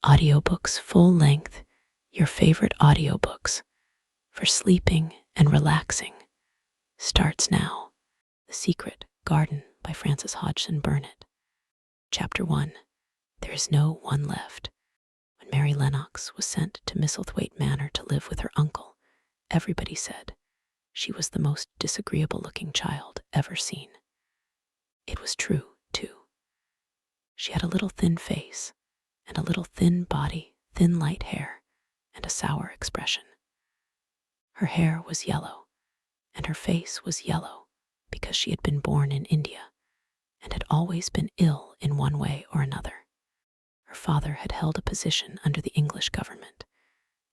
Audiobooks full length, your favorite audiobooks for sleeping and relaxing, starts now. The Secret Garden by Frances Hodgson Burnett. Chapter 1. There is no one left. When Mary Lennox was sent to Misselthwaite Manor to live with her uncle, everybody said she was the most disagreeable-looking child ever seen. It was true, too. She had a little thin face, and a little thin body, thin light hair, and a sour expression. Her hair was yellow, and her face was yellow because she had been born in India and had always been ill in one way or another. Her father had held a position under the English government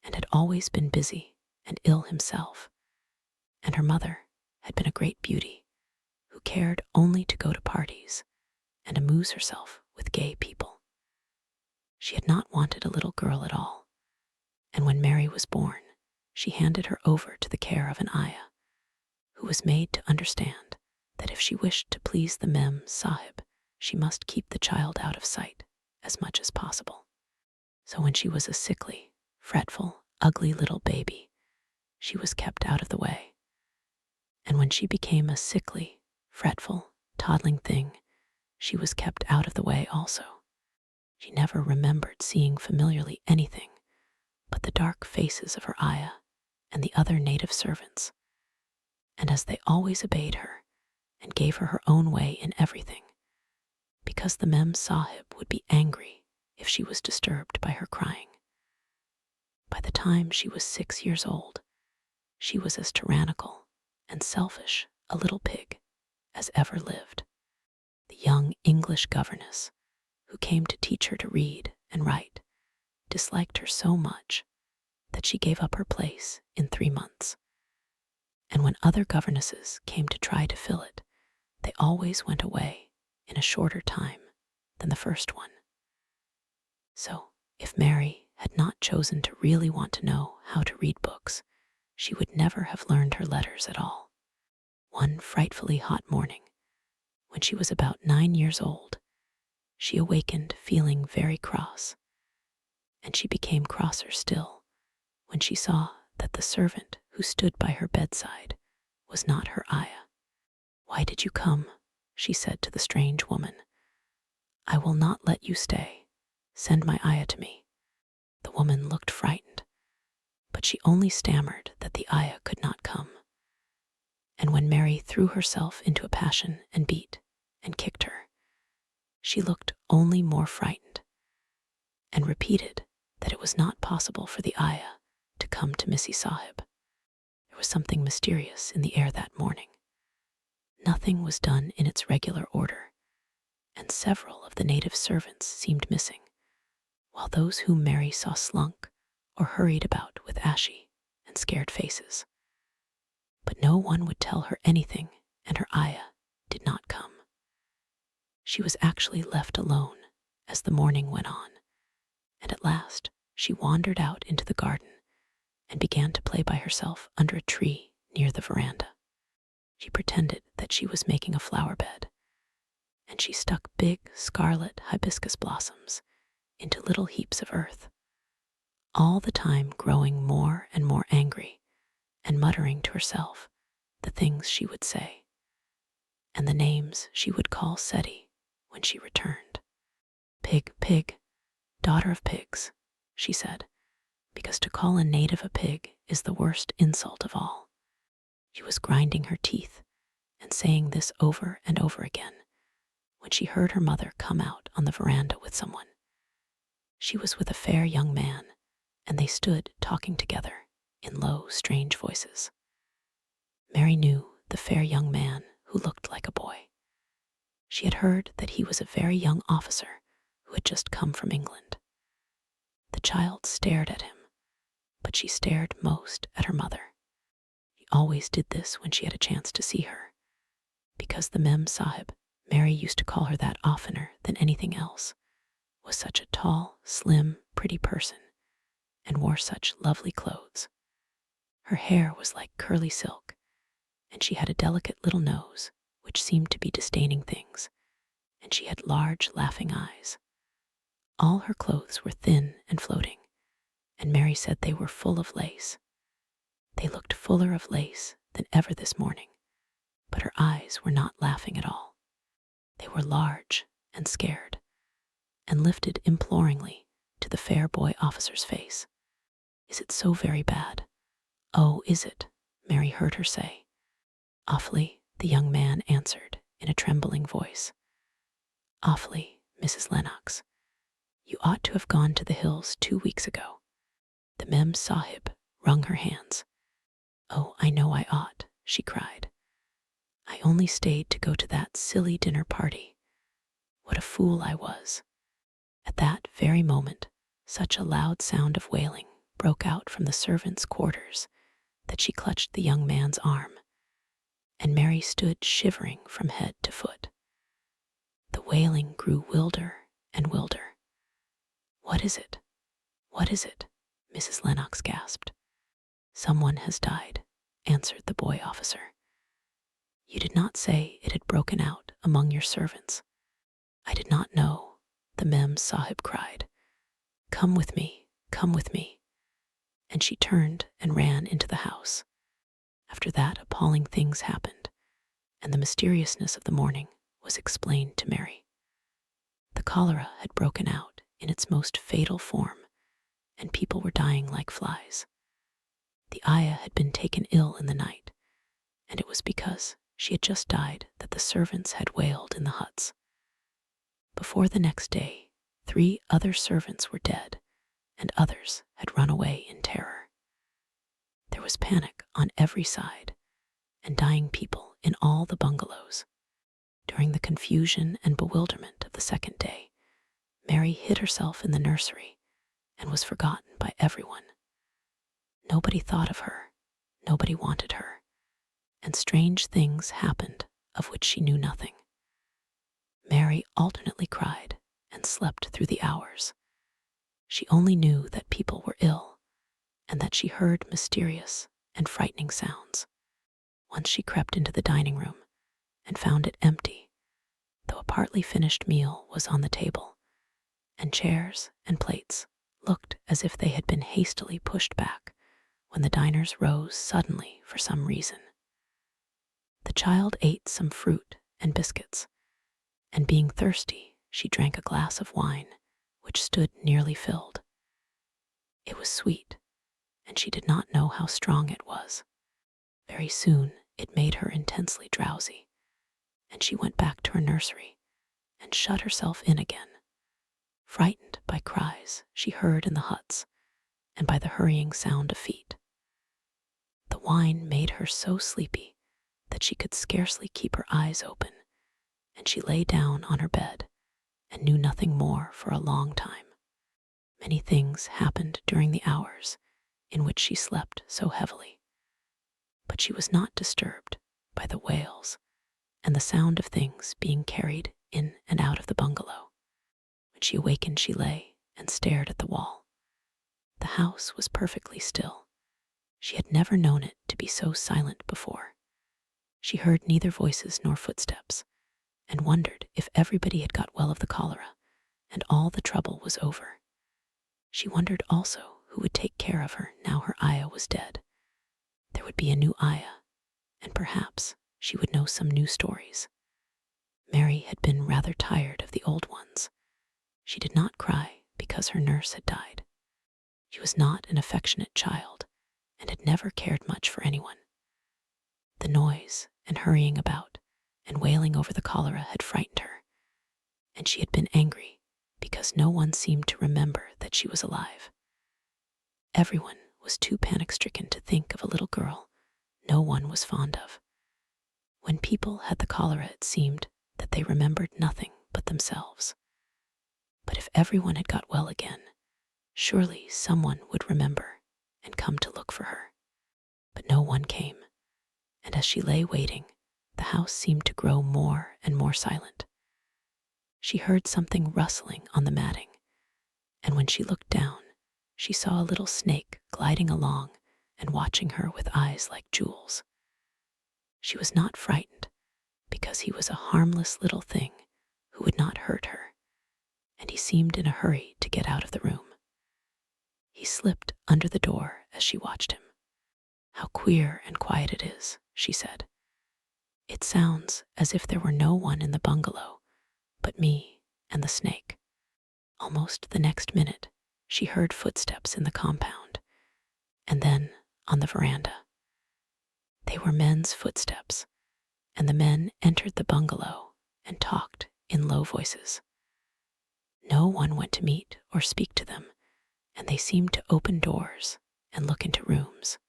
and had always been busy and ill himself, and her mother had been a great beauty who cared only to go to parties and amuse herself with gay people. She had not wanted a little girl at all, and when Mary was born, she handed her over to the care of an ayah, who was made to understand that if she wished to please the Mem Sahib, she must keep the child out of sight as much as possible. So when she was a sickly, fretful, ugly little baby, she was kept out of the way. And when she became a sickly, fretful, toddling thing, she was kept out of the way also. She never remembered seeing familiarly anything but the dark faces of her ayah and the other native servants. And as they always obeyed her and gave her her own way in everything, because the Mem Sahib would be angry if she was disturbed by her crying. By the time she was 6 years old, she was as tyrannical and selfish a little pig as ever lived. The young English governess, who came to teach her to read and write, disliked her so much that she gave up her place in 3 months. And when other governesses came to try to fill it, they always went away in a shorter time than the first one. So, if Mary had not chosen to really want to know how to read books, she would never have learned her letters at all. One frightfully hot morning, when she was about 9 years old, she awakened feeling very cross, and she became crosser still when she saw that the servant who stood by her bedside was not her ayah. "Why did you come?" she said to the strange woman. "I will not let you stay. Send my ayah to me." The woman looked frightened, but she only stammered that the ayah could not come. And when Mary threw herself into a passion and beat and kicked her, she looked only more frightened and repeated that it was not possible for the ayah to come to Missy Sahib. There was something mysterious in the air that morning. Nothing was done in its regular order, and several of the native servants seemed missing, while those whom Mary saw slunk or hurried about with ashy and scared faces. But no one would tell her anything, and her ayah did not come. She was actually left alone as the morning went on, and at last she wandered out into the garden and began to play by herself under a tree near the veranda. She pretended that she was making a flower bed, and she stuck big scarlet hibiscus blossoms into little heaps of earth, all the time growing more and more angry and muttering to herself the things she would say and the names she would call Seti when she returned. "Pig, pig, daughter of pigs," she said, because to call a native a pig is the worst insult of all. She was grinding her teeth and saying this over and over again when she heard her mother come out on the veranda with someone. She was with a fair young man, and they stood talking together in low, strange voices. Mary knew the fair young man who looked like a boy. She had heard that he was a very young officer who had just come from England. The child stared at him, but she stared most at her mother. She always did this when she had a chance to see her, because the Mem Sahib, Mary used to call her that oftener than anything else, was such a tall, slim, pretty person, and wore such lovely clothes. Her hair was like curly silk, and she had a delicate little nose which seemed to be disdaining things, and she had large, laughing eyes. All her clothes were thin and floating, and Mary said they were full of lace. They looked fuller of lace than ever this morning, but her eyes were not laughing at all. They were large and scared, and lifted imploringly to the fair boy officer's face. "Is it so very bad?" "Oh, is it?" Mary heard her say. "Awfully," the young man answered in a trembling voice. "Awfully, Mrs. Lennox. You ought to have gone to the hills 2 weeks ago." The Mem Sahib wrung her hands. "Oh, I know I ought," she cried. "I only stayed to go to that silly dinner party. What a fool I was." At that very moment, such a loud sound of wailing broke out from the servants' quarters that she clutched the young man's arm, and Mary stood shivering from head to foot. The wailing grew wilder and wilder. "What is it? What is it?" Mrs. Lennox gasped. "Someone has died," answered the boy officer. "You did not say it had broken out among your servants." "I did not know," the Mem Sahib cried. "Come with me, come with me." And she turned and ran into the house. After that, appalling things happened, and the mysteriousness of the morning was explained to Mary. The cholera had broken out in its most fatal form, and people were dying like flies. The ayah had been taken ill in the night, and it was because she had just died that the servants had wailed in the huts. Before the next day, 3 other servants were dead, and others had run away in terror. There was panic on every side, and dying people in all the bungalows. During the confusion and bewilderment of the second day, Mary hid herself in the nursery and was forgotten by everyone. Nobody thought of her, nobody wanted her, and strange things happened of which she knew nothing. Mary alternately cried and slept through the hours. She only knew that people were ill, and that she heard mysterious and frightening sounds. Once she crept into the dining room and found it empty, though a partly finished meal was on the table, and chairs and plates looked as if they had been hastily pushed back when the diners rose suddenly for some reason. The child ate some fruit and biscuits, and being thirsty, she drank a glass of wine, which stood nearly filled. It was sweet, and she did not know how strong it was. Very soon it made her intensely drowsy, and she went back to her nursery and shut herself in again, frightened by cries she heard in the huts and by the hurrying sound of feet. The wine made her so sleepy that she could scarcely keep her eyes open, and she lay down on her bed and knew nothing more for a long time. Many things happened during the hours in which she slept so heavily, but she was not disturbed by the wails and the sound of things being carried in and out of the bungalow. When she awakened, she lay and stared at the wall. The house was perfectly still. She had never known it to be so silent before. She heard neither voices nor footsteps, and wondered if everybody had got well of the cholera and all the trouble was over. She wondered also who would take care of her now her ayah was dead. There would be a new ayah, and perhaps she would know some new stories. Mary had been rather tired of the old ones. She did not cry because her nurse had died. She was not an affectionate child and had never cared much for anyone. The noise and hurrying about and wailing over the cholera had frightened her, and she had been angry because no one seemed to remember that she was alive. Everyone was too panic-stricken to think of a little girl no one was fond of. When people had the cholera, it seemed that they remembered nothing but themselves. But if everyone had got well again, surely someone would remember and come to look for her. But no one came, and as she lay waiting, the house seemed to grow more and more silent. She heard something rustling on the matting, and when she looked down, she saw a little snake gliding along and watching her with eyes like jewels. She was not frightened, because he was a harmless little thing who would not hurt her, and he seemed in a hurry to get out of the room. He slipped under the door as she watched him. "How queer and quiet it is," she said. "It sounds as if there were no one in the bungalow but me and the snake." Almost the next minute, she heard footsteps in the compound, and then on the veranda. They were men's footsteps, and the men entered the bungalow and talked in low voices. No one went to meet or speak to them, and they seemed to open doors and look into rooms.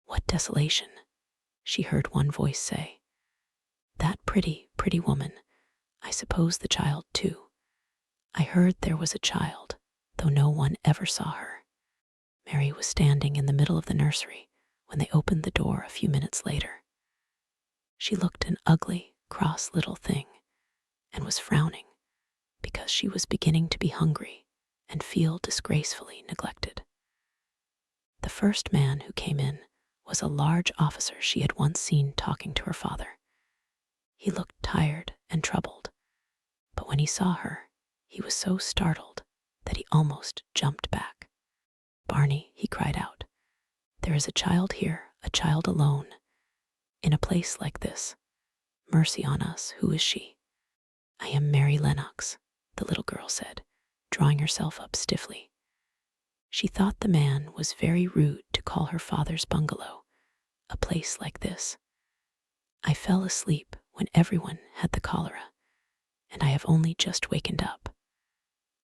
"What desolation," she heard one voice say. "That pretty, pretty woman, I suppose the child too. I heard there was a child, though no one ever saw her." Mary was standing in the middle of the nursery when they opened the door a few minutes later. She looked an ugly, cross little thing and was frowning because she was beginning to be hungry and feel disgracefully neglected. The first man who came in was a large officer she had once seen talking to her father. He looked tired and troubled, but when he saw her, he was so startled that he almost jumped back. "Barney," he cried out, "there is a child here, a child alone, in a place like this. Mercy on us, who is she?" "I am Mary Lennox," the little girl said, drawing herself up stiffly. She thought the man was very rude to call her father's bungalow a place like this. "I fell asleep when everyone had the cholera, and I have only just wakened up.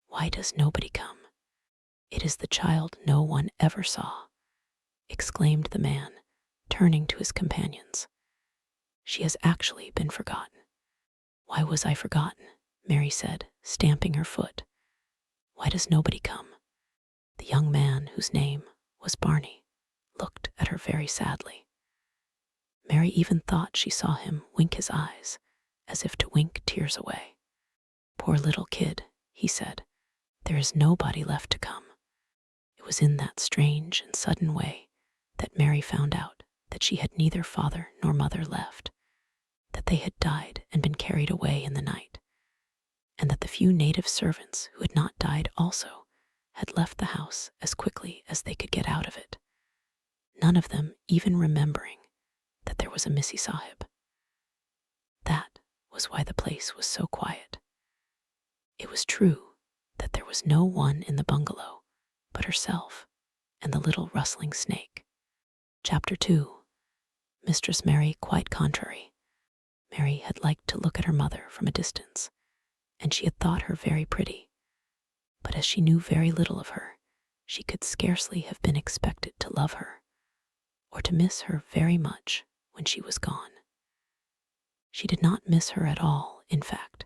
Why does nobody come? It is the child no one ever saw," exclaimed the man, turning to his companions. "She has actually been forgotten." "Why was I forgotten?" Mary said, stamping her foot. "Why does nobody come?" The young man, whose name was Barney, looked at her very sadly. Mary even thought she saw him wink his eyes, as if to wink tears away. "Poor little kid," he said. "There is nobody left to come." It was in that strange and sudden way that Mary found out that she had neither father nor mother left, that they had died and been carried away in the night, and that the few native servants who had not died also had left the house as quickly as they could get out of it, none of them even remembering that there was a Missy Sahib. That was why the place was so quiet. It was true that there was no one in the bungalow but herself and the little rustling snake. Chapter 2. Mistress Mary Quite Contrary. Mary had liked to look at her mother from a distance, and she had thought her very pretty. But as she knew very little of her, she could scarcely have been expected to love her, or to miss her very much when she was gone. She did not miss her at all, in fact,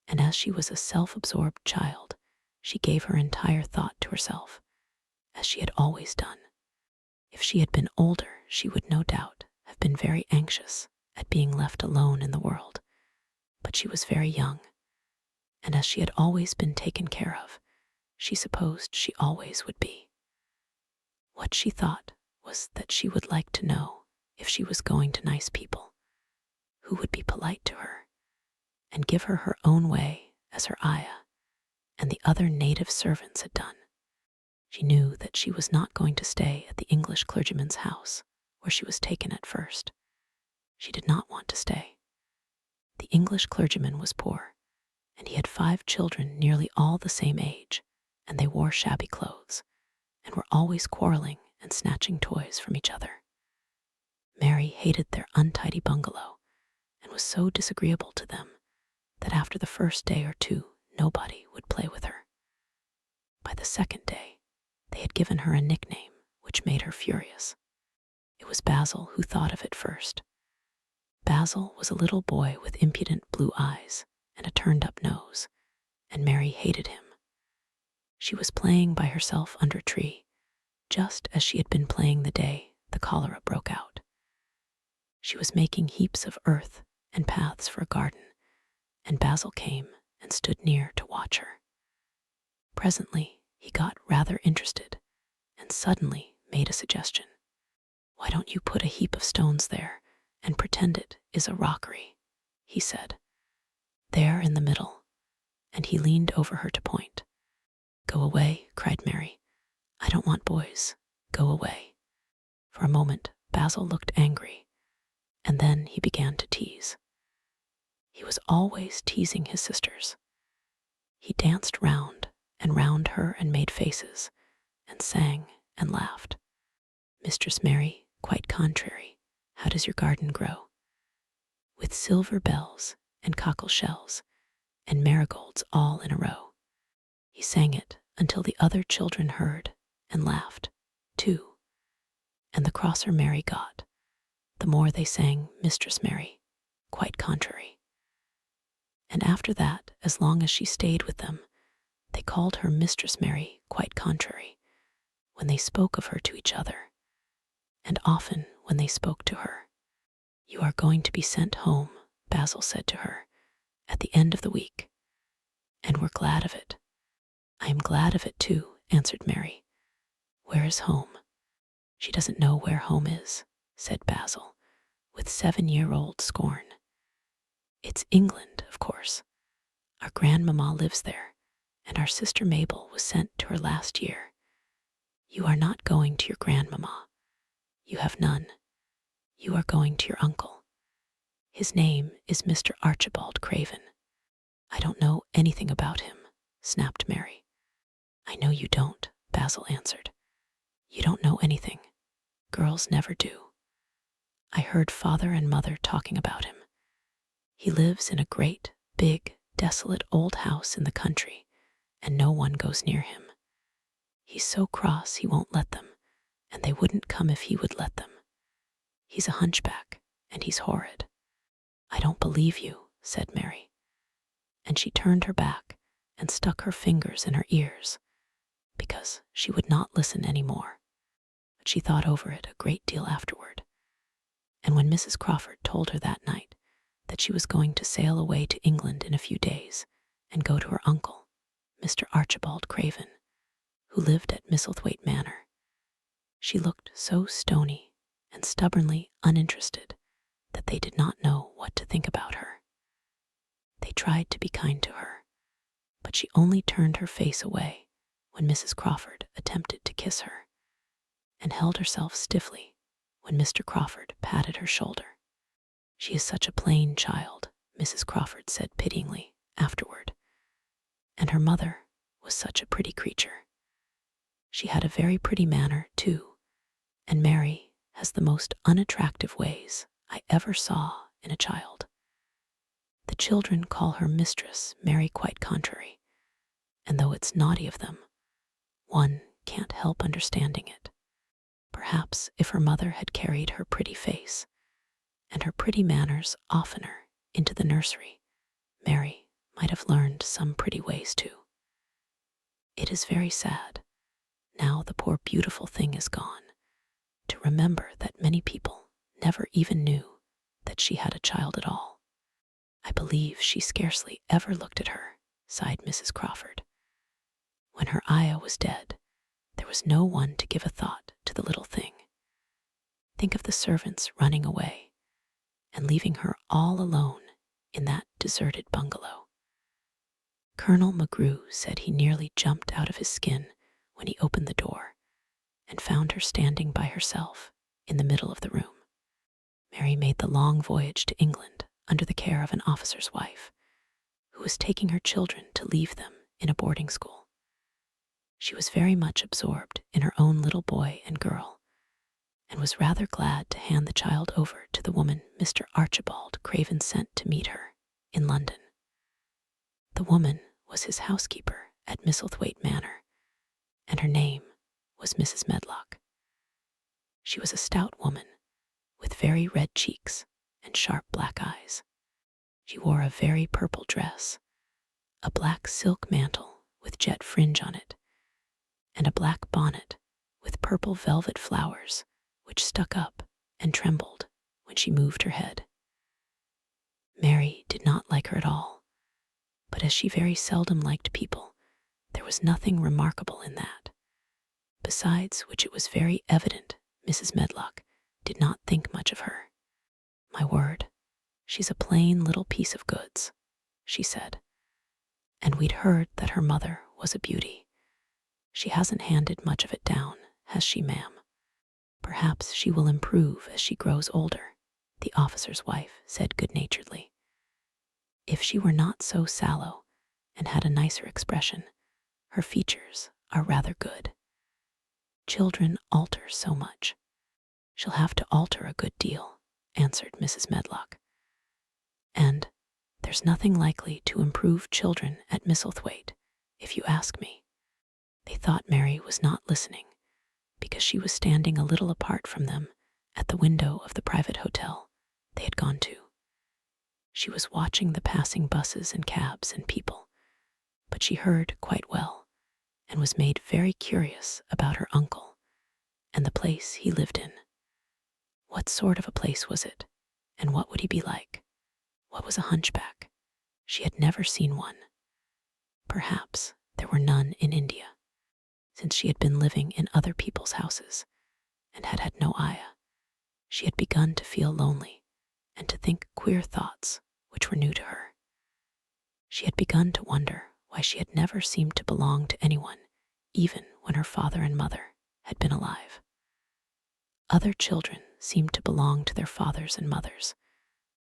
and as she was a self-absorbed child, she gave her entire thought to herself, as she had always done. If she had been older, she would no doubt have been very anxious at being left alone in the world, but she was very young, and as she had always been taken care of, she supposed she always would be. What she thought was that she would like to know if she was going to nice people, who would be polite to her, and give her her own way as her ayah and the other native servants had done. She knew that she was not going to stay at the English clergyman's house, where she was taken at first. She did not want to stay. The English clergyman was poor, and he had 5 children nearly all the same age, and they wore shabby clothes, and were always quarreling and snatching toys from each other. Mary hated their untidy bungalow, and was so disagreeable to them that after the first day or 2, nobody would play with her. By the second day, they had given her a nickname which made her furious. It was Basil who thought of it first. Basil was a little boy with impudent blue eyes and a turned-up nose, and Mary hated him. She was playing by herself under a tree, just as she had been playing the day the cholera broke out. She was making heaps of earth and paths for a garden, and Basil came and stood near to watch her. Presently, he got rather interested and suddenly made a suggestion. "Why don't you put a heap of stones there and pretend it is a rockery?" he said. "There in the middle, and he leaned over her to point. "Go away," cried Mary. "I don't want boys. Go away." For a moment, Basil looked angry, and then he began to tease. He was always teasing his sisters. He danced round and round her and made faces, and sang and laughed. "Mistress Mary, quite contrary, how does your garden grow? With silver bells and cockle shells and marigolds all in a row." He sang it until the other children heard and laughed, too. And the crosser Mary got, the more they sang Mistress Mary, quite contrary. And after that, as long as she stayed with them, they called her Mistress Mary, quite contrary, when they spoke of her to each other, and often when they spoke to her. "You are going to be sent home," Basil said to her, "at the end of the week, and we're glad of it." "I am glad of it too," answered Mary. "Where is home?" "She doesn't know where home is," said Basil, with 7-year-old scorn. "It's England, of course. Our grandmamma lives there, and our sister Mabel was sent to her last year. You are not going to your grandmamma. You have none. You are going to your uncle. His name is Mr. Archibald Craven." "I don't know anything about him," snapped Mary. "I know you don't," Basil answered. "You don't know anything. Girls never do. I heard father and mother talking about him. He lives in a great, big, desolate old house in the country, and no one goes near him. He's so cross he won't let them, and they wouldn't come if he would let them. He's a hunchback, and he's horrid." "I don't believe you," said Mary. And she turned her back and stuck her fingers in her ears, because she would not listen any more. But she thought over it a great deal afterward. And when Mrs. Crawford told her that night that she was going to sail away to England in a few days and go to her uncle, Mr. Archibald Craven, who lived at Misselthwaite Manor, she looked so stony and stubbornly uninterested that they did not know what to think about her. They tried to be kind to her, but she only turned her face away when Mrs. Crawford attempted to kiss her, and held herself stiffly when Mr. Crawford patted her shoulder. "She is such a plain child," Mrs. Crawford said pityingly afterward, "and her mother was such a pretty creature. She had a very pretty manner, too, and Mary has the most unattractive ways I ever saw in a child. The children call her Mistress Mary quite contrary, and though it's naughty of them, one can't help understanding it. Perhaps if her mother had carried her pretty face and her pretty manners oftener into the nursery, Mary might have learned some pretty ways too. It is very sad, now the poor beautiful thing is gone, to remember that many people never even knew that she had a child at all. I believe she scarcely ever looked at her," sighed Mrs. Crawford. "When her ayah was dead, there was no one to give a thought to the little thing. Think of the servants running away and leaving her all alone in that deserted bungalow." Colonel McGrew said he nearly jumped out of his skin when he opened the door and found her standing by herself in the middle of the room. Mary made the long voyage to England under the care of an officer's wife, who was taking her children to leave them in a boarding school. She was very much absorbed in her own little boy and girl, and was rather glad to hand the child over to the woman Mr. Archibald Craven sent to meet her in London. The woman was his housekeeper at Misselthwaite Manor, and her name was Mrs. Medlock. She was a stout woman with very red cheeks and sharp black eyes. She wore a very purple dress, a black silk mantle with jet fringe on it, and a black bonnet with purple velvet flowers which stuck up and trembled when she moved her head. Mary did not like her at all, but as she very seldom liked people, there was nothing remarkable in that. Besides which it was very evident Mrs. Medlock did not think much of her. "My word, she's a plain little piece of goods," she said. and we'd heard that her mother was a beauty. She hasn't handed much of it down, has she, ma'am? Perhaps she will improve as she grows older, the officer's wife said good-naturedly. If she were not so sallow and had a nicer expression, her features are rather good. Children alter so much. She'll have to alter a good deal, answered Mrs. Medlock. And there's nothing likely to improve children at Misselthwaite, if you ask me. They thought Mary was not listening, because she was standing a little apart from them at the window of the private hotel they had gone to. She was watching the passing buses and cabs and people, but she heard quite well and was made very curious about her uncle and the place he lived in. What sort of a place was it, and what would he be like? What was a hunchback? She had never seen one. Perhaps there were none in India, since she had been living in other people's houses and had had no ayah. She had begun to feel lonely and to think queer thoughts which were new to her. She had begun to wonder why she had never seemed to belong to anyone, even when her father and mother had been alive. Other children seemed to belong to their fathers and mothers,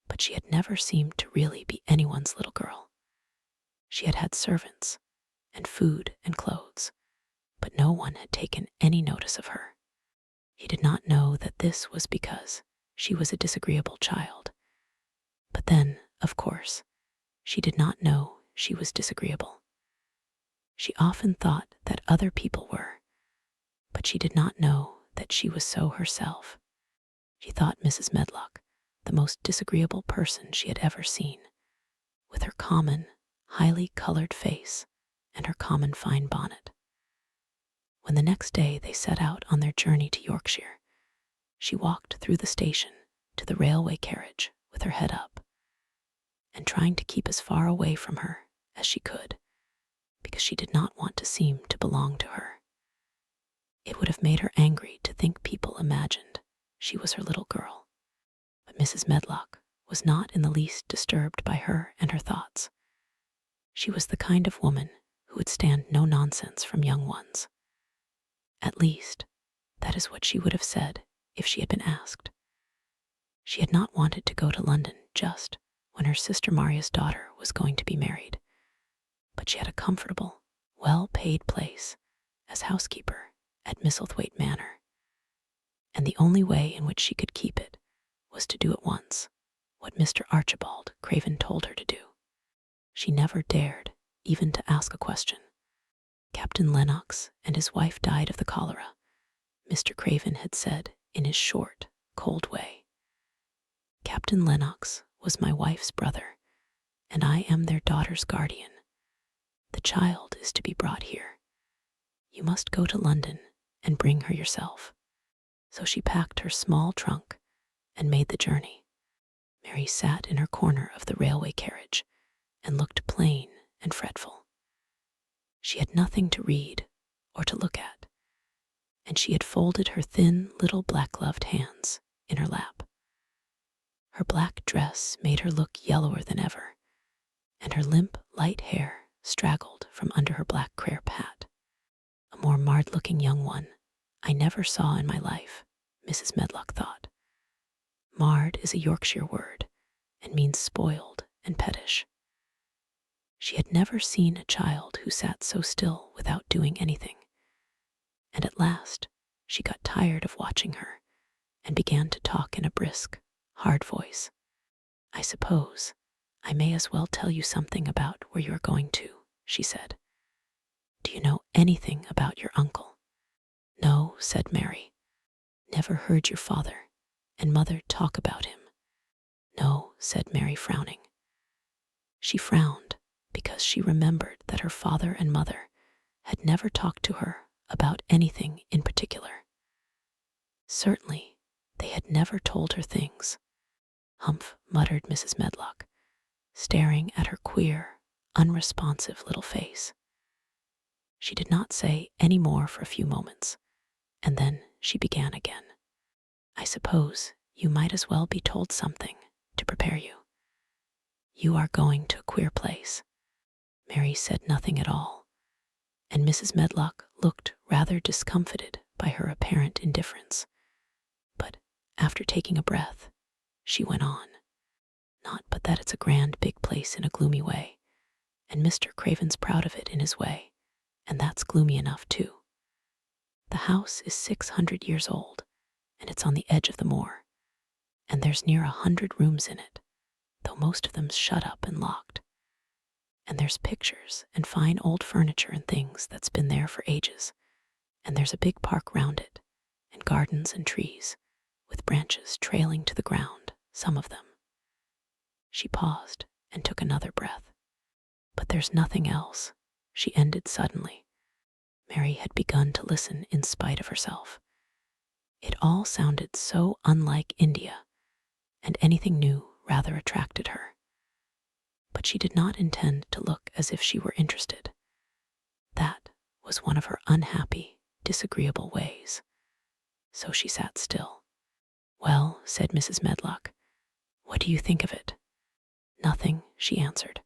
but she had never seemed to really be anyone's little girl. She had had servants and food and clothes, but no one had taken any notice of her. She did not know that this was because she was a disagreeable child. But then, of course, she did not know she was disagreeable. She often thought that other people were, but she did not know that she was so herself. She thought Mrs. Medlock the most disagreeable person she had ever seen, with her common, highly colored face and her common fine bonnet. When the next day they set out on their journey to Yorkshire, she walked through the station to the railway carriage with her head up, and trying to keep as far away from her as she could, because she did not want to seem to belong to her. It would have made her angry to think people imagined she was her little girl. But Mrs. Medlock was not in the least disturbed by her and her thoughts. She was the kind of woman who would stand no nonsense from young ones. At least, that is what she would have said if she had been asked. She had not wanted to go to London just when her sister Maria's daughter was going to be married, but she had a comfortable, well-paid place as housekeeper at Misselthwaite Manor, and the only way in which she could keep it was to do at once what Mr. Archibald Craven told her to do. She never dared even to ask a question. Captain Lennox and his wife died of the cholera, Mr. Craven had said in his short, cold way. Captain Lennox was my wife's brother, and I am their daughter's guardian. The child is to be brought here. You must go to London and bring her yourself. So she packed her small trunk and made the journey. Mary sat in her corner of the railway carriage and looked plain and fretful. She had nothing to read or to look at, and she had folded her thin little black-gloved hands in her lap. Her black dress made her look yellower than ever, and her limp, light hair straggled from under her black crape hat. A more marred-looking young one I never saw in my life, Mrs. Medlock thought. Marred is a Yorkshire word and means spoiled and pettish. She had never seen a child who sat so still without doing anything, and at last she got tired of watching her and began to talk in a brisk, hard voice. I suppose I may as well tell you something about where you are going to, she said. Do you know anything about your uncle? No, said Mary. Never heard your father and mother talk about him. No, said Mary, frowning. She frowned because she remembered that her father and mother had never talked to her about anything in particular. Certainly, they had never told her things. Humph, muttered Mrs. Medlock, staring at her queer, unresponsive little face. She did not say any more for a few moments, and then she began again. I suppose you might as well be told something to prepare you. You are going to a queer place. Mary said nothing at all, and Mrs. Medlock looked rather discomfited by her apparent indifference. But after taking a breath, she went on. Not but that it's a grand big place in a gloomy way, and Mr. Craven's proud of it in his way, and that's gloomy enough too. The house is 600 years old, and it's on the edge of the moor, and there's near 100 rooms in it, though most of them's shut up and locked. And there's pictures and fine old furniture and things that's been there for ages, and there's a big park round it, and gardens and trees, with branches trailing to the ground, some of them. She paused and took another breath. But there's nothing else, she ended suddenly. Mary had begun to listen in spite of herself. It all sounded so unlike India, and anything new rather attracted her. But she did not intend to look as if she were interested. That was one of her unhappy, disagreeable ways. So she sat still. "Well," said Mrs. Medlock, "what do you think of it?" "Nothing," she answered.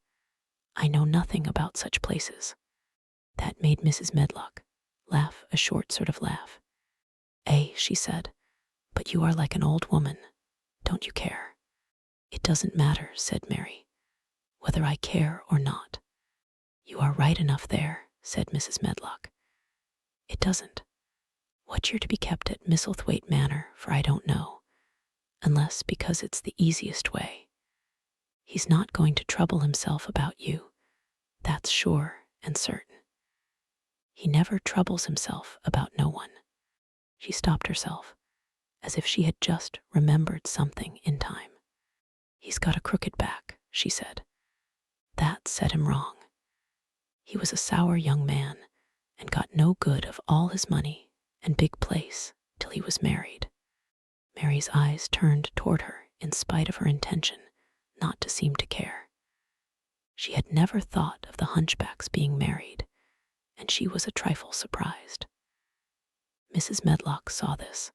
"I know nothing about such places." That made Mrs. Medlock laugh a short sort of laugh. "Eh," she said, "but you are like an old woman. Don't you care?" "It doesn't matter," said Mary, "whether I care or not." "You are right enough there," said Mrs. Medlock. "It doesn't. What you're to be kept at Misselthwaite Manor for I don't know, unless because it's the easiest way. He's not going to trouble himself about you, that's sure and certain. He never troubles himself about no one." She stopped herself, as if she had just remembered something in time. "He's got a crooked back," she said. "That set him wrong. He was a sour young man, and got no good of all his money and big place till he was married." Mary's eyes turned toward her in spite of her intention not to seem to care. She had never thought of the hunchbacks being married, and she was a trifle surprised. Mrs. Medlock saw this,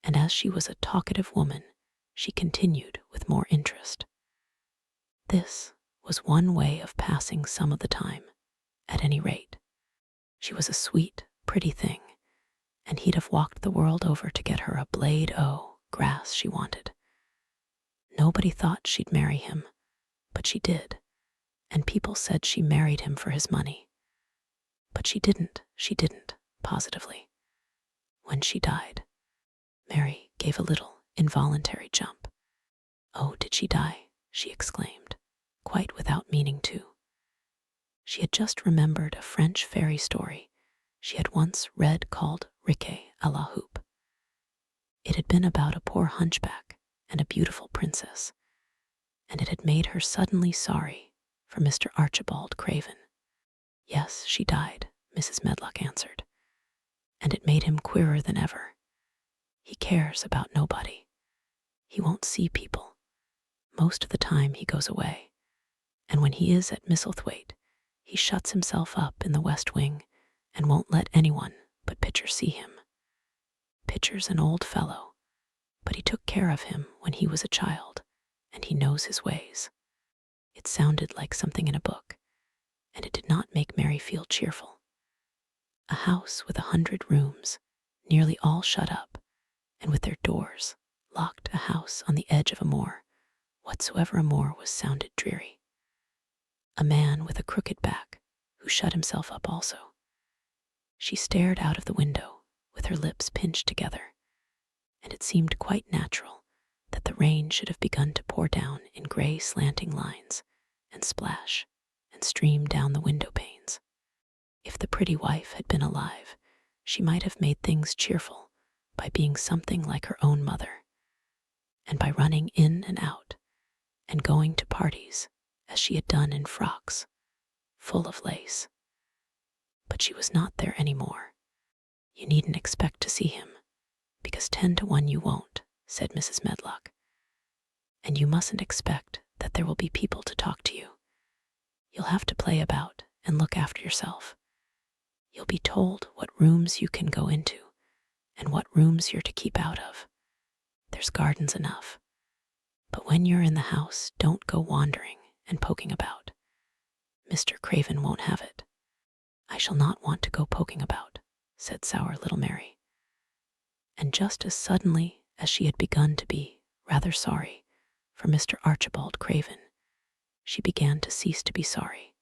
and as she was a talkative woman, she continued with more interest. This was one way of passing some of the time, at any rate. She was a sweet, pretty thing, and he'd have walked the world over to get her a blade o' grass she wanted. Nobody thought she'd marry him, but she did, and people said she married him for his money. But she didn't, positively. When she died, Mary gave a little involuntary jump. "Oh, did she die?" she exclaimed, quite without meaning to. She had just remembered a French fairy story she had once read called Riquet à la Houppe. It had been about a poor hunchback and a beautiful princess, and it had made her suddenly sorry for Mr. Archibald Craven. "Yes, she died," Mrs. Medlock answered, "and it made him queerer than ever. He cares about nobody. He won't see people. Most of the time he goes away, and when he is at Misselthwaite, he shuts himself up in the west wing and won't let anyone but Pitcher see him. Pitcher's an old fellow, but he took care of him when he was a child, and he knows his ways." It sounded like something in a book, and it did not make Mary feel cheerful. A house with 100 rooms, nearly all shut up, and with their doors locked, a house on the edge of a moor, whatsoever a moor was, sounded dreary. A man with a crooked back, who shut himself up also. She stared out of the window with her lips pinched together, and it seemed quite natural that the rain should have begun to pour down in gray slanting lines and splash and stream down the window panes. If the pretty wife had been alive, she might have made things cheerful by being something like her own mother, and by running in and out and going to parties as she had done in frocks full of lace. But she was not there any more. "You needn't expect to see him, because 10 to 1 you won't," said Mrs. Medlock. "And you mustn't expect that there will be people to talk to you. You'll have to play about and look after yourself. You'll be told what rooms you can go into and what rooms you're to keep out of. There's gardens enough. But when you're in the house, don't go wandering and poking about. Mr. Craven won't have it. I shall not want to go poking about, said sour little Mary. And just as suddenly as she had begun to be rather sorry for Mr. Archibald Craven, she began to cease to be sorry,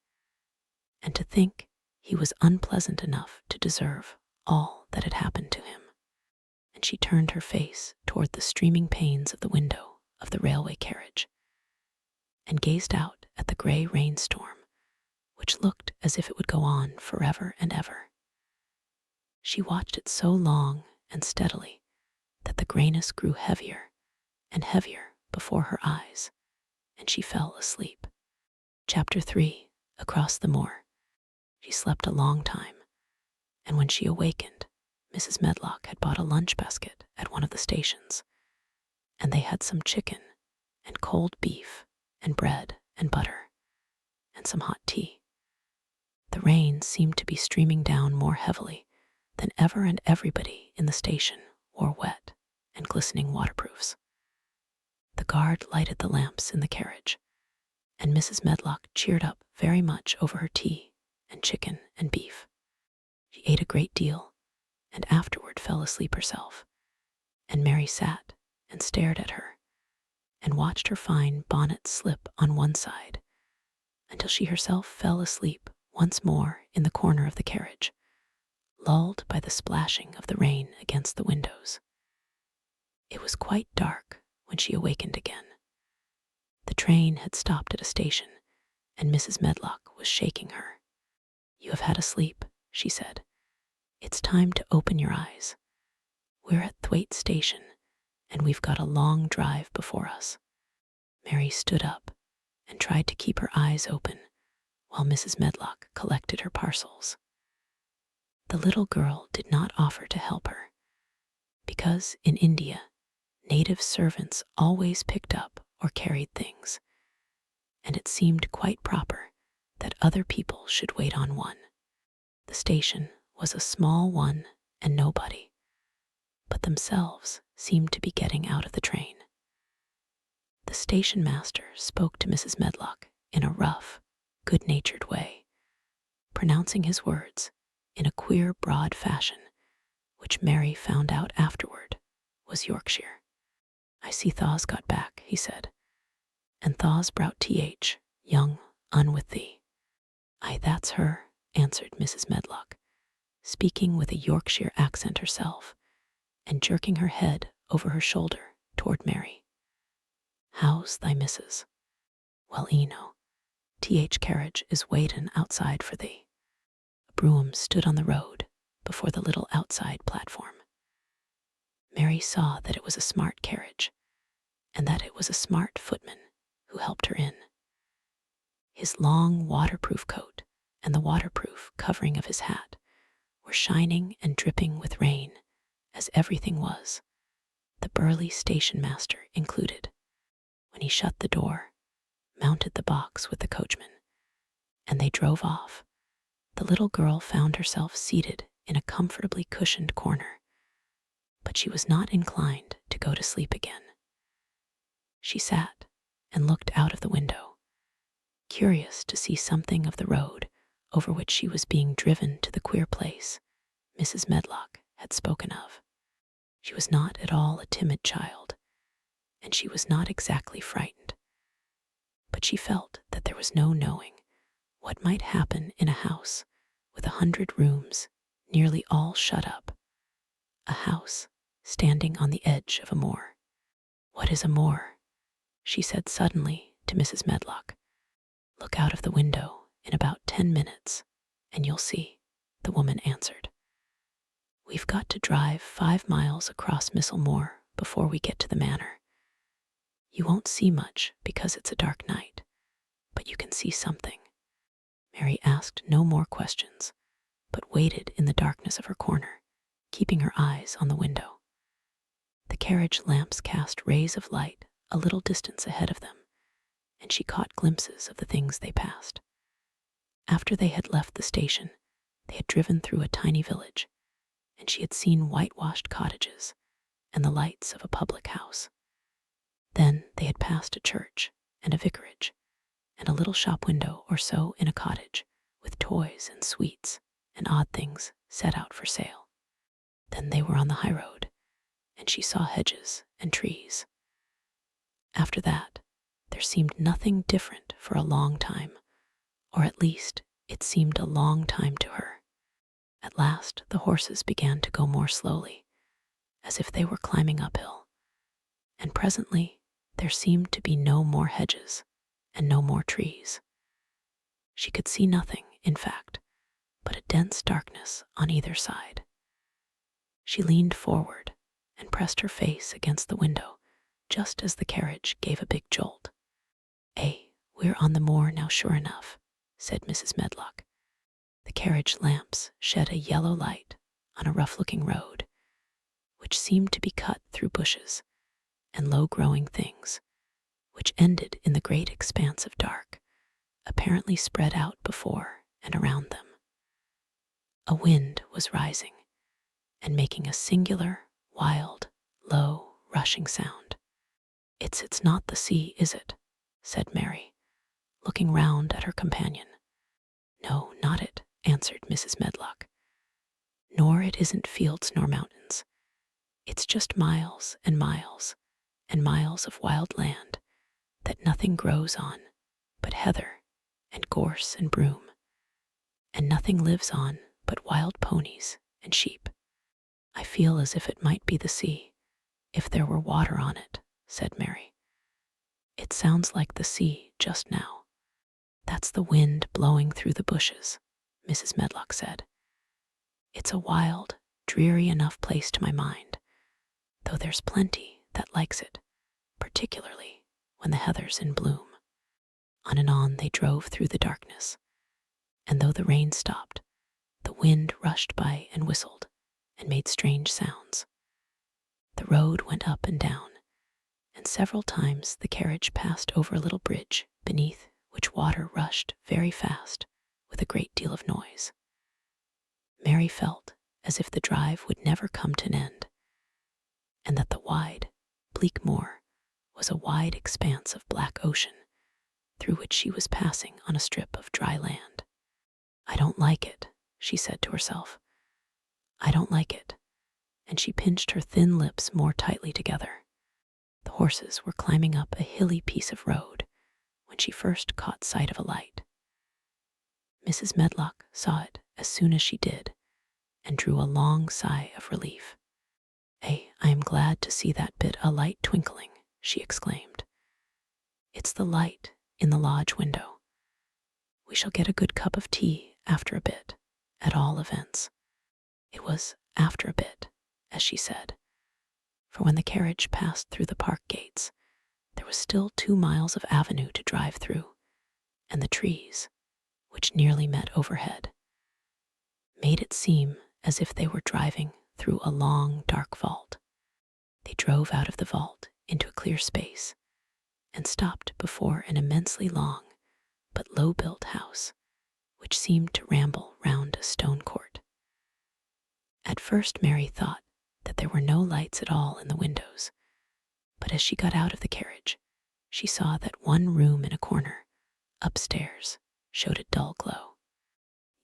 and to think he was unpleasant enough to deserve all that had happened to him. And she turned her face toward the streaming panes of the window of the railway carriage, and gazed out at the gray rainstorm, which looked as if it would go on forever and ever. She watched it so long and steadily that the grayness grew heavier and heavier before her eyes, and she fell asleep. Chapter 3. Across the Moor. She slept a long time, and when she awakened, Mrs. Medlock had bought a lunch basket at one of the stations, and they had some chicken and cold beef and bread and butter and some hot tea. The rain seemed to be streaming down more heavily than ever, and everybody in the station wore wet and glistening waterproofs. The guard lighted the lamps in the carriage, and Mrs. Medlock cheered up very much over her tea and chicken and beef. She ate a great deal, and afterward fell asleep herself, and Mary sat and stared at her, and watched her fine bonnet slip on one side, until she herself fell asleep once more in the corner of the carriage, lulled by the splashing of the rain against the windows. It was quite dark when she awakened again. The train had stopped at a station, and Mrs. Medlock was shaking her. "You have had a sleep," she said. "It's time to open your eyes. We're at Thwaite Station, and we've got a long drive before us." Mary stood up and tried to keep her eyes open while Mrs. Medlock collected her parcels. The little girl did not offer to help her, because in India, native servants always picked up or carried things, and it seemed quite proper that other people should wait on one. The station was a small one, and nobody but themselves seemed to be getting out of the train. The station master spoke to Mrs. Medlock in a rough, good-natured way, pronouncing his words in a queer, broad fashion, which Mary found out afterward was Yorkshire. "I see Thaw's got back," he said, "and Thaw's browt th, young un with thee." "Aye, that's her," answered Mrs. Medlock, speaking with a Yorkshire accent herself, and jerking her head over her shoulder toward Mary. "How's thy missus?" "Well, Eno, th carriage is waitin' outside for thee." A brougham stood on the road before the little outside platform. Mary saw that it was a smart carriage, and that it was a smart footman who helped her in. His long waterproof coat and the waterproof covering of his hat were shining and dripping with rain, as everything was, the burly station master included, when he shut the door, mounted the box with the coachman, and they drove off. The little girl found herself seated in a comfortably cushioned corner, but she was not inclined to go to sleep again. She sat and looked out of the window, curious to see something of the road over which she was being driven to the queer place Mrs. Medlock had spoken of. She was not at all a timid child, and she was not exactly frightened, but she felt that there was no knowing what might happen in a house with 100 rooms nearly all shut up, a house standing on the edge of a moor. "What is a moor?" she said suddenly to Mrs. Medlock. "Look out of the window in about 10 minutes, and you'll see," the woman answered. "We've got to drive 5 miles across Missel Moor before we get to the manor. You won't see much because it's a dark night, but you can see something." Mary asked no more questions, but waited in the darkness of her corner, keeping her eyes on the window. The carriage lamps cast rays of light a little distance ahead of them, and she caught glimpses of the things they passed. After they had left the station, they had driven through a tiny village, and she had seen whitewashed cottages and the lights of a public house. Then they had passed a church and a vicarage, and a little shop window or so in a cottage, with toys and sweets and odd things set out for sale. Then they were on the high road, and she saw hedges and trees. After that, there seemed nothing different for a long time, or at least it seemed a long time to her. At last, the horses began to go more slowly, as if they were climbing uphill, and presently there seemed to be no more hedges and no more trees. She could see nothing, in fact, but a dense darkness on either side. She leaned forward and pressed her face against the window just as the carriage gave a big jolt. We're on the moor now, sure enough," said Mrs. Medlock. The carriage lamps shed a yellow light on a rough-looking road, which seemed to be cut through bushes and low-growing things, which ended in the great expanse of dark, apparently spread out before and around them. A wind was rising and making a singular, wild, low, rushing sound. It's not the sea, is it?" said Mary, looking round at her companion. "No, not it," answered Mrs. Medlock. "Nor it isn't fields nor mountains. It's just miles and miles and miles of wild land that nothing grows on but heather and gorse and broom, and nothing lives on but wild ponies and sheep. I feel as if it might be the sea, if there were water on it," said Mary. "It sounds like the sea just now." "That's the wind blowing through the bushes," Mrs. Medlock said. "It's a wild, dreary enough place to my mind, though there's plenty that likes it, particularly when the heather's in bloom." On and on they drove through the darkness, and though the rain stopped, the wind rushed by and whistled and made strange sounds. The road went up and down, and several times the carriage passed over a little bridge beneath which water rushed very fast with a great deal of noise. Mary felt as if the drive would never come to an end, and that the wide, bleak moor was a wide expanse of black ocean through which she was passing on a strip of dry land. "I don't like it," she said to herself. "I don't like it," and she pinched her thin lips more tightly together. The horses were climbing up a hilly piece of road when she first caught sight of a light. Mrs. Medlock saw it as soon as she did, and drew a long sigh of relief. I am glad to see that bit o' light twinkling," she exclaimed. "It's the light in the lodge window. We shall get a good cup of tea after a bit, at all events." It was after a bit, as she said, for when the carriage passed through the park gates, there was still 2 miles of avenue to drive through, and the trees, which nearly met overhead, made it seem as if they were driving through a long, dark vault. They drove out of the vault into a clear space and stopped before an immensely long but low-built house, which seemed to ramble round a stone court. At first Mary thought that there were no lights at all in the windows, but as she got out of the carriage, she saw that one room in a corner, upstairs, showed a dull glow.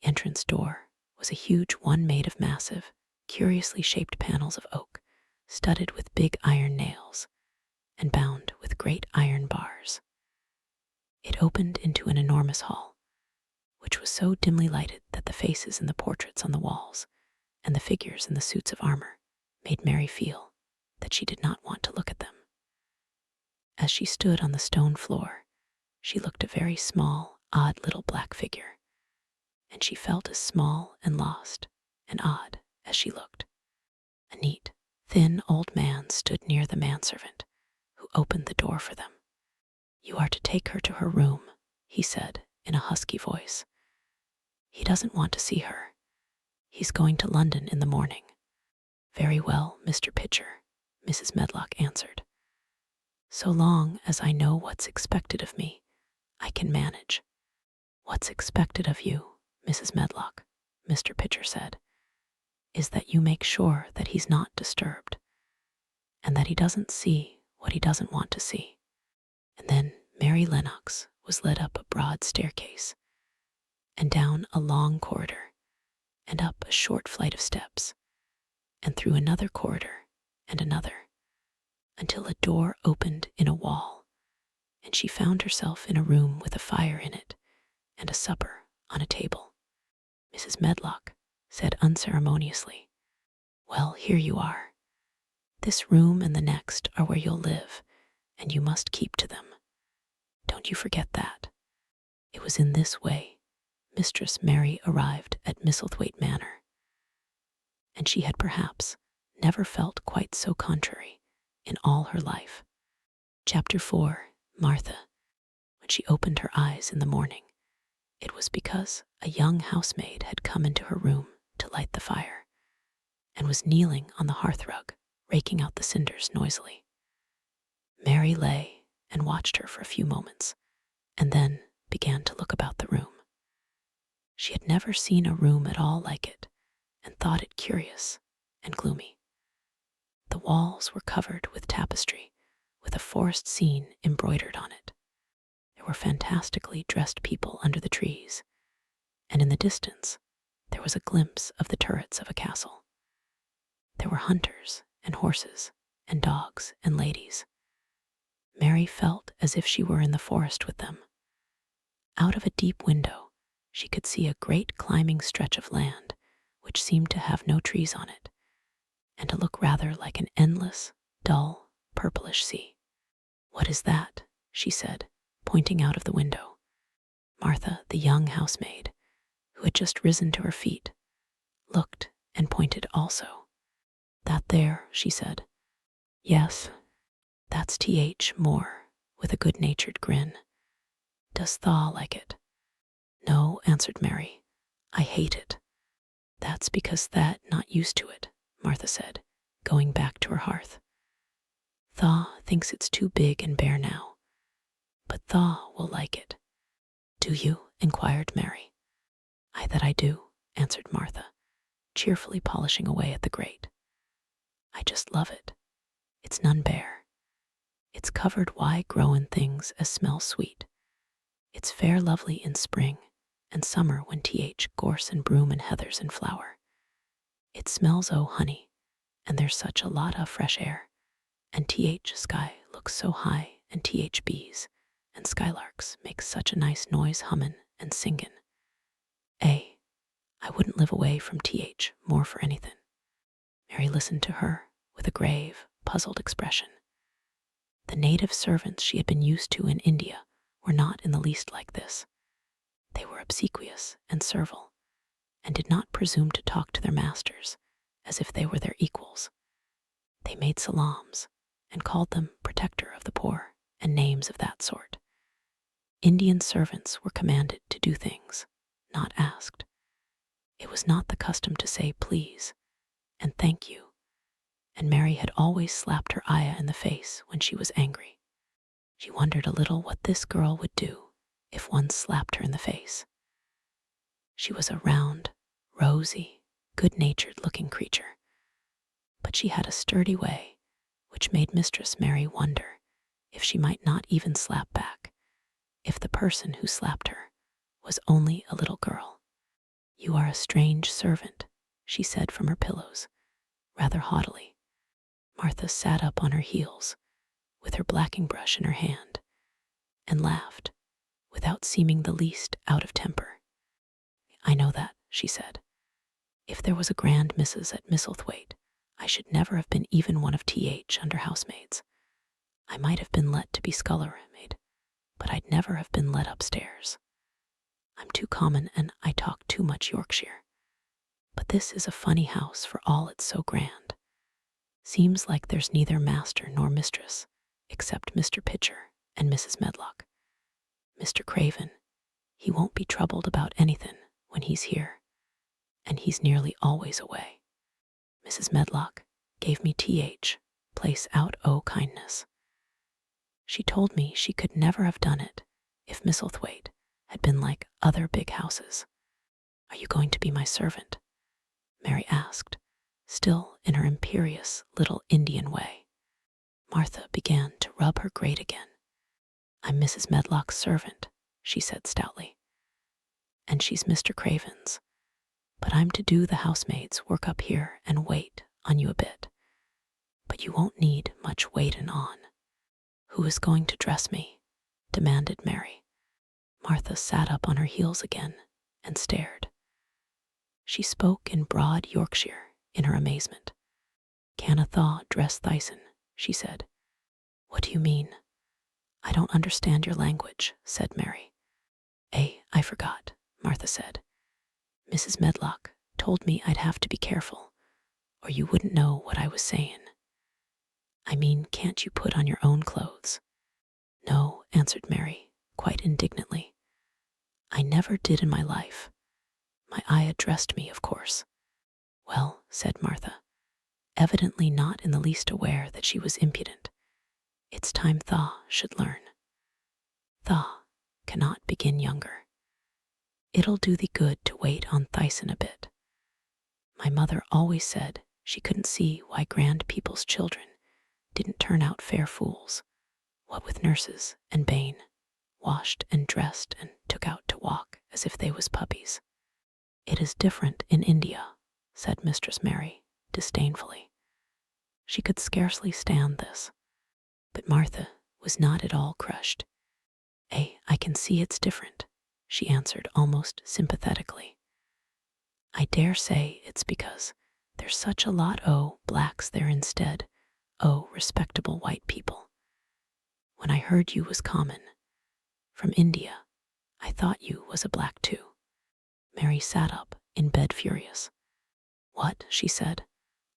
The entrance door was a huge one made of massive, curiously shaped panels of oak, studded with big iron nails and bound with great iron bars. It opened into an enormous hall, which was so dimly lighted that the faces in the portraits on the walls and the figures in the suits of armor made Mary feel that she did not want to look at them. As she stood on the stone floor, she looked a very small, odd little black figure, and she felt as small and lost and odd as she looked. A neat, thin old man stood near the manservant, who opened the door for them. "You are to take her to her room," he said in a husky voice. "He doesn't want to see her. He's going to London in the morning." "Very well, Mr. Pitcher," Mrs. Medlock answered. "So long as I know what's expected of me, I can manage." "What's expected of you, Mrs. Medlock," Mr. Pitcher said, "is that you make sure that he's not disturbed, and that he doesn't see what he doesn't want to see." And then Mary Lennox was led up a broad staircase, and down a long corridor, and up a short flight of steps, and through another corridor and another, until a door opened in a wall, and she found herself in a room with a fire in it and a supper on a table. Mrs. Medlock said unceremoniously, "Well, here you are. This room and the next are where you'll live, and you must keep to them. Don't you forget that." It was in this way Mistress Mary arrived at Misselthwaite Manor, and she had perhaps never felt quite so contrary in all her life. Chapter 4. Martha. When she opened her eyes in the morning, it was because a young housemaid had come into her room to light the fire, and was kneeling on the hearthrug, raking out the cinders noisily. Mary lay and watched her for a few moments, and then began to look about the room. She had never seen a room at all like it, and thought it curious and gloomy. The walls were covered with tapestry, with a forest scene embroidered on it. There were fantastically dressed people under the trees, and in the distance there was a glimpse of the turrets of a castle. There were hunters and horses and dogs and ladies. Mary felt as if she were in the forest with them. Out of a deep window she could see a great climbing stretch of land which seemed to have no trees on it, and to look rather like an endless, dull, purplish sea. "What is that?" she said, pointing out of the window. Martha, the young housemaid, who had just risen to her feet, looked and pointed also. "That there," she said. "Yes, that's T.H. Moore," with a good-natured grin. "Does Thaw like it?" "No," answered Mary. "I hate it." "That's because Thad not used to it," Martha said, going back to her hearth. "Thaw thinks it's too big and bare now, but Thaw will like it." "Do you?" inquired Mary. That I do," answered Martha, cheerfully polishing away at the grate. "I just love it. It's none bare. It's covered growin' things as smell sweet. It's fair lovely in spring and summer when T.H. gorse and broom and heather's in flower. It smells o' honey, and there's such a lot o' fresh air, and T.H. sky looks so high, and T.H. bees and skylarks makes such a nice noise hummin' and singin'. I wouldn't live away from T.H. more for anything." Mary listened to her with a grave, puzzled expression. The native servants she had been used to in India were not in the least like this. They were obsequious and servile, and did not presume to talk to their masters as if they were their equals. They made salams, and called them protector of the poor, and names of that sort. Indian servants were commanded to do things, not asked. It was not the custom to say please and thank you, and Mary had always slapped her ayah in the face when she was angry. She wondered a little what this girl would do if one slapped her in the face. She was a round, rosy, good-natured looking creature, but she had a sturdy way which made Mistress Mary wonder if she might not even slap back, if the person who slapped her was only a little girl. "You are a strange servant," she said from her pillows, rather haughtily. Martha sat up on her heels, with her blacking brush in her hand, and laughed, without seeming the least out of temper. "I know that," she said. "If there was a grand missus at Misselthwaite, I should never have been even one of T.H. under housemaids. I might have been let to be scullery maid, but I'd never have been let upstairs. I'm too common, and I talk too much Yorkshire. But this is a funny house for all it's so grand. Seems like there's neither master nor mistress, except Mr. Pitcher and Mrs. Medlock. Mr. Craven, he won't be troubled about anything when he's here, and he's nearly always away. Mrs. Medlock gave me T.H. place out o' kindness. She told me she could never have done it if Misselthwaite had been like other big houses. Are you going to be my servant?" Mary asked, still in her imperious little Indian way. Martha began to rub her grate again. I'm Mrs. Medlock's servant, she said stoutly. And she's Mr. Craven's. But I'm to do the housemaid's work up here and wait on you a bit. But you won't need much waitin' on. Who is going to dress me? Demanded Mary. Martha sat up on her heels again and stared. She spoke in broad Yorkshire in her amazement. Can a thaw dress Thyson? She said. What do you mean? I don't understand your language, said Mary. I forgot, Martha said. Mrs. Medlock told me I'd have to be careful, or you wouldn't know what I was saying. I mean, can't you put on your own clothes? No, answered Mary, quite indignantly. I never did in my life. My eye addressed me, of course. Well, said Martha, evidently not in the least aware that she was impudent. It's time Thaw should learn. Thaw cannot begin younger. It'll do thee good to wait on Thyson a bit. My mother always said she couldn't see why grand people's children didn't turn out fair fools, what with nurses and bane, washed and dressed and took out to walk as if they was puppies. It is different in India, said Mistress Mary disdainfully. She could scarcely stand this, but Martha was not at all crushed. I can see it's different, she answered almost sympathetically. I dare say it's because there's such a lot o' blacks there instead o' respectable white people. When I heard you was common, from India, I thought you was a black too. Mary sat up in bed furious. What, she said.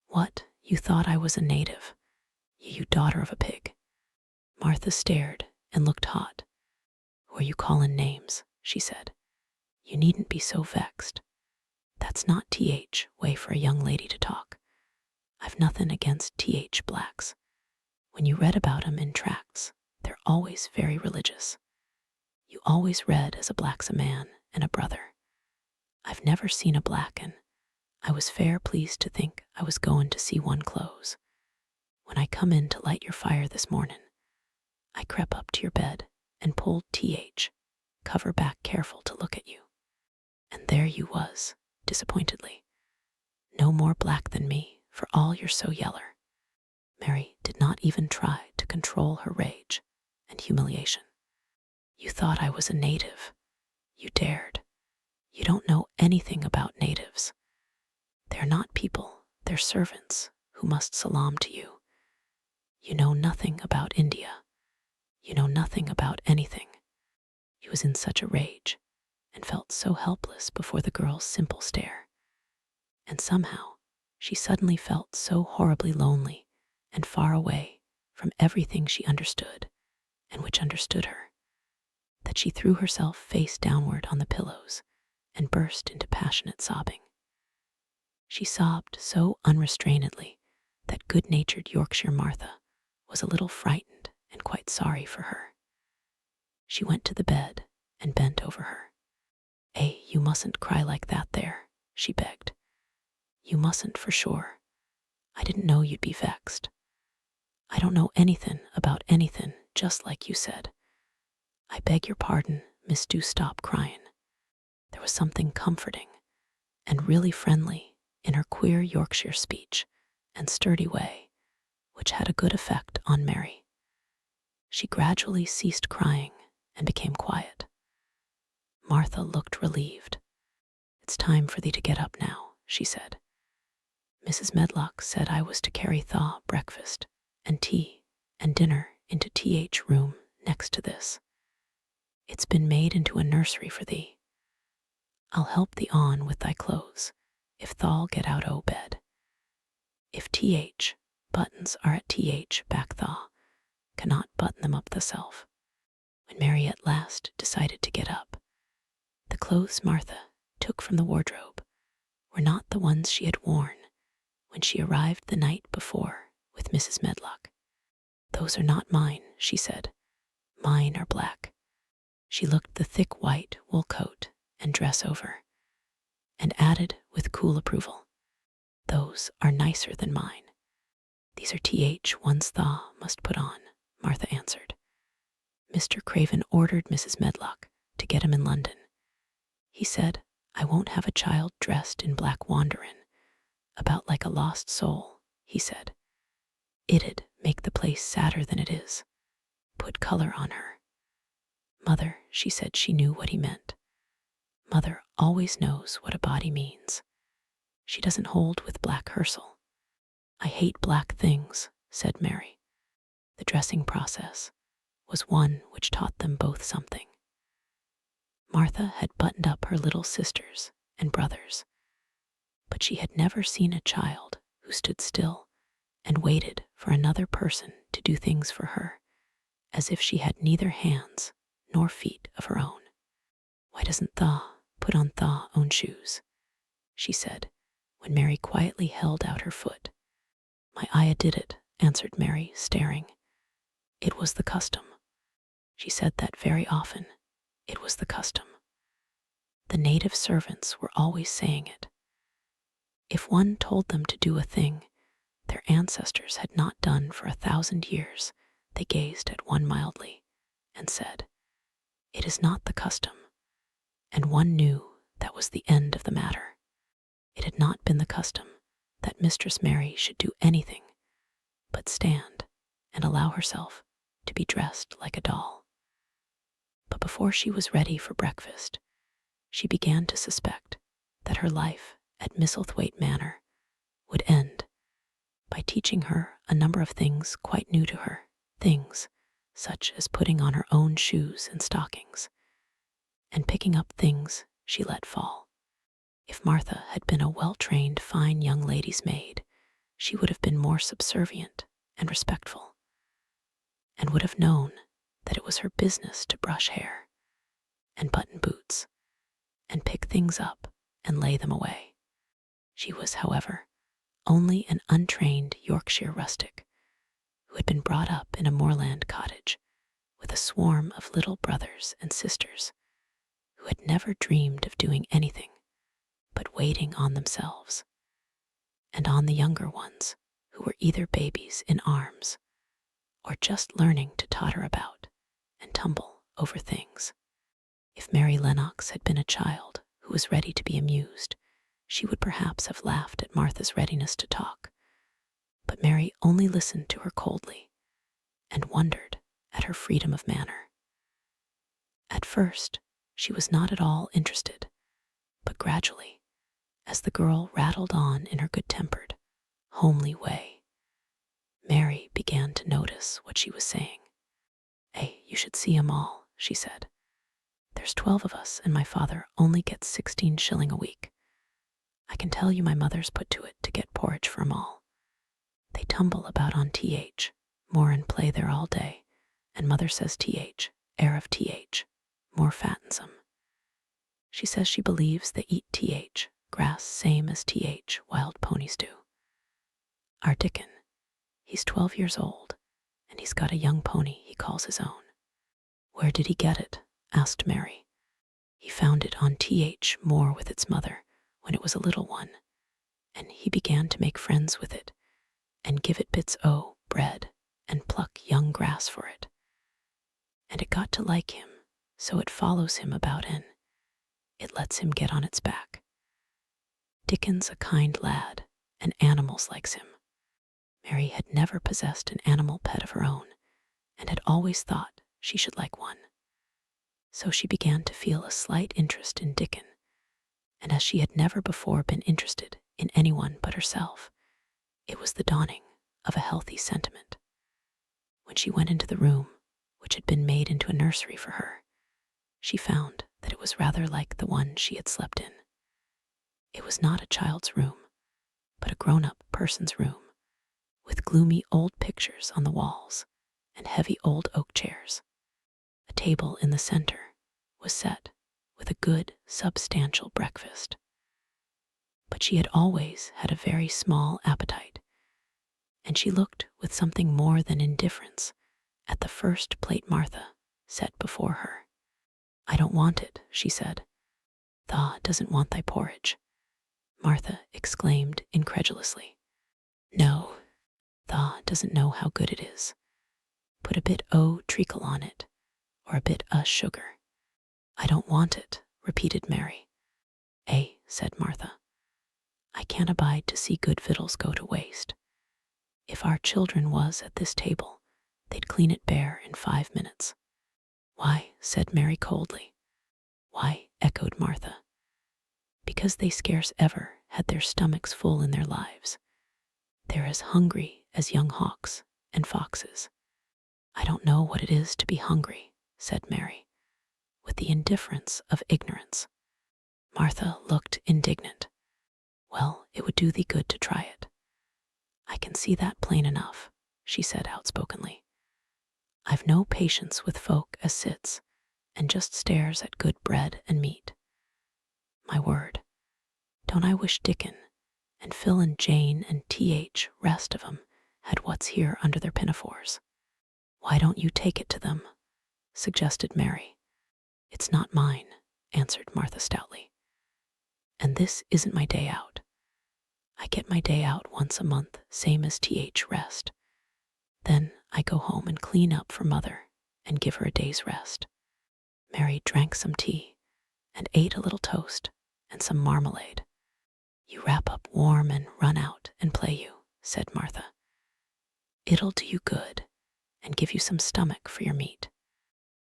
What, you thought I was a native? You daughter of a pig. Martha stared and looked hot. Who are you callin' names? She said. You needn't be so vexed. That's not th way for a young lady to talk. I've nothing against th blacks. When you read about 'em in tracts, they're always very religious. You always read as a black's a man and a brother. I've never seen a black, and I was fair pleased to think I was goin' to see one close. When I come in to light your fire this mornin', I crept up to your bed and pulled cover back careful to look at you. And there you was, disappointedly. No more black than me, for all you're so yeller. Mary did not even try to control her rage and humiliation. You thought I was a native. You dared. You don't know anything about natives. They're not people, they're servants who must salaam to you. You know nothing about India. You know nothing about anything. He was in such a rage and felt so helpless before the girl's simple stare. And somehow, she suddenly felt so horribly lonely and far away from everything she understood and which understood her, that she threw herself face downward on the pillows and burst into passionate sobbing. She sobbed so unrestrainedly that good-natured Yorkshire Martha was a little frightened and quite sorry for her. She went to the bed and bent over her. You mustn't cry like that there, she begged. You mustn't for sure. I didn't know you'd be vexed. I don't know anything about anything, just like you said. I beg your pardon, miss, do stop crying. There was something comforting and really friendly in her queer Yorkshire speech and sturdy way, which had a good effect on Mary. She gradually ceased crying and became quiet. Martha looked relieved. It's time for thee to get up now, she said. Mrs. Medlock said I was to carry Thaw breakfast and tea and dinner into th room next to this. It's been made into a nursery for thee. I'll help thee on with thy clothes, if thou'll get out o' bed. If th buttons are at th back, thaw cannot button them up thyself. When Mary at last decided to get up, the clothes Martha took from the wardrobe were not the ones she had worn when she arrived the night before with Mrs. Medlock. Those are not mine, she said. Mine are black. She looked the thick white wool coat and dress over, and added with cool approval, those are nicer than mine. These are th ones thaw must put on, Martha answered. Mr. Craven ordered Mrs. Medlock to get him in London. He said, "I won't have a child dressed in black wanderin', about like a lost soul," he said. "It'd make the place sadder than it is. Put color on her." Mother, she said she knew what he meant. Mother always knows what a body means. She doesn't hold with black hersel. "I hate black things," said Mary. The dressing process was one which taught them both something. Martha had buttoned up her little sisters and brothers, but she had never seen a child who stood still and waited for another person to do things for her, as if she had neither hands nor feet of her own. "Why doesn't Thaw put on Thaw own shoes?" she said, when Mary quietly held out her foot. "My Aya did it," answered Mary, staring. "It was the custom." She said that very often. It was the custom. The native servants were always saying it. If one told them to do a thing their ancestors had not done for 1,000 years, they gazed at one mildly and said, "It is not the custom," and one knew that was the end of the matter. It had not been the custom that Mistress Mary should do anything but stand and allow herself to be dressed like a doll. But before she was ready for breakfast, she began to suspect that her life at Misselthwaite Manor would end by teaching her a number of things quite new to her, things such as putting on her own shoes and stockings, and picking up things she let fall. If Martha had been a well-trained, fine young lady's maid, she would have been more subservient and respectful, and would have known that it was her business to brush hair and button boots and pick things up and lay them away. She was, however, only an untrained Yorkshire rustic who had been brought up in a moorland cottage with a swarm of little brothers and sisters who had never dreamed of doing anything but waiting on themselves and on the younger ones who were either babies in arms or just learning to totter about and tumble over things. If Mary Lennox had been a child who was ready to be amused, she would perhaps have laughed at Martha's readiness to talk, but Mary only listened to her coldly and wondered at her freedom of manner. At first, she was not at all interested, but gradually, as the girl rattled on in her good-tempered, homely way, Mary began to notice what she was saying. You should see 'em all," she said. "There's 12 of us, and my father only gets 16 shilling a week. I can tell you my mother's put to it to get porridge for 'em all. They tumble about on th, more and play there all day, and mother says air of more fattens 'em. She says she believes they eat grass same as wild ponies do. Our Dickon, he's 12 years old, and he's got a young pony he calls his own." "Where did he get it?" asked Mary. "He found it on moor with its mother when it was a little one, and he began to make friends with it and give it bits o' bread and pluck young grass for it. And it got to like him, so it follows him about and it lets him get on its back. Dickon's a kind lad, and animals likes him." Mary had never possessed an animal pet of her own, and had always thought she should like one. So she began to feel a slight interest in Dickon, and as she had never before been interested in anyone but herself, it was the dawning of a healthy sentiment. When she went into the room, which had been made into a nursery for her, she found that it was rather like the one she had slept in. It was not a child's room, but a grown-up person's room, with gloomy old pictures on the walls and heavy old oak chairs. A table in the center was set with a good, substantial breakfast. But she had always had a very small appetite, and she looked with something more than indifference at the first plate Martha set before her. "I don't want it," she said. "Thaw doesn't want thy porridge," Martha exclaimed incredulously. "No, Thaw doesn't know how good it is. Put a bit o' treacle on it, or a bit sugar?" "I don't want it," repeated Mary. Said Martha. "I can't abide to see good victuals go to waste. If our children was at this table, they'd clean it bare in 5 minutes." "Why?" said Mary coldly. "Why?" echoed Martha. "Because they scarce ever had their stomachs full in their lives. They're as hungry as young hawks and foxes." "I don't know what it is to be hungry," said Mary, with the indifference of ignorance. Martha looked indignant. "Well, it would do thee good to try it." "I can see that plain enough," she said outspokenly. "I've no patience with folk as sits and just stares at good bread and meat. My word, don't I wish Dickon and Phil and Jane and T.H. rest of 'em had what's here under their pinafores." "Why don't you take it to them?" suggested Mary. "It's not mine," answered Martha stoutly. "And this isn't my day out. I get my day out once a month, same as T.H. rest. Then I go home and clean up for Mother and give her a day's rest." Mary drank some tea and ate a little toast and some marmalade. "You wrap up warm and run out and play you," said Martha. "It'll do you good and give you some stomach for your meat."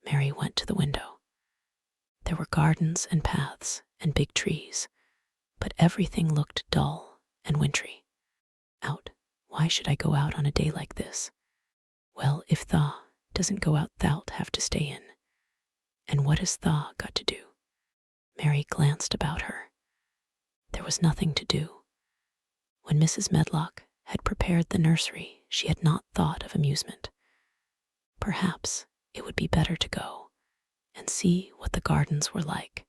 Mary went to the window. There were gardens and paths and big trees, but everything looked dull and wintry. "Out? Why should I go out on a day like this?" "Well, if Thaw doesn't go out, thou'lt have to stay in. And what has Thaw got to do?" Mary glanced about her. There was nothing to do. When Mrs. Medlock had prepared the nursery, she had not thought of amusement. Perhaps it would be better to go and see what the gardens were like.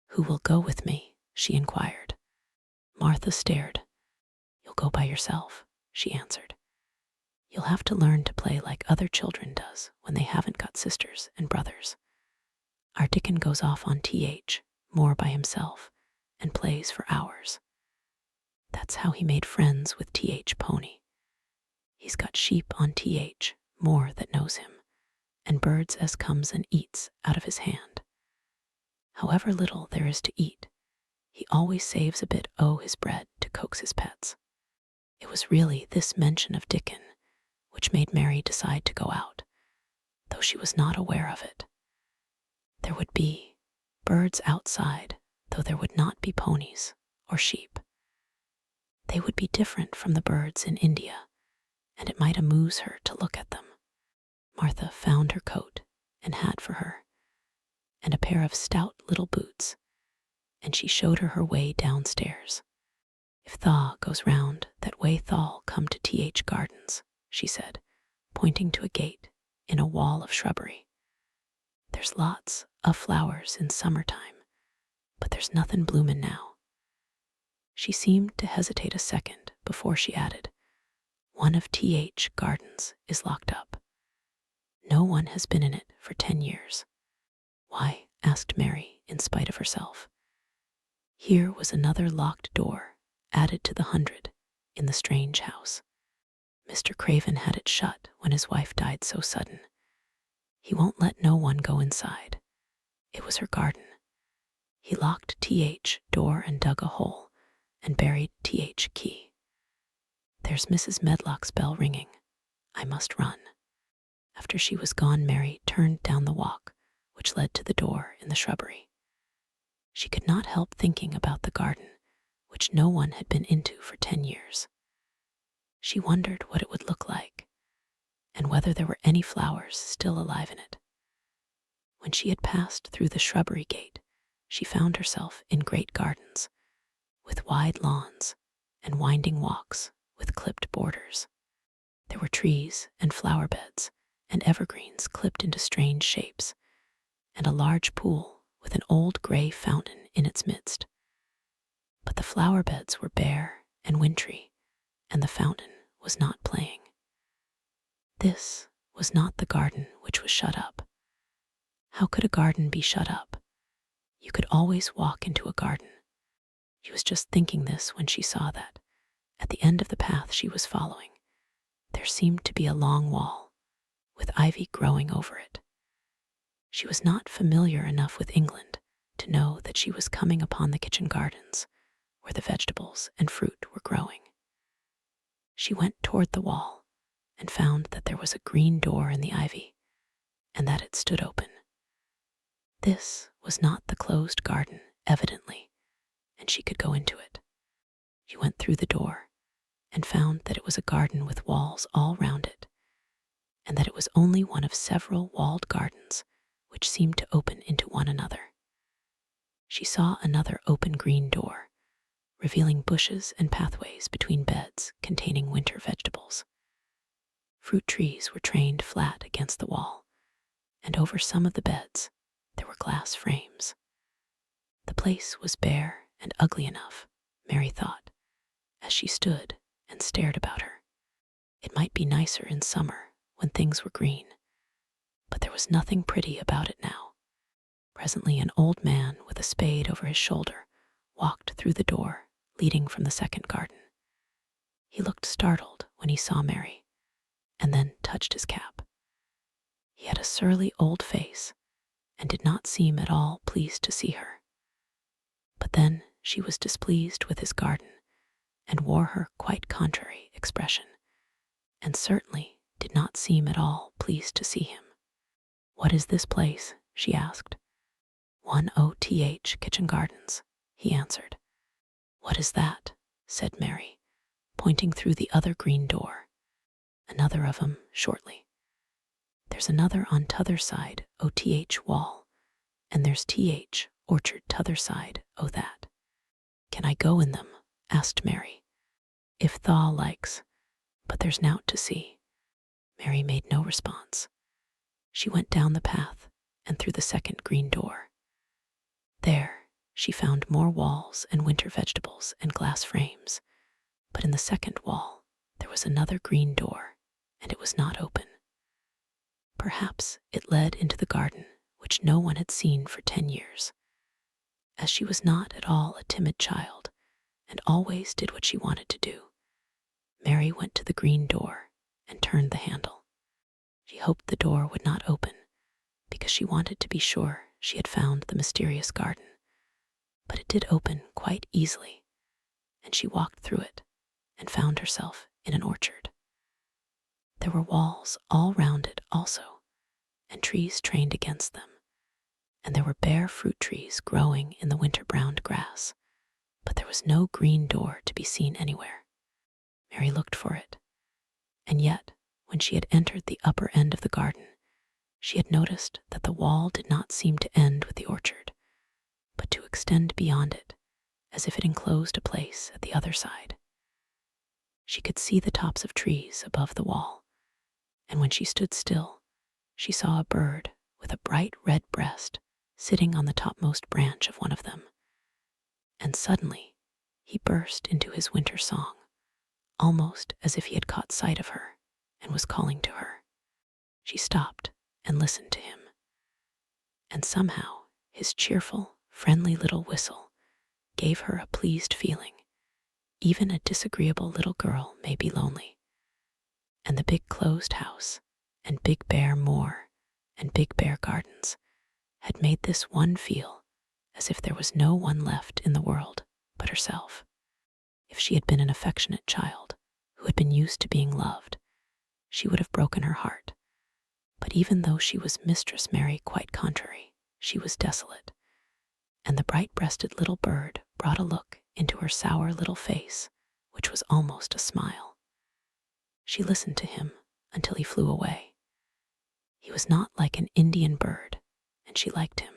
"Who will go with me?" she inquired. Martha stared. "You'll go by yourself," she answered. "You'll have to learn to play like other children does when they haven't got sisters and brothers. Our Dickon goes off on T.H. more by himself and plays for hours. That's how he made friends with T.H. Pony. He's got sheep on T.H. more that knows him, and birds as comes and eats out of his hand. However little there is to eat, he always saves a bit o' his bread to coax his pets." It was really this mention of Dickon which made Mary decide to go out, though she was not aware of it. There would be birds outside, though there would not be ponies or sheep. They would be different from the birds in India, and it might amuse her to look at them. Martha found her coat and hat for her, and a pair of stout little boots, and she showed her way downstairs. "If Thaw goes round that way, Thaw'll come to T.H. Gardens," she said, pointing to a gate in a wall of shrubbery. "There's lots of flowers in summertime, but there's nothing bloomin' now." She seemed to hesitate a second before she added, "One of T.H. Gardens is locked up. No one has been in it for 10 years. "Why?" asked Mary, in spite of herself. Here was another locked door added to the 100 in the strange house. Mr. Craven had it shut when his wife died so sudden. He won't let no one go inside. It was her garden. He locked T.H. door and dug a hole and buried T.H. key. There's Mrs. Medlock's bell ringing. I must run." After she was gone, Mary turned down the walk which led to the door in the shrubbery. She could not help thinking about the garden, which no one had been into for 10 years. She wondered what it would look like, and whether there were any flowers still alive in it. When she had passed through the shrubbery gate, she found herself in great gardens, with wide lawns and winding walks with clipped borders. There were trees and flower beds and evergreens clipped into strange shapes, and a large pool with an old gray fountain in its midst. But the flower beds were bare and wintry, and the fountain was not playing. This was not the garden which was shut up. How could a garden be shut up? You could always walk into a garden. She was just thinking this when she saw that, at the end of the path she was following, there seemed to be a long wall, with ivy growing over it. She was not familiar enough with England to know that she was coming upon the kitchen gardens where the vegetables and fruit were growing. She went toward the wall and found that there was a green door in the ivy and that it stood open. This was not the closed garden, evidently, and she could go into it. She went through the door and found that it was a garden with walls all round it, and that it was only one of several walled gardens which seemed to open into one another. She saw another open green door, revealing bushes and pathways between beds containing winter vegetables. Fruit trees were trained flat against the wall, and over some of the beds there were glass frames. The place was bare and ugly enough, Mary thought, as she stood and stared about her. It might be nicer in summer when things were green, but there was nothing pretty about it now. Presently an old man with a spade over his shoulder walked through the door leading from the second garden. He looked startled when he saw Mary, and then touched his cap. He had a surly old face and did not seem at all pleased to see her. But then she was displeased with his garden and wore her quite contrary expression, and certainly did not seem at all pleased to see him. "What is this place?" she asked. "1OTH Kitchen Gardens," he answered. "What is that?" said Mary, pointing through the other green door. "Another of 'em, shortly. There's another on t'other side OTH wall, and there's TH orchard t'other side o' that." "Can I go in them?" asked Mary. "If thaw likes, but there's nowt to see." Mary made no response. She went down the path and through the second green door. There she found more walls and winter vegetables and glass frames, but in the second wall there was another green door, and it was not open. Perhaps it led into the garden which no one had seen for 10 years. As she was not at all a timid child and always did what she wanted to do, Mary went to the green door and turned the handle. She hoped the door would not open because she wanted to be sure she had found the mysterious garden, but it did open quite easily, and she walked through it and found herself in an orchard. There were walls all round it also, and trees trained against them, and there were bare fruit trees growing in the winter-browned grass, but there was no green door to be seen anywhere. Mary looked for it, and yet, when she had entered the upper end of the garden, she had noticed that the wall did not seem to end with the orchard, but to extend beyond it, as if it enclosed a place at the other side. She could see the tops of trees above the wall, and when she stood still, she saw a bird with a bright red breast sitting on the topmost branch of one of them. And suddenly he burst into his winter song, almost as if he had caught sight of her and was calling to her. She stopped and listened to him, and somehow his cheerful, friendly little whistle gave her a pleased feeling. Even a disagreeable little girl may be lonely, and the big closed house and big bare moor and big bare gardens had made this one feel as if there was no one left in the world but herself. If she had been an affectionate child who had been used to being loved, she would have broken her heart. But even though she was Mistress Mary quite contrary, she was desolate, and the bright-breasted little bird brought a look into her sour little face, which was almost a smile. She listened to him until he flew away. He was not like an Indian bird, and she liked him,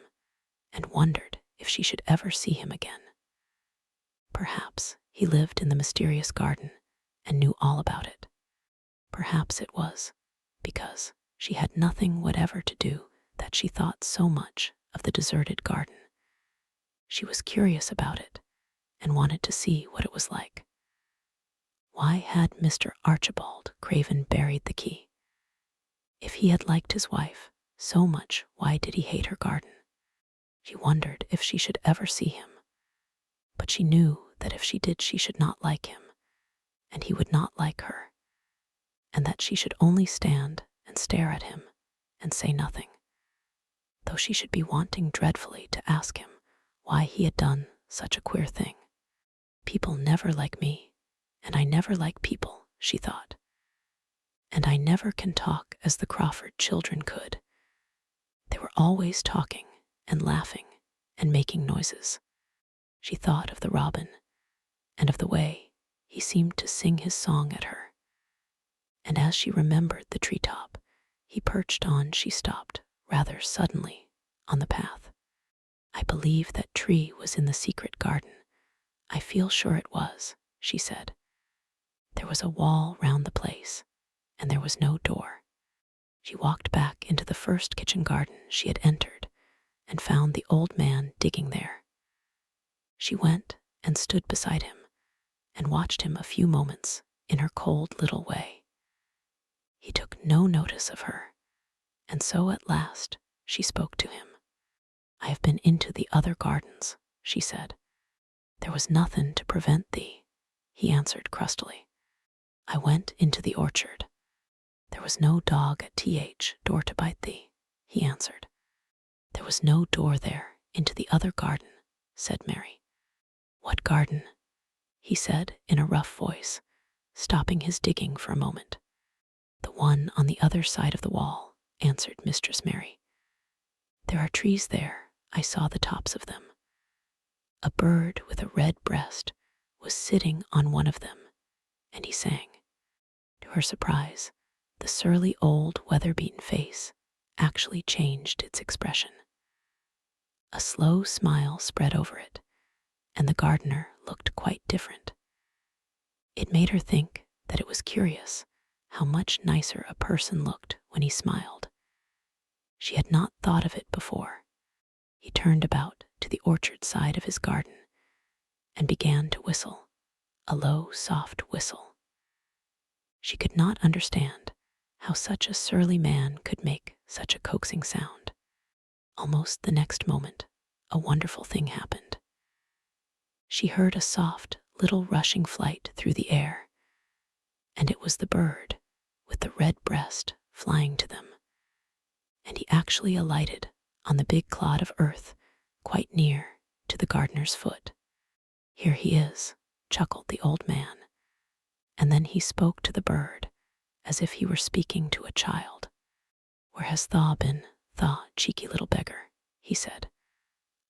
and wondered if she should ever see him again. Perhaps he lived in the mysterious garden and knew all about it. Perhaps it was because she had nothing whatever to do that she thought so much of the deserted garden. She was curious about it and wanted to see what it was like. Why had Mr. Archibald Craven buried the key? If he had liked his wife so much, why did he hate her garden? She wondered if she should ever see him, but she knew that if she did she should not like him, and he would not like her, and that she should only stand and stare at him and say nothing. though she should be wanting dreadfully to ask him why he had done such a queer thing. People never like me, and I never like people, she thought. And I never can talk as the Crawford children could. They were always talking and laughing and making noises. She thought of the robin and of the way he seemed to sing his song at her. And as she remembered the treetop he perched on, she stopped rather suddenly on the path. I believe that tree was in the secret garden. I feel sure it was, she said. There was a wall round the place, and there was no door. She walked back into the first kitchen garden she had entered and found the old man digging there. She went and stood beside him and watched him a few moments in her cold little way. He took no notice of her, and so at last she spoke to him. I have been into the other gardens, she said. There was nothing to prevent thee, he answered crustily. I went into the orchard. There was no dog at door to bite thee, he answered. There was no door there into the other garden, said Mary. What garden? He said in a rough voice, stopping his digging for a moment. The one on the other side of the wall, answered Mistress Mary. There are trees there, I saw the tops of them. A bird with a red breast was sitting on one of them, and he sang. To her surprise, the surly old weather-beaten face actually changed its expression. A slow smile spread over it, and the gardener looked quite different. It made her think that it was curious how much nicer a person looked when he smiled. She had not thought of it before. He turned about to the orchard side of his garden and began to whistle, a low, soft whistle. She could not understand how such a surly man could make such a coaxing sound. Almost the next moment, a wonderful thing happened. She heard a soft, little rushing flight through the air, and it was the bird with the red breast flying to them. And he actually alighted on the big clod of earth quite near to the gardener's foot. Here he is, chuckled the old man, and then he spoke to the bird as if he were speaking to a child. Where has tha been, tha cheeky little beggar? He said.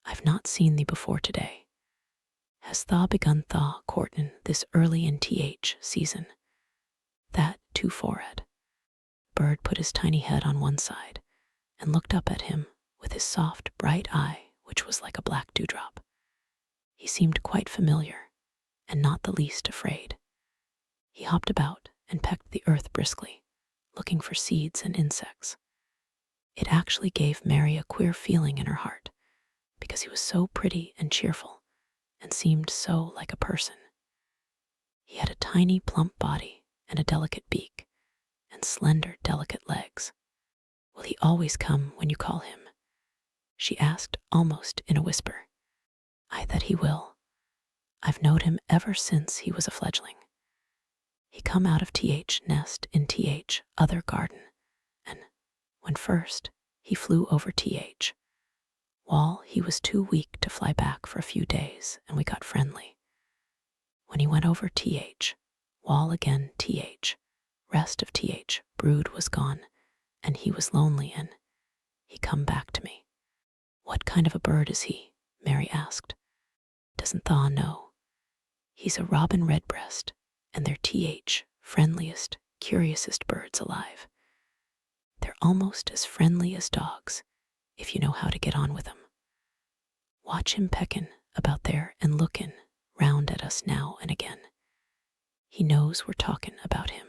I've not seen thee before today. Has tha begun tha courtin' this early in season? That too forehead. Bird put his tiny head on one side and looked up at him with his soft, bright eye, which was like a black dewdrop. He seemed quite familiar and not the least afraid. He hopped about and pecked the earth briskly, looking for seeds and insects. It actually gave Mary a queer feeling in her heart, because he was so pretty and cheerful and seemed so like a person. He had a tiny, plump body and a delicate beak and slender, delicate legs. Will he always come when you call him? She asked almost in a whisper. Aye, that he will. I've knowed him ever since he was a fledgling. He come out of nest in other garden, and when first he flew over Wall, he was too weak to fly back for a few days, and we got friendly. When he went over Wall again rest of brood was gone, and he was lonely, and he come back to me. What kind of a bird is he? Mary asked. Doesn't tha know? He's a robin redbreast, and they're friendliest, curiousest birds alive. They're almost as friendly as dogs, if you know how to get on with 'em. Watch him peckin' about there and lookin' round at us now and again. He knows we're talkin' about him.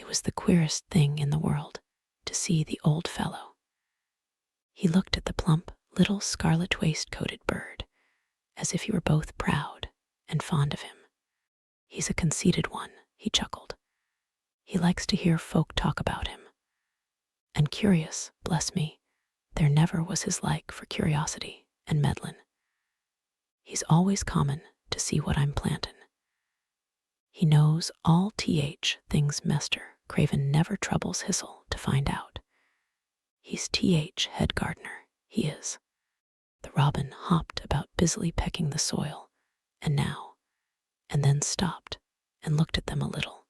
It was the queerest thing in the world to see the old fellow. He looked at the plump, little scarlet waistcoated bird as if he were both proud and fond of him. He's a conceited one, he chuckled. He likes to hear folk talk about him. And curious, bless me, there never was his like for curiosity and meddlin'. He's always common to see what I'm plantin'. He knows all things Mester Craven never troubles Hissel to find out. He's head gardener, he is. The robin hopped about busily pecking the soil, and then stopped and looked at them a little.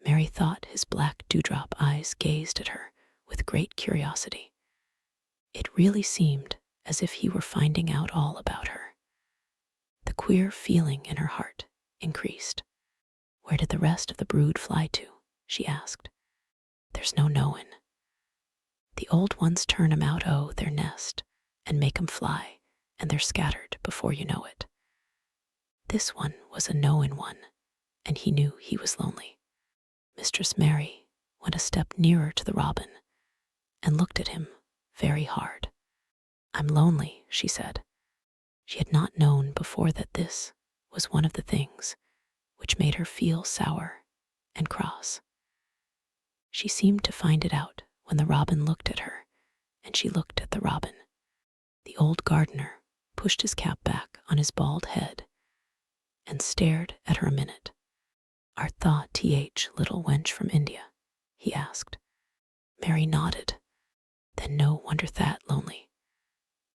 Mary thought his black dewdrop eyes gazed at her with great curiosity. It really seemed as if he were finding out all about her. The queer feeling in her heart increased. "Where did the rest of the brood fly to?" she asked. "There's no knowin'. The old ones turn 'em out o' their nest and make 'em fly, and they're scattered before you know it." This one was a knowin' one, and he knew he was lonely. Mistress Mary went a step nearer to the robin and looked at him very hard. "I'm lonely," she said. She had not known before that this was one of the things which made her feel sour and cross. She seemed to find it out when the robin looked at her, and she looked at the robin. The old gardener pushed his cap back on his bald head and stared at her a minute. "Art thou th, little wench from India?" he asked. Mary nodded. "Then no wonder that lonely.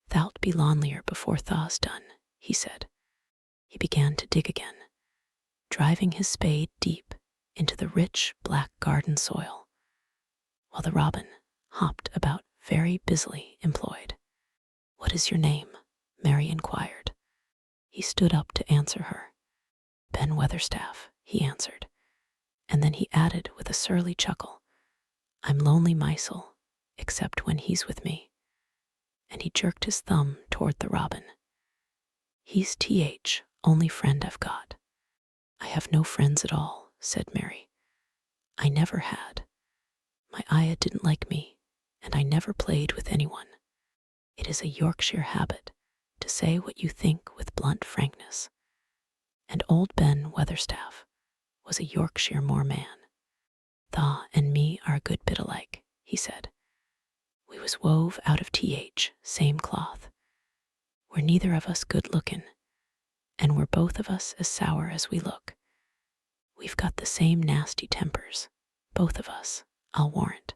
Thou'lt be lonelier before thaw's done," he said. He began to dig again, driving his spade deep into the rich black garden soil, while the robin hopped about very busily employed. "What is your name?" Mary inquired. He stood up to answer her. "Ben Weatherstaff," he answered, and then he added with a surly chuckle, "I'm lonely mysel, except when he's with me," and he jerked his thumb toward the robin. "He's only friend I've got." "I have no friends at all," said Mary. "I never had. My Aya didn't like me, and I never played with anyone. It is a Yorkshire habit to say what you think with blunt frankness, and old Ben Weatherstaff was a Yorkshire moor man. Tha and me are a good bit alike," he said. "We was wove out of same cloth. We're neither of us good lookin', and we're both of us as sour as we look. We've got the same nasty tempers, both of us, I'll warrant."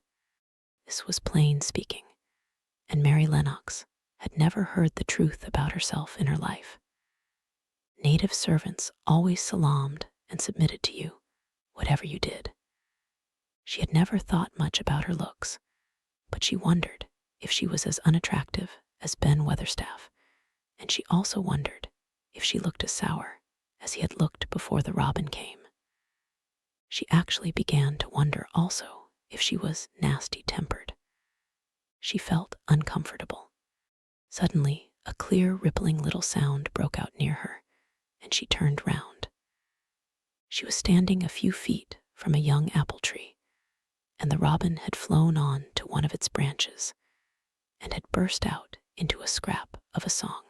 This was plain speaking, and Mary Lennox had never heard the truth about herself in her life. Native servants always salaamed and submitted to you, whatever you did. She had never thought much about her looks, but she wondered if she was as unattractive as Ben Weatherstaff, and she also wondered if she looked as sour as he had looked before the robin came. She actually began to wonder also if she was nasty-tempered. She felt uncomfortable. Suddenly, a clear, rippling little sound broke out near her, and she turned round. She was standing a few feet from a young apple tree, and the robin had flown on to one of its branches and had burst out into a scrap of a song.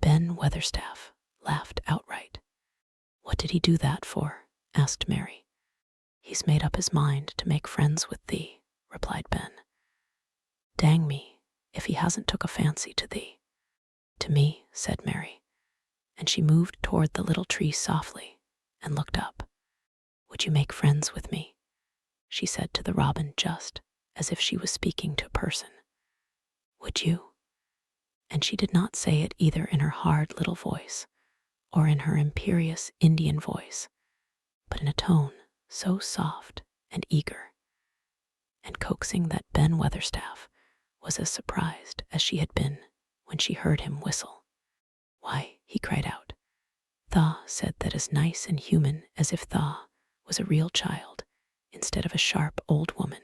Ben Weatherstaff laughed outright. "What did he do that for?" asked Mary. "He's made up his mind to make friends with thee," replied Ben. "Dang me, if he hasn't took a fancy to thee." "To me," said Mary, and she moved toward the little tree softly and looked up. "Would you make friends with me?" she said to the robin, just as if she was speaking to a person. "Would you?" And she did not say it either in her hard little voice or in her imperious Indian voice, but in a tone so soft and eager and coaxing that Ben Weatherstaff was as surprised as she had been when she heard him whistle. "Why," he cried out, "Tha said that as nice and human as if Tha was a real child instead of a sharp old woman.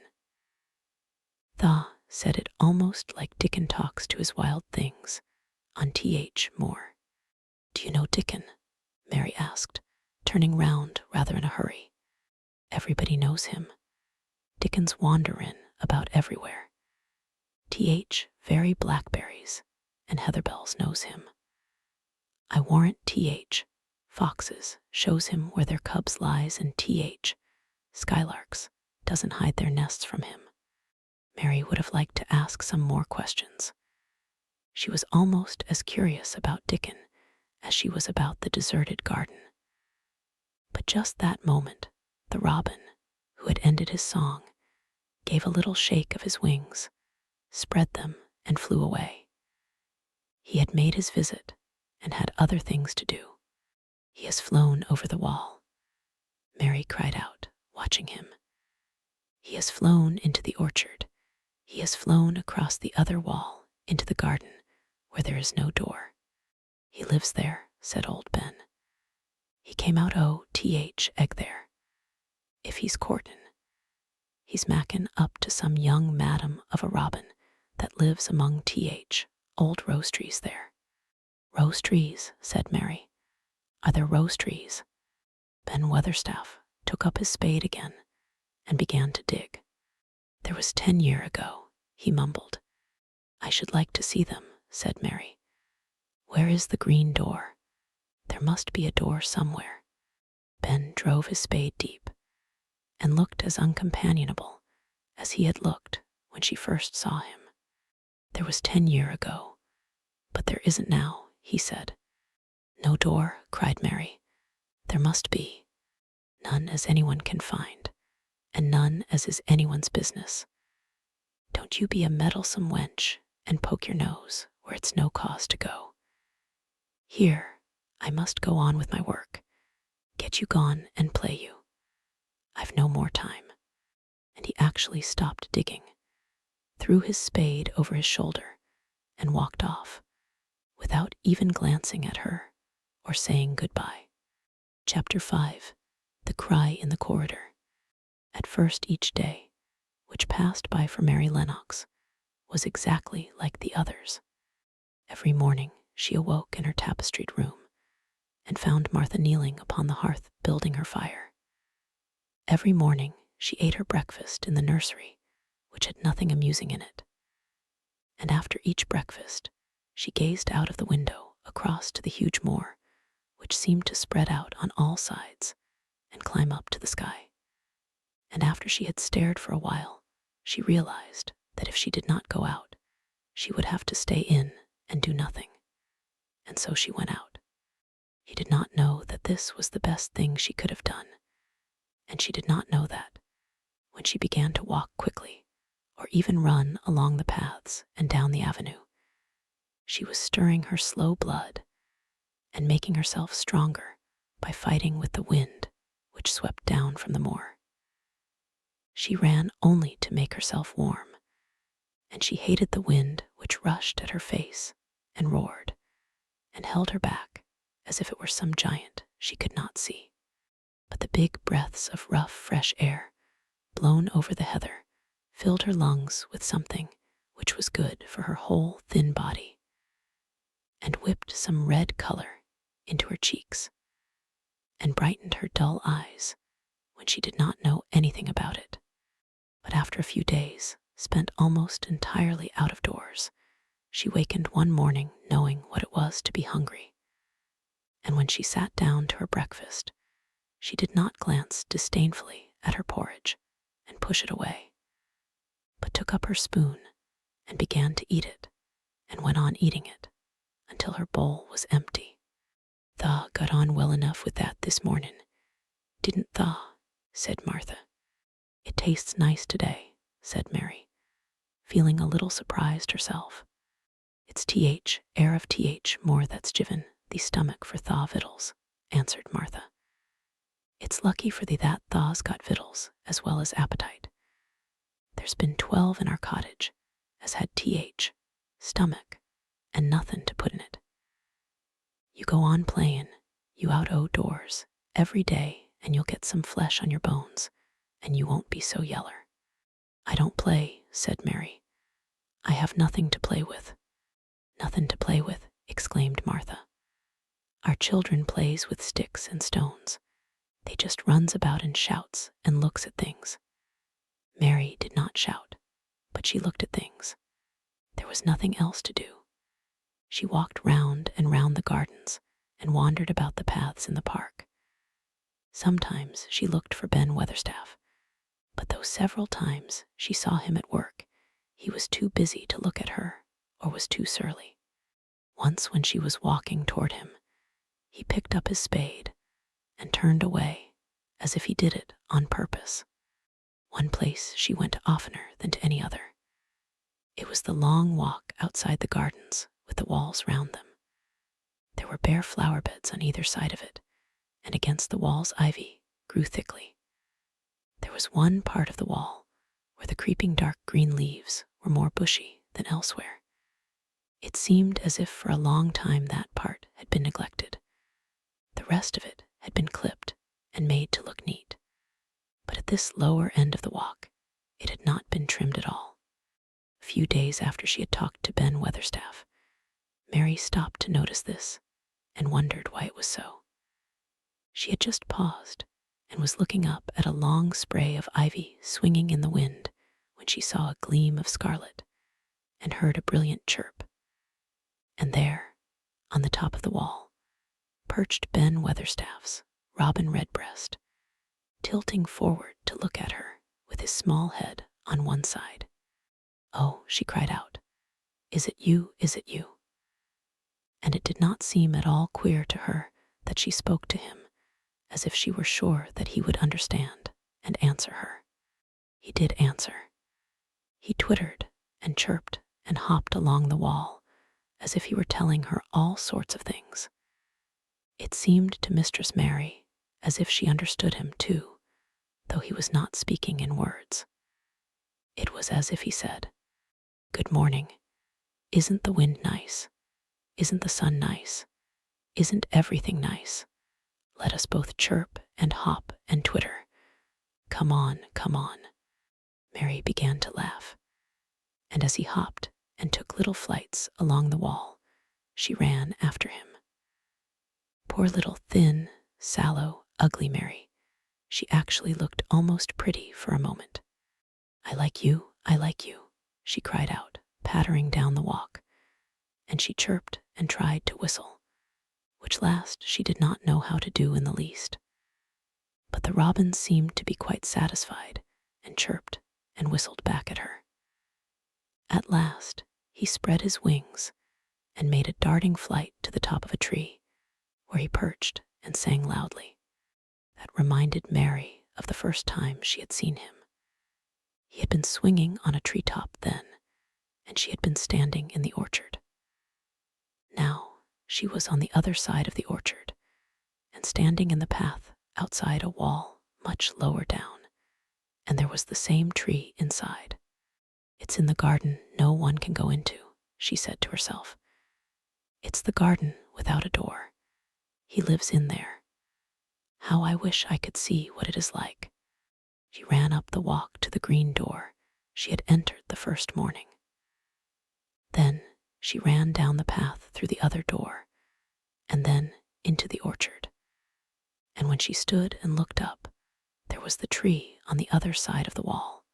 Tha said it almost like Dickon talks to his wild things on Moore." "Do you know Dickon?" Mary asked, turning round rather in a hurry. "Everybody knows him. Dickon's wanderin' about everywhere. Very blackberries and heatherbells knows him. I warrant foxes shows him where their cubs lies, and skylarks doesn't hide their nests from him." Mary would have liked to ask some more questions. She was almost as curious about Dickon as she was about the deserted garden. But just that moment, the robin, who had ended his song, gave a little shake of his wings, spread them, and flew away. He had made his visit and had other things to do. He has flown over the wall, Mary cried out, watching him. He has flown into the orchard. He has flown across the other wall into the garden where there is no door. He lives there, said old Ben. He came out egg there. If he's courtin', he's mackin' up to some young madam of a robin that lives among old rose trees there. Rose trees, said Mary. Are there rose trees? Ben Weatherstaff took up his spade again and began to dig. There was 10 years ago, he mumbled. I should like to see them, said Mary. Where is the green door? There must be a door somewhere. Ben drove his spade deep and looked as uncompanionable as he had looked when she first saw him. There was 10 years ago, but there isn't now, he said. No door, cried Mary. There must be. None as anyone can find, and none as is anyone's business. Don't you be a meddlesome wench and poke your nose where it's no cause to go. Here, I must go on with my work. Get you gone and play you. I've no more time. And he actually stopped digging, threw his spade over his shoulder, and walked off, without even glancing at her or saying goodbye. Chapter 5. The Cry in the Corridor. At first each day, which passed by for Mary Lennox, was exactly like the others. Every morning she awoke in her tapestried room and found Martha kneeling upon the hearth building her fire. Every morning she ate her breakfast in the nursery, which had nothing amusing in it. And after each breakfast, she gazed out of the window across to the huge moor, which seemed to spread out on all sides and climb up to the sky. And after she had stared for a while, she realized that if she did not go out, she would have to stay in and do nothing. And so she went out. She did not know that this was the best thing she could have done, and she did not know that, when she began to walk quickly, or even run along the paths and down the avenue, she was stirring her slow blood and making herself stronger by fighting with the wind which swept down from the moor. She ran only to make herself warm, and she hated the wind which rushed at her face and roared and held her back as if it were some giant she could not see. But the big breaths of rough, fresh air blown over the heather filled her lungs with something which was good for her whole thin body, and whipped some red color into her cheeks, and brightened her dull eyes when she did not know anything about it. But after a few days, spent almost entirely out of doors, she wakened one morning knowing what it was to be hungry. And when she sat down to her breakfast, she did not glance disdainfully at her porridge and push it away, but took up her spoon and began to eat it, and went on eating it until her bowl was empty. Tha got on well enough with that this morning, didn't tha? Said Martha. It tastes nice today, said Mary, feeling a little surprised herself. It's air of more that's given thee stomach for tha victuals, answered Martha. It's lucky for thee that tha's got victuals as well as appetite. There's been 12 in our cottage as had stomach, and nothing to put in it. You go on playin', you out o' doors, every day, and you'll get some flesh on your bones, and you won't be so yeller. I don't play, said Mary. I have nothing to play with. Nothing to play with, exclaimed Martha. Our children plays with sticks and stones. They just runs about and shouts and looks at things. Mary did not shout, but she looked at things. There was nothing else to do. She walked round and round the gardens and wandered about the paths in the park. Sometimes she looked for Ben Weatherstaff, but though several times she saw him at work, he was too busy to look at her or was too surly. Once when she was walking toward him, he picked up his spade and turned away as if he did it on purpose. One place she went oftener than to any other. It was the long walk outside the gardens with the walls round them. There were bare flower beds on either side of it, and against the walls ivy grew thickly. There was one part of the wall where the creeping dark green leaves were more bushy than elsewhere. It seemed as if for a long time that part had been neglected. The rest of it had been clipped and made to look neat. But at this lower end of the walk, it had not been trimmed at all. A few days after she had talked to Ben Weatherstaff, Mary stopped to notice this and wondered why it was so. She had just paused and was looking up at a long spray of ivy swinging in the wind when she saw a gleam of scarlet and heard a brilliant chirp. And there, on the top of the wall, perched Ben Weatherstaff's robin redbreast, tilting forward to look at her with his small head on one side. "Oh," she cried out, "is it you, is it you?" And it did not seem at all queer to her that she spoke to him as if she were sure that he would understand and answer her. He did answer. He twittered and chirped and hopped along the wall as if he were telling her all sorts of things. It seemed to Mistress Mary as if she understood him too, though he was not speaking in words. It was as if he said, "Good morning. Isn't the wind nice? Isn't the sun nice? Isn't everything nice? Let us both chirp and hop and twitter. Come on, come on." Mary began to laugh, and as he hopped and took little flights along the wall, she ran after him. Poor little thin, sallow, ugly Mary. She actually looked almost pretty for a moment. "I like you, I like you," she cried out, pattering down the walk, and she chirped and tried to whistle, which last she did not know how to do in the least. But the robin seemed to be quite satisfied and chirped and whistled back at her. At last he spread his wings and made a darting flight to the top of a tree, where he perched and sang loudly. That reminded Mary of the first time she had seen him. He had been swinging on a treetop then, and she had been standing in the orchard. Now she was on the other side of the orchard and standing in the path outside a wall much lower down, and there was the same tree inside. "It's in the garden no one can go into," she said to herself. "It's the garden without a door. He lives in there. How I wish I could see what it is like." She ran up the walk to the green door she had entered the first morning. Then she ran down the path through the other door, and then into the orchard. And when she stood and looked up, there was the tree on the other side of the wall.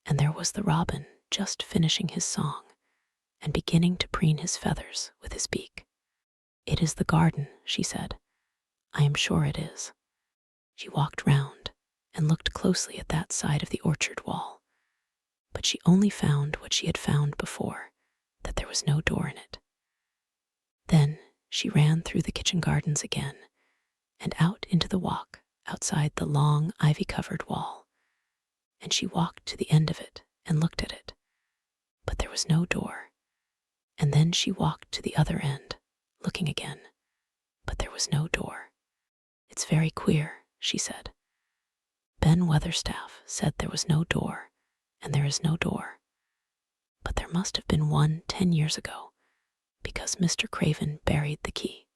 And there was the robin just finishing his song and beginning to preen his feathers with his beak. "It is the garden," she said. "I am sure it is." She walked round and looked closely at that side of the orchard wall, but she only found what she had found before, that there was no door in it. Then she ran through the kitchen gardens again and out into the walk outside the long ivy-covered wall, and she walked to the end of it and looked at it, but there was no door. And then she walked to the other end, looking again, but there was no door. "It's very queer," she said. "Ben Weatherstaff said there was no door, and there is no door. But there must have been one 10 years ago, because Mr. Craven buried the key."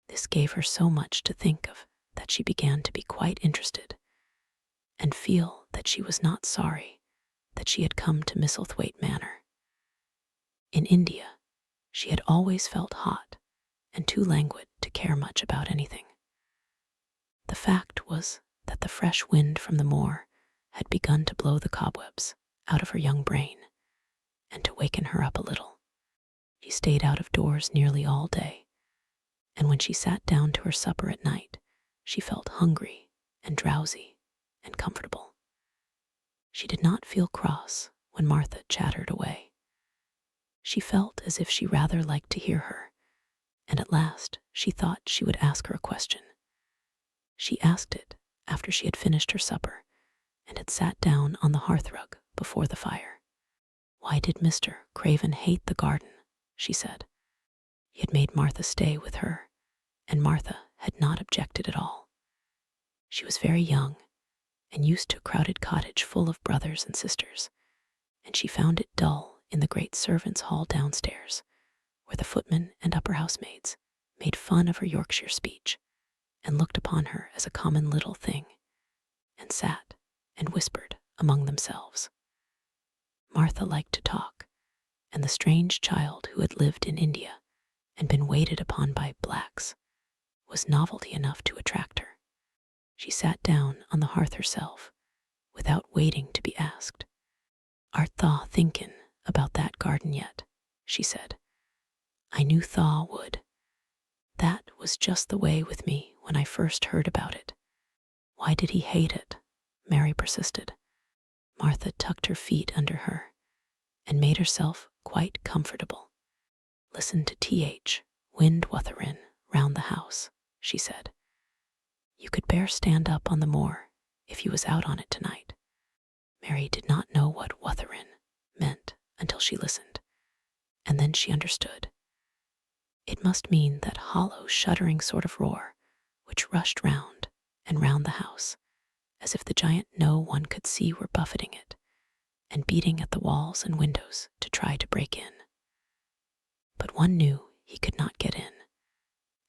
This gave her so much to think of that she began to be quite interested, and feel that she was not sorry that she had come to Misselthwaite Manor. In India, she had always felt hot and too languid to care much about anything. The fact was that the fresh wind from the moor had begun to blow the cobwebs out of her young brain and to waken her up a little. She stayed out of doors nearly all day, and when she sat down to her supper at night, she felt hungry and drowsy and comfortable. She did not feel cross when Martha chattered away. She felt as if she rather liked to hear her, and at last she thought she would ask her a question. She asked it after she had finished her supper and had sat down on the hearthrug before the fire. Why did Mr. Craven hate the garden? She said. He had made Martha stay with her, and Martha had not objected at all. She was very young and used to a crowded cottage full of brothers and sisters, and she found it dull in the great servants' hall downstairs, where the footmen and upper housemaids made fun of her Yorkshire speech and looked upon her as a common little thing, and sat and whispered among themselves. Martha liked to talk, and the strange child who had lived in India and been waited upon by blacks was novelty enough to attract her. She sat down on the hearth herself, without waiting to be asked. "Art thaw thinkin' about that garden yet?" she said. "I knew thaw would. That was just the way with me when I first heard about it." "Why did he hate it?" Mary persisted. Martha tucked her feet under her and made herself quite comfortable. "Listen to Th. Wind wutherin' round the house," she said. "You could bear stand up on the moor if you was out on it tonight." Mary did not know what wutherin' meant until she listened, and then she understood. It must mean that hollow, shuddering sort of roar which rushed round and round the house, as if the giant no one could see were buffeting it and beating at the walls and windows to try to break in. But one knew he could not get in,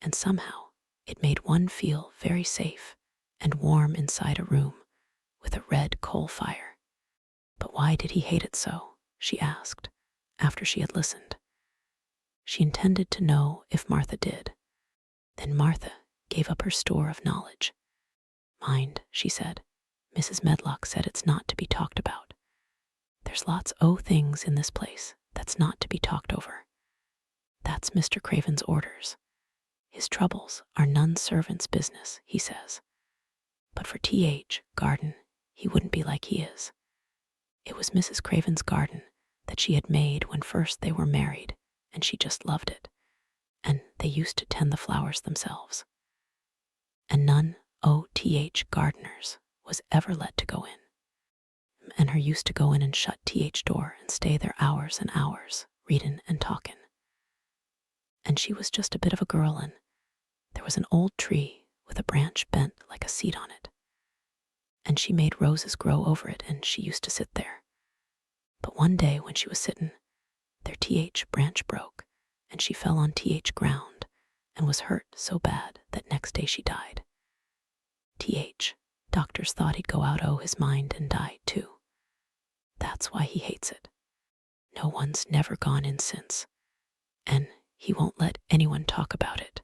and somehow it made one feel very safe and warm inside a room with a red coal fire. "But why did he hate it so?" she asked, after she had listened. She intended to know if Martha did. Then Martha gave up her store of knowledge. "Mind," she said, "Mrs. Medlock said it's not to be talked about. There's lots o' things in this place that's not to be talked over. That's Mr. Craven's orders. His troubles are none servant's business, he says. But for Th. Garden, he wouldn't be like he is. It was Mrs. Craven's garden that she had made when first they were married, and she just loved it. And they used to tend the flowers themselves. And none o' Th. gardeners was ever let to go in. And her used to go in and shut Th. door and stay there hours and hours, readin' and talkin'. And she was just a bit of a girl, and there was an old tree with a branch bent like a seat on it. And she made roses grow over it, and she used to sit there. But one day when she was sittin', their Th. branch broke, and she fell on Th. ground and was hurt so bad that next day she died. Th. Doctors thought he'd go out o' his mind and die too. That's why he hates it. No one's never gone in since, and he won't let anyone talk about it."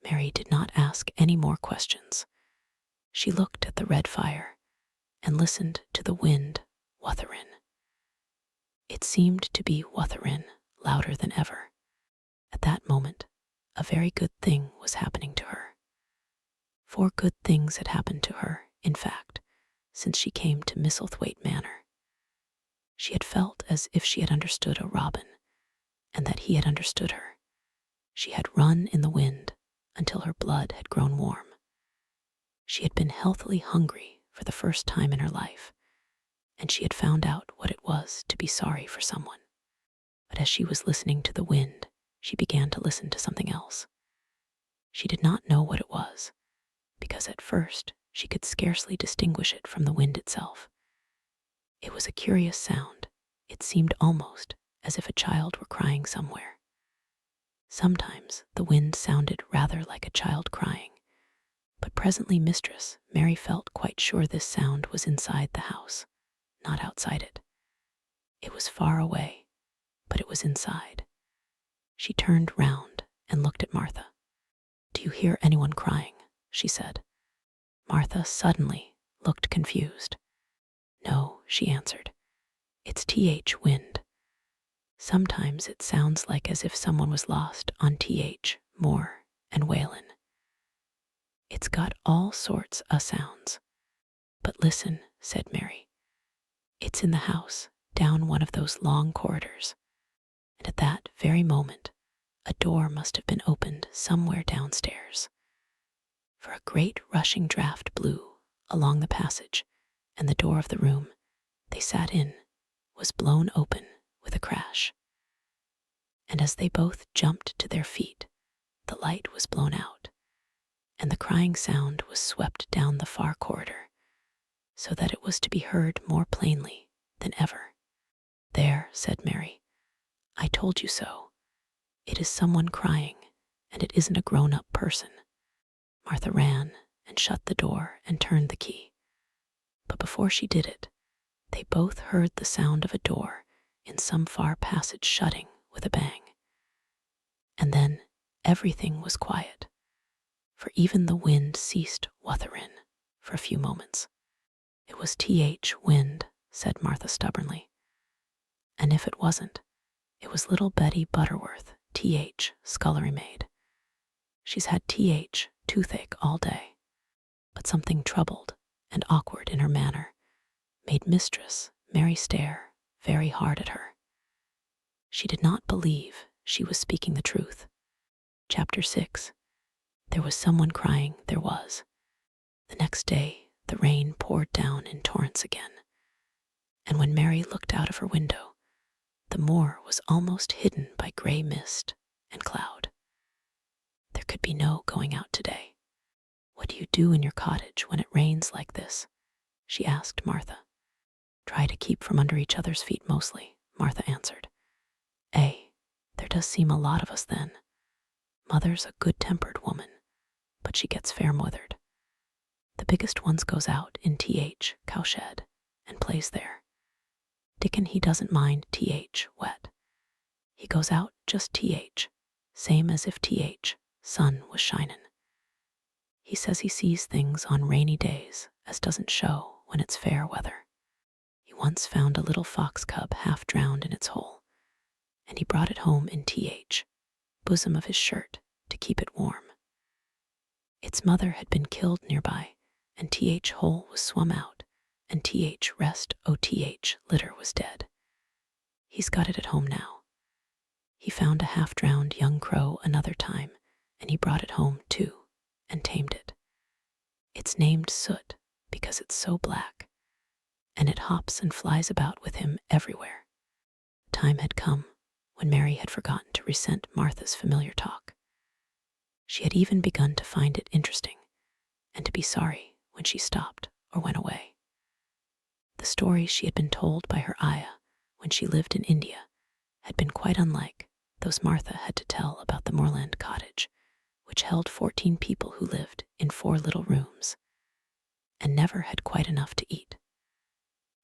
Mary did not ask any more questions. She looked at the red fire and listened to the wind wutherin'. It seemed to be wutherin' louder than ever. At that moment, a very good thing was happening to her. 4 good things had happened to her, in fact, since she came to Misselthwaite Manor. She had felt as if she had understood a robin, and that he had understood her. She had run in the wind until her blood had grown warm. She had been healthily hungry for the first time in her life, and she had found out what it was to be sorry for someone. But as she was listening to the wind, she began to listen to something else. She did not know what it was, because at first she could scarcely distinguish it from the wind itself. It was a curious sound. It seemed almost as if a child were crying somewhere. Sometimes the wind sounded rather like a child crying, but presently Mistress Mary felt quite sure this sound was inside the house, not outside it. It was far away, but it was inside. She turned round and looked at Martha. "Do you hear anyone crying?" she said. Martha suddenly looked confused. "No," she answered. "It's Th. wind. Sometimes it sounds like as if someone was lost on Th. moor and wailin'. It's got all sorts o' sounds. But listen," said Mary. "It's in the house, down one of those long corridors." And at that very moment, a door must have been opened somewhere downstairs. For a great rushing draught blew along the passage, and the door of the room they sat in was blown open with a crash. And as they both jumped to their feet, the light was blown out, and the crying sound was swept down the far corridor, so that it was to be heard more plainly than ever. "There," said Mary, "I told you so. It is someone crying, and it isn't a grown-up person." Martha ran and shut the door and turned the key. But before she did it, they both heard the sound of a door in some far passage shutting with a bang. And then everything was quiet, for even the wind ceased wutherin for a few moments. "It was Th. wind," said Martha stubbornly. "And if it wasn't, it was little Betty Butterworth, Th. scullery maid. She's had toothache all day." But something troubled and awkward in her manner made Mistress Mary stare very hard at her. She did not believe she was speaking the truth. Chapter 6. There was someone crying, there was. The next day, the rain poured down in torrents again, and when Mary looked out of her window, the moor was almost hidden by gray mist and cloud. There could be no going out today. "What do you do in your cottage when it rains like this?" she asked Martha. "Try to keep from under each other's feet mostly," Martha answered. There does seem a lot of us then. Mother's a good-tempered woman, but she gets fair-mothered. The biggest ones goes out in Th. cowshed and plays there. Dickon, he doesn't mind Th. wet. He goes out just Th. same as if Th. sun was shinin'. He says he sees things on rainy days as doesn't show when it's fair weather. He once found a little fox cub half drowned in its hole, and he brought it home in Th. bosom of his shirt to keep it warm. Its mother had been killed nearby, and Th. hole was swum out, and Th. rest o' Th. litter was dead. He's got it at home now. He found a half-drowned young crow another time, and he brought it home too, and tamed it. It's named Soot because it's so black, and it hops and flies about with him everywhere. The time had come when Mary had forgotten to resent Martha's familiar talk. She had even begun to find it interesting, and to be sorry when she stopped or went away. The stories she had been told by her ayah when she lived in India had been quite unlike those Martha had to tell about the moorland cottage, which held 14 people who lived in 4 little rooms, and never had quite enough to eat.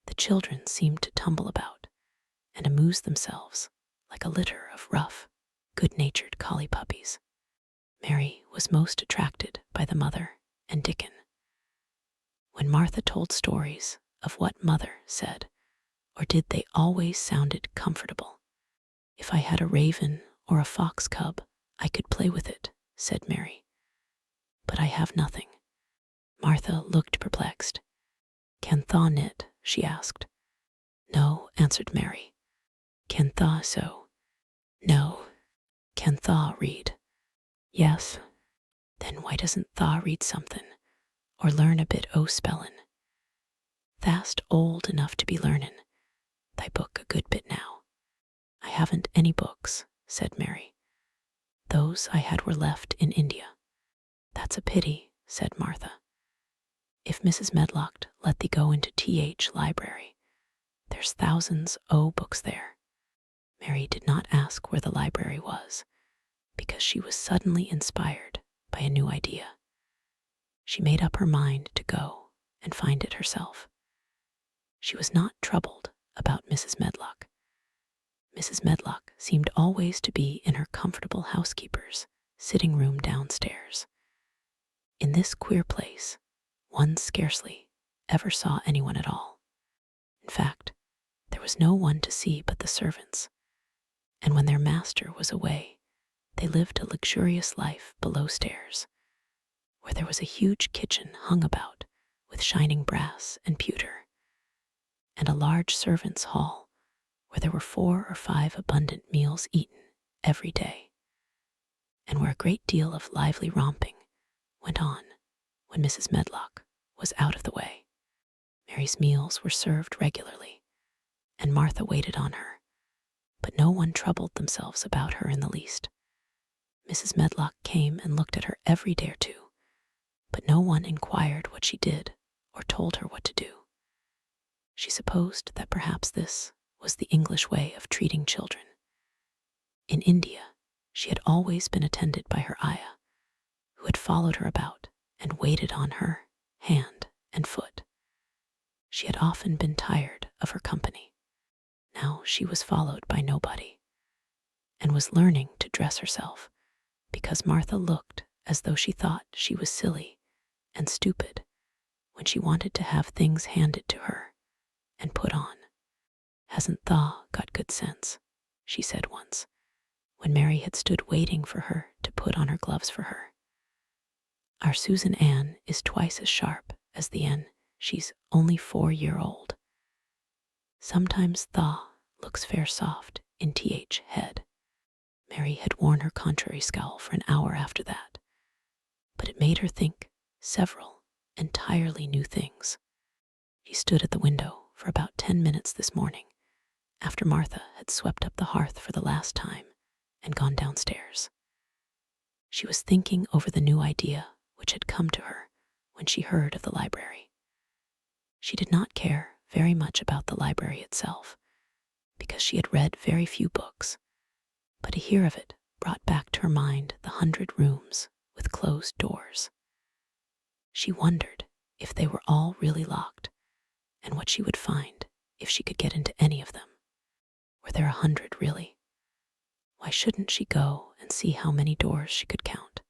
The children seemed to tumble about and amuse themselves like a litter of rough, good-natured collie puppies. Mary was most attracted by the mother and Dickon. When Martha told stories of what mother said or did, they always sounded comfortable. "If I had a raven or a fox cub, I could play with it," said Mary. "But I have nothing." Martha looked perplexed. "Can thaw knit?" she asked. "No," answered Mary. "Can thaw sew?" "No." "Can thaw read?" "Yes." "Then why doesn't thaw read somethin', or learn a bit o' spellin'?" "Thast old enough to be learnin' thy book a good bit now." "I haven't any books," said Mary. "Those I had were left in India." "That's a pity," said Martha. "If Mrs. Medlock let thee go into Th. library, there's thousands o' books there." Mary did not ask where the library was, because she was suddenly inspired by a new idea. She made up her mind to go and find it herself. She was not troubled about Mrs. Medlock. Mrs. Medlock seemed always to be in her comfortable housekeeper's sitting room downstairs. In this queer place, one scarcely ever saw anyone at all. In fact, there was no one to see but the servants, and when their master was away, they lived a luxurious life below stairs, where there was a huge kitchen hung about with shining brass and pewter, and a large servants' hall where there were 4 or 5 abundant meals eaten every day, and where a great deal of lively romping went on when Mrs. Medlock was out of the way. Mary's meals were served regularly, and Martha waited on her, but no one troubled themselves about her in the least. Mrs. Medlock came and looked at her every day or two, but no one inquired what she did or told her what to do. She supposed that perhaps this was the English way of treating children. In India, she had always been attended by her ayah, who had followed her about and waited on her hand and foot. She had often been tired of her company. Now she was followed by nobody, and was learning to dress herself because Martha looked as though she thought she was silly and stupid when she wanted to have things handed to her and put on. "Hasn't Thaw got good sense?" she said once, when Mary had stood waiting for her to put on her gloves for her. "Our Susan Ann is twice as sharp as the N. She's only 4-year-old. Sometimes Thaw looks fair soft in th head." Mary had worn her contrary scowl for an hour after that, but it made her think several entirely new things. She stood at the window for about 10 minutes this morning, after Martha had swept up the hearth for the last time and gone downstairs. She was thinking over the new idea which had come to her when she heard of the library. She did not care very much about the library itself, because she had read very few books, but to hear of it brought back to her mind the 100 rooms with closed doors. She wondered if they were all really locked, and what she would find if she could get into any of them. Were there 100 really? Why shouldn't she go and see how many doors she could count?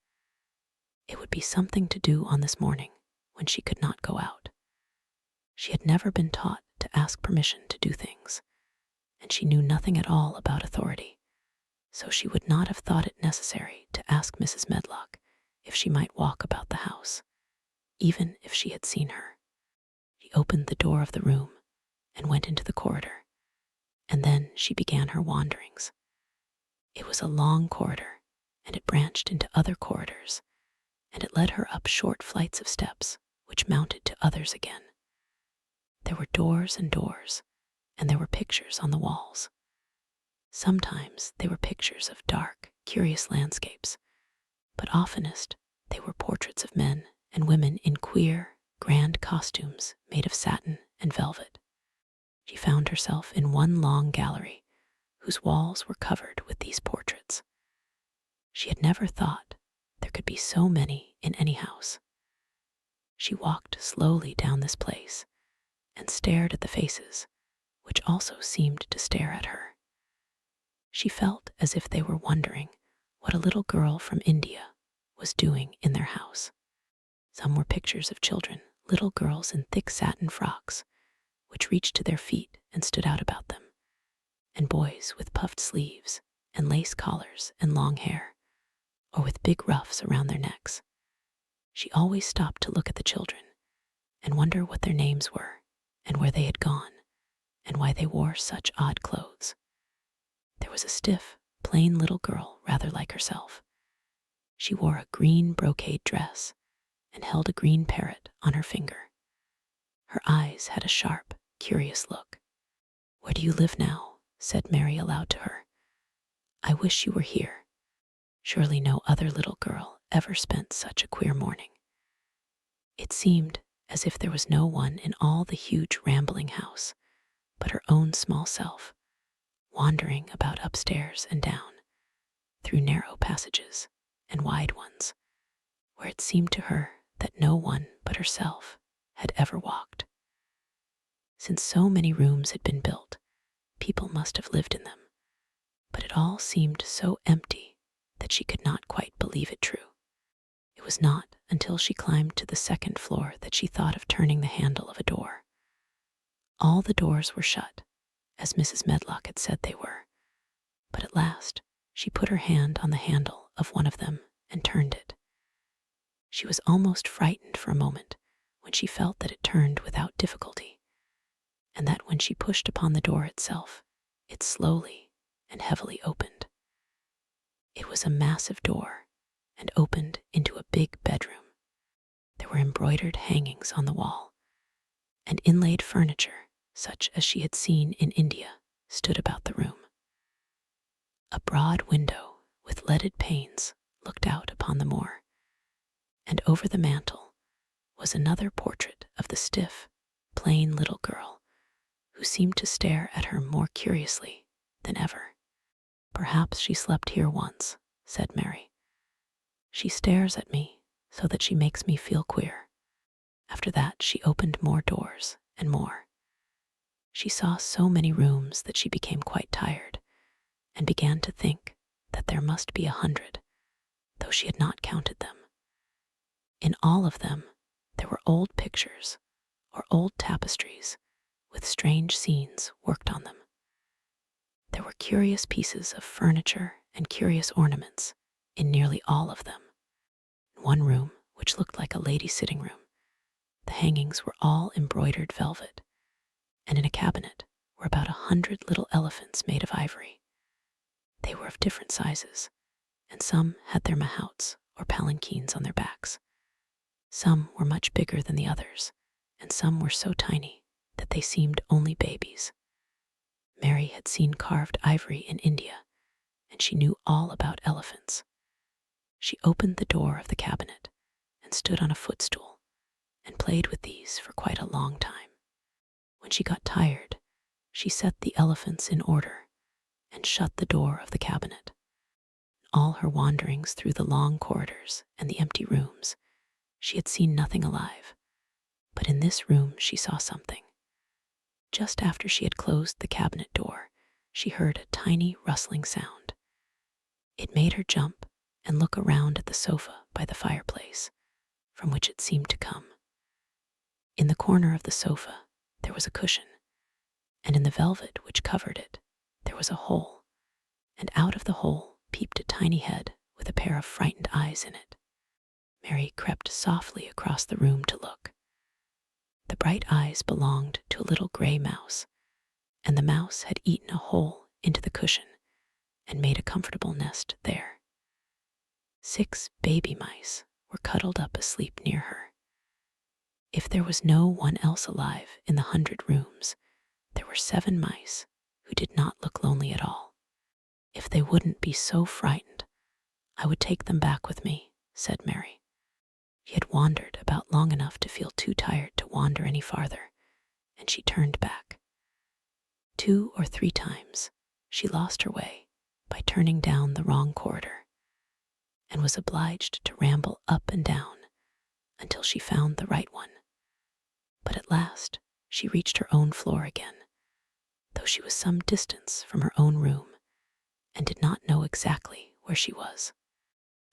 It would be something to do on this morning when she could not go out. She had never been taught to ask permission to do things, and she knew nothing at all about authority, so she would not have thought it necessary to ask Mrs. Medlock if she might walk about the house, even if she had seen her. She opened the door of the room and went into the corridor, and then she began her wanderings. It was a long corridor, and it branched into other corridors, and it led her up short flights of steps which mounted to others again. There were doors and doors, and there were pictures on the walls. Sometimes they were pictures of dark, curious landscapes, but oftenest they were portraits of men and women in queer, grand costumes made of satin and velvet. She found herself in one long gallery whose walls were covered with these portraits. She had never thought there could be so many in any house. She walked slowly down this place and stared at the faces, which also seemed to stare at her. She felt as if they were wondering what a little girl from India was doing in their house. Some were pictures of children, little girls in thick satin frocks, which reached to their feet and stood out about them, and boys with puffed sleeves and lace collars and long hair, or with big ruffs around their necks. She always stopped to look at the children and wonder what their names were and where they had gone and why they wore such odd clothes. There was a stiff, plain little girl rather like herself. She wore a green brocade dress and held a green parrot on her finger. Her eyes had a sharp, curious look. "Where do you live now?" said Mary aloud to her. "I wish you were here. Surely no other little girl ever spent such a queer morning." It seemed as if there was no one in all the huge rambling house but her own small self, wandering about upstairs and down, through narrow passages and wide ones, where it seemed to her that no one but herself had ever walked. Since so many rooms had been built, people must have lived in them, but it all seemed so empty that she could not quite believe it true. It was not until she climbed to the second floor that she thought of turning the handle of a door. All the doors were shut, as Mrs. Medlock had said they were, but at last she put her hand on the handle of one of them and turned it. She was almost frightened for a moment when she felt that it turned without difficulty, and that when she pushed upon the door itself, it slowly and heavily opened. It was a massive door and opened into a big bedroom. There were embroidered hangings on the wall, and inlaid furniture, such as she had seen in India, stood about the room. A broad window with leaded panes looked out upon the moor, and over the mantel was another portrait of the stiff, plain little girl who seemed to stare at her more curiously than ever. "Perhaps she slept here once," said Mary. "She stares at me so that she makes me feel queer." After that, she opened more doors and more. She saw so many rooms that she became quite tired and began to think that there must be 100, though she had not counted them. In all of them, there were old pictures or old tapestries with strange scenes worked on them. There were curious pieces of furniture and curious ornaments in nearly all of them. In one room, which looked like a lady's sitting room, the hangings were all embroidered velvet, and in a cabinet were about 100 little elephants made of ivory. They were of different sizes, and some had their mahouts or palanquins on their backs. Some were much bigger than the others, and some were so tiny that they seemed only babies. Mary had seen carved ivory in India, and she knew all about elephants. She opened the door of the cabinet and stood on a footstool and played with these for quite a long time. When she got tired, she set the elephants in order and shut the door of the cabinet. All her wanderings through the long corridors and the empty rooms, she had seen nothing alive. But in this room she saw something. Just after she had closed the cabinet door, she heard a tiny rustling sound. It made her jump and look around at the sofa by the fireplace, from which it seemed to come. In the corner of the sofa, there was a cushion, and in the velvet which covered it, there was a hole, and out of the hole peeped a tiny head with a pair of frightened eyes in it. Mary crept softly across the room to look. The bright eyes belonged to a little gray mouse, and the mouse had eaten a hole into the cushion and made a comfortable nest there. 6 baby mice were cuddled up asleep near her. If there was no one else alive in the 100 rooms, there were 7 mice who did not look lonely at all. "If they wouldn't be so frightened, I would take them back with me," said Mary. She had wandered about long enough to feel too tired to wander any farther, and she turned back. 2 or 3 times she lost her way by turning down the wrong corridor, and was obliged to ramble up and down until she found the right one. But at last she reached her own floor again, though she was some distance from her own room and did not know exactly where she was.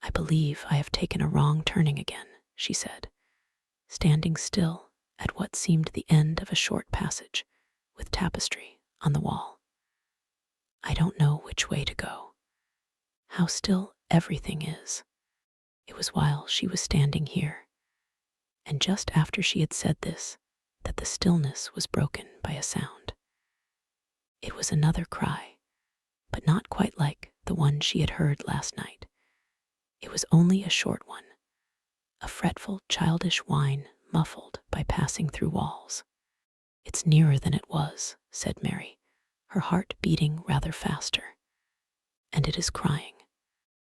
"I believe I have taken a wrong turning again," she said, standing still at what seemed the end of a short passage with tapestry on the wall. "I don't know which way to go. How still everything is." It was while she was standing here, and just after she had said this, that the stillness was broken by a sound. It was another cry, but not quite like the one she had heard last night. It was only a short one, a fretful, childish whine muffled by passing through walls. "It's nearer than it was," said Mary, her heart beating rather faster. "And it is crying."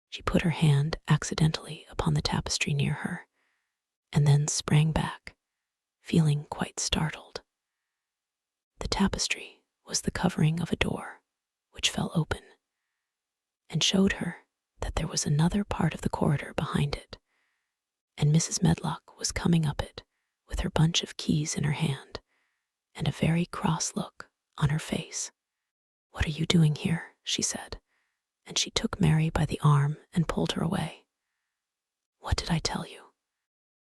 She put her hand accidentally upon the tapestry near her, and then sprang back, feeling quite startled. The tapestry was the covering of a door, which fell open, and showed her that there was another part of the corridor behind it, and Mrs. Medlock was coming up it with her bunch of keys in her hand and a very cross look on her face. "What are you doing here?" she said, and she took Mary by the arm and pulled her away. "What did I tell you?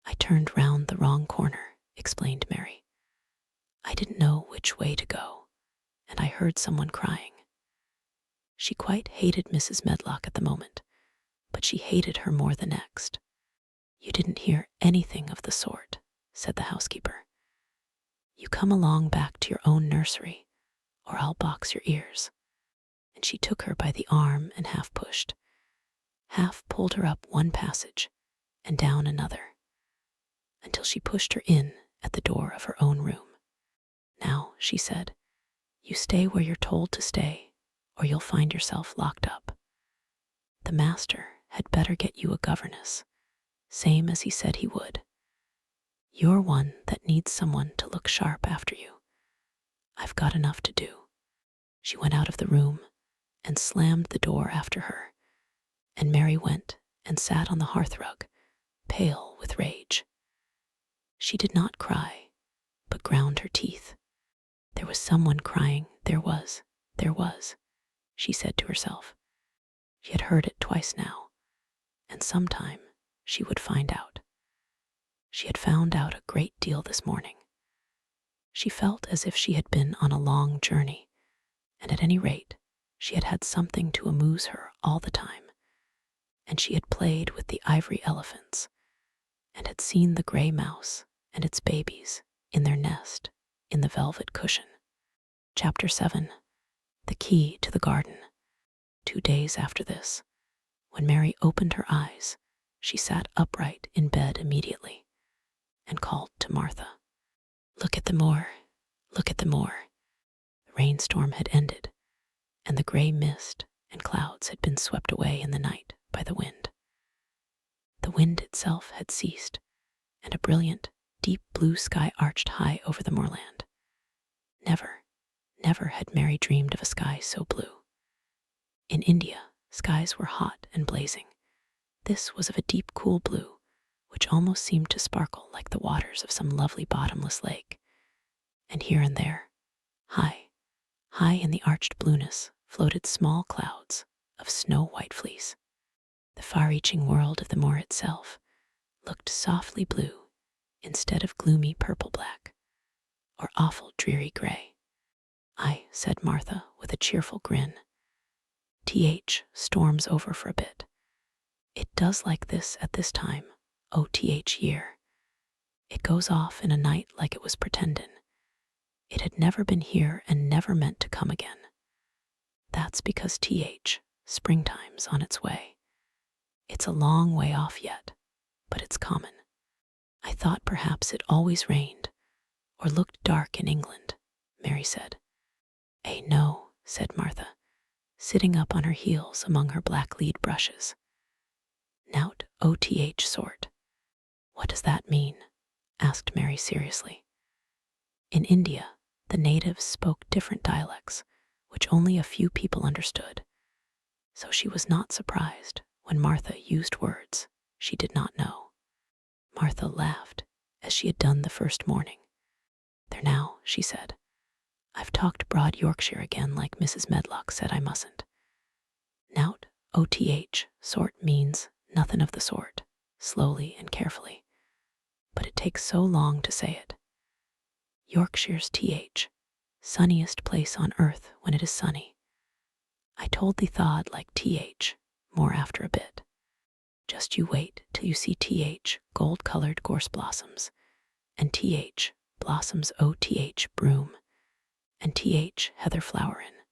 I turned round the wrong corner," explained Mary. "I didn't know which way to go, and I heard someone crying." She quite hated Mrs. Medlock at the moment, but she hated her more the next. "You didn't hear anything of the sort," said the housekeeper. "You come along back to your own nursery, or I'll box your ears." And she took her by the arm and half pushed, half pulled her up one passage and down another, until she pushed her in at the door of her own room. "Now," she said, "you stay where you're told to stay, or you'll find yourself locked up. The master had better get you a governess, same as he said he would. You're one that needs someone to look sharp after you. I've got enough to do." She went out of the room and slammed the door after her, and Mary went and sat on the hearthrug, pale with rage. She did not cry, but ground her teeth. There was someone crying. There was, she said to herself. She had heard it twice now, and sometime she would find out. She had found out a great deal this morning. She felt as if she had been on a long journey, and at any rate, she had had something to amuse her all the time, and she had played with the ivory elephants, and had seen the gray mouse and its babies in their nest in the velvet cushion. Chapter 7. The Key to the Garden. 2 days after this, when Mary opened her eyes, she sat upright in bed immediately and called to Martha. "Look at the moor, look at the moor." The rainstorm had ended, and the gray mist and clouds had been swept away in the night by the wind. The wind itself had ceased, and a brilliant, deep blue sky arched high over the moorland. Never had Mary dreamed of a sky so blue. In India, skies were hot and blazing. This was of a deep, cool blue, which almost seemed to sparkle like the waters of some lovely bottomless lake. And here and there, high in the arched blueness, floated small clouds of snow-white fleece. The far-reaching world of the moor itself looked softly blue instead of gloomy purple-black or awful dreary gray. "Aye," said Martha with a cheerful grin. "Storms over for a bit. It does like this at this time, year. It goes off in a night like it was pretendin'. It had never been here and never meant to come again. That's because springtime's on its way. It's a long way off yet, but it's common. I thought perhaps it always rained or looked dark in England," Mary said. No," said Martha, sitting up on her heels among her black lead brushes. "Nout sort." "What does that mean?" asked Mary seriously. In India, the natives spoke different dialects, which only a few people understood, so she was not surprised when Martha used words she did not know. Martha laughed, as she had done the first morning. "There now," she said. "I've talked broad Yorkshire again like Mrs. Medlock said I mustn't. Nout sort means nothing of the sort, slowly and carefully, but it takes so long to say it. Yorkshire's sunniest place on earth when it is sunny. I told thee tha'd like more after a bit. Just you wait till you see gold-colored gorse blossoms, and blossoms broom, and heather flowerin',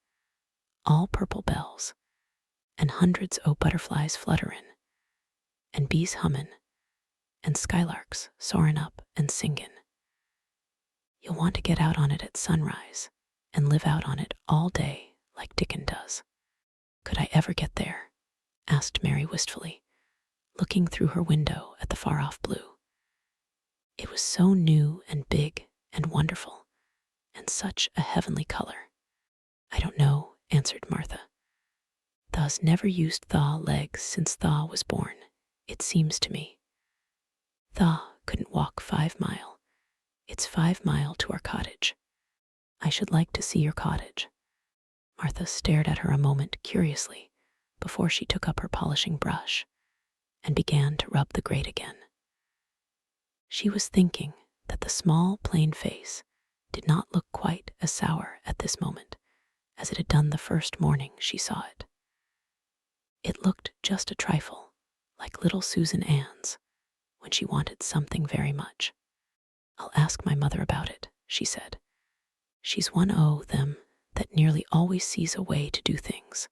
all purple bells, and hundreds o' butterflies flutterin', and bees hummin', and skylarks soarin' up and singin'. You'll want to get out on it at sunrise and live out on it all day like Dickon does." "Could I ever get there?" asked Mary wistfully, looking through her window at the far-off blue. It was so new and big and wonderful, and such a heavenly color. "I don't know," answered Martha. "Thah's never used thaw legs since thaw was born, it seems to me. Thaw couldn't walk 5 mile. It's 5 mile to our cottage. I should like to see your cottage." Martha stared at her a moment curiously before she took up her polishing brush and began to rub the grate again. She was thinking that the small, plain face did not look quite as sour at this moment as it had done the first morning she saw it. It looked just a trifle like little Susan Ann's when she wanted something very much. "I'll ask my mother about it," she said. "She's one o' them that nearly always sees a way to do things.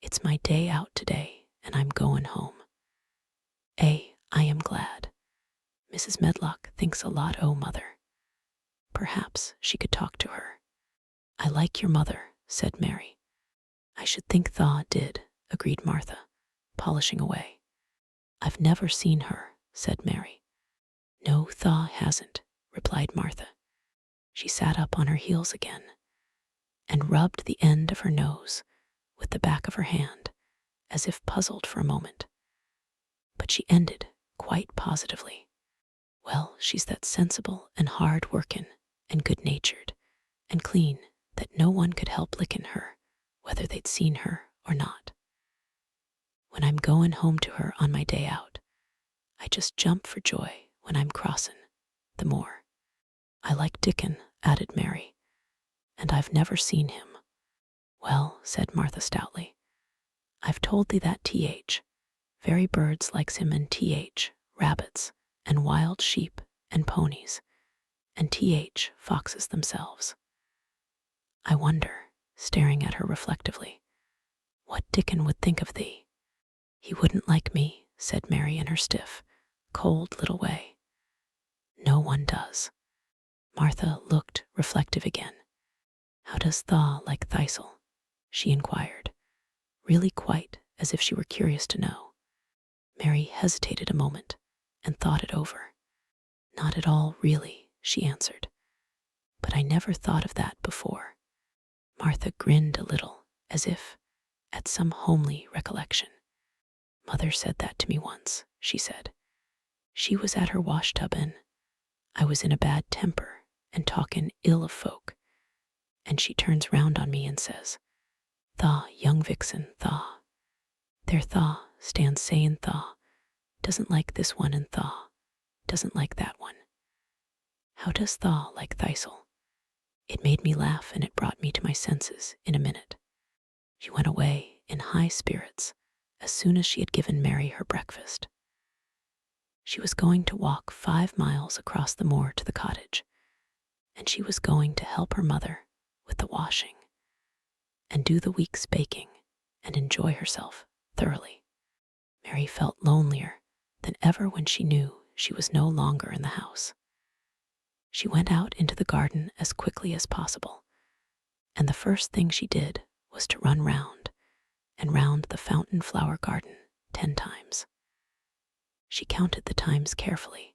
It's my day out today, and I'm goin' home. I am glad. Mrs. Medlock thinks a lot o' mother. Perhaps she could talk to her." "I like your mother," said Mary. I should think Thaw did, agreed Martha, polishing away. I've never seen her, said Mary. No, Thaw hasn't, replied Martha. She sat up on her heels again and rubbed the end of her nose with the back of her hand, as if puzzled for a moment. But she ended quite positively. Well, she's that sensible and hard-workin' and good-natured and clean that no one could help lickin' her, whether they'd seen her or not. When I'm goin' home to her on my day out, I just jump for joy when I'm crossin' the moor. I like Dickon, added Mary, and I've never seen him. Well, said Martha stoutly, I've told thee that very birds likes him, and rabbits and wild sheep and ponies, and foxes themselves. I wonder, staring at her reflectively, what Dickon would think of thee. He wouldn't like me, said Mary in her stiff, cold little way. No one does. Martha looked reflective again. How does Thaw like Thistle? She inquired, really quite as if she were curious to know. Mary hesitated a moment and thought it over. Not at all, really, she answered. But I never thought of that before. Martha grinned a little, as if at some homely recollection. Mother said that to me once, she said. She was at her wash-tub and I was in a bad temper and talkin' ill of folk, and she turns round on me and says, Thaw, young vixen, Thaw. There Thaw stands sayin' Thaw doesn't like this one, and Thaw doesn't like that one. How does Thaw like Thistle? It made me laugh, and it brought me to my senses in a minute. She went away in high spirits as soon as she had given Mary her breakfast. She was going to walk 5 miles across the moor to the cottage, and she was going to help her mother with the washing and do the week's baking and enjoy herself thoroughly. Mary felt lonelier than ever when she knew she was no longer in the house. She went out into the garden as quickly as possible, and the first thing she did was to run round and round the fountain flower garden 10 times. She counted the times carefully,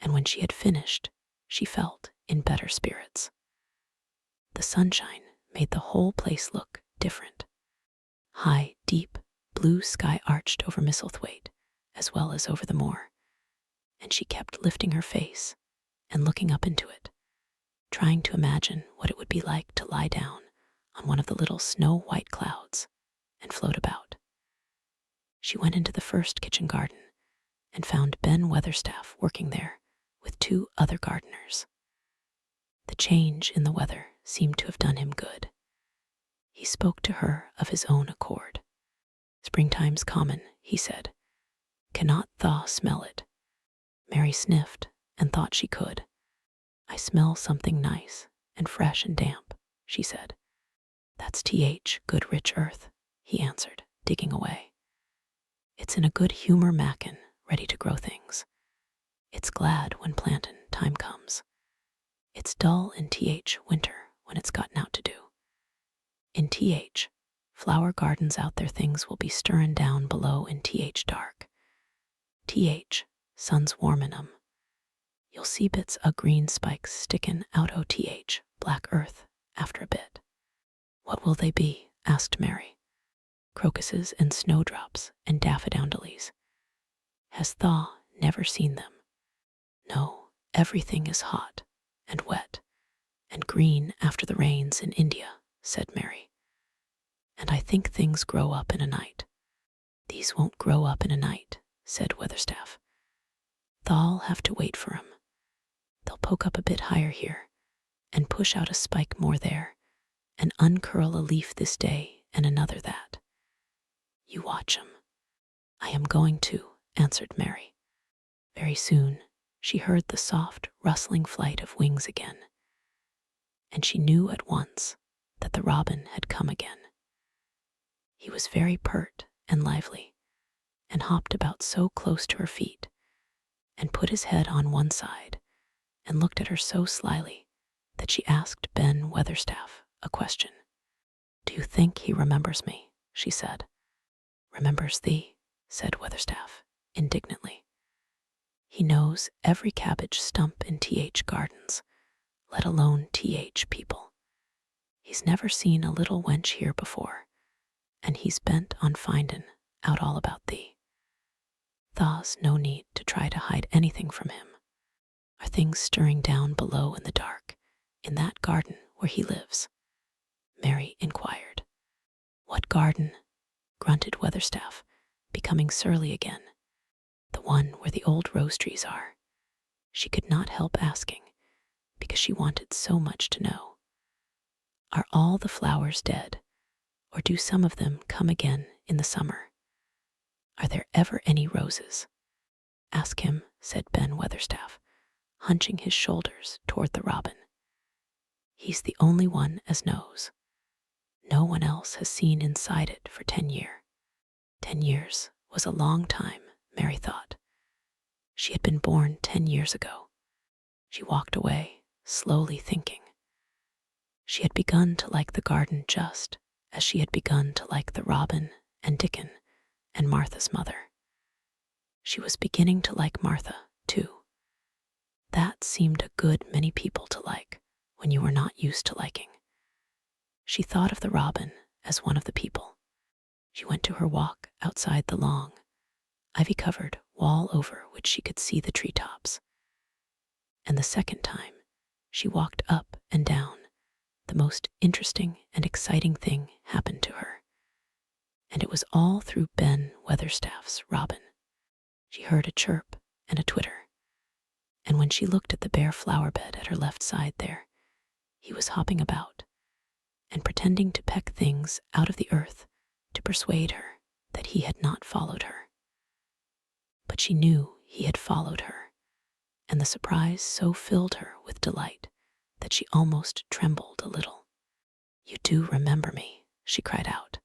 and when she had finished, she felt in better spirits. The sunshine made the whole place look different. High, deep, blue sky arched over Misselthwaite, as well as over the moor, and she kept lifting her face and looking up into it, trying to imagine what it would be like to lie down on one of the little snow-white clouds and float about. She went into the first kitchen garden and found Ben Weatherstaff working there with 2 other gardeners. The change in the weather seemed to have done him good. He spoke to her of his own accord. Springtime's common, he said. Cannot Thaw smell it? Mary sniffed and thought she could. I smell something nice and fresh and damp, she said. That's good rich earth, he answered, digging away. It's in a good humor mackin', ready to grow things. It's glad when plantin' time comes. It's dull in winter when it's gotten out to do. In flower gardens out there things will be stirrin' down below in dark. Sun's warmin' 'em. You'll see bits o' green spikes stickin' out o' black earth after a bit. What will they be? Asked Mary. Crocuses and snowdrops and daffodils. Has Thaw never seen them? No, everything is hot and wet and green after the rains in India, said Mary. And I think things grow up in a night. These won't grow up in a night, said Weatherstaff. Thaw'll have to wait for 'em. They'll poke up a bit higher here and push out a spike more there and uncurl a leaf this day and another that. You watch 'em. I am going to, answered Mary. Very soon she heard the soft, rustling flight of wings again, and she knew at once that the robin had come again. He was very pert and lively, and hopped about so close to her feet, and put his head on one side, and looked at her so slyly that she asked Ben Weatherstaff a question. "Do you think he remembers me?" she said. "Remembers thee," said Weatherstaff indignantly. "He knows every cabbage stump in TH Gardens, let alone TH people. He's never seen a little wench here before, and he's bent on findin' out all about thee. Tha's no need to try to hide anything from him. Are things stirring down below in the dark, in that garden where he lives?" Mary inquired. "What garden?" grunted Weatherstaff, becoming surly again. "The one where the old rose trees are." She could not help asking, because she wanted so much to know. "Are all the flowers dead, or do some of them come again in the summer? Are there ever any roses?" "Ask him," said Ben Weatherstaff, hunching his shoulders toward the robin. "He's the only one as knows. No one else has seen inside it for 10 years. 10 years was a long time, Mary thought. She had been born 10 years ago. She walked away, slowly thinking. She had begun to like the garden just as she had begun to like the robin and Dickon and Martha's mother. She was beginning to like Martha, too. That seemed a good many people to like when you were not used to liking. She thought of the robin as one of the people. She went to her walk outside the long, ivy-covered wall over which she could see the treetops. And the second time, she walked up and down, the most interesting and exciting thing happened to her. And it was all through Ben Weatherstaff's robin. She heard a chirp and a twitter. And when she looked at the bare flower bed at her left side there, he was hopping about and pretending to peck things out of the earth to persuade her that he had not followed her. But she knew he had followed her, and the surprise so filled her with delight that she almost trembled a little. "You do remember me," she cried out.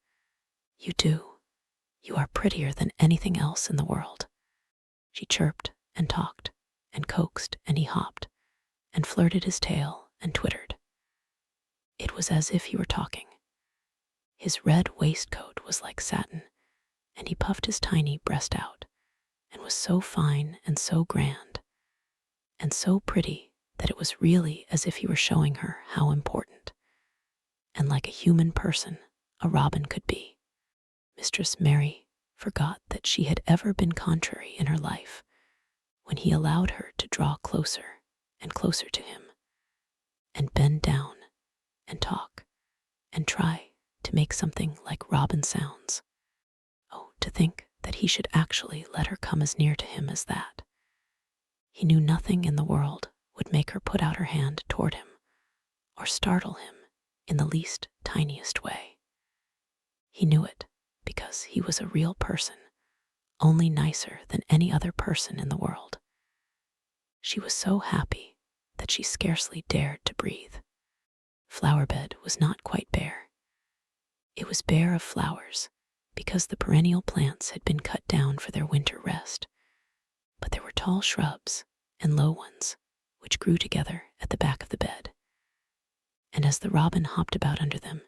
"You do. You are prettier than anything else in the world." She chirped and talked and coaxed, and he hopped and flirted his tail and twittered. It was as if he were talking. His red waistcoat was like satin, and he puffed his tiny breast out, and was so fine and so grand, and so pretty that it was really as if he were showing her how important, and like a human person, a robin could be. Mistress Mary forgot that she had ever been contrary in her life when he allowed her to draw closer and closer to him, and bend down and talk and try to make something like robin sounds. Oh, to think that he should actually let her come as near to him as that. He knew nothing in the world would make her put out her hand toward him or startle him in the least tiniest way. He knew it because he was a real person, only nicer than any other person in the world. She was so happy that she scarcely dared to breathe. Flower bed was not quite bare. It was bare of flowers because the perennial plants had been cut down for their winter rest, but there were tall shrubs and low ones which grew together at the back of the bed. And as the robin hopped about under them,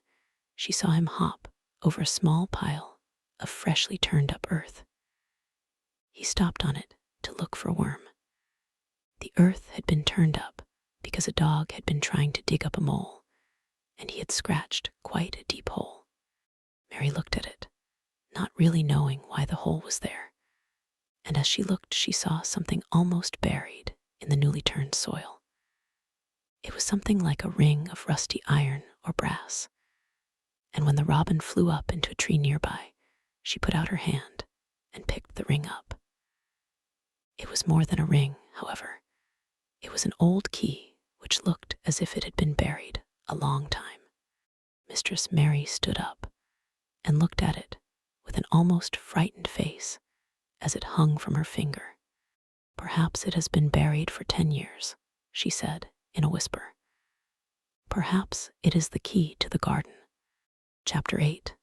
she saw him hop over a small pile of freshly turned up earth. He stopped on it to look for a worm. The earth had been turned up because a dog had been trying to dig up a mole, and he had scratched quite a deep hole. Mary looked at it, not really knowing why the hole was there, and as she looked she saw something almost buried in the newly turned soil. It was something like a ring of rusty iron or brass, and when the robin flew up into a tree nearby, she put out her hand and picked the ring up. It was more than a ring, however. It was an old key which looked as if it had been buried a long time. Mistress Mary stood up and looked at it with an almost frightened face as it hung from her finger. "Perhaps it has been buried for 10 years, she said in a whisper. "Perhaps it is the key to the garden." Chapter 8.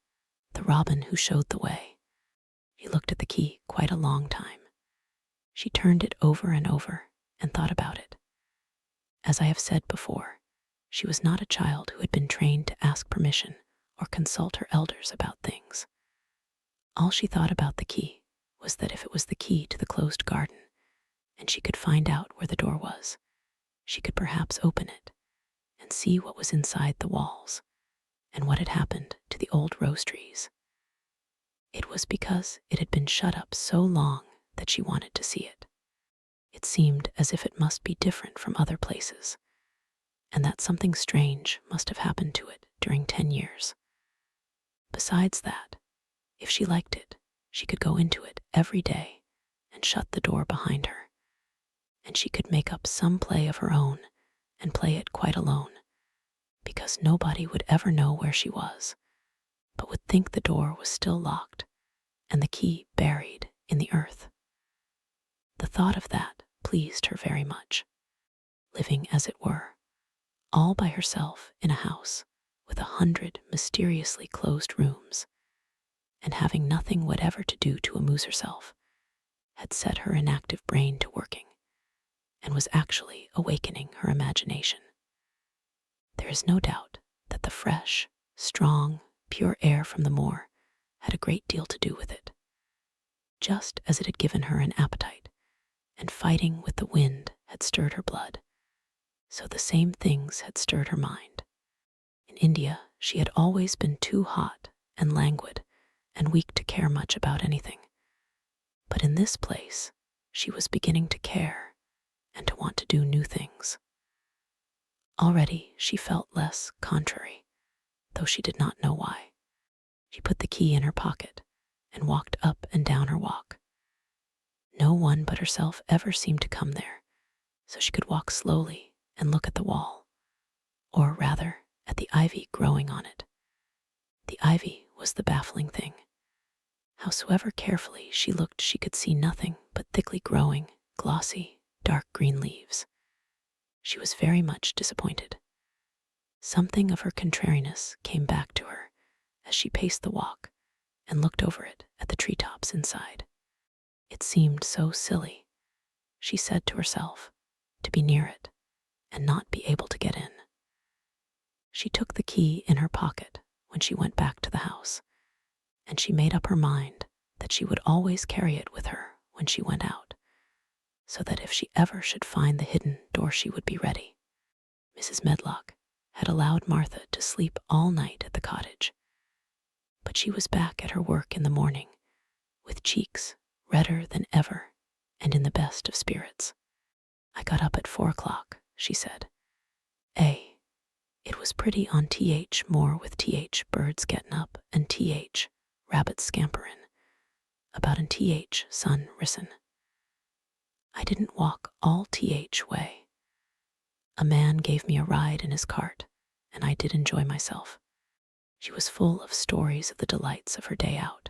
The Robin Who Showed the Way. She looked at the key quite a long time. She turned it over and over and thought about it. As I have said before, she was not a child who had been trained to ask permission or consult her elders about things. All she thought about the key was that if it was the key to the closed garden, and she could find out where the door was, she could perhaps open it and see what was inside the walls and what had happened to the old rose trees. It was because it had been shut up so long that she wanted to see it. It seemed as if it must be different from other places, and that something strange must have happened to it during 10 years. Besides that, if she liked it, she could go into it every day and shut the door behind her, and she could make up some play of her own and play it quite alone, because nobody would ever know where she was, but would think the door was still locked and the key buried in the earth. The thought of that pleased her very much, living, as it were, all by herself in a house with 100 mysteriously closed rooms, and having nothing whatever to do to amuse herself, had set her inactive brain to working, and was actually awakening her imagination. There is no doubt that the fresh, strong, pure air from the moor had a great deal to do with it, just as it had given her an appetite, and fighting with the wind had stirred her blood, so the same things had stirred her mind. In India, she had always been too hot and languid and weak to care much about anything. But in this place, she was beginning to care and to want to do new things. Already she felt less contrary, though she did not know why. She put the key in her pocket and walked up and down her walk. No one but herself ever seemed to come there, so she could walk slowly and look at the wall, or rather at the ivy growing on it. The ivy was the baffling thing. Howsoever carefully she looked, she could see nothing but thickly growing, glossy, dark green leaves. She was very much disappointed. Something of her contrariness came back to her as she paced the walk and looked over it at the treetops inside. It seemed so silly, she said to herself, to be near it and not be able to get in. She took the key in her pocket when she went back to the house, and she made up her mind that she would always carry it with her when she went out, so that if she ever should find the hidden door, she would be ready. Mrs. Medlock had allowed Martha to sleep all night at the cottage, but she was back at her work in the morning, with cheeks redder than ever and in the best of spirits. I got up at 4 o'clock, she said. It was pretty on th more with th birds gettin' up and th rabbits scamperin', about an th sun rissin'. I didn't walk all th way. A man gave me a ride in his cart, and I did enjoy myself. She was full of stories of the delights of her day out.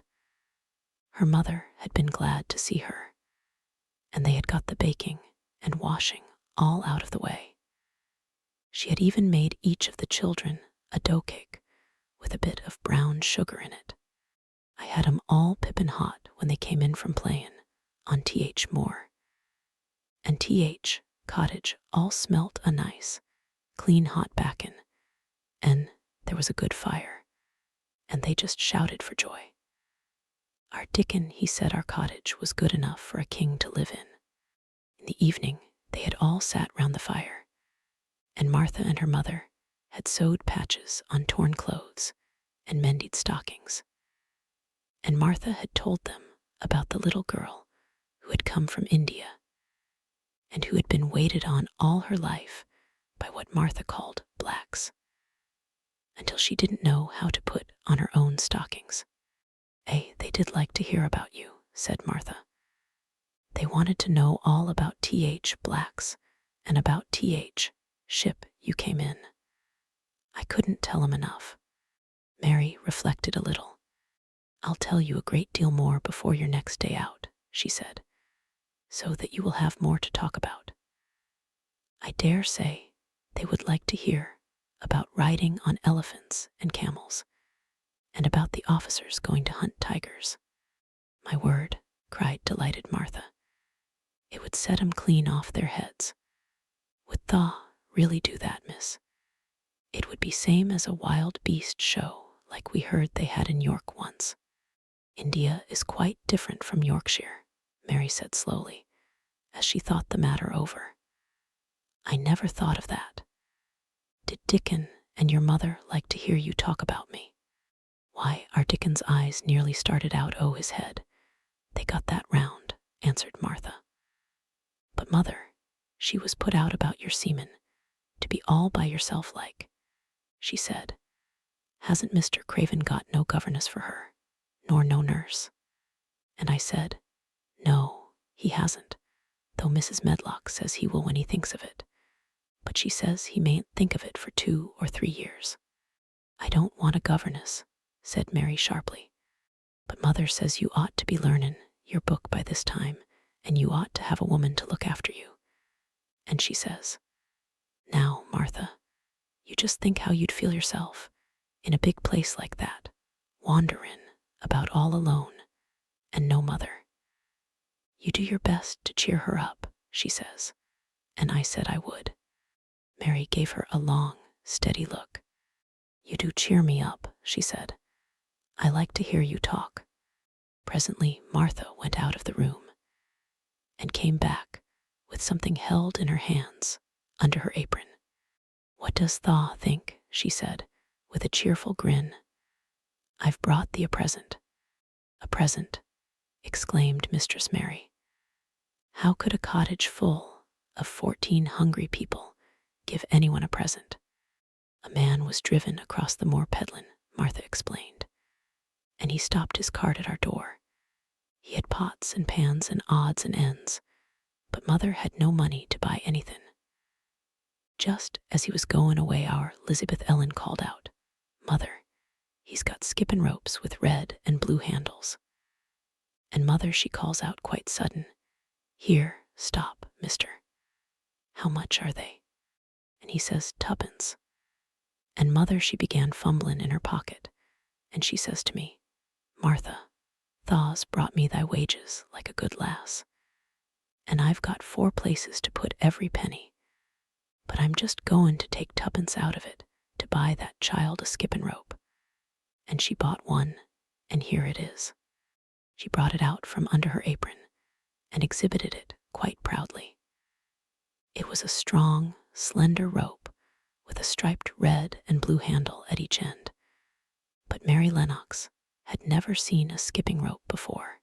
Her mother had been glad to see her, and they had got the baking and washing all out of the way. She had even made each of the children a dough cake with a bit of brown sugar in it. I had 'em all pippin' hot when they came in from playin' on th moor, and th cottage all smelt a nice, clean hot bacon, and there was a good fire, and they just shouted for joy. Our Dickon, he said our cottage was good enough for a king to live in. In the evening, they had all sat round the fire, and Martha and her mother had sewed patches on torn clothes and mended stockings. And Martha had told them about the little girl who had come from India and who had been waited on all her life by what Martha called blacks, until she didn't know how to put on her own stockings. They did like to hear about you, said Martha. They wanted to know all about th blacks and about th ship you came in. I couldn't tell 'em enough. Mary reflected a little. I'll tell you a great deal more before your next day out, she said, so that you will have more to talk about. I dare say they would like to hear about riding on elephants and camels, and about the officers going to hunt tigers. My word, cried delighted Martha. It would set 'em clean off their heads. Would thaw really do that, miss? It would be same as a wild beast show, like we heard they had in York once. India is quite different from Yorkshire, Mary said slowly, as she thought the matter over. I never thought of that. Did Dickon and your mother like to hear you talk about me? Why, our Dickon's eyes nearly started out o' his head. They got that round, answered Martha. But mother, she was put out about your seaman, to be all by yourself like, she said. Hasn't Mr. Craven got no governess for her, nor no nurse? And I said, no, he hasn't, though Mrs. Medlock says he will when he thinks of it. But she says he mayn't think of it for 2 or 3 years. I don't want a governess, said Mary sharply. But mother says you ought to be learnin' your book by this time, and you ought to have a woman to look after you. And she says, now, Martha, you just think how you'd feel yourself, in a big place like that, wanderin' about all alone, and no mother. You do your best to cheer her up, she says, and I said I would. Mary gave her a long, steady look. You do cheer me up, she said. I like to hear you talk. Presently Martha went out of the room and came back with something held in her hands under her apron. What does Thaw think? She said, with a cheerful grin. I've brought thee a present. A present, exclaimed Mistress Mary. How could a cottage full of 14 hungry people give anyone a present? A man was driven across the moor peddlin', Martha explained, and he stopped his cart at our door. He had pots and pans and odds and ends, but mother had no money to buy anything. Just as he was goin' away, our Elizabeth Ellen called out, Mother, he's got skippin' ropes with red and blue handles. And mother, she calls out quite sudden, Here, stop, mister. How much are they? And he says, 2pence. And mother, she began fumblin' in her pocket, and she says to me, Martha, Thaw's brought me thy wages like a good lass, and I've got 4 places to put every penny, but I'm just goin' to take 2pence out of it to buy that child a skippin' rope. And she bought one, and here it is. She brought it out from under her apron and exhibited it quite proudly. It was a strong, slender rope with a striped red and blue handle at each end. But Mary Lennox had never seen a skipping rope before.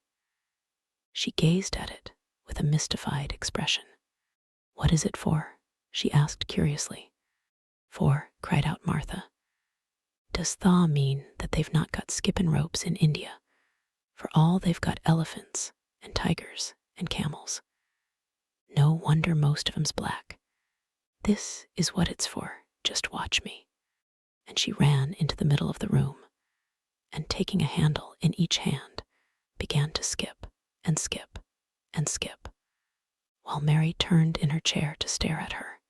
She gazed at it with a mystified expression. What is it for? She asked curiously. For, cried out Martha, does Thaw mean that they've not got skippin' ropes in India? For all they've got elephants and tigers and camels. No wonder most of 'em's black. This is what it's for, just watch me. And she ran into the middle of the room, and taking a handle in each hand, began to skip and skip and skip, while Mary turned in her chair to stare at her.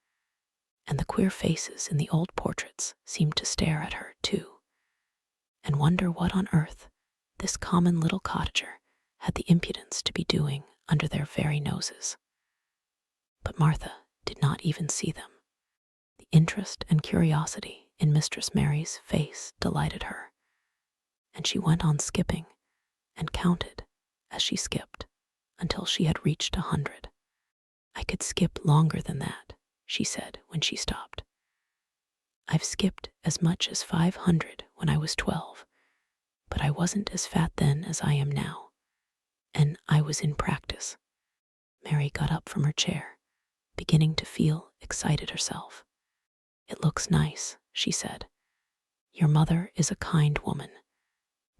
And the queer faces in the old portraits seemed to stare at her too, and wonder what on earth this common little cottager had the impudence to be doing under their very noses. But Martha did not even see them. The interest and curiosity in Mistress Mary's face delighted her, and she went on skipping and counted as she skipped until she had reached 100. I could skip longer than that, she said when she stopped. I've skipped as much as 500 when I was 12, but I wasn't as fat then as I am now, and I was in practice. Mary got up from her chair, beginning to feel excited herself. It looks nice, she said. Your mother is a kind woman.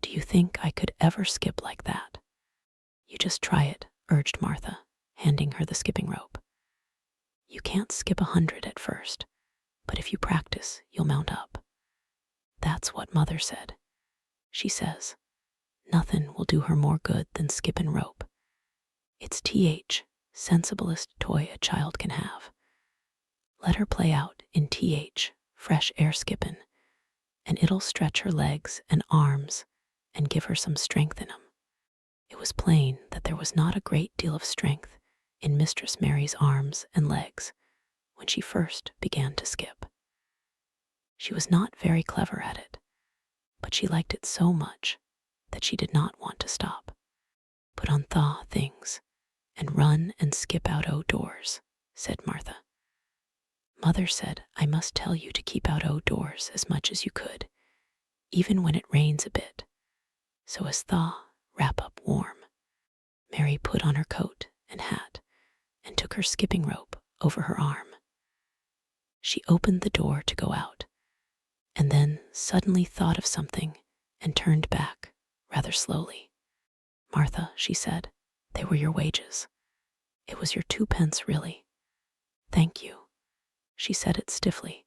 Do you think I could ever skip like that? You just try it, urged Martha, handing her the skipping rope. You can't skip 100 at first, but if you practice, you'll mount up. That's what mother said. She says, nothing will do her more good than skippin' rope. It's sensiblest toy a child can have. Let her play out in fresh air skippin', and it'll stretch her legs and arms and give her some strength in 'em. It was plain that there was not a great deal of strength in Mistress Mary's arms and legs when she first began to skip. She was not very clever at it, but she liked it so much that she did not want to stop. "Put on thaw things and run and skip out doors," said Martha. "Mother said I must tell you to keep out doors as much as you could, even when it rains a bit, so as thaw, wrap up warm." Mary put on her coat and hat and took her skipping rope over her arm. She opened the door to go out, and then suddenly thought of something and turned back rather slowly. "Martha," she said, "they were your wages. It was your 2 pence, really. Thank you." She said it stiffly,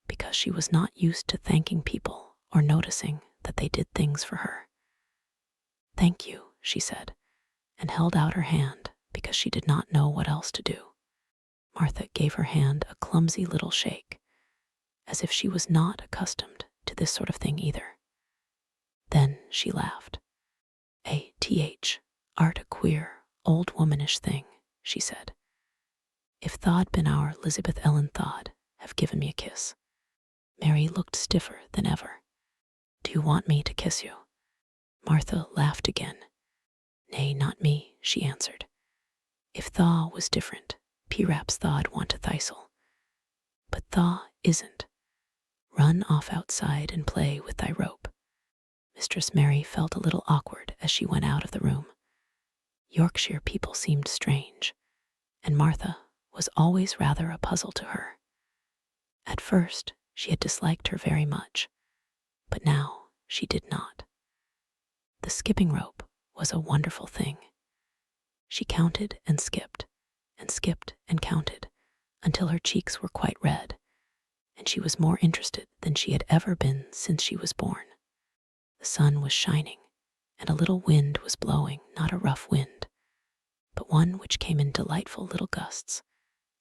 because she was not used to thanking people or noticing that they did things for her. "Thank you," she said, and held out her hand because she did not know what else to do. Martha gave her hand a clumsy little shake, as if she was not accustomed to this sort of thing either. Then she laughed. "Art a queer, old womanish thing," she said. "If tha'd been our Elizabeth Ellen tha'd have given me a kiss." Mary looked stiffer than ever. "Do you want me to kiss you?" Martha laughed again. "Nay, not me," she answered. "If thaw was different, p'raps tha'd want to thistle. But thaw isn't. Run off outside and play with thy rope." Mistress Mary felt a little awkward as she went out of the room. Yorkshire people seemed strange, and Martha was always rather a puzzle to her. At first, she had disliked her very much, but now she did not. The skipping rope was a wonderful thing. She counted and skipped and counted until her cheeks were quite red, and she was more interested than she had ever been since she was born. The sun was shining, and a little wind was blowing, not a rough wind, but one which came in delightful little gusts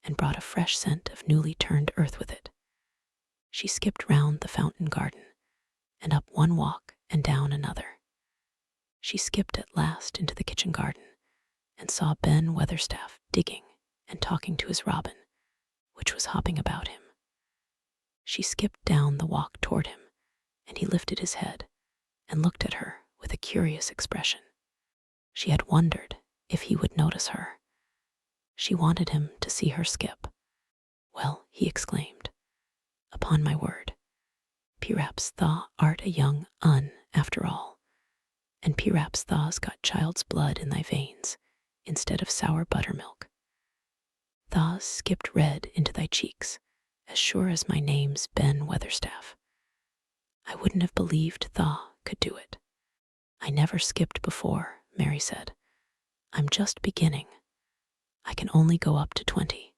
and brought a fresh scent of newly turned earth with it. She skipped round the fountain garden and up one walk and down another. She skipped at last into the kitchen garden and saw Ben Weatherstaff digging and talking to his robin, which was hopping about him. She skipped down the walk toward him, and he lifted his head and looked at her with a curious expression. She had wondered if he would notice her. She wanted him to see her skip. "Well," he exclaimed, "upon my word, p'raps tha art a young after all, and p'raps tha's got child's blood in thy veins instead of sour buttermilk. Tha's skipped red into thy cheeks, as sure as my name's Ben Weatherstaff. I wouldn't have believed tha could do it." "I never skipped before," Mary said. "I'm just beginning. I can only go up to 20.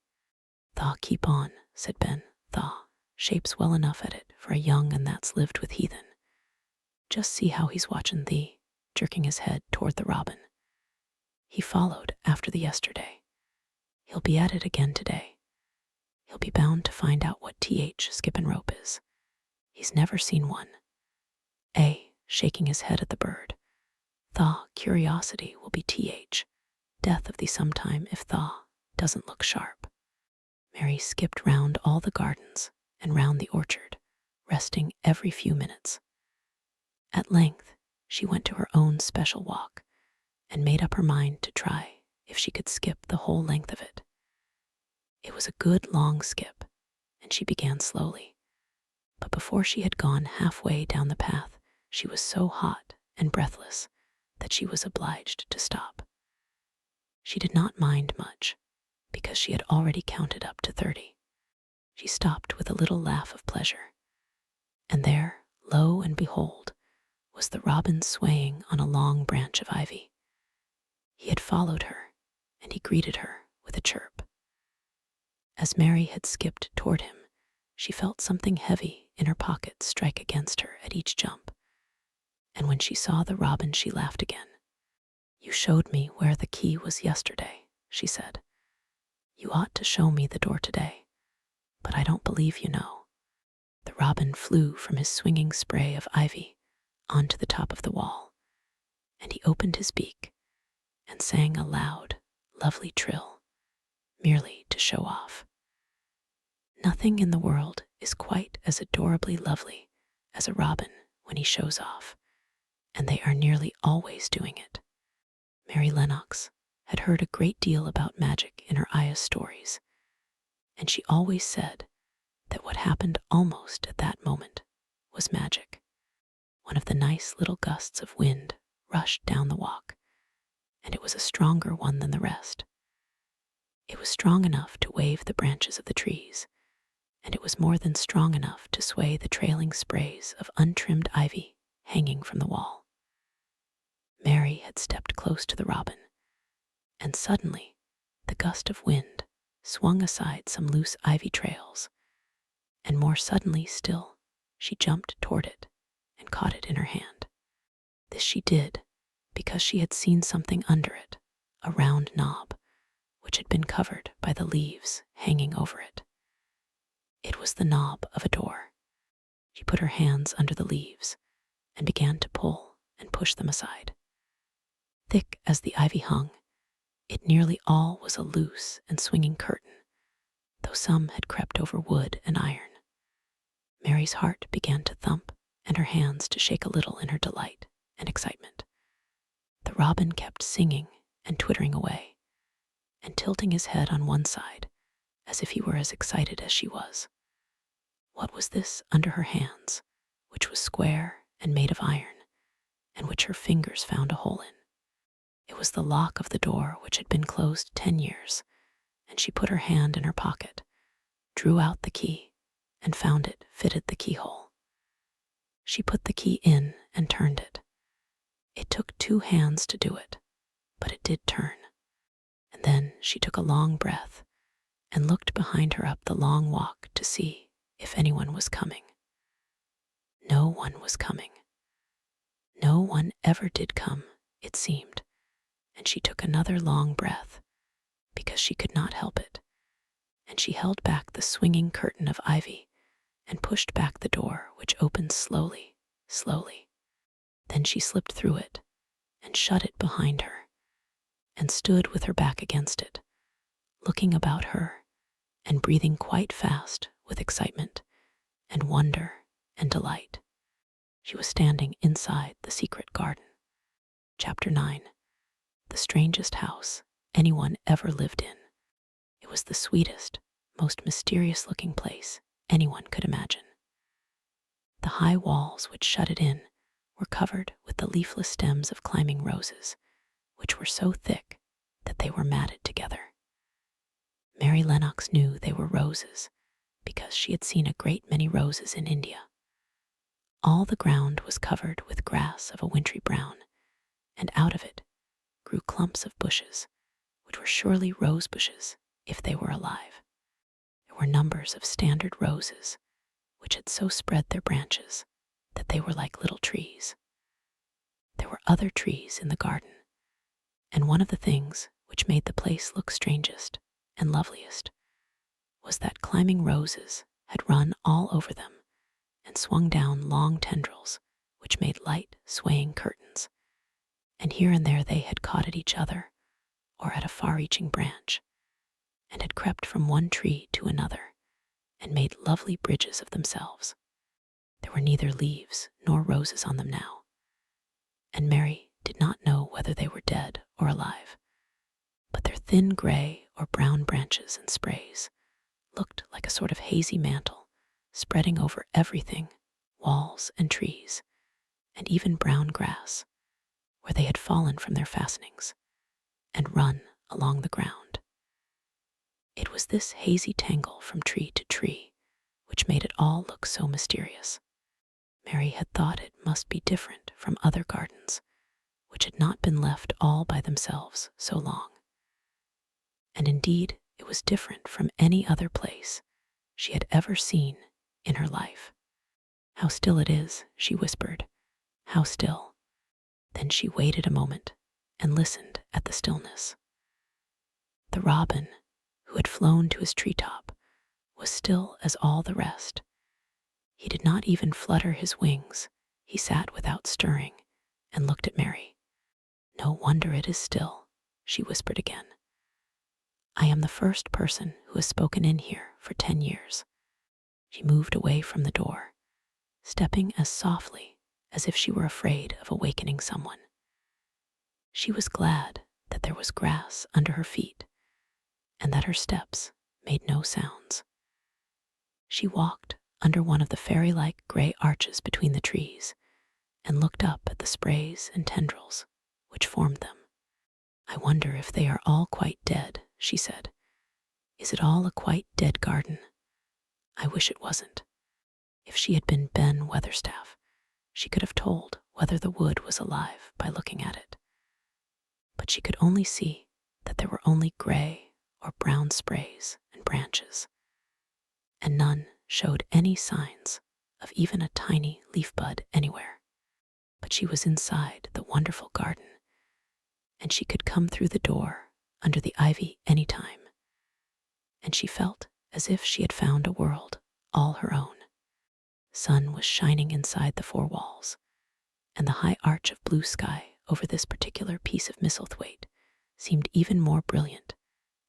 "Tha keep on," said Ben. "Tha shapes well enough at it for a young un that's lived with heathen. Just see how he's watching thee," jerking his head toward the robin. "He followed after the yesterday. He'll be at it again today. He'll be bound to find out what skippin' rope is. He's never seen one. Shaking his head at the bird. "Tha curiosity will be death of thee sometime if tha doesn't look sharp." Mary skipped round all the gardens and round the orchard, resting every few minutes. At length, she went to her own special walk and made up her mind to try if she could skip the whole length of it. It was a good long skip, and she began slowly. But before she had gone halfway down the path, she was so hot and breathless that she was obliged to stop. She did not mind much, because she had already counted up to 30. She stopped with a little laugh of pleasure, and there, lo and behold, was the robin swaying on a long branch of ivy. He had followed her, and he greeted her with a chirp. As Mary had skipped toward him, she felt something heavy in her pocket strike against her at each jump, and when she saw the robin she laughed again. "You showed me where the key was yesterday," she said. "You ought to show me the door today, but I don't believe you know." The robin flew from his swinging spray of ivy onto the top of the wall, and he opened his beak and sang a loud, lovely trill, merely to show off. Nothing in the world is quite as adorably lovely as a robin when he shows off, and they are nearly always doing it. Mary Lennox had heard a great deal about magic in her Aya's stories, and she always said that what happened almost at that moment was magic. One of the nice little gusts of wind rushed down the walk, and it was a stronger one than the rest. It was strong enough to wave the branches of the trees, and it was more than strong enough to sway the trailing sprays of untrimmed ivy hanging from the wall. Mary had stepped close to the robin, and suddenly the gust of wind swung aside some loose ivy trails, and more suddenly still, she jumped toward it and caught it in her hand. This she did because she had seen something under it, a round knob, which had been covered by the leaves hanging over it. It was the knob of a door. She put her hands under the leaves and began to pull and push them aside. Thick as the ivy hung, it nearly all was a loose and swinging curtain, though some had crept over wood and iron. Mary's heart began to thump and her hands to shake a little in her delight and excitement. The robin kept singing and twittering away, and tilting his head on one side, as if he were as excited as she was. What was this under her hands, which was square and made of iron, and which her fingers found a hole in? It was the lock of the door, which had been closed 10 years, and she put her hand in her pocket, drew out the key, and found it fitted the keyhole. She put the key in and turned it. It took 2 hands to do it, but it did turn. And then she took a long breath and looked behind her up the long walk to see if anyone was coming. No one was coming. No one ever did come, it seemed, and she took another long breath because she could not help it, and she held back the swinging curtain of ivy and pushed back the door, which opened slowly, slowly. Then she slipped through it and shut it behind her and stood with her back against it, looking about her and breathing quite fast with excitement and wonder and delight. She was standing inside the secret garden. Chapter 9. The strangest house anyone ever lived in. It was the sweetest, most mysterious-looking place anyone could imagine. The high walls which shut it in were covered with the leafless stems of climbing roses, which were so thick that they were matted together. Mary Lennox knew they were roses because she had seen a great many roses in India. All the ground was covered with grass of a wintry brown, and out of it grew clumps of bushes, which were surely rose bushes if they were alive. There were numbers of standard roses, which had so spread their branches that they were like little trees. There were other trees in the garden, and one of the things which made the place look strangest and loveliest was that climbing roses had run all over them and swung down long tendrils which made light, swaying curtains, and here and there they had caught at each other or at a far-reaching branch, and had crept from one tree to another and made lovely bridges of themselves. There were neither leaves nor roses on them now, and Mary did not know whether they were dead or alive, but their thin gray or brown branches and sprays looked like a sort of hazy mantle spreading over everything, walls and trees, and even brown grass, where they had fallen from their fastenings and run along the ground. It was this hazy tangle from tree to tree which made it all look so mysterious. Mary had thought it must be different from other gardens, which had not been left all by themselves so long. And indeed, it was different from any other place she had ever seen in her life. "How still it is," she whispered. "How still." Then she waited a moment and listened at the stillness. The robin, who had flown to his treetop, was still as all the rest. He did not even flutter his wings. He sat without stirring and looked at Mary. "No wonder it is still," she whispered again. "I am the first person who has spoken in here for 10 years. She moved away from the door, stepping as softly as if she were afraid of awakening someone. She was glad that there was grass under her feet and that her steps made no sounds. She walked under one of the fairy-like gray arches between the trees and looked up at the sprays and tendrils which formed them. "I wonder if they are all quite dead," she said. "Is it all a quite dead garden? I wish it wasn't." If she had been Ben Weatherstaff, she could have told whether the wood was alive by looking at it. But she could only see that there were only gray or brown sprays and branches, and none showed any signs of even a tiny leaf bud anywhere. But she was inside the wonderful garden, and she could come through the door under the ivy any time, and she felt as if she had found a world all her own. Sun was shining inside the four walls, and the high arch of blue sky over this particular piece of Misselthwaite seemed even more brilliant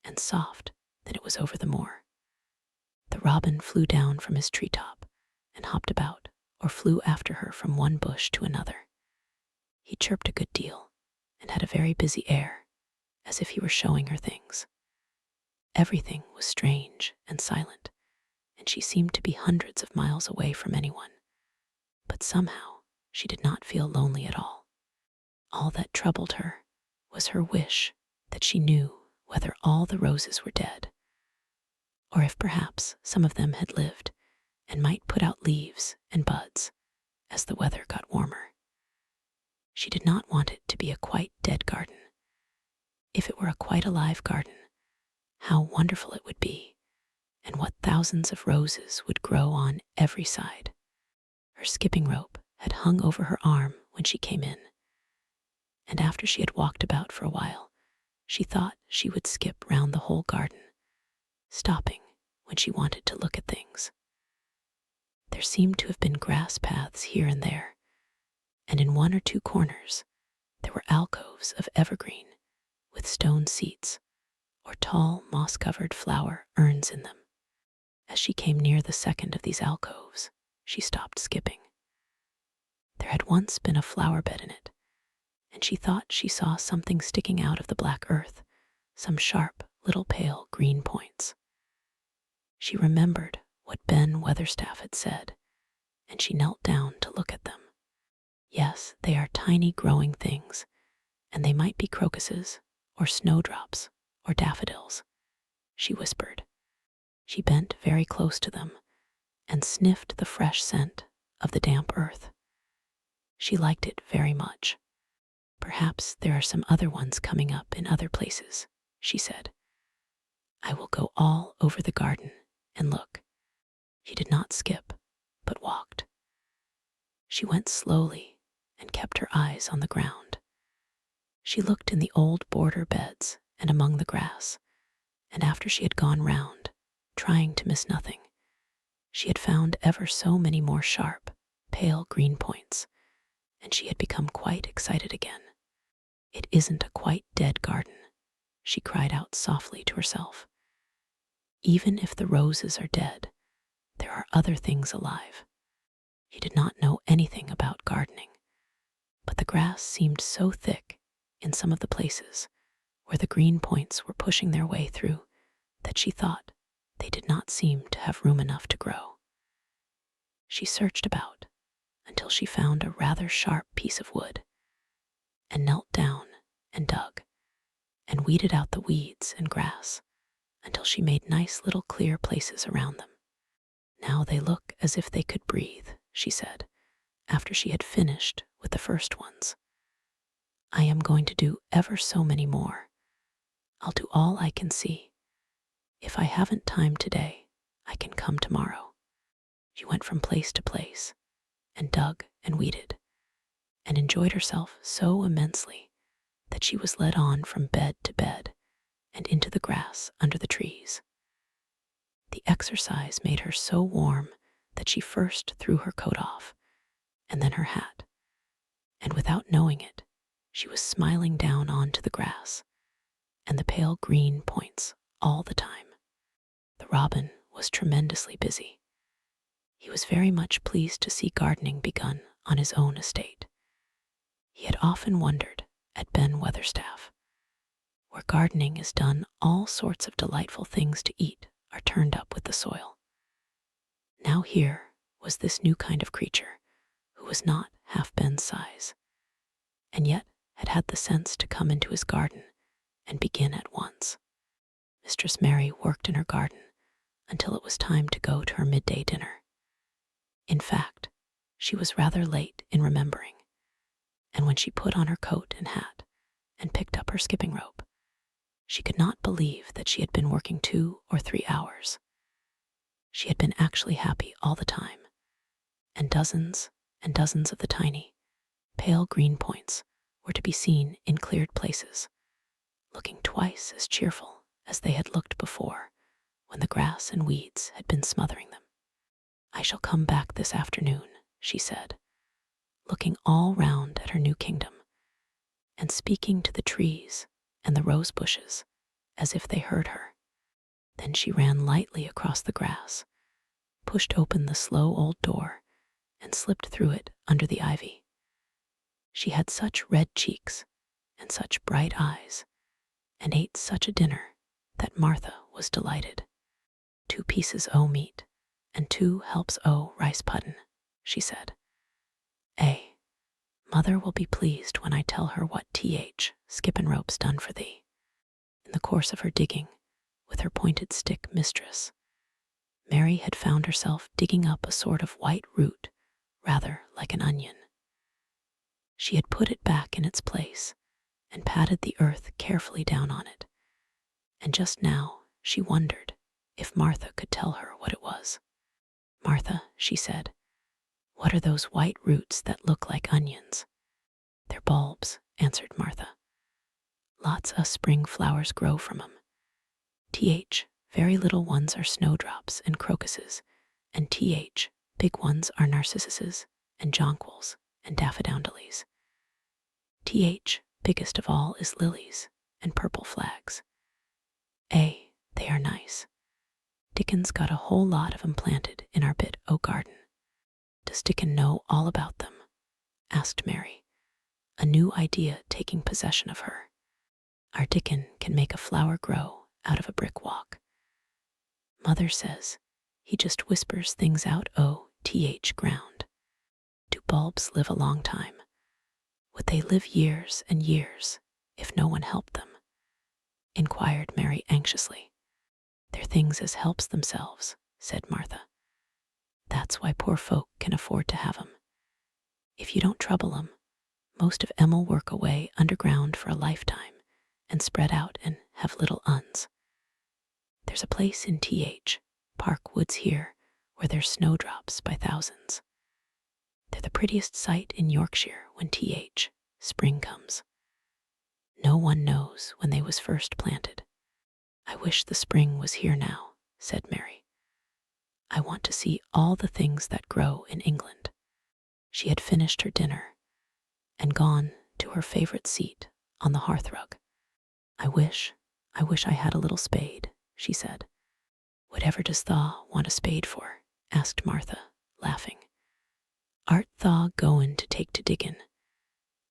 and soft than it was over the moor. The robin flew down from his treetop and hopped about or flew after her from one bush to another. He chirped a good deal and had a very busy air, as if he were showing her things. Everything was strange and silent, and she seemed to be hundreds of miles away from anyone. But somehow she did not feel lonely at all. All that troubled her was her wish that she knew whether all the roses were dead, or if perhaps some of them had lived and might put out leaves and buds as the weather got warmer. She did not want it to be a quite dead garden. If it were a quite alive garden, how wonderful it would be, and what thousands of roses would grow on every side. Her skipping rope had hung over her arm when she came in, and after she had walked about for a while, she thought she would skip round the whole garden, stopping when she wanted to look at things. There seemed to have been grass paths here and there, and in one or two corners there were alcoves of evergreen with stone seats or tall moss-covered flower urns in them. As she came near the second of these alcoves, she stopped skipping. There had once been a flower bed in it, and she thought she saw something sticking out of the black earth, some sharp little pale green points. She remembered what Ben Weatherstaff had said, and she knelt down to look at them. Yes, they are tiny growing things, and they might be crocuses or snowdrops or daffodils, she whispered. She bent very close to them and sniffed the fresh scent of the damp earth. She liked it very much. "Perhaps there are some other ones coming up in other places," she said. "I will go all over the garden and look." She did not skip, but walked. She went slowly and kept her eyes on the ground. She looked in the old border beds and among the grass, and after she had gone round, trying to miss nothing, she had found ever so many more sharp, pale green points, and she had become quite excited again. "It isn't a quite dead garden," she cried out softly to herself. "Even if the roses are dead, there are other things alive." She did not know anything about gardening, but the grass seemed so thick in some of the places where the green points were pushing their way through that she thought they did not seem to have room enough to grow. She searched about until she found a rather sharp piece of wood, and knelt down and dug and weeded out the weeds and grass until she made nice little clear places around them. "Now they look as if they could breathe," she said, after she had finished with the first ones. "I am going to do ever so many more. I'll do all I can see. If I haven't time today, I can come tomorrow." She went from place to place and dug and weeded and enjoyed herself so immensely that she was led on from bed to bed and into the grass under the trees. The exercise made her so warm that she first threw her coat off and then her hat, and without knowing it, she was smiling down onto the grass and the pale green points all the time. The robin was tremendously busy. He was very much pleased to see gardening begun on his own estate. He had often wondered at Ben Weatherstaff, where gardening is done, all sorts of delightful things to eat are turned up with the soil. Now here was this new kind of creature who was not half Ben's size, and yet had had the sense to come into his garden and begin at once. Mistress Mary worked in her garden until it was time to go to her midday dinner. In fact, she was rather late in remembering, and when she put on her coat and hat and picked up her skipping rope, she could not believe that she had been working 2 or 3 hours. She had been actually happy all the time, and dozens of the tiny, pale green points were to be seen in cleared places, looking twice as cheerful as they had looked before when the grass and weeds had been smothering them. "I shall come back this afternoon," she said, looking all round at her new kingdom, and speaking to the trees and the rose bushes as if they heard her. Then she ran lightly across the grass, pushed open the slow old door, and slipped through it under the ivy. She had such red cheeks and such bright eyes, and ate such a dinner that Martha was delighted. 2 pieces o' meat and 2 helps o' rice pudding, she said. Mother will be pleased when I tell her what Skippin' Rope's done for thee." In the course of her digging with her pointed stick, Mistress Mary had found herself digging up a sort of white root, rather like an onion. She had put it back in its place and patted the earth carefully down on it, and just now she wondered if Martha could tell her what it was. "Martha," she said, "what are those white roots that look like onions?" "They're bulbs," answered Martha. "Lots o' spring flowers grow from 'em. Very little ones are snowdrops and crocuses, and big ones are narcissuses and jonquils and daffodillies. Biggest of all is lilies and purple flags. They are nice. Dickon's got a whole lot of 'em planted in our bit o' garden." "Does Dickon know all about them?" asked Mary, a new idea taking possession of her. "Our Dickon can make a flower grow out of a brick walk. Mother says he just whispers things out o' ground. Do bulbs live a long time? Would they live years and years if no one helped them?" inquired Mary anxiously. "They're things as helps themselves," said Martha. "That's why poor folk can afford to have 'em. If you don't trouble 'em, most of 'em'll work away underground for a lifetime and spread out and have little uns. There's a place in Park Woods here where there's snowdrops by thousands. They're the prettiest sight in Yorkshire when spring comes. No one knows when they was first planted. I wish the spring was here now," said Mary. "I want to see all the things that grow in England." She had finished her dinner and gone to her favorite seat on the hearthrug. I wish I had a little spade," she said. "Whatever does thaw want a spade for?" asked Martha, laughing. "Art thaw goin' to take to diggin'?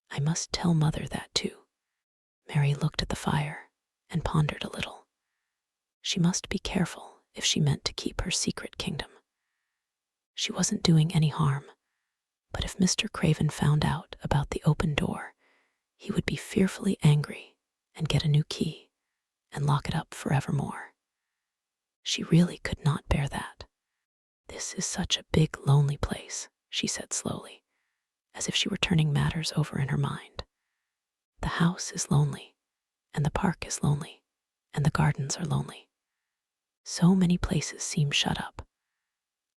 I must tell Mother that too." Mary looked at the fire and pondered a little. She must be careful if she meant to keep her secret kingdom. She wasn't doing any harm, but if Mr. Craven found out about the open door, he would be fearfully angry and get a new key and lock it up forevermore. She really could not bear that. "This is such a big, lonely place," she said slowly, as if she were turning matters over in her mind. "The house is lonely, and the park is lonely, and the gardens are lonely. So many places seem shut up.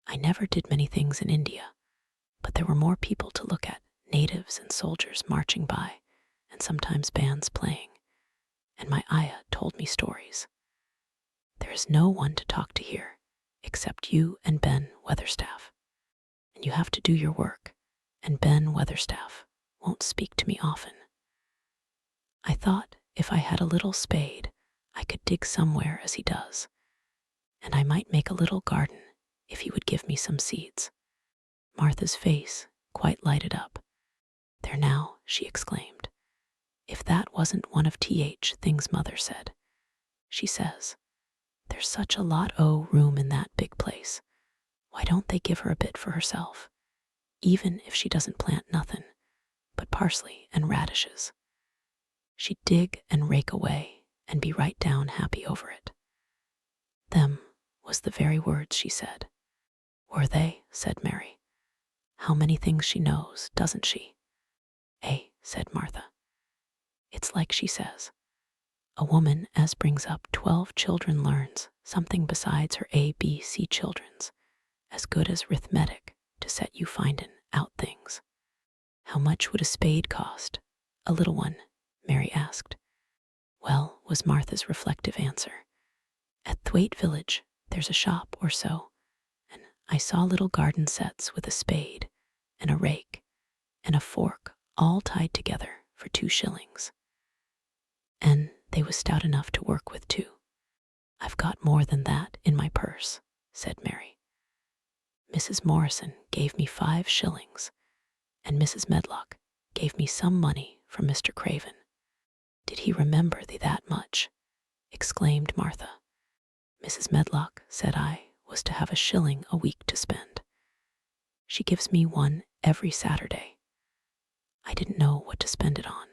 I never did many things in India, but there were more people to look at, natives and soldiers marching by, and sometimes bands playing, and my ayah told me stories. There is no one to talk to here except you and Ben Weatherstaff, and you have to do your work, and Ben Weatherstaff won't speak to me often. I thought if I had a little spade, I could dig somewhere as he does, and I might make a little garden if he would give me some seeds. Martha's face quite lighted up. There now, she exclaimed. If that wasn't one of T.H. things Mother said. She says, there's such a lot o' room in that big place. Why don't they give her a bit for herself? Even if she doesn't plant nothin' but parsley and radishes. She'd dig and rake away and be right down happy over it. Them was the very words she said. Were they? Said Mary. How many things she knows, doesn't she? Said Martha. It's like she says, a woman as brings up 12 children learns something besides her A, B, C children's, as good as arithmetic to set you findin' out things. How much would a spade cost? A little one, Mary asked. Well, was Martha's reflective answer. At Thwaite Village, there's a shop or so, and I saw little garden sets with a spade and a rake and a fork all tied together for 2 shillings. And they was stout enough to work with too. I've got more than that in my purse, said Mary. Mrs. Morrison gave me 5 shillings, and Mrs. Medlock gave me some money from Mr. Craven. Did he remember thee that much? Exclaimed Martha. Mrs. Medlock, said I, was to have 1 shilling a week to spend. She gives me 1 every Saturday. I didn't know what to spend it on.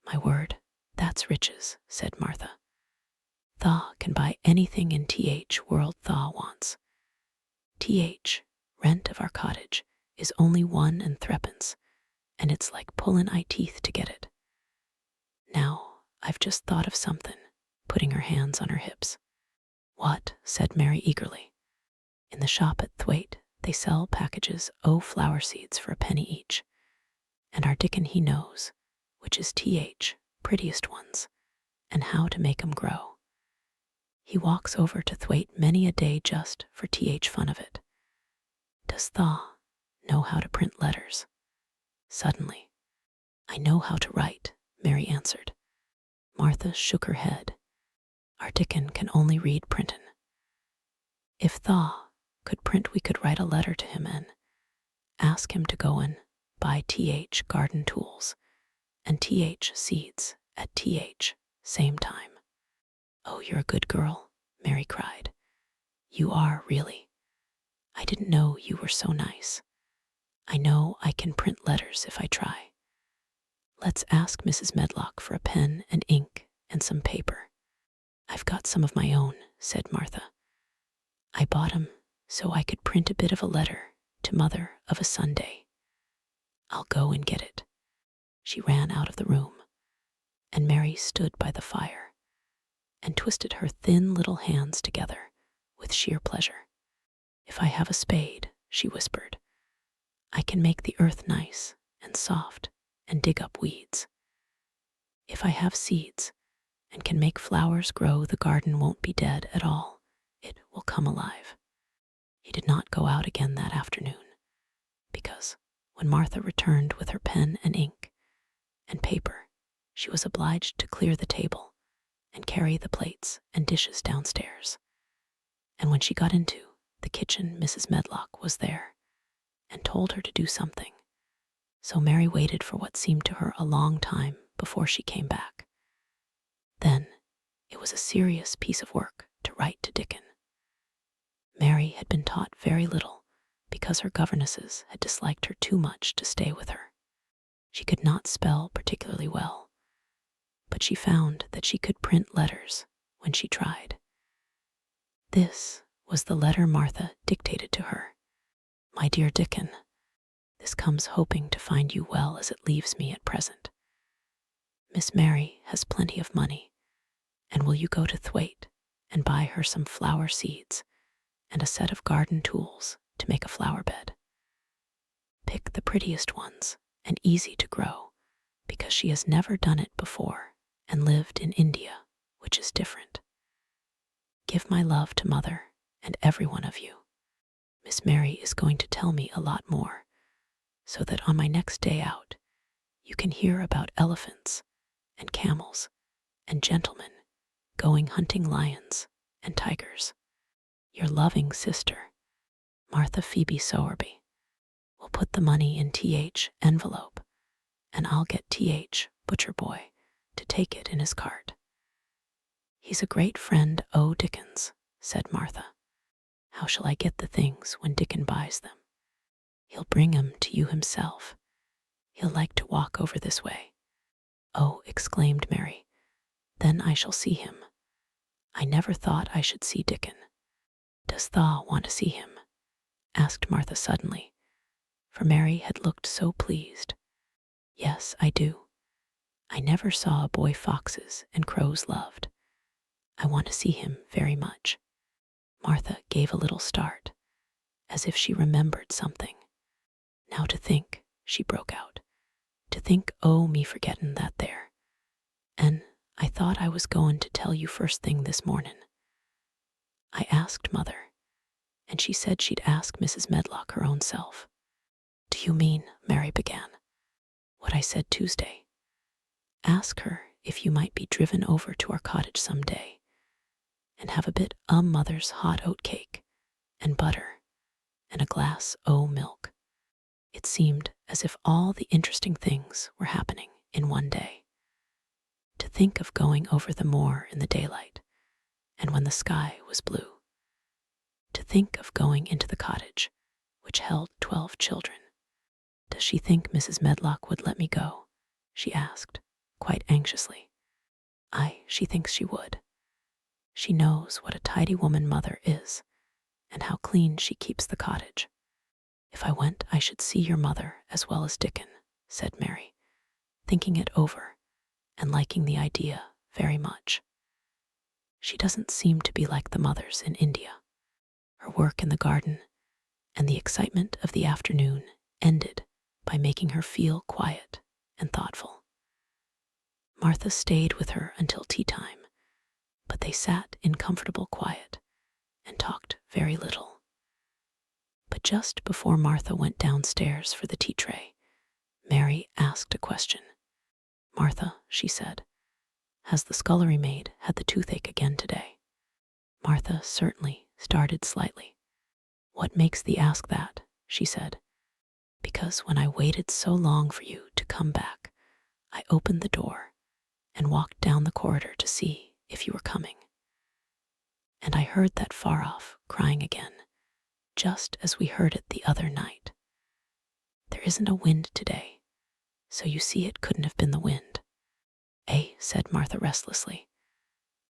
My word, that's riches, said Martha. Thaw can buy anything in T.H. world Thaw wants. T.H. rent of our cottage is only 1 and 3pence, and it's like pullin' eye teeth to get it. Now, I've just thought of somethin', putting her hands on her hips. What? Said Mary eagerly. In the shop at Thwaite, they sell packages o' flower seeds for 1 penny each, and our Dickon he knows, which is T.H. prettiest ones, and how to make 'em grow. He walks over to Thwaite many a day just for T.H. fun of it. Does Thaw know how to print letters? Suddenly, I know how to write, Mary answered. Martha shook her head. Our Dickon can only read printin'. If Thaw could print, we could write a letter to him and ask him to go and buy T.H. garden tools and T.H. seeds at T.H. same time. Oh, you're a good girl, Mary cried. You are, really. I didn't know you were so nice. I know I can print letters if I try. Let's ask Mrs. Medlock for a pen and ink and some paper. I've got some of my own, said Martha. I bought 'em so I could print a bit of a letter to Mother of a Sunday. I'll go and get it. She ran out of the room, and Mary stood by the fire and twisted her thin little hands together with sheer pleasure. If I have a spade, she whispered, I can make the earth nice and soft and dig up weeds. If I have seeds and can make flowers grow, the garden won't be dead at all. It will come alive. He did not go out again that afternoon, because when Martha returned with her pen and ink and paper, she was obliged to clear the table and carry the plates and dishes downstairs. And when she got into the kitchen, Mrs. Medlock was there and told her to do something. So Mary waited for what seemed to her a long time before she came back. Then it was a serious piece of work to write to Dickon. Mary had been taught very little because her governesses had disliked her too much to stay with her. She could not spell particularly well, but she found that she could print letters when she tried. This was the letter Martha dictated to her. My dear Dickon, this comes hoping to find you well as it leaves me at present. Miss Mary has plenty of money, and will you go to Thwaite and buy her some flower seeds and a set of garden tools to make a flower bed? Pick the prettiest ones and easy to grow, because she has never done it before and lived in India, which is different. Give my love to Mother and every one of you. Miss Mary is going to tell me a lot more, so that on my next day out, you can hear about elephants and camels and gentlemen going hunting lions and tigers. Your loving sister, Martha Phoebe Sowerby. We'll put the money in TH envelope, and I'll get TH, butcher boy, to take it in his cart. He's a great friend, O. Dickens, said Martha. How shall I get the things when Dickon buys them? He'll bring 'em to you himself. He'll like to walk over this way. Oh, exclaimed Mary, then I shall see him. I never thought I should see Dickon. Does thou want to see him? Asked Martha suddenly, for Mary had looked so pleased. Yes, I do. I never saw a boy foxes and crows loved. I want to see him very much. Martha gave a little start, as if she remembered something. Now to think, she broke out. To think, oh, me forgettin' that there. And I thought I was goin' to tell you first thing this mornin'. I asked Mother, and she said she'd ask Mrs. Medlock her own self. Do you mean, Mary began, what I said Tuesday? Ask her if you might be driven over to our cottage some day and have a bit Mother's hot oat cake and butter and a glass o' milk. It seemed as if all the interesting things were happening in one day. To think of going over the moor in the daylight and when the sky was blue. To think of going into the cottage, which held 12 children. Does she think Mrs. Medlock would let me go? She asked, quite anxiously. Aye, she thinks she would. She knows what a tidy woman Mother is, and how clean she keeps the cottage. If I went, I should see your mother as well as Dickon, said Mary, thinking it over and liking the idea very much. She doesn't seem to be like the mothers in India. Her work in the garden and the excitement of the afternoon ended by making her feel quiet and thoughtful. Martha stayed with her until tea time, but they sat in comfortable quiet and talked very little. But just before Martha went downstairs for the tea tray, Mary asked a question. Martha, she said, has the scullery maid had the toothache again today? Martha certainly started slightly. What makes thee ask that? She said. Because when I waited so long for you to come back, I opened the door and walked down the corridor to see if you were coming. And I heard that far off crying again, just as we heard it the other night. There isn't a wind today, so you see it couldn't have been the wind. Eh, said Martha restlessly.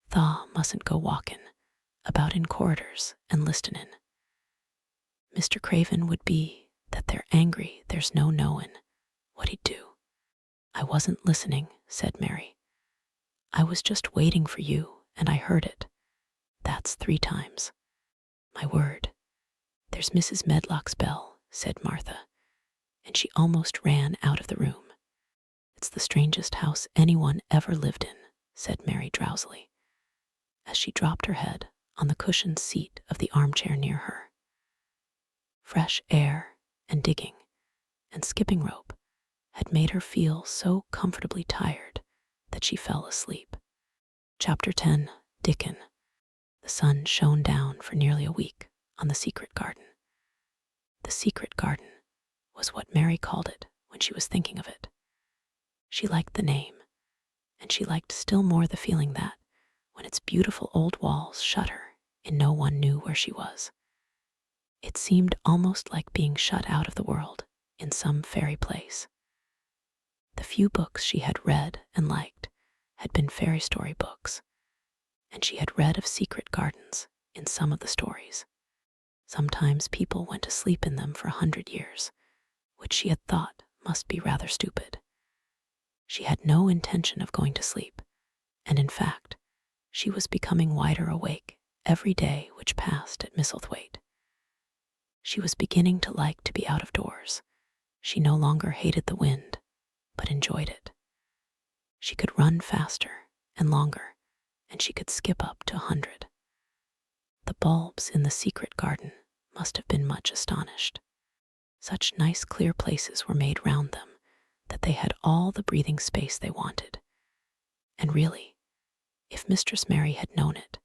Tha mustn't go walkin' about in corridors and listenin'. Mr. Craven would be that they're angry there's no knowin' what he'd do. I wasn't listening, said Mary. I was just waiting for you, and I heard it. That's 3 times. My word. There's Mrs. Medlock's bell, said Martha, and she almost ran out of the room. It's the strangest house anyone ever lived in, said Mary drowsily, as she dropped her head on the cushioned seat of the armchair near her. Fresh air and digging and skipping rope had made her feel so comfortably tired that she fell asleep. Chapter 10. Dickon. The sun shone down for nearly a week on the secret garden. The secret garden was what Mary called it when she was thinking of it. She liked the name, and she liked still more the feeling that, when its beautiful old walls shut her and no one knew where she was, it seemed almost like being shut out of the world in some fairy place. The few books she had read and liked had been fairy story books, and she had read of secret gardens in some of the stories. Sometimes people went to sleep in them for 100 years, which she had thought must be rather stupid. She had no intention of going to sleep, and in fact, she was becoming wider awake every day which passed at Misselthwaite. She was beginning to like to be out of doors. She no longer hated the wind, but enjoyed it. She could run faster and longer, and she could skip up to 100. The bulbs in the secret garden must have been much astonished. Such nice clear places were made round them that they had all the breathing space they wanted. And really, if Mistress Mary had known it,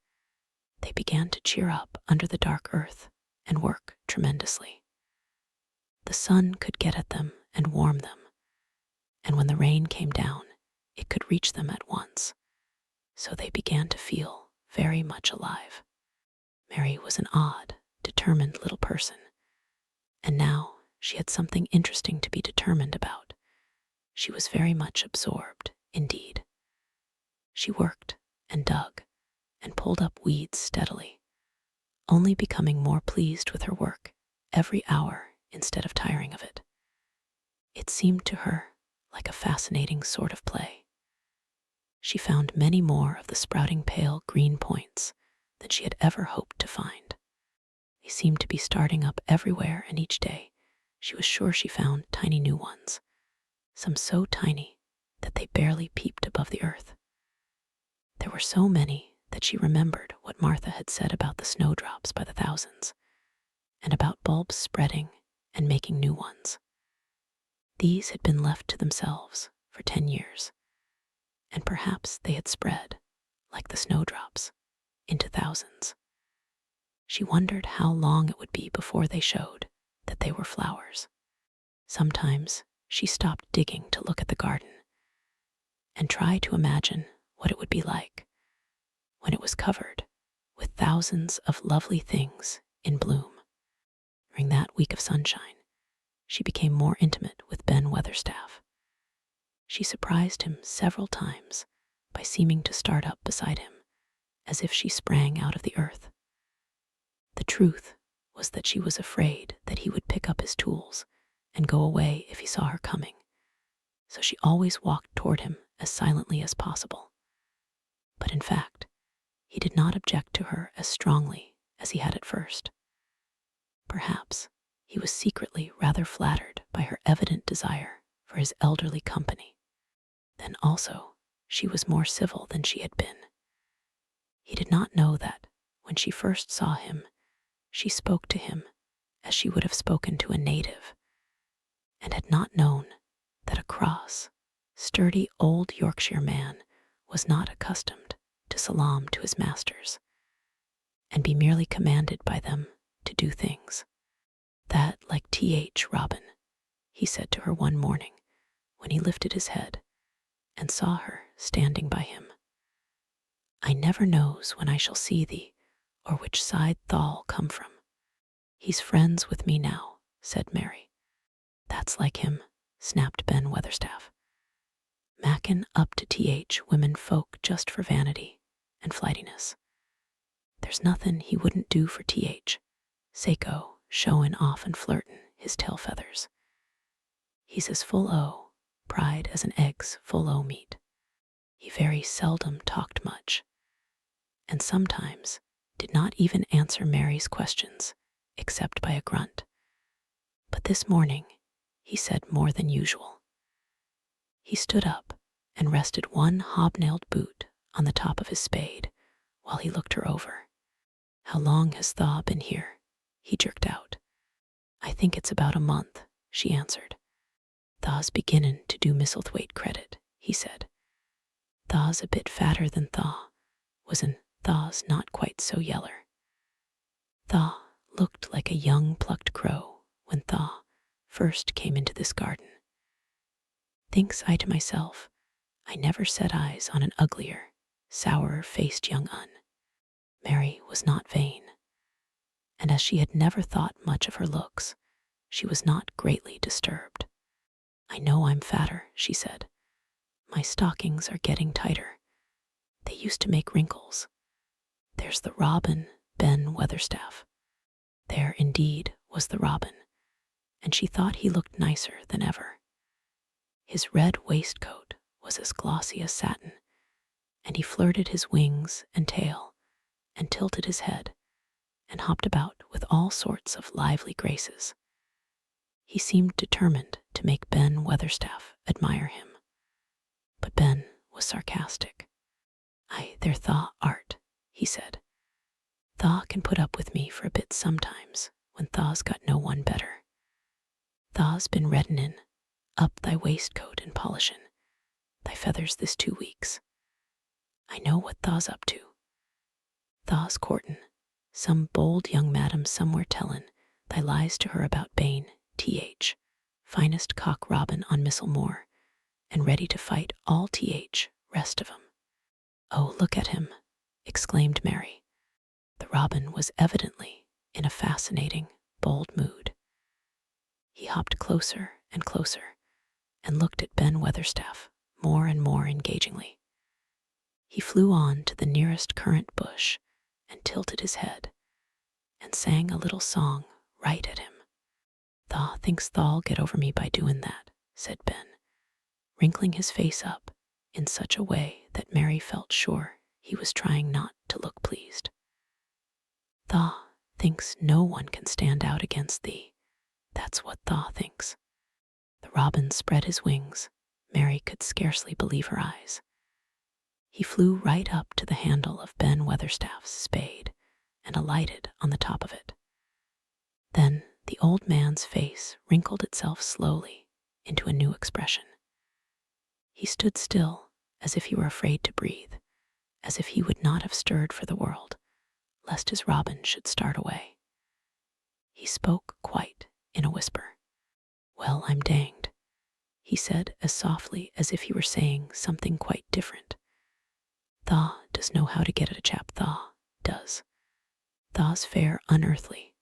they began to cheer up under the dark earth and work tremendously. The sun could get at them and warm them, and when the rain came down, it could reach them at once, so they began to feel very much alive. Mary was an odd, determined little person, and now she had something interesting to be determined about. She was very much absorbed, indeed. She worked and dug and pulled up weeds steadily, only becoming more pleased with her work every hour instead of tiring of it. It seemed to her like a fascinating sort of play. She found many more of the sprouting pale green points than she had ever hoped to find. They seemed to be starting up everywhere, and each day she was sure she found tiny new ones, some so tiny that they barely peeped above the earth. There were so many that she remembered what Martha had said about the snowdrops by the thousands, and about bulbs spreading and making new ones. These had been left to themselves for 10 years, and perhaps they had spread, like the snowdrops, into thousands. She wondered how long it would be before they showed that they were flowers. Sometimes she stopped digging to look at the garden and try to imagine what it would be like when it was covered with thousands of lovely things in bloom. During that week of sunshine, she became more intimate with Ben Weatherstaff. She surprised him several times by seeming to start up beside him, as if she sprang out of the earth. The truth was that she was afraid that he would pick up his tools and go away if he saw her coming, so she always walked toward him as silently as possible. But in fact, he did not object to her as strongly as he had at first. Perhaps he was secretly rather flattered by her evident desire for his elderly company. Then also, she was more civil than she had been. He did not know that, when she first saw him, she spoke to him as she would have spoken to a native, and had not known that a cross, sturdy old Yorkshire man was not accustomed to salaam to his masters, and be merely commanded by them to do things. That, like T.H. Robin, he said to her one morning when he lifted his head and saw her standing by him. I never knows when I shall see thee, or which side thou'll come from. He's friends with me now, said Mary. That's like him, snapped Ben Weatherstaff. Mackin up to T.H. women folk just for vanity and flightiness. There's nothin' he wouldn't do for T.H., Seiko showin' off and flirtin' his tail feathers. He's as full o' pride as an egg's full o' meat. He very seldom talked much, and sometimes did not even answer Mary's questions except by a grunt. But this morning he said more than usual. He stood up and rested one hobnailed boot on the top of his spade while he looked her over. How long has Thaw been here? He jerked out. I think it's about a month, she answered. Thaw's beginnin' to do Misselthwaite credit, he said. Thaw's a bit fatter than Thaw was, and Thaw's not quite so yeller. Thaw looked like a young plucked crow when Thaw first came into this garden. Thinks I to myself, I never set eyes on an uglier, sourer-faced young un. Mary was not vain, and as she had never thought much of her looks, she was not greatly disturbed. I know I'm fatter, she said. My stockings are getting tighter. They used to make wrinkles. There's the robin, Ben Weatherstaff. There indeed was the robin, and she thought he looked nicer than ever. His red waistcoat was as glossy as satin, and he flirted his wings and tail, and tilted his head, and hopped about with all sorts of lively graces. He seemed determined to make Ben Weatherstaff admire him. But Ben was sarcastic. There Thaw art, he said. Thaw can put up with me for a bit sometimes, when Thaw's got no one better. Thaw's been reddenin' up thy waistcoat and polishin' thy feathers this 2 weeks. I know what Thaw's up to. Thaw's courtin' Some bold young madam somewhere tellin' thy lies to her about Bane, finest cock robin on Missel Moor, and ready to fight all rest of 'em. Oh, look at him, exclaimed Mary. The robin was evidently in a fascinating, bold mood. He hopped closer and closer and looked at Ben Weatherstaff more and more engagingly. He flew on to the nearest currant bush and tilted his head and sang a little song right at him. "Thaw thinks tha'll get over me by doin' that," said Ben, wrinkling his face up in such a way that Mary felt sure he was trying not to look pleased. "Thaw thinks no one can stand out against thee. That's what Thaw thinks." The robin spread his wings. Mary could scarcely believe her eyes. He flew right up to the handle of Ben Weatherstaff's spade and alighted on the top of it. Then the old man's face wrinkled itself slowly into a new expression. He stood still, as if he were afraid to breathe, as if he would not have stirred for the world, lest his robin should start away. He spoke quite in a whisper. "Well, I'm danged," he said as softly as if he were saying something quite different. "Thaw does know how to get at a chap, Thaw does. Thaw's fair unearthly,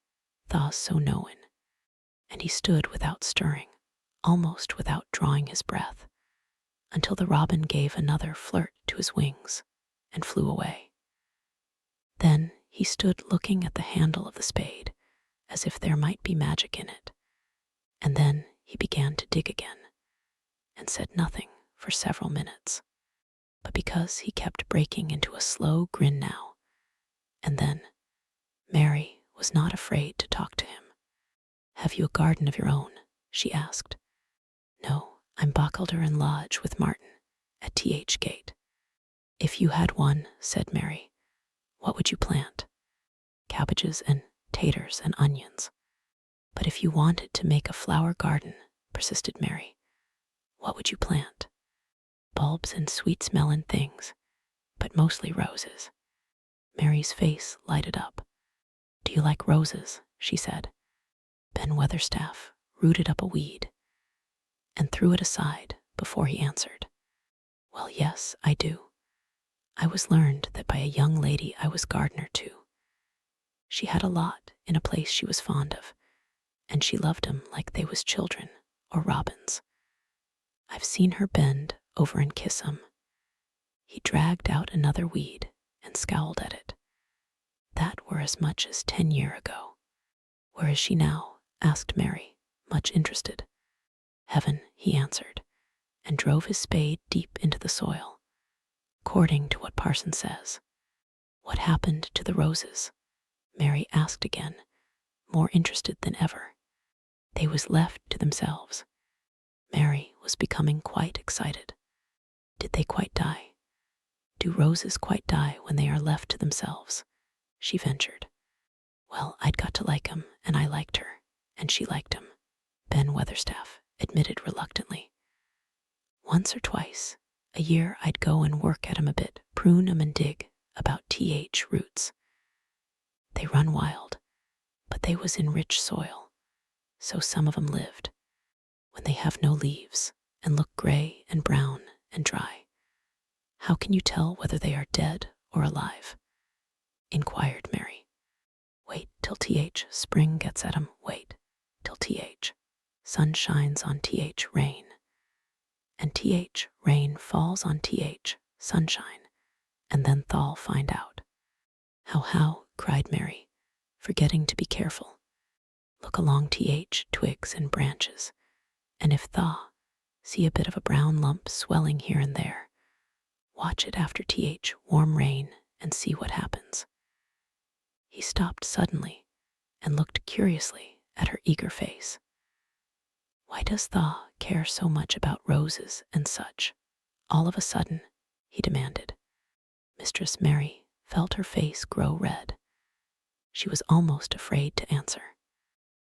Thaw's so knowin'." And he stood without stirring, almost without drawing his breath, until the robin gave another flirt to his wings and flew away. Then he stood looking at the handle of the spade as if there might be magic in it, and then he began to dig again and said nothing for several minutes. But because he kept breaking into a slow grin now and then, Mary was not afraid to talk to him. "Have you a garden of your own?" she asked. "No, I'm Bachelder in Lodge with Martin at Gate." "If you had one," said Mary, "what would you plant?" "Cabbages and taters and onions." "But if you wanted to make a flower garden," persisted Mary, "what would you plant?" "Bulbs and sweet-smelling things, but mostly roses." Mary's face lighted up. "Do you like roses?" she said. Ben Weatherstaff rooted up a weed and threw it aside before he answered. "Well, yes, I do. I was learned that by a young lady I was gardener to. She had a lot in a place she was fond of, and she loved 'em like they was children or robins. I've seen her bend over and kiss 'em." He dragged out another weed and scowled at it. "That were as much as 10 year ago." "Where is she now?" asked Mary, much interested. "Heaven," he answered, and drove his spade deep into the soil, according to what Parson says. "What happened to the roses?" Mary asked again, more interested than ever. "They was left to themselves." Mary was becoming quite excited. "Did they quite die? Do roses quite die when they are left to themselves?" she ventured. "Well, I'd got to like 'em, and I liked her, and she liked 'em," Ben Weatherstaff admitted reluctantly. "Once or twice a year I'd go and work at 'em a bit, prune 'em and dig about roots. They run wild, but they was in rich soil, so some of 'em lived. When they have no leaves and look gray and brown and dry, how can you tell whether they are dead or alive?" inquired Mary. "Wait till spring gets at 'em. Wait till sun shines on rain, and rain falls on sunshine, and then tha'll find out." How, cried Mary, forgetting to be careful. "Look along twigs and branches, and if thaw see a bit of a brown lump swelling here and there, watch it after warm rain and see what happens." He stopped suddenly and looked curiously at her eager face. "Why does thaw care so much about roses and such, all of a sudden?" he demanded. Mistress Mary felt her face grow red. She was almost afraid to answer.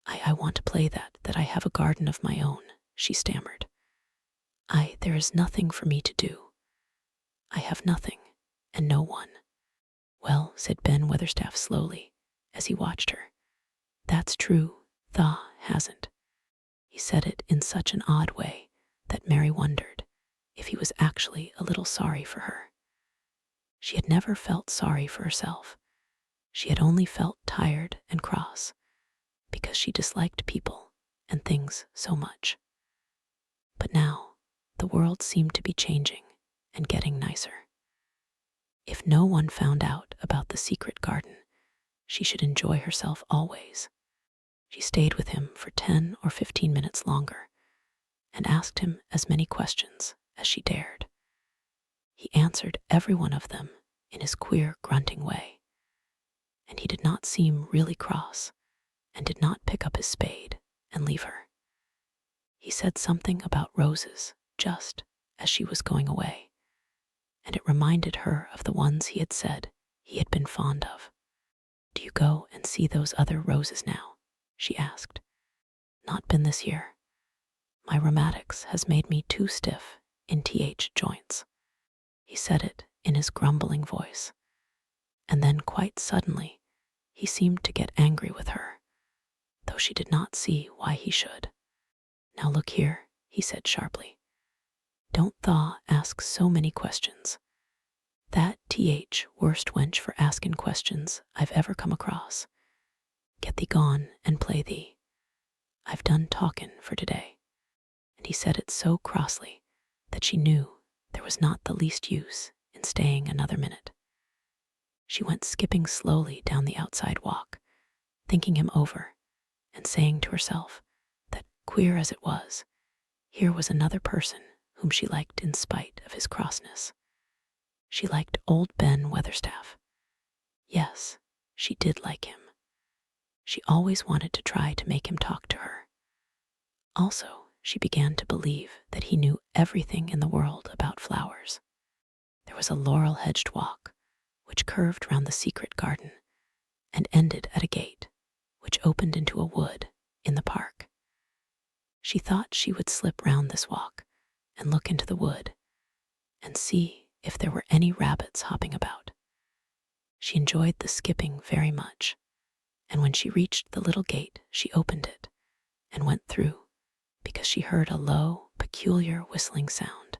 I want to play that I have a garden of my own," she stammered. There is nothing for me to do. I have nothing and no one." "Well," said Ben Weatherstaff slowly, as he watched her. "That's true, Thaw hasn't." He said it in such an odd way that Mary wondered if he was actually a little sorry for her. She had never felt sorry for herself. She had only felt tired and cross because she disliked people and things so much. But now, the world seemed to be changing and getting nicer. If no one found out about the secret garden, she should enjoy herself always. She stayed with him for 10 or 15 minutes longer and asked him as many questions as she dared. He answered every one of them in his queer, grunting way, and he did not seem really cross and did not pick up his spade and leave her. He said something about roses just as she was going away, and it reminded her of the ones he had said he had been fond of. "Do you go and see those other roses now?" she asked. "Not been this year. My rheumatics has made me too stiff in th joints." He said it in his grumbling voice, and then quite suddenly he seemed to get angry with her, though she did not see why he should. "Now look here," he said sharply. "Don't Thaw ask so many questions. That worst wench for askin' questions I've ever come across. Get thee gone and play thee. I've done talkin' for today." And he said it so crossly that she knew there was not the least use in staying another minute. She went skipping slowly down the outside walk, thinking him over and saying to herself that, queer as it was, here was another person whom she liked in spite of his crossness. She liked old Ben Weatherstaff. Yes, she did like him. She always wanted to try to make him talk to her. Also, she began to believe that he knew everything in the world about flowers. There was a laurel-hedged walk which curved round the secret garden and ended at a gate which opened into a wood in the park. She thought she would slip round this walk and look into the wood and see if there were any rabbits hopping about. She enjoyed the skipping very much, and when she reached the little gate, she opened it and went through because she heard a low, peculiar whistling sound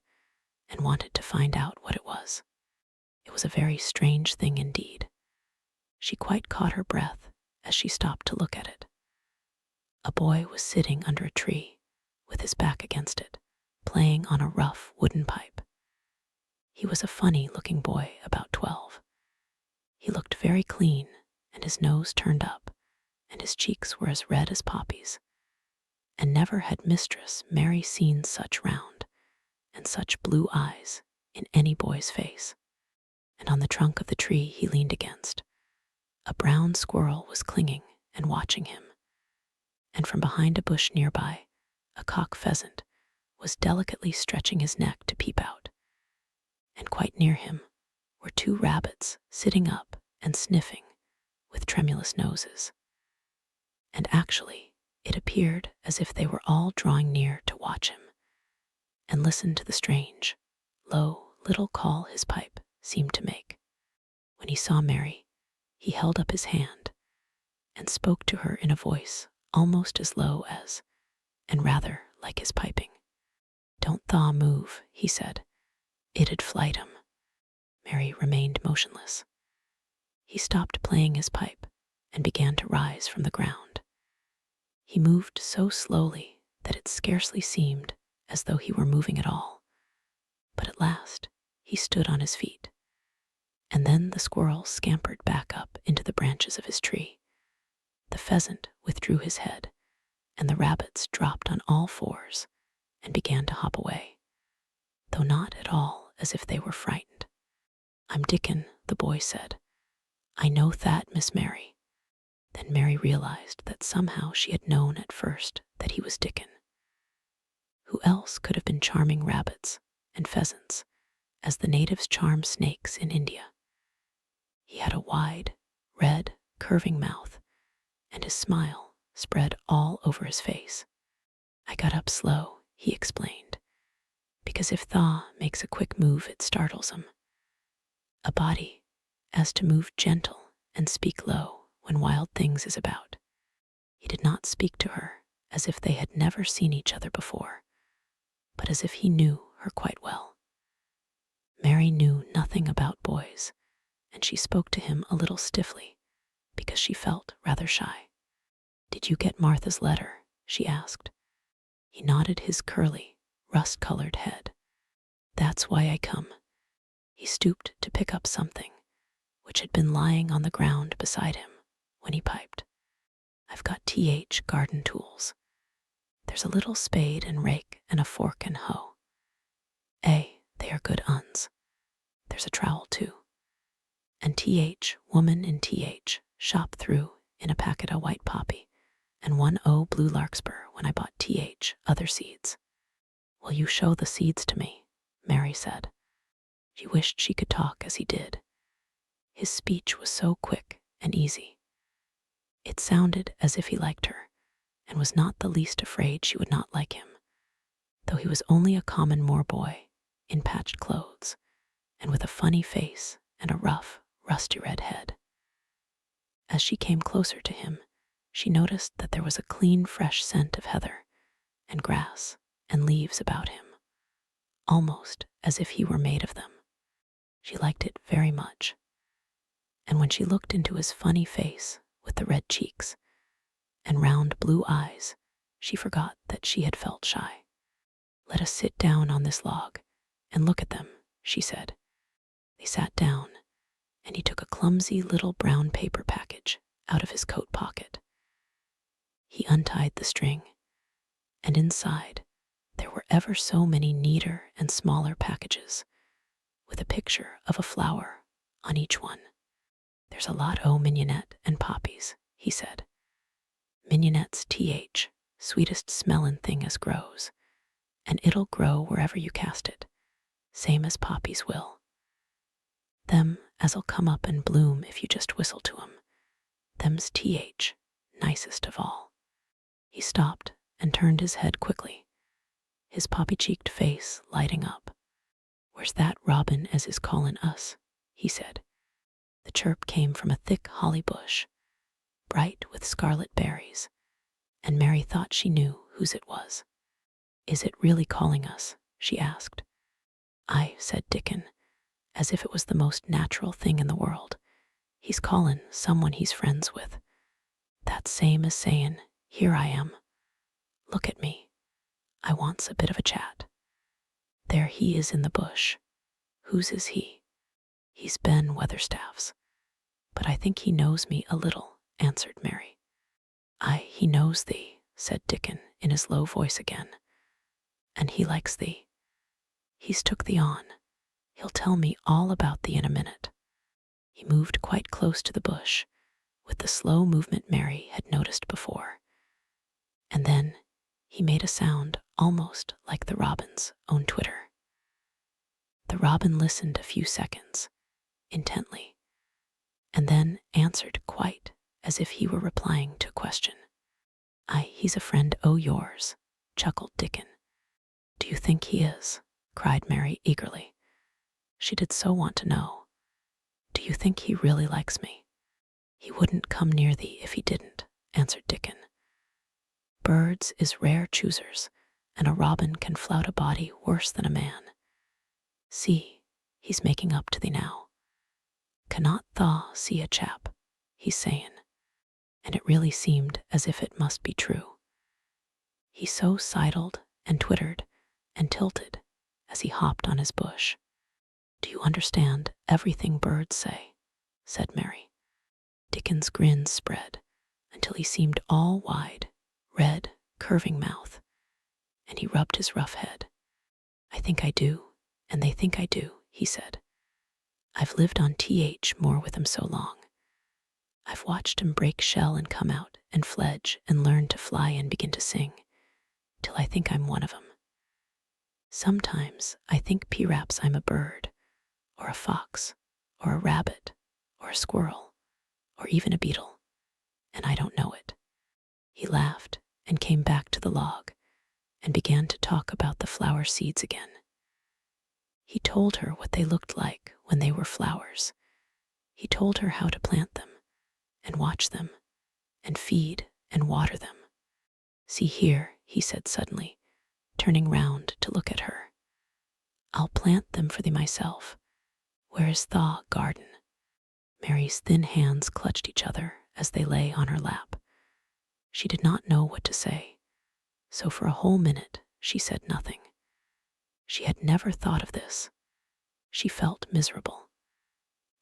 and wanted to find out what it was. It was a very strange thing indeed. She quite caught her breath as she stopped to look at it. A boy was sitting under a tree with his back against it, playing on a rough wooden pipe. He was a funny-looking boy about 12. He looked very clean, and his nose turned up, and his cheeks were as red as poppies. And never had Mistress Mary seen such round and such blue eyes in any boy's face. And on the trunk of the tree he leaned against, a brown squirrel was clinging and watching him. And from behind a bush nearby, a cock pheasant was delicately stretching his neck to peep out. And quite near him were 2 rabbits sitting up and sniffing with tremulous noses. And actually, it appeared as if they were all drawing near to watch him and listen to the strange, low little call his pipe seemed to make. When he saw Mary, he held up his hand and spoke to her in a voice almost as low as, and rather like his piping. "Don't Thaw move," he said. "It'd flight 'em." Mary remained motionless. He stopped playing his pipe and began to rise from the ground. He moved so slowly that it scarcely seemed as though he were moving at all. But at last he stood on his feet, and then the squirrel scampered back up into the branches of his tree. The pheasant withdrew his head, and the rabbits dropped on all fours and began to hop away, though not at all as if they were frightened. "I'm Dickon," the boy said. "I know that, Miss Mary." Then Mary realized that somehow she had known at first that he was Dickon. Who else could have been charming rabbits and pheasants as the natives charm snakes in India? He had a wide, red, curving mouth, and his smile spread all over his face. "I got up slow," he explained, "because if Thaw makes a quick move it startles him. A body, as to move gentle and speak low when Wild Things is about. He did not speak to her as if they had never seen each other before, but as if he knew her quite well. Mary knew nothing about boys, and she spoke to him a little stiffly because she felt rather shy. "Did you get Martha's letter?" she asked. He nodded his curly, rust-colored head. "That's why I come." He stooped to pick up something, which had been lying on the ground beside him when he piped. "I've got garden tools. There's a little spade and rake and a fork and hoe. They are good uns. There's a trowel too. And woman in shop through in a packet of white poppy, and 1 blue larkspur when I bought other seeds." "Will you show the seeds to me?" Mary said. She wished she could talk as he did. His speech was so quick and easy. It sounded as if he liked her, and was not the least afraid she would not like him, though he was only a common Moor boy, in patched clothes, and with a funny face and a rough, rusty red head. As she came closer to him, she noticed that there was a clean, fresh scent of heather and grass and leaves about him, almost as if he were made of them. She liked it very much, and when she looked into his funny face with the red cheeks and round blue eyes, she forgot that she had felt shy. "Let us sit down on this log and look at them," she said. They sat down, and he took a clumsy little brown paper package out of his coat pocket. He untied the string, and inside there were ever so many neater and smaller packages, with a picture of a flower on each one. "There's a lot o' mignonette and poppies," he said. "Mignonette's sweetest smellin' thing as grows, and it'll grow wherever you cast it, same as poppies will. Them as'll come up and bloom if you just whistle to 'em. Them's nicest of all." He stopped and turned his head quickly, his poppy-cheeked face lighting up. "Where's that robin as is callin' us?" he said. The chirp came from a thick holly bush, bright with scarlet berries, and Mary thought she knew whose it was. "Is it really calling us?" she asked. "Aye," said Dickon, as if it was the most natural thing in the world. "He's callin' someone he's friends with. That's same as sayin', 'Here I am. Look at me. I wants a bit of a chat.' There he is in the bush. Whose is he?" "He's Ben Weatherstaff's, but I think he knows me a little," answered Mary. "Aye, he knows thee," said Dickon in his low voice again. "And he likes thee. He's took thee on. He'll tell me all about thee in a minute." He moved quite close to the bush, with the slow movement Mary had noticed before. And then he made a sound almost like the robin's own twitter. The robin listened a few seconds, intently, and then answered quite as if he were replying to a question. "Aye, he's a friend o' yours," chuckled Dickon. "Do you think he is?" cried Mary eagerly. She did so want to know. "Do you think he really likes me?" "He wouldn't come near thee if he didn't," answered Dickon. "Birds is rare choosers, and a robin can flout a body worse than a man. See, he's making up to thee now. Cannot thaw see a chap, he's sayin'," and it really seemed as if it must be true. He so sidled and twittered and tilted as he hopped on his bush. "Do you understand everything birds say?" said Mary. Dickon's grin spread until he seemed all wide, red, curving mouth, and he rubbed his rough head. "I think I do, and they think I do," he said. "I've lived on more with 'em so long. I've watched 'em break shell and come out and fledge and learn to fly and begin to sing, till I think I'm one of 'em. Sometimes I think P-raps I'm a bird, or a fox, or a rabbit, or a squirrel, or even a beetle, and I don't know it." He laughed and came back to the log and began to talk about the flower seeds again. He told her what they looked like when they were flowers. He told her how to plant them and watch them and feed and water them. See here, he said suddenly, turning round to look at her. I'll plant them for thee myself. Where is thy garden? Mary's thin hands clutched each other as they lay on her lap. She did not know what to say, so for a whole minute she said nothing. She had never thought of this. She felt miserable,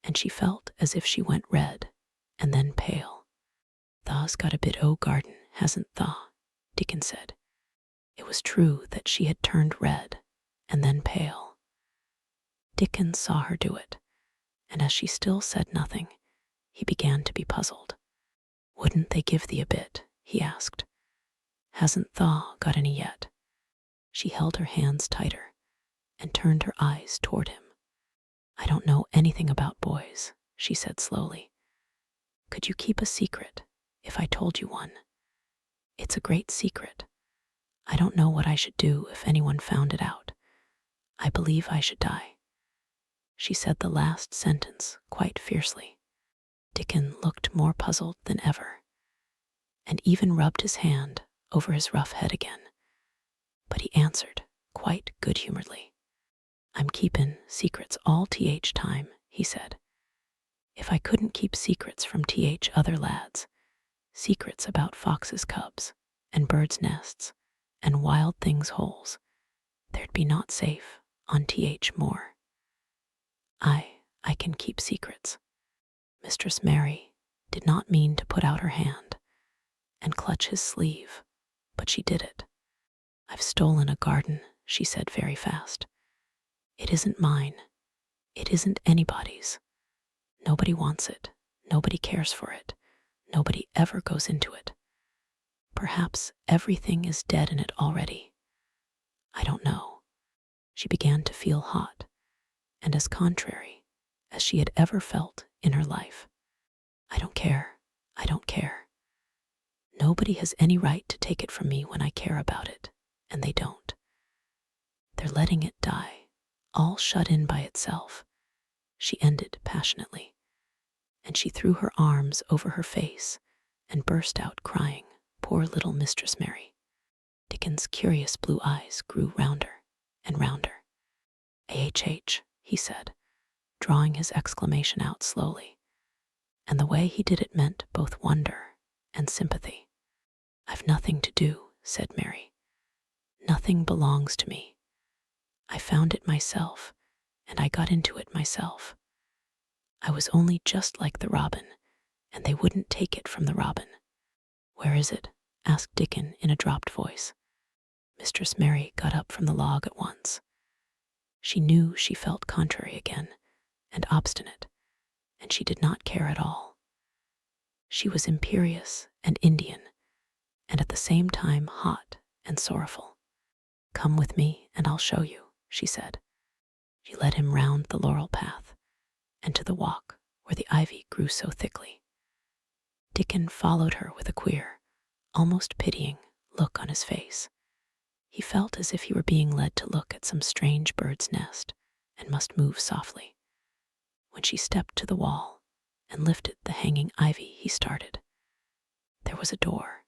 and she felt as if she went red and then pale. Thah's got a bit o' garden, hasn't thah? Dickon said. It was true that she had turned red and then pale. Dickon saw her do it, and as she still said nothing, he began to be puzzled. Wouldn't they give thee a bit? He asked. Hasn't thou got any yet? She held her hands tighter and turned her eyes toward him. I don't know anything about boys, she said slowly. Could you keep a secret if I told you one? It's a great secret. I don't know what I should do if anyone found it out. I believe I should die. She said the last sentence quite fiercely. Dickon looked more puzzled than ever, and even rubbed his hand over his rough head again. But he answered quite good-humoredly. I'm keepin' secrets all time, he said. If I couldn't keep secrets from other lads, secrets about foxes' cubs and birds' nests and wild things' holes, there'd be not safe on more. I can keep secrets. Mistress Mary did not mean to put out her hand and clutch his sleeve, but she did it. I've stolen a garden, she said very fast. It isn't mine. It isn't anybody's. Nobody wants it. Nobody cares for it. Nobody ever goes into it. Perhaps everything is dead in it already. I don't know. She began to feel hot and as contrary as she had ever felt in her life. I don't care. I don't care. Nobody has any right to take it from me when I care about it, and they don't. They're letting it die, all shut in by itself, she ended passionately, and she threw her arms over her face and burst out crying, poor little Mistress Mary. Dickon's curious blue eyes grew rounder and rounder. AHH, he said, drawing his exclamation out slowly, and the way he did it meant both wonder and sympathy. I've nothing to do, said Mary. Nothing belongs to me. I found it myself, and I got into it myself. I was only just like the robin, and they wouldn't take it from the robin. Where is it? Asked Dickon in a dropped voice. Mistress Mary got up from the log at once. She knew she felt contrary again, and obstinate, and she did not care at all. She was imperious and Indian, and at the same time hot and sorrowful. Come with me and I'll show you, she said. She led him round the laurel path and to the walk where the ivy grew so thickly. Dickon followed her with a queer, almost pitying look on his face. He felt as if he were being led to look at some strange bird's nest and must move softly. When she stepped to the wall and lifted the hanging ivy, he started. There was a door,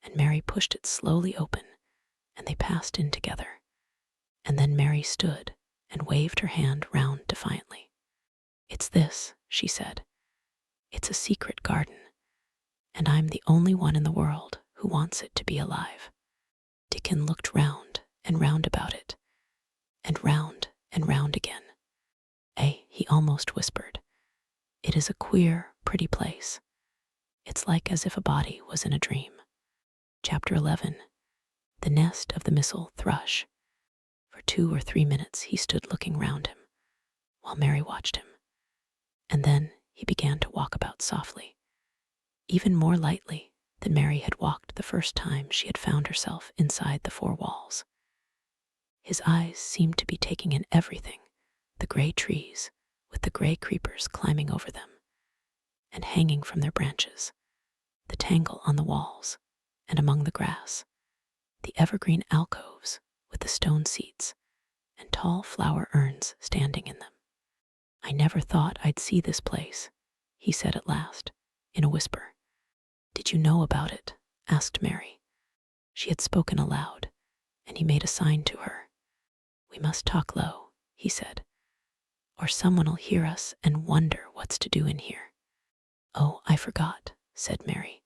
and Mary pushed it slowly open, and they passed in together. And then Mary stood and waved her hand round defiantly. It's this, she said. It's a secret garden, and I'm the only one in the world who wants it to be alive. Dickon looked round and round about it, and round again. He almost whispered. It is a queer, pretty place. It's like as if a body was in a dream. Chapter 11. The Nest of the Missel Thrush. For 2 or 3 minutes he stood looking round him, while Mary watched him, and then he began to walk about softly, even more lightly than Mary had walked the first time she had found herself inside the 4 walls. His eyes seemed to be taking in everything, the gray trees with the gray creepers climbing over them and hanging from their branches, the tangle on the walls and among the grass, the evergreen alcoves with the stone seats and tall flower urns standing in them. I never thought I'd see this place, he said at last, in a whisper. "Did you know about it?" asked Mary. She had spoken aloud, and he made a sign to her. "We must talk low," he said, "or someone will hear us and wonder what's to do in here." "Oh, I forgot," said Mary,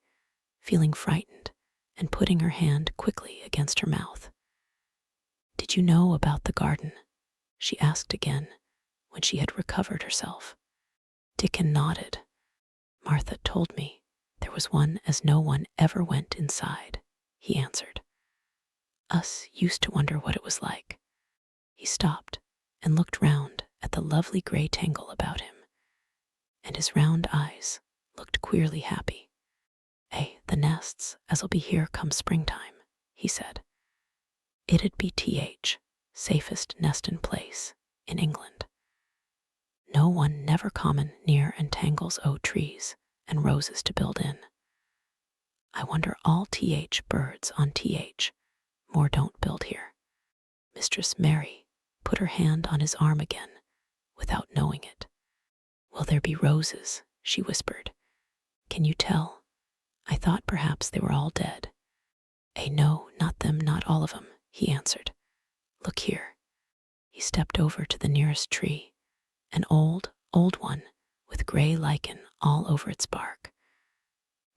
feeling frightened and putting her hand quickly against her mouth. "Did you know about the garden?" she asked again when she had recovered herself. Dickon nodded. "Martha told me there was one as no one ever went inside," he answered. "Us used to wonder what it was like." He stopped and looked round at the lovely gray tangle about him, and his round eyes looked queerly happy. The nests as'll be here come springtime," he said. "It'd be safest nestin' place in England. No one never common near and tangles o' trees and roses to build in. I wonder all birds on more don't build here." Mistress Mary put her hand on his arm again without knowing it. "Will there be roses?" she whispered. "Can you tell? I thought perhaps they were all dead." No, not them, not all of 'em," he answered. "Look here." He stepped over to the nearest tree, an old one with gray lichen all over its bark,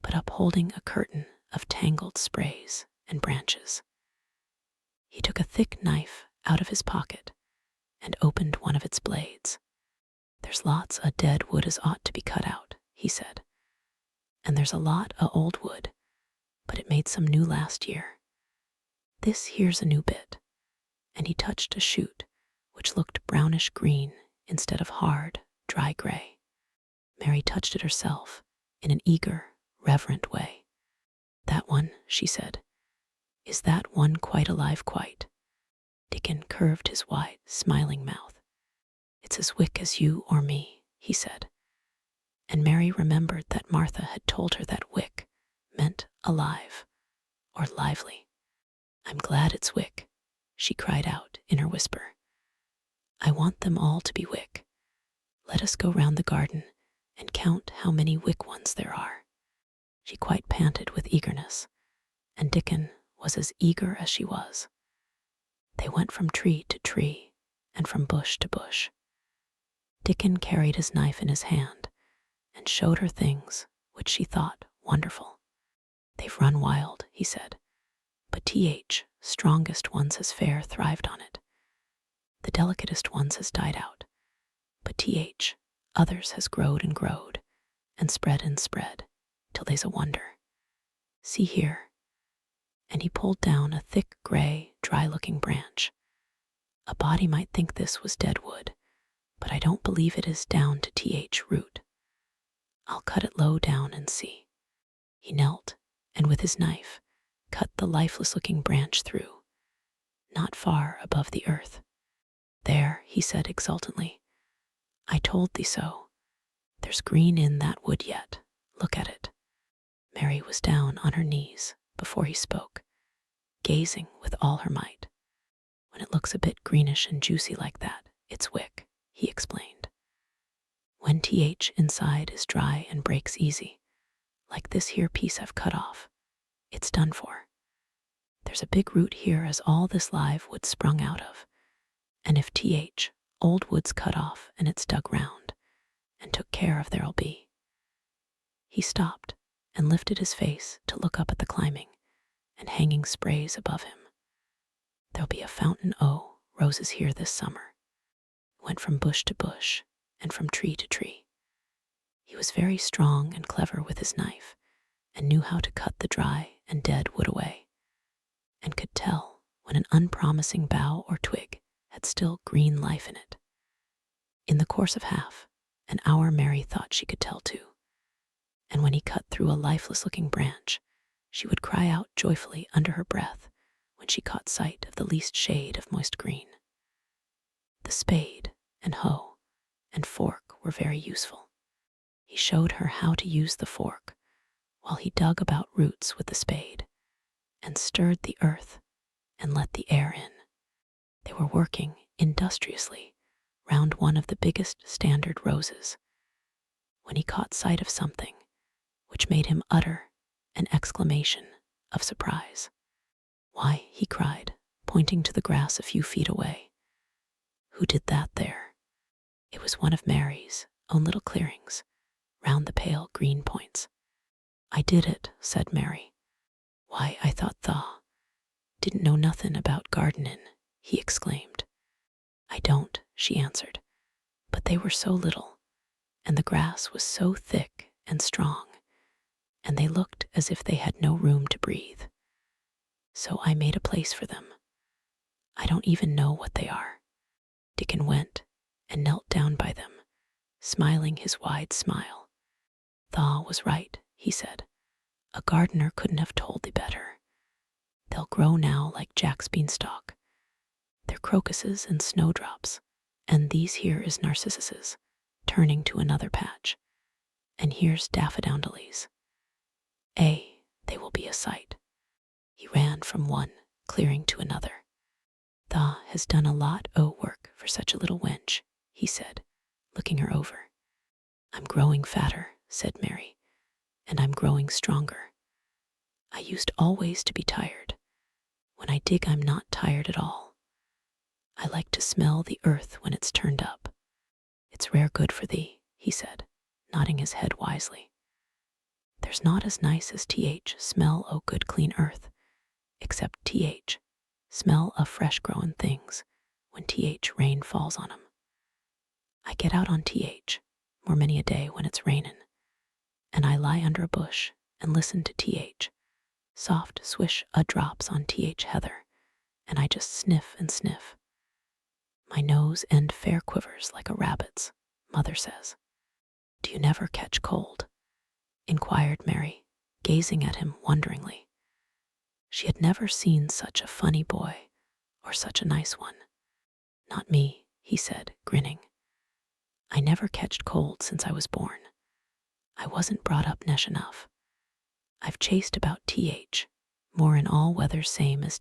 but upholding a curtain of tangled sprays and branches. He took a thick knife out of his pocket and opened one of its blades. "There's lots o' dead wood as ought to be cut out," he said. "And there's a lot o' old wood, but it made some new last year. This here's a new bit," and he touched a shoot which looked brownish green instead of hard, dry gray. Mary touched it herself in an eager, reverent way. "That one," she said. "Is that one quite alive, quite?" Dickon curved his wide, smiling mouth. "It's as wick as you or me," he said. And Mary remembered that Martha had told her that wick meant alive or lively. "I'm glad it's wick," she cried out in her whisper. "I want them all to be wick. Let us go round the garden and count how many wick ones there are." She quite panted with eagerness, and Dickon was as eager as she was. They went from tree to tree and from bush to bush. Dickon carried his knife in his hand and showed her things which she thought wonderful. "They've run wild," he said, "but strongest ones has fair thrived on it. The delicatest ones has died out, but others has growed and spread, till they's a wonder. See here." And he pulled down a thick, gray, dry-looking branch. "A body might think this was dead wood, but I don't believe it is down to root. I'll cut it low down and see." He knelt, and with his knife, cut the lifeless-looking branch through, not far above the earth. "There," he said exultantly. "I told thee so. There's green in that wood yet. Look at it." Mary was down on her knees before he spoke, gazing with all her might. "When it looks a bit greenish and juicy like that, it's wick," he explained. "When inside is dry and breaks easy, like this here piece I've cut off, it's done for. There's a big root here as all this live wood sprung out of, and if old wood's cut off and it's dug round and took care of, there'll be." He stopped and lifted his face to look up at the climbing and hanging sprays above him. "There'll be a fountain o' roses here this summer." Went from bush to bush and from tree to tree. He was very strong and clever with his knife and knew how to cut the dry and dead wood away, and could tell when an unpromising bough or twig had still green life in it. In the course of half an hour, Mary thought she could tell too, and when he cut through a lifeless-looking branch, she would cry out joyfully under her breath when she caught sight of the least shade of moist green. The spade and hoe and fork were very useful. He showed her how to use the fork while he dug about roots with the spade and stirred the earth and let the air in. They were working industriously round one of the biggest standard roses when he caught sight of something which made him utter an exclamation of surprise. "Why," he cried, pointing to the grass a few feet away. "Who did that there?" It was one of Mary's own little clearings round the pale green points. "I did it," said Mary. "Why, I thought tha didn't know nothin' about gardenin'," he exclaimed. "I don't," she answered, "but they were so little, and the grass was so thick and strong, and they looked as if they had no room to breathe. So I made a place for them. I don't even know what they are." Dickon went and knelt down by them, smiling his wide smile. "Tha was right," he said. "A gardener couldn't have told thee better. They'll grow now like Jack's beanstalk. They're crocuses and snowdrops, and these here is narcissuses," turning to another patch. "And here's daffodillies. They will be a sight." He ran from one clearing to another. "Tha has done a lot o' work for such a little wench," he said, looking her over. "I'm growing fatter," said Mary, "and I'm growing stronger. I used always to be tired. When I dig, I'm not tired at all. I like to smell the earth when it's turned up. It's rare good for thee," he said, nodding his head wisely. "There's not as nice as smell o' good clean earth, except smell of fresh growin' things when rain falls on 'em. I get out on more many a day when it's rainin', and I lie under a bush and listen to soft swish a drops on heather, and I just sniff and sniff. My nose end fair quivers like a rabbit's, mother says." "Do you never catch cold?" inquired Mary, gazing at him wonderingly. She had never seen such a funny boy or such a nice one. "Not me," he said, grinning. "I never catched cold since I was born. I wasn't brought up nesh enough. I've chased about more in all weathers same as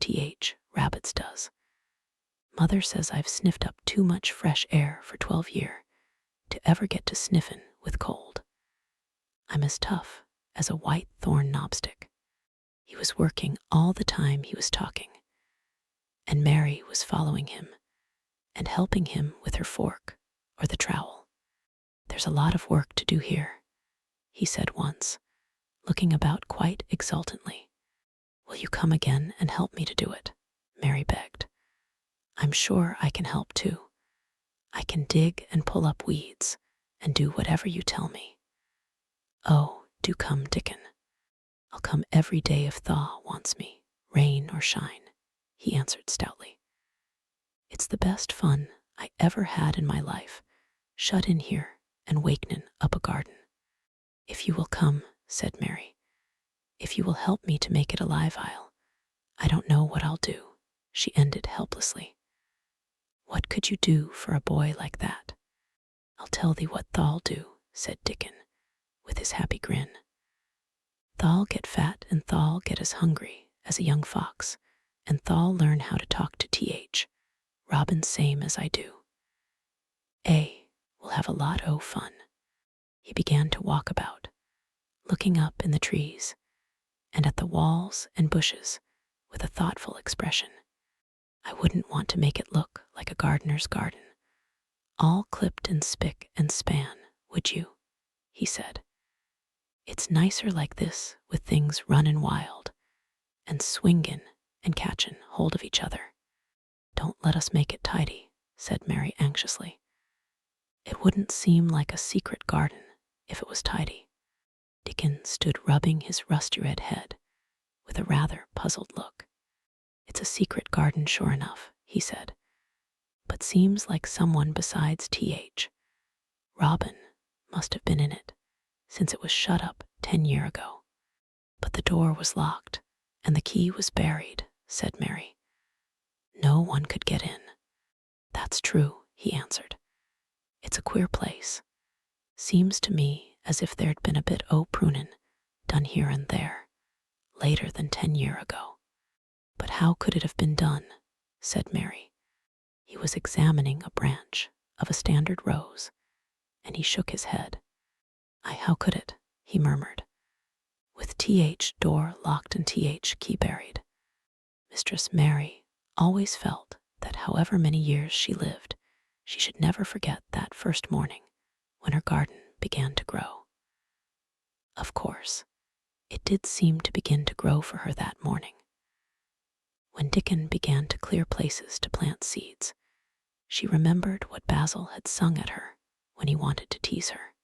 rabbits does. Mother says I've sniffed up too much fresh air for 12 year to ever get to sniffin' with cold. I'm as tough as a white thorn knobstick." He was working all the time he was talking, and Mary was following him and helping him with her fork or the trowel. "There's a lot of work to do here," he said once, looking about quite exultantly. "Will you come again and help me to do it?" Mary begged. "I'm sure I can help too. I can dig and pull up weeds and do whatever you tell me." "Oh, do come, Dickon. I'll come every day if tha wants me, rain or shine," he answered stoutly. "It's the best fun I ever had in my life, shut in here and wakenin' up a garden." "If you will come," said Mary. "If you will help me to make it alive, I don't know what I'll do," she ended helplessly. "What could you do for a boy like that?" "I'll tell thee what tha'll do," said Dickon, with his happy grin. "Tha'll get fat and tha'll get as hungry as a young fox, and tha'll learn how to talk to Robin same as I do. We'll have a lot o' fun." He began to walk about, looking up in the trees and at the walls and bushes with a thoughtful expression. "I wouldn't want to make it look like a gardener's garden, all clipped and spick and span, would you?" he said. "It's nicer like this with things runnin' wild and swingin' and catchin' hold of each other." "Don't let us make it tidy," said Mary anxiously. "It wouldn't seem like a secret garden if it was tidy." Dickon stood rubbing his rusty red head with a rather puzzled look. "It's a secret garden sure enough," he said, "but seems like someone besides Robin must have been in it, since it was shut up 10 year ago." "But the door was locked and the key was buried," said Mary. "No one could get in." "That's true," he answered. "It's a queer place. Seems to me as if there'd been a bit o' prunin' done here and there, later than 10 year ago." "But how could it have been done?" said Mary. He was examining a branch of a standard rose, and he shook his head. How could it?" he murmured. with TH door locked and TH key buried. Mistress Mary always felt that however many years she lived, she should never forget that first morning when her garden began to grow. Of course, it did seem to begin to grow for her that morning. When Dickon began to clear places to plant seeds, she remembered what Basil had sung at her when he wanted to tease her.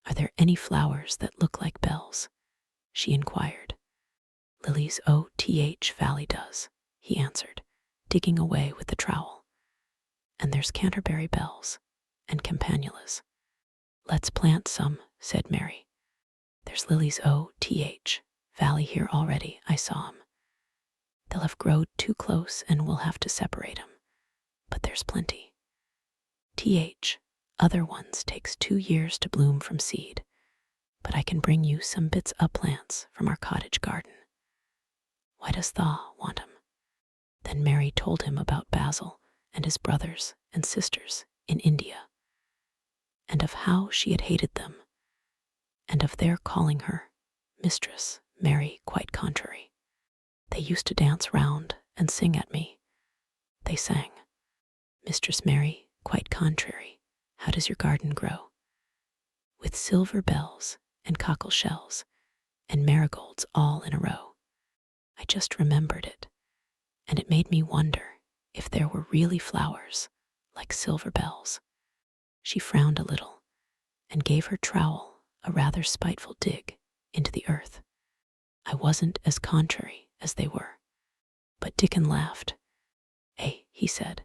"Are there any flowers that look like bells?" she inquired. "Lilies O.T.H. Valley does," he answered, digging away with the trowel. "And there's Canterbury bells and campanulas." "Let's plant some," said Mary. "There's Lilies O.T.H. Valley here already, I saw 'em. They'll have growed too close and we'll have to separate 'em, but there's plenty. TH, other ones takes 2 years to bloom from seed, but I can bring you some bits of plants from our cottage garden. Why does Thaw want 'em?" Then Mary told him about Basil and his brothers and sisters in India, and of how she had hated them, and of their calling her Mistress Mary quite contrary. "They used to dance round and sing at me," they sang. "Mistress Mary quite contrary, how does your garden grow? With silver bells and cockle shells and marigolds all in a row." I just remembered it, and it made me wonder if there were really flowers like silver bells. She frowned a little and gave her trowel a rather spiteful dig into the earth. I wasn't as contrary as they were, but Dickon laughed. "Eh," he said,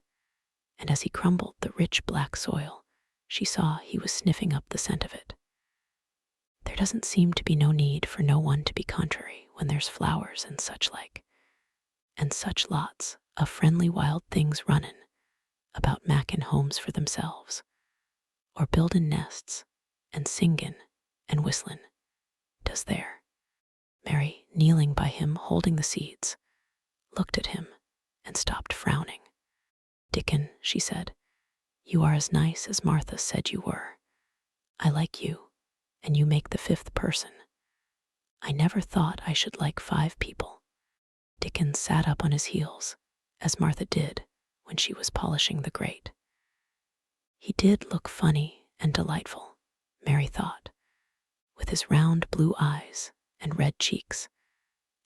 and as he crumbled the rich black soil, she saw he was sniffing up the scent of it. "There doesn't seem to be no need for no one to be contrary when there's flowers and such like, and such lots of friendly wild things runnin' about mackin' homes for themselves, or buildin' nests and singin' and whistlin', does there?" Mary, kneeling by him holding the seeds, looked at him and stopped frowning. "Dickon," she said, "you are as nice as Martha said you were. I like you, and you make the 5th person. I never thought I should like 5 people." Dickon sat up on his heels, as Martha did when she was polishing the grate. He did look funny and delightful, Mary thought, with his round blue eyes and red cheeks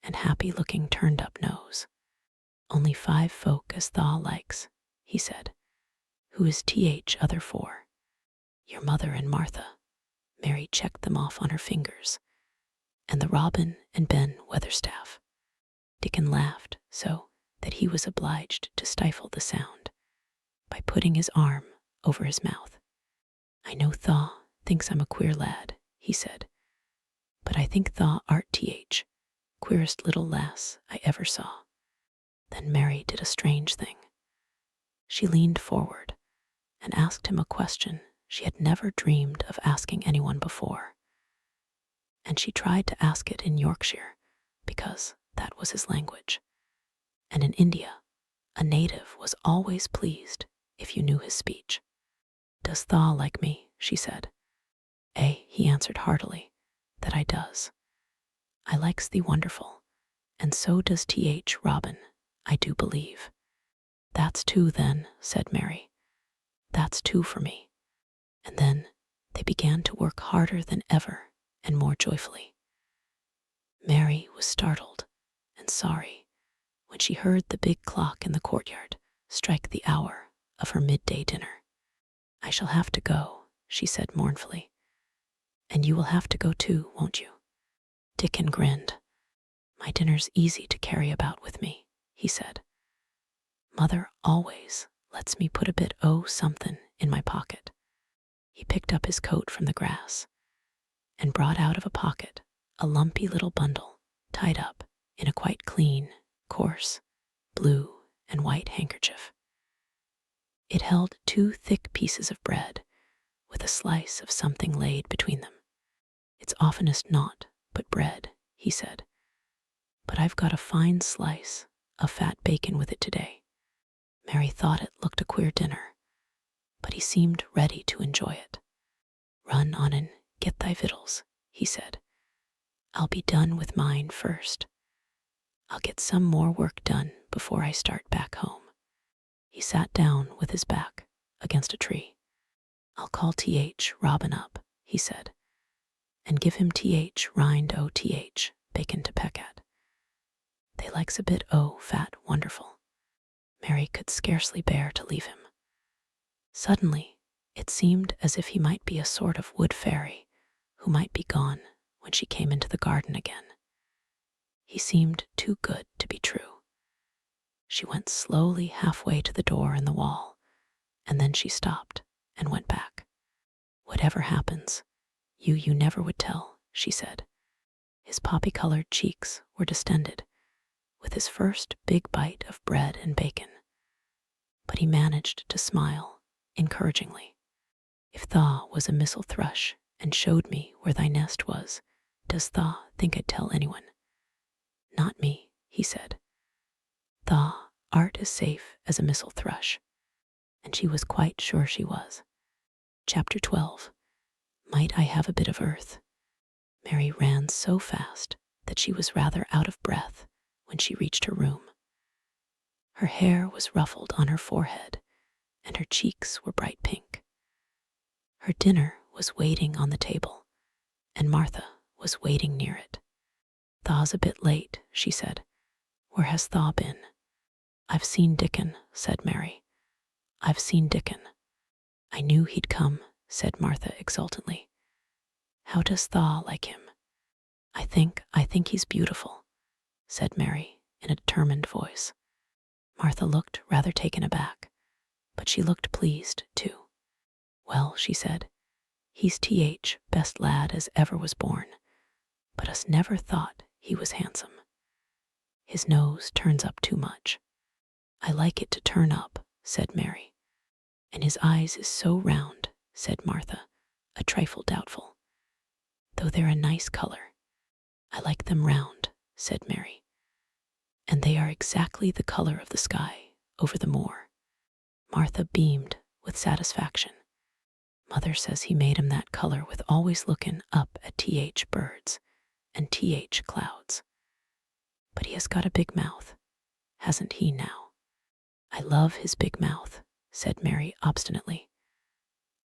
and happy-looking turned-up nose. "Only 5 folk as Thaw likes," he said. "Who is TH other 4? Your mother and Martha." Mary checked them off on her fingers. "And the Robin and Ben Weatherstaff." Dickon laughed so that he was obliged to stifle the sound by putting his arm over his mouth. "I know Thaw thinks I'm a queer lad," he said, "but I think Thaw art TH, queerest little lass I ever saw." Then Mary did a strange thing. She leaned forward and asked him a question she had never dreamed of asking anyone before. And she tried to ask it in Yorkshire, because that was his language. And in India, a native was always pleased if you knew his speech. "Does Thaw like me?" she said. "Eh," he answered heartily, "that I does. I likes thee wonderful, and so does TH Robin, I do believe." "That's 2 then," said Mary. "That's 2 for me." And then they began to work harder than ever and more joyfully. Mary was startled and sorry when she heard the big clock in the courtyard strike the hour of her midday dinner. "I shall have to go," she said mournfully. "And you will have to go too, won't you?" Dickon grinned. "My dinner's easy to carry about with me," he said. "Mother always lets me put a bit o' somethin' in my pocket." He picked up his coat from the grass and brought out of a pocket a lumpy little bundle tied up in a quite clean, coarse, blue and white handkerchief. It held 2 thick pieces of bread with a slice of something laid between them. "It's oftenest naught but bread," he said, "but I've got a fine slice of fat bacon with it today." Mary thought it looked a queer dinner, but he seemed ready to enjoy it. "Run on and get thy victuals," he said. I'll be done with mine first. I'll get some more work done before I start back home. He sat down with his back against a tree. I'll call T.H. Robin up, he said, and give him T.H. rind O.T.H. bacon to peck at. They likes a bit fat, wonderful. Mary could scarcely bear to leave him. Suddenly, it seemed as if he might be a sort of wood fairy who might be gone when she came into the garden again. He seemed too good to be true. She went slowly halfway to the door in the wall, and then she stopped and went back. Whatever happens, you never would tell, she said. His poppy-colored cheeks were distended with his first big bite of bread and bacon, but he managed to smile encouragingly. If Thaw was a missel thrush and showed me where thy nest was, does Thaw think I'd tell anyone? Not me, he said. Thaw art as safe as a missel thrush, and she was quite sure she was. Chapter 12. Might I have a bit of earth? Mary ran so fast that she was rather out of breath when she reached her room. Her hair was ruffled on her forehead, and her cheeks were bright pink. Her dinner was waiting on the table, and Martha was waiting near it. Thaw's a bit late, she said. Where has Thaw been? I've seen Dickon, said Mary. I've seen Dickon. I knew he'd come, said Martha exultantly. How does Thaw like him? I think he's beautiful, said Mary in a determined voice. Martha looked rather taken aback, but she looked pleased too. Well, she said, he's T.H. best lad as ever was born, but us never thought he was handsome. His nose turns up too much. I like it to turn up, said Mary. And his eyes is so round, said Martha, a trifle doubtful. Though they're a nice color. I like them round, said Mary. And they are exactly the color of the sky over the moor. Martha beamed with satisfaction. Mother says he made 'em that color with always lookin' up at T.H. birds and T.H. clouds. But he has got a big mouth, hasn't he now? I love his big mouth, said Mary obstinately.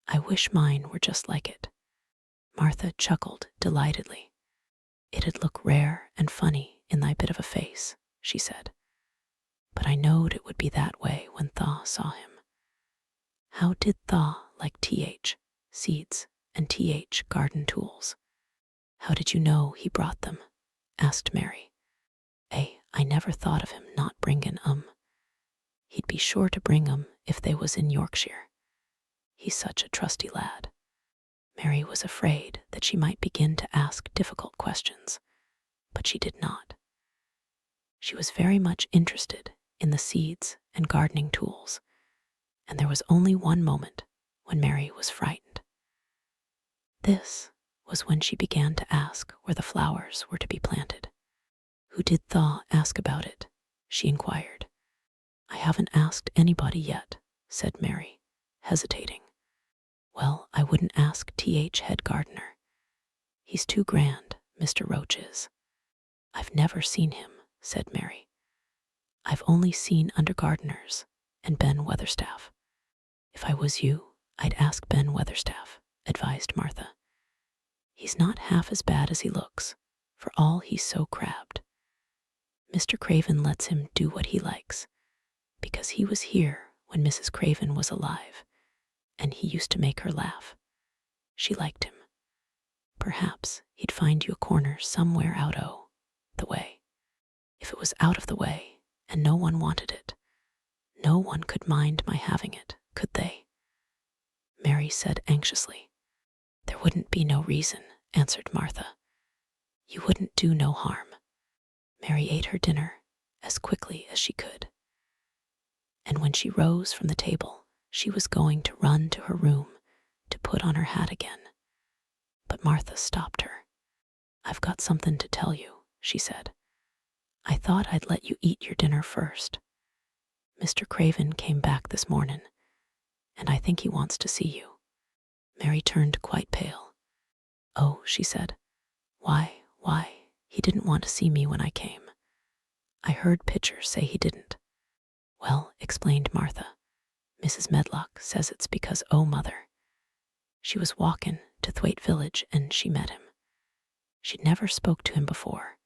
I wish mine were just like it. Martha chuckled delightedly. It'd look rare and funny in thy bit of a face, she said. But I knowed it would be that way when Thaw saw him. How did Thaw like T.H. seeds and T.H. garden tools? How did you know he brought them? Asked Mary. I never thought of him not bringin' 'em. He'd be sure to bring 'em if they was in Yorkshire. He's such a trusty lad. Mary was afraid that she might begin to ask difficult questions, but she did not. She was very much interested in the seeds and gardening tools, and there was only one moment when Mary was frightened. This was when she began to ask where the flowers were to be planted. Who did Thaw ask about it? She inquired. I haven't asked anybody yet, said Mary, hesitating. Well, I wouldn't ask T.H. head gardener. He's too grand, Mr. Roach is. I've never seen him, said Mary. I've only seen under gardeners and Ben Weatherstaff. If I was you, I'd ask Ben Weatherstaff, advised Martha. He's not half as bad as he looks, for all he's so crabbed. Mr. Craven lets him do what he likes, because he was here when Mrs. Craven was alive, and he used to make her laugh. She liked him. Perhaps he'd find you a corner somewhere out o' the way. If it was out of the way, and no one wanted it, no one could mind my having it, could they? Mary said anxiously. There wouldn't be no reason, answered Martha. You wouldn't do no harm. Mary ate her dinner as quickly as she could. And when she rose from the table, she was going to run to her room to put on her hat again. But Martha stopped her. I've got something to tell you, she said. I thought I'd let you eat your dinner first. Mr. Craven came back this morning, and I think he wants to see you. Mary turned quite pale. Oh, she said. Why, He didn't want to see me when I came. I heard Pitcher say he didn't. Well, explained Martha, Mrs. Medlock says it's because, oh, Mother. She was walkin' to Thwaite Village and she met him. She'd never spoke to him before,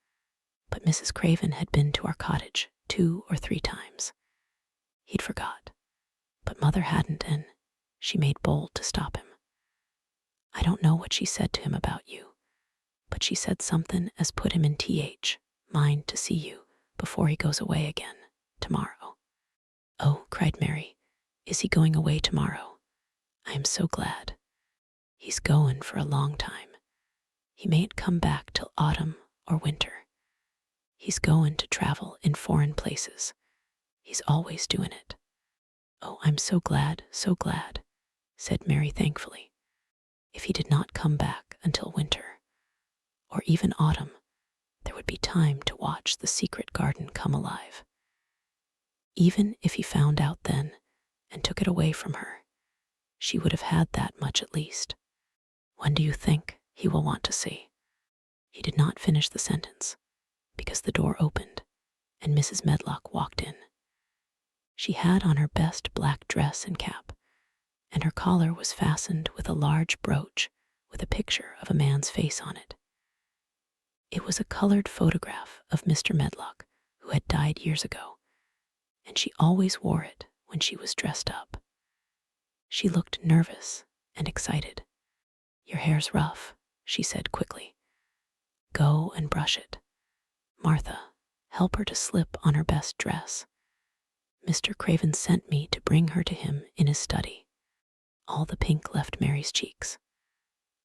but Mrs. Craven had been to our cottage 2 or 3 times. He'd forgot, but Mother hadn't, and she made bold to stop him. I don't know what she said to him about you, but she said something as put him in mind to see you before he goes away again tomorrow. Oh, cried Mary, is he going away tomorrow? I am so glad. He's goin' for a long time. He mayn't come back till autumn or winter. He's goin' to travel in foreign places. He's always doin' it. Oh, I'm so glad, said Mary thankfully. If he did not come back until winter, or even autumn, there would be time to watch the secret garden come alive. Even if he found out then and took it away from her, she would have had that much at least. When do you think he will want to see? He did not finish the sentence because the door opened and Mrs. Medlock walked in. She had on her best black dress and cap, and her collar was fastened with a large brooch with a picture of a man's face on it. It was a colored photograph of Mr. Medlock, who had died years ago, and she always wore it when she was dressed up. She looked nervous and excited. Your hair's rough, she said quickly. Go and brush it. Martha, help her to slip on her best dress. Mr. Craven sent me to bring her to him in his study. All the pink left Mary's cheeks.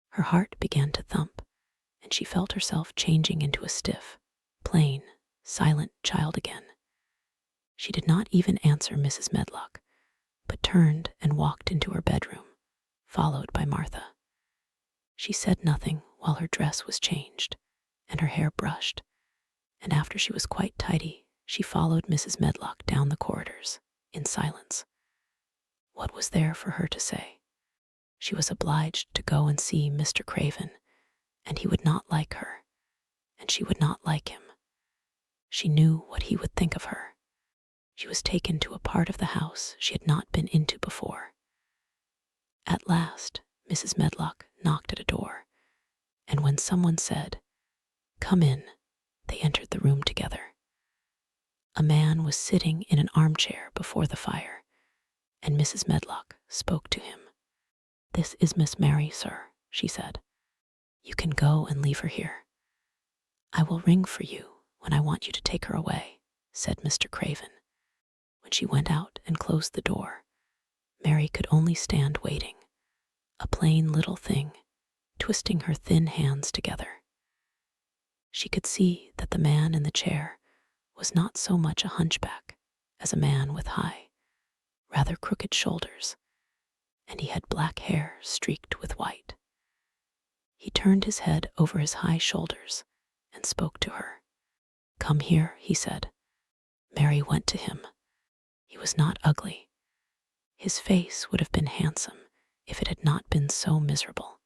Her heart began to thump, and she felt herself changing into a stiff, plain, silent child again. She did not even answer Mrs. Medlock, but turned and walked into her bedroom, followed by Martha. She said nothing while her dress was changed and her hair brushed, and after she was quite tidy, she followed Mrs. Medlock down the corridors in silence. What was there for her to say? She was obliged to go and see Mr. Craven, and he would not like her, and she would not like him. She knew what he would think of her. She was taken to a part of the house she had not been into before. At last, Mrs. Medlock knocked at a door, and when someone said, "Come in," they entered the room together. A man was sitting in an armchair before the fire, and Mrs. Medlock spoke to him. This is Miss Mary, sir, she said. You can go and leave her here. I will ring for you when I want you to take her away, said Mr. Craven. When she went out and closed the door, Mary could only stand waiting, a plain little thing, twisting her thin hands together. She could see that the man in the chair was not so much a hunchback as a man with high, rather crooked shoulders, and he had black hair streaked with white. He turned his head over his high shoulders and spoke to her. Come here, he said. Mary went to him. He was not ugly. His face would have been handsome if it had not been so miserable.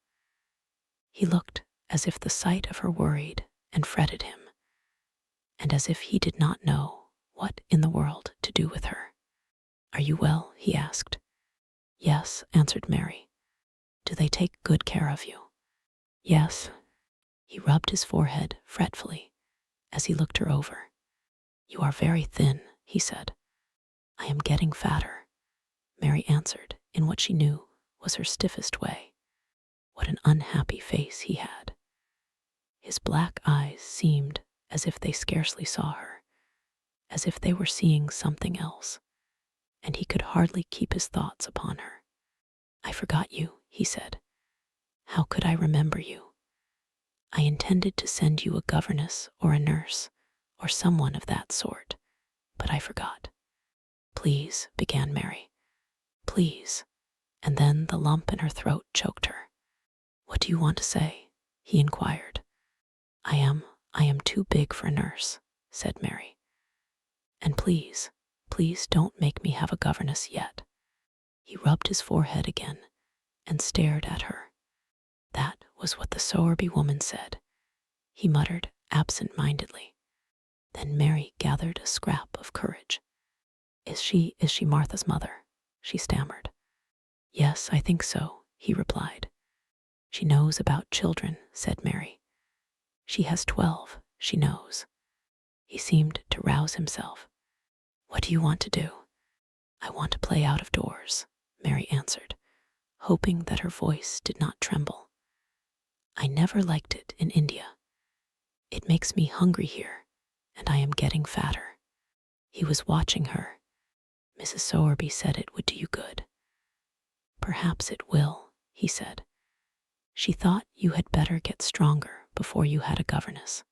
He looked as if the sight of her worried and fretted him, and as if he did not know what in the world to do with her. Are you well? He asked. Yes, answered Mary. Do they take good care of you? Yes. He rubbed his forehead fretfully as he looked her over. You are very thin, he said. I am getting fatter, Mary answered in what she knew was her stiffest way. What an unhappy face he had. His black eyes seemed as if they scarcely saw her, as if they were seeing something else, and he could hardly keep his thoughts upon her. I forgot you, he said. How could I remember you? I intended to send you a governess or a nurse or someone of that sort, but I forgot. Please, began Mary. Please. And then the lump in her throat choked her. What do you want to say? He inquired. I am too big for a nurse, said Mary. And please don't make me have a governess yet. He rubbed his forehead again and stared at her. That was what the Sowerby woman said, he muttered absent-mindedly. Then Mary gathered a scrap of courage. Is she Martha's mother?" she stammered. "Yes, I think so," he replied. "She knows about children," said Mary. "She has 12, she knows." He seemed to rouse himself. "What do you want to do?" "I want to play out of doors," Mary answered, hoping that her voice did not tremble. "I never liked it in India. It makes me hungry here, and I am getting fatter." He was watching her. "Mrs. Sowerby said it would do you good." "Perhaps it will," he said. "She thought you had better get stronger before you had a governess."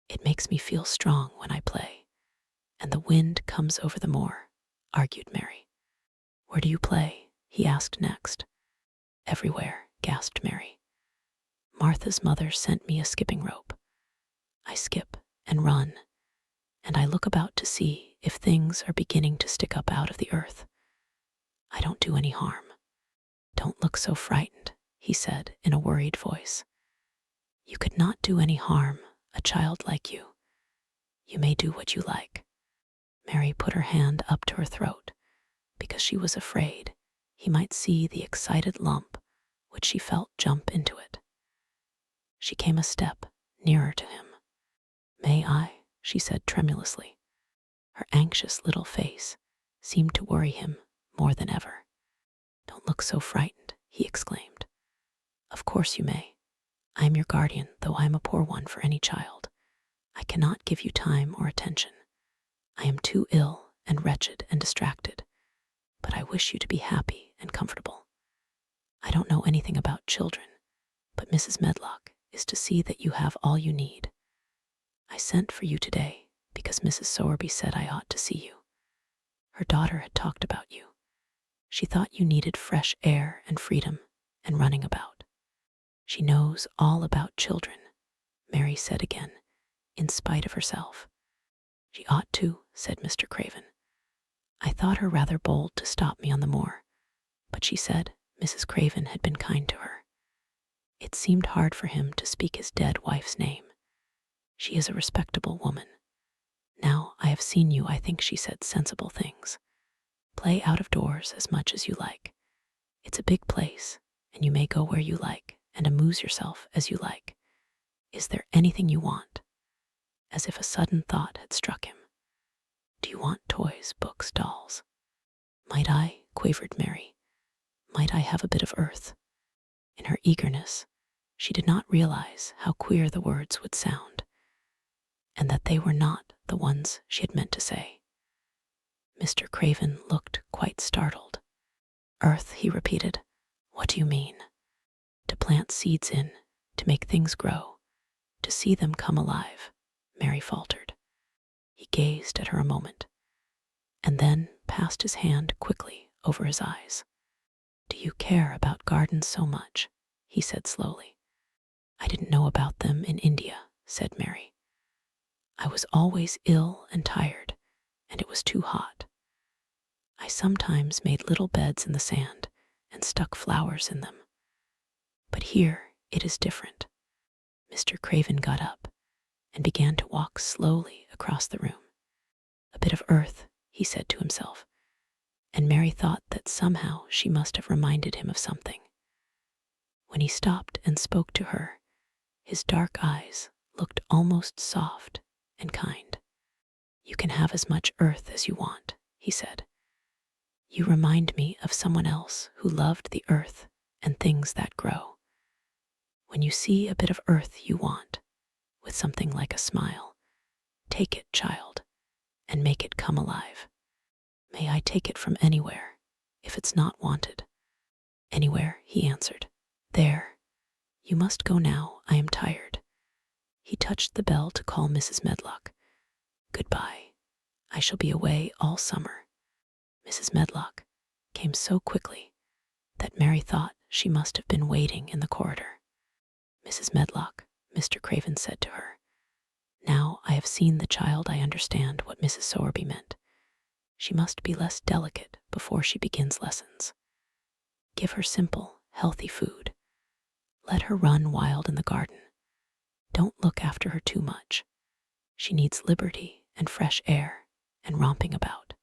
"It makes me feel strong when I play, and the wind comes over the moor," argued Mary. "Where do you play?" he asked next. "Everywhere," gasped Mary. "Martha's mother sent me a skipping rope. I skip and run, and I look about to see if things are beginning to stick up out of the earth. I don't do any harm." "Don't look so frightened," he said in a worried voice. "You could not do any harm, a child like you. You may do what you like." Mary put her hand up to her throat because she was afraid he might see the excited lump which she felt jump into it. She came a step nearer to him. "May I?" she said tremulously. Her anxious little face seemed to worry him more than ever. "Don't look so frightened," he exclaimed. "Of course you may. I am your guardian, though I am a poor one for any child. I cannot give you time or attention. I am too ill and wretched and distracted, but I wish you to be happy and comfortable. I don't know anything about children, but Mrs. Medlock is to see that you have all you need. I sent for you today because Mrs. Sowerby said I ought to see you. Her daughter had talked about you. She thought you needed fresh air and freedom and running about. She knows all about children," Mary said again, in spite of herself. "She ought to," said Mr. Craven. "I thought her rather bold to stop me on the moor, but she said Mrs. Craven had been kind to her." It seemed hard for him to speak his dead wife's name. "She is a respectable woman. Now I have seen you, I think she said sensible things. Play out of doors as much as you like. It's a big place, and you may go where you like and amuse yourself as you like. Is there anything you want?" As if a sudden thought had struck him. "Do you want toys, books, dolls?" "Might I?" quavered Mary. "Might I have a bit of earth?" In her eagerness, she did not realize how queer the words would sound, and that they were not the ones she had meant to say. Mr. Craven looked quite startled. "Earth," he repeated. "What do you mean?" "To plant seeds in, to make things grow, to see them come alive," Mary faltered. He gazed at her a moment, and then passed his hand quickly over his eyes. "Do you care about gardens so much?" he said slowly. "I didn't know about them in India," said Mary. "I was always ill and tired, and it was too hot. I sometimes made little beds in the sand and stuck flowers in them. But here it is different." Mr. Craven got up and began to walk slowly across the room. "A bit of earth," he said to himself, and Mary thought that somehow she must have reminded him of something. When he stopped and spoke to her, his dark eyes looked almost soft and kind. "You can have as much earth as you want," he said. "You remind me of someone else who loved the earth and things that grow. When you see a bit of earth you want, with something like a smile, take it, child, and make it come alive." "May I take it from anywhere, if it's not wanted?" "Anywhere," he answered. "There. You must go now. I am tired." He touched the bell to call Mrs. Medlock. "Goodbye. I shall be away all summer." Mrs. Medlock came so quickly that Mary thought she must have been waiting in the corridor. "Mrs. Medlock," Mr. Craven said to her, "now I have seen the child I understand what Mrs. Sowerby meant. She must be less delicate before she begins lessons. Give her simple, healthy food. Let her run wild in the garden. Don't look after her too much. She needs liberty and fresh air and romping about.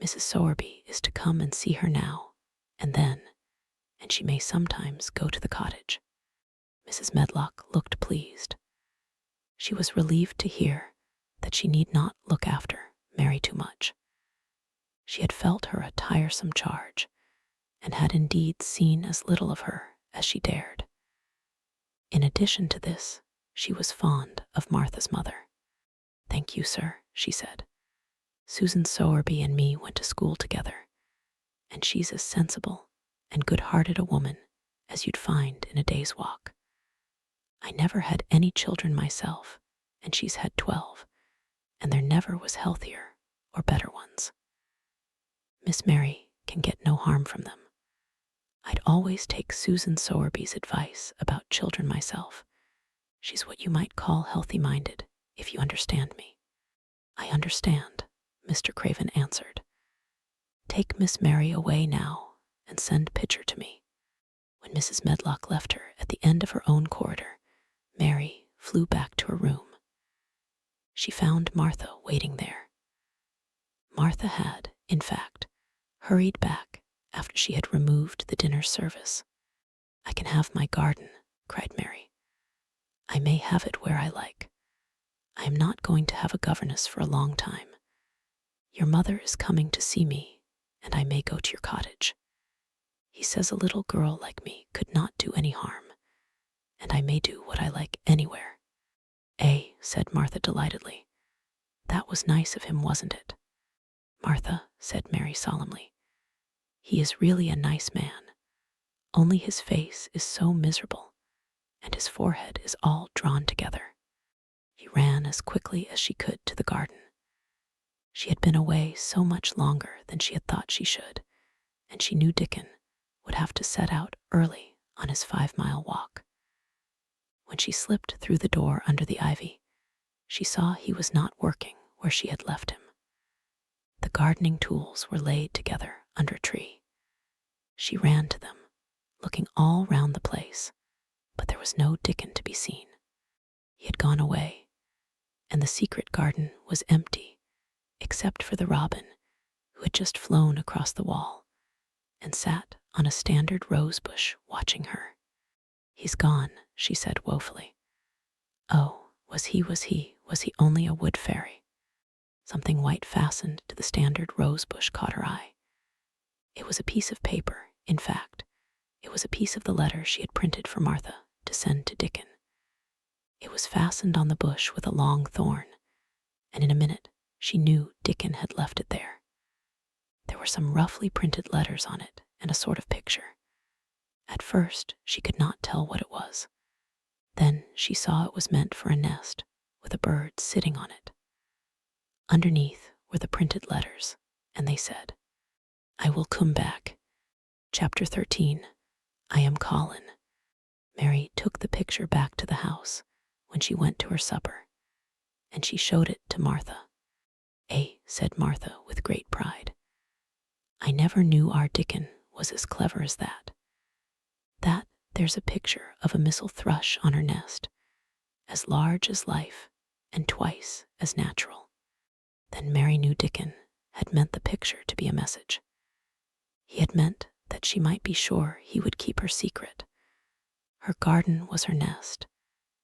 Mrs. Sowerby is to come and see her now and then, and she may sometimes go to the cottage." Mrs. Medlock looked pleased. She was relieved to hear that she need not look after Mary too much. She had felt her a tiresome charge, and had indeed seen as little of her as she dared. In addition to this, she was fond of Martha's mother. "Thank you, sir," she said. "Susan Sowerby and me went to school together, and she's as sensible and good-hearted a woman as you'd find in a day's walk. I never had any children myself, and she's had 12, and there never was healthier or better ones. Miss Mary can get no harm from them. I'd always take Susan Sowerby's advice about children myself. She's what you might call healthy-minded, if you understand me." "I understand," Mr. Craven answered. "Take Miss Mary away now and send Pitcher to me." When Mrs. Medlock left her at the end of her own corridor, Mary flew back to her room. She found Martha waiting there. Martha had, in fact, hurried back after she had removed the dinner service. "I can have my garden," cried Mary. "I may have it where I like. I am not going to have a governess for a long time. Your mother is coming to see me, and I may go to your cottage. He says a little girl like me could not do any harm, and I may do what I like anywhere." "Eh," said Martha delightedly. "That was nice of him, wasn't it?" "Martha," said Mary solemnly, "he is really a nice man, only his face is so miserable, and his forehead is all drawn together." She ran as quickly as she could to the garden. She had been away so much longer than she had thought she should, and she knew Dickon would have to set out early on his 5-mile walk. When she slipped through the door under the ivy, she saw he was not working where she had left him. The gardening tools were laid together under a tree. She ran to them, looking all round the place, but there was no Dickon to be seen. He had gone away, and the secret garden was empty, except for the robin, who had just flown across the wall and sat on a standard rose bush watching her. "He's gone," she said woefully. "Oh, was he only a wood fairy?" Something white fastened to the standard rose bush caught her eye. It was a piece of paper. In fact, it was a piece of the letter she had printed for Martha to send to Dickon. It was fastened on the bush with a long thorn, and in a minute she knew Dickon had left it there. There were some roughly printed letters on it and a sort of picture. At first she could not tell what it was. Then she saw it was meant for a nest with a bird sitting on it. Underneath were the printed letters, and they said, "I will come back." Chapter 13. I Am Colin. Mary took the picture back to the house when she went to her supper, and she showed it to Martha. "Eh," said Martha with great pride. "I never knew our Dickon was as clever as that. That there's a picture of a missel thrush on her nest, as large as life and twice as natural." Then Mary knew Dickon had meant the picture to be a message. He had meant that she might be sure he would keep her secret. Her garden was her nest,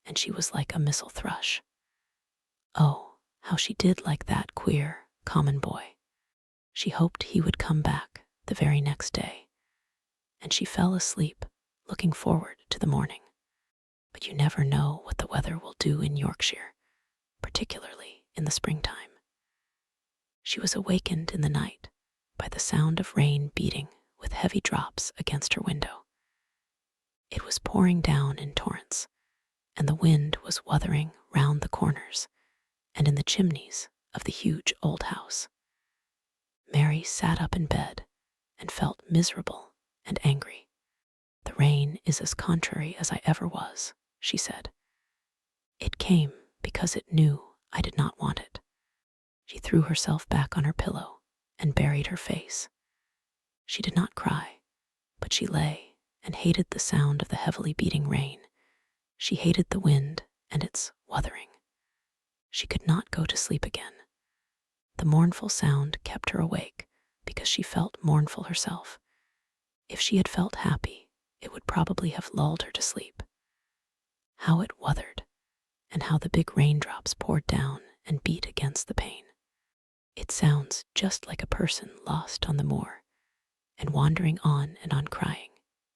and she was like a missel thrush. Oh, how she did like that queer, common boy. She hoped he would come back the very next day, and she fell asleep, looking forward to the morning. But you never know what the weather will do in Yorkshire, particularly in the springtime. She was awakened in the night by the sound of rain beating with heavy drops against her window. It was pouring down in torrents, and the wind was wuthering round the corners and in the chimneys of the huge old house. Mary sat up in bed and felt miserable and angry. "The rain is as contrary as I ever was," she said. "It came because it knew I did not want it." She threw herself back on her pillow and buried her face. She did not cry, but she lay and hated the sound of the heavily beating rain. She hated the wind and it's wuthering. She could not go to sleep again. The mournful sound kept her awake because she felt mournful herself. If she had felt happy, it would probably have lulled her to sleep. How it wuthered, and how the big raindrops poured down and beat against the pane. It sounds just like a person lost on the moor and wandering on and on crying,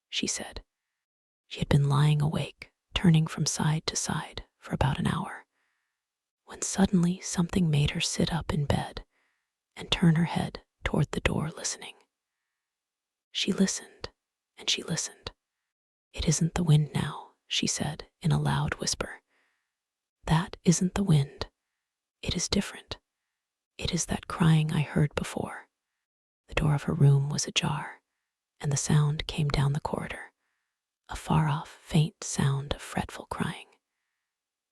she said. She had been lying awake, turning from side to side for about an hour, when suddenly something made her sit up in bed and turn her head toward the door, listening. She listened, and she listened. "It isn't the wind now," she said in a loud whisper. "That isn't the wind. It is different. It is that crying I heard before." The door of her room was ajar, and the sound came down the corridor, a far-off, faint sound of fretful crying.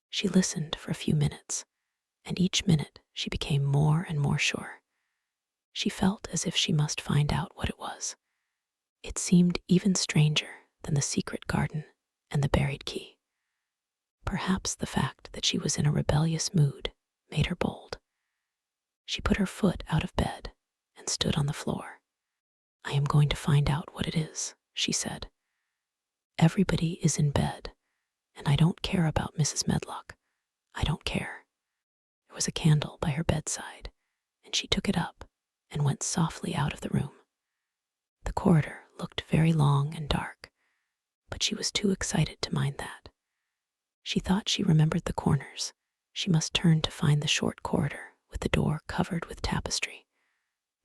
She listened for a few minutes, and each minute she became more and more sure. She felt as if she must find out what it was. It seemed even stranger than the secret garden and the buried key. Perhaps the fact that she was in a rebellious mood made her bold. She put her foot out of bed and stood on the floor. "I am going to find out what it is," she said. "Everybody is in bed, and I don't care about Mrs. Medlock. I don't care." There was a candle by her bedside, and she took it up and went softly out of the room. The corridor looked very long and dark, but she was too excited to mind that. She thought she remembered the corners. She must turn to find the short corridor with the door covered with tapestry,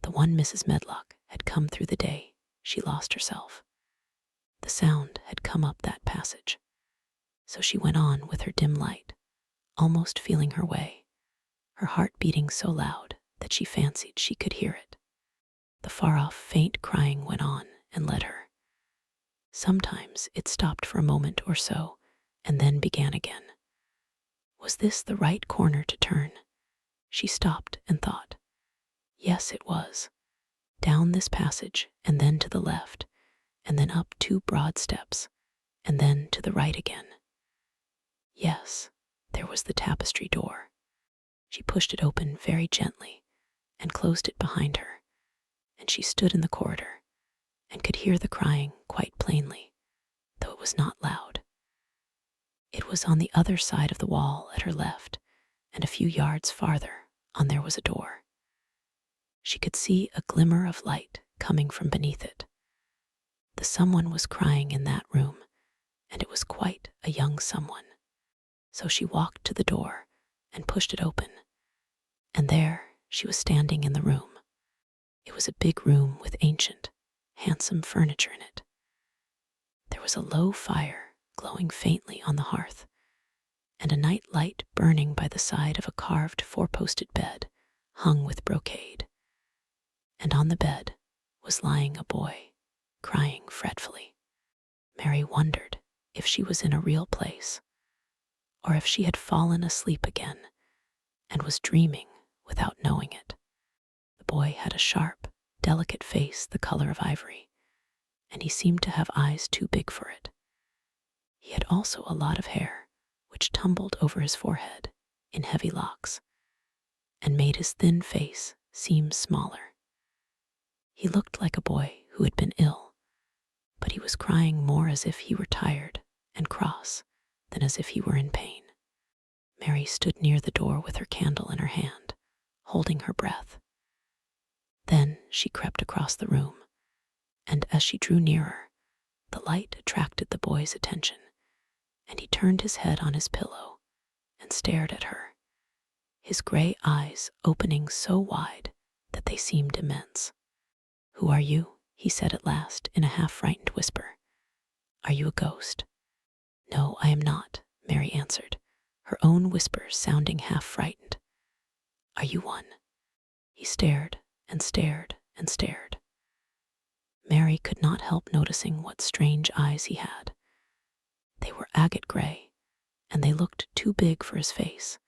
the one Mrs. Medlock had come through the day she lost herself. The sound had come up that passage, so she went on with her dim light, almost feeling her way, her heart beating so loud that she fancied she could hear it. The far-off, faint crying went on and led her. Sometimes it stopped for a moment or so, and then began again. Was this the right corner to turn? She stopped and thought. Yes, it was. Down this passage, and then to the left, and then up 2 broad steps, and then to the right again. Yes, there was the tapestry door. She pushed it open very gently and closed it behind her, and she stood in the corridor and could hear the crying quite plainly, though it was not loud. It was on the other side of the wall at her left, and a few yards farther on there was a door. She could see a glimmer of light coming from beneath it. The someone was crying in that room, and it was quite a young someone. So she walked to the door and pushed it open, and there she was standing in the room. It was a big room with ancient, handsome furniture in it. There was a low fire glowing faintly on the hearth, and a night light burning by the side of a carved 4-posted bed hung with brocade. And on the bed was lying a boy, crying fretfully. Mary wondered if she was in a real place, or if she had fallen asleep again and was dreaming without knowing it. The boy had a sharp, delicate face the color of ivory, and he seemed to have eyes too big for it. He had also a lot of hair, which tumbled over his forehead in heavy locks, and made his thin face seem smaller. He looked like a boy who had been ill, but he was crying more as if he were tired and cross than as if he were in pain. Mary stood near the door with her candle in her hand, holding her breath. Then she crept across the room, and as she drew nearer, the light attracted the boy's attention, and he turned his head on his pillow and stared at her, his gray eyes opening so wide that they seemed immense. "Who are you?" he said at last in a half-frightened whisper. "Are you a ghost?" "No, I am not," Mary answered, her own whisper sounding half-frightened. "Are you one?" He stared and stared and stared. Mary could not help noticing what strange eyes he had. They were agate gray, and they looked too big for his face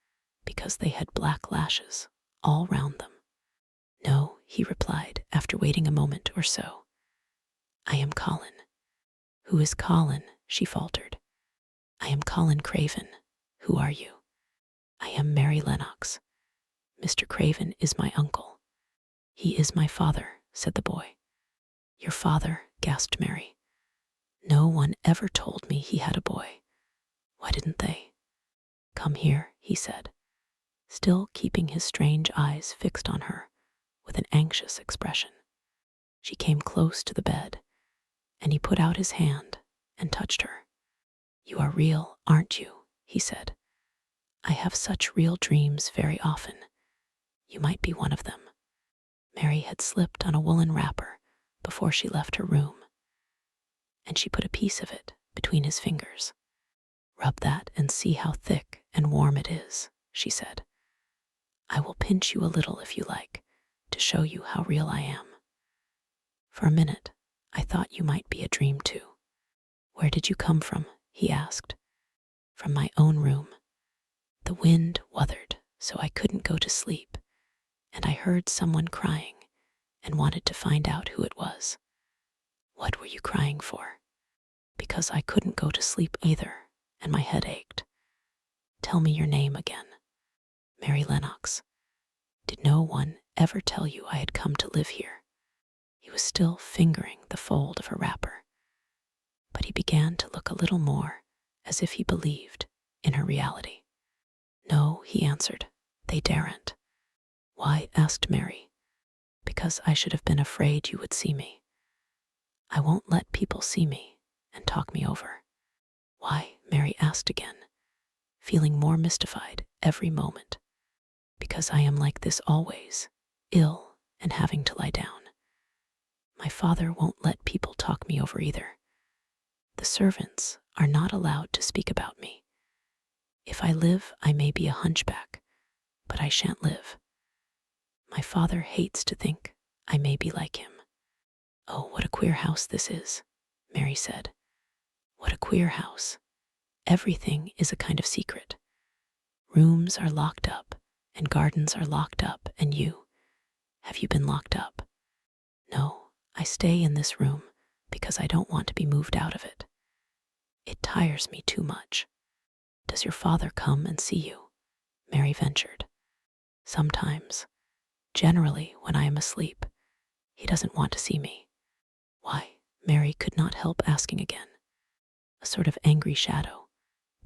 because they had black lashes all round them. "No," he replied after waiting a moment or so. "I am Colin." "Who is Colin?" she faltered. "I am Colin Craven, Who are you? I am Mary Lennox. Mr. Craven is my uncle. He is my father, said the boy. Your father, gasped Mary. No one ever told me he had a boy. Why didn't they? Come here, he said, still keeping his strange eyes fixed on her with an anxious expression. She came close to the bed, and he put out his hand and touched her. You are real, aren't you? He said. I have such real dreams very often. You might be one of them. Mary had slipped on a woolen wrapper before she left her room, and she put a piece of it between his fingers. Rub that and see how thick and warm it is, she said. I will pinch you a little if you like, to show you how real I am. For a minute, I thought you might be a dream too. Where did you come from? He asked. From my own room. The wind wuthered, so I couldn't go to sleep, and I heard someone crying and wanted to find out who it was. What were you crying for? Because I couldn't go to sleep either, and my head ached. Tell me your name again. Mary Lennox. Did no one ever tell you I had come to live here? He was still fingering the fold of her wrapper, but he began to look a little more as if he believed in her reality. No, he answered, they daren't. Why? Asked Mary. Because I should have been afraid you would see me. I won't let people see me and talk me over. Why? Mary asked again, feeling more mystified every moment. Because I am like this always, ill and having to lie down. My father won't let people talk me over either. The servants are not allowed to speak about me. If I live, I may be a hunchback, but I shan't live. My father hates to think I may be like him. Oh, what a queer house this is, Mary said. What a queer house. Everything is a kind of secret. Rooms are locked up, and gardens are locked up, and you, have you been locked up? No, I stay in this room because I don't want to be moved out of it. It tires me too much. Does your father come and see you? Mary ventured. Sometimes. Generally, when I am asleep, he doesn't want to see me. Why? Mary could not help asking again. A sort of angry shadow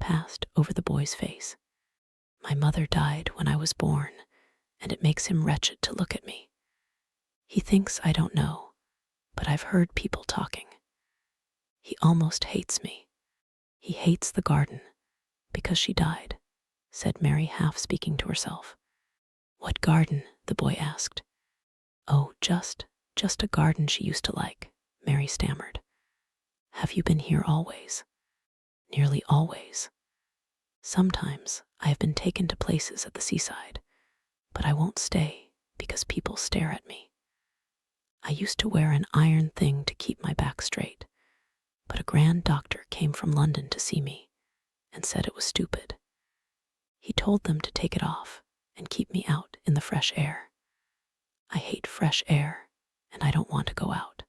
passed over the boy's face. My mother died when I was born, and it makes him wretched to look at me. He thinks I don't know, but I've heard people talking. He almost hates me. He hates the garden because she died, said Mary, half speaking to herself. What garden? The boy asked. Oh, just a garden she used to like, Mary stammered. Have you been here always? Nearly always. Sometimes I have been taken to places at the seaside, but I won't stay because people stare at me. I used to wear an iron thing to keep my back straight, but a grand doctor came from London to see me and said it was stupid. He told them to take it off and keep me out in the fresh air. I hate fresh air, and I don't want to go out.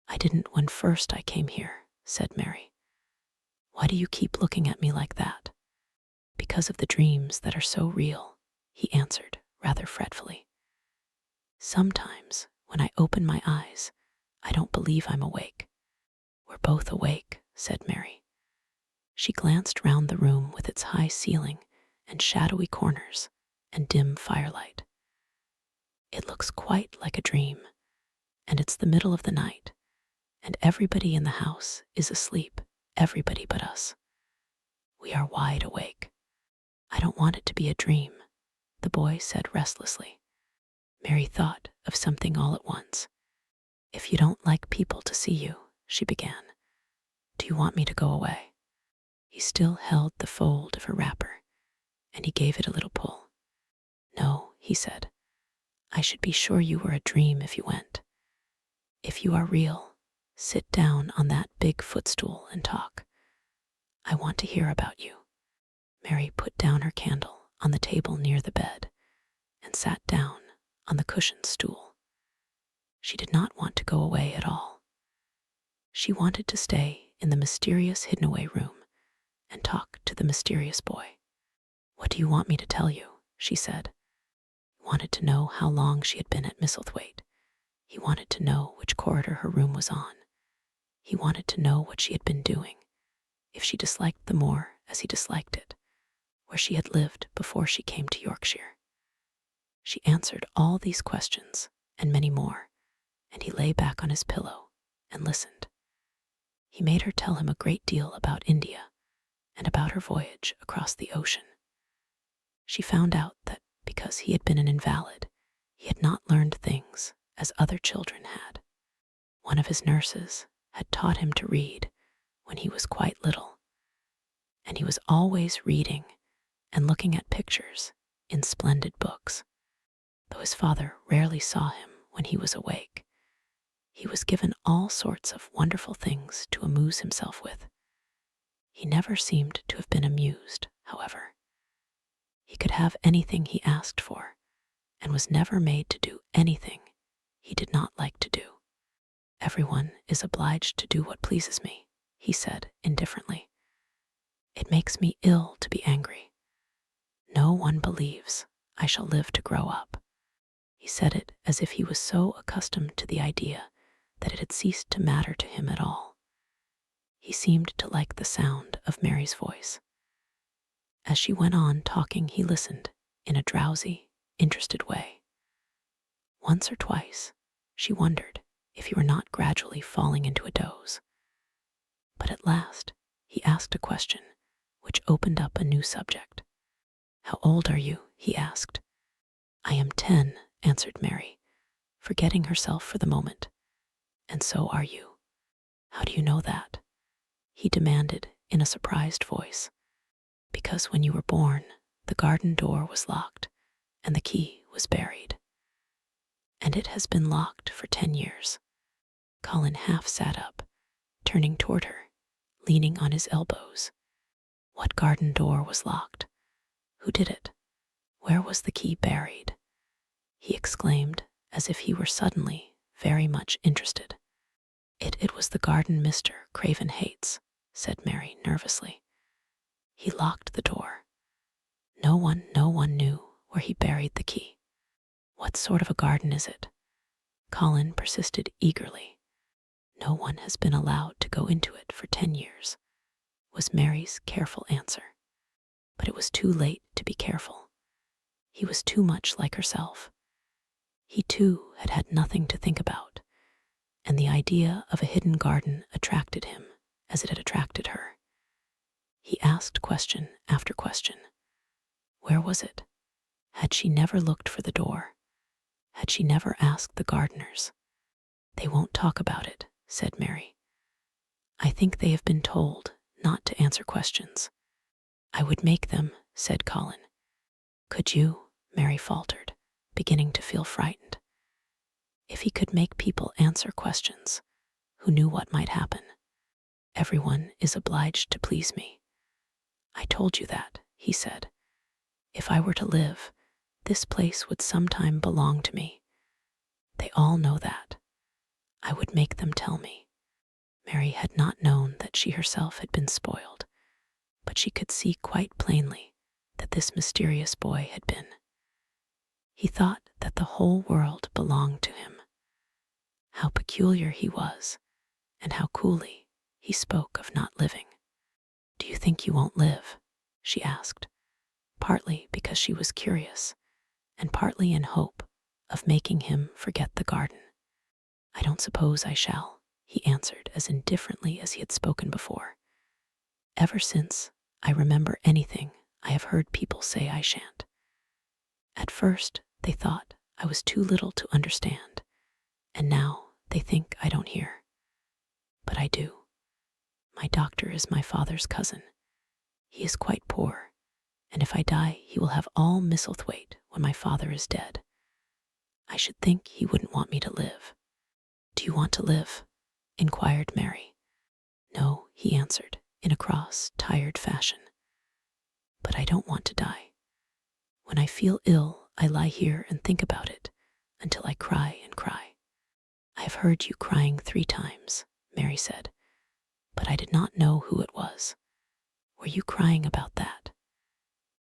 I didn't when first I came here, said Mary. Why do you keep looking at me like that? Because of the dreams that are so real, he answered rather fretfully. Sometimes, when I open my eyes, I don't believe I'm awake. We're both awake, said Mary. She glanced round the room with its high ceiling and shadowy corners and dim firelight. It looks quite like a dream, and it's the middle of the night, and everybody in the house is asleep, everybody but us. We are wide awake. I don't want it to be a dream, the boy said restlessly. Mary thought of something all at once. If you don't like people to see you, she began, do you want me to go away? He still held the fold of her wrapper, and he gave it a little pull. No, he said. I should be sure you were a dream if you went. If you are real, sit down on that big footstool and talk. I want to hear about you. Mary put down her candle on the table near the bed and sat down on the cushioned stool. She did not want to go away at all. She wanted to stay in the mysterious hidden-away room and talk to the mysterious boy. "What do you want me to tell you?" she said. He wanted to know how long she had been at Misselthwaite. He wanted to know which corridor her room was on. He wanted to know what she had been doing, if she disliked the moor as he disliked it, where she had lived before she came to Yorkshire. She answered all these questions and many more, and he lay back on his pillow and listened. He made her tell him a great deal about India and about her voyage across the ocean. She found out that because he had been an invalid, he had not learned things as other children had. One of his nurses had taught him to read when he was quite little, and he was always reading and looking at pictures in splendid books. Though his father rarely saw him when he was awake, he was given all sorts of wonderful things to amuse himself with. He never seemed to have been amused, however. He could have anything he asked for, and was never made to do anything he did not like to do. "Everyone is obliged to do what pleases me," he said indifferently. "It makes me ill to be angry. No one believes I shall live to grow up." He said it as if he was so accustomed to the idea that it had ceased to matter to him at all. He seemed to like the sound of Mary's voice. As she went on talking, he listened in a drowsy, interested way. Once or twice, she wondered if he were not gradually falling into a doze. But at last, he asked a question which opened up a new subject. "How old are you?" he asked. "I am 10, answered Mary, forgetting herself for the moment. "And so are you." "How do you know that?" he demanded in a surprised voice. "Because when you were born, the garden door was locked and the key was buried. And it has been locked for 10 years. Colin half sat up, turning toward her, leaning on his elbows. "What garden door was locked? Who did it? Where was the key buried?" he exclaimed, as if he were suddenly very much interested. It was the garden Mr. Craven hates," said Mary nervously. "He locked the door. No one knew where he buried the key." "What sort of a garden is it?" Colin persisted eagerly. "No one has been allowed to go into it for 10 years, was Mary's careful answer. But it was too late to be careful. He was too much like herself. He too had had nothing to think about, and the idea of a hidden garden attracted him as it had attracted her. He asked question after question. Where was it? Had she never looked for the door? Had she never asked the gardeners? "They won't talk about it," said Mary. "I think they have been told not to answer questions." "I would make them," said Colin. "Could you?" Mary faltered, beginning to feel frightened. If he could make people answer questions, who knew what might happen? "Everyone is obliged to please me." "I told you that," he said. "If I were to live, this place would sometime belong to me. They all know that. I would make them tell me." Mary had not known that she herself had been spoiled, but she could see quite plainly that this mysterious boy had been. He thought that the whole world belonged to him. How peculiar he was, and how coolly he spoke of not living. "Do you think you won't live?" she asked, partly because she was curious, and partly in hope of making him forget the garden. "I don't suppose I shall," he answered as indifferently as he had spoken before. "Ever since I remember anything, I have heard people say I shan't. At first, they thought I was too little to understand, and now they think I don't hear. But I do. My doctor is my father's cousin. He is quite poor, and if I die, he will have all Misselthwaite when my father is dead. I should think he wouldn't want me to live." "Do you want to live?" inquired Mary. "No," he answered in a cross, tired fashion. "But I don't want to die. When I feel ill, I lie here and think about it until I cry and cry." "I have heard you crying 3 times, Mary said, "but I did not know who it was. Were you crying about that?"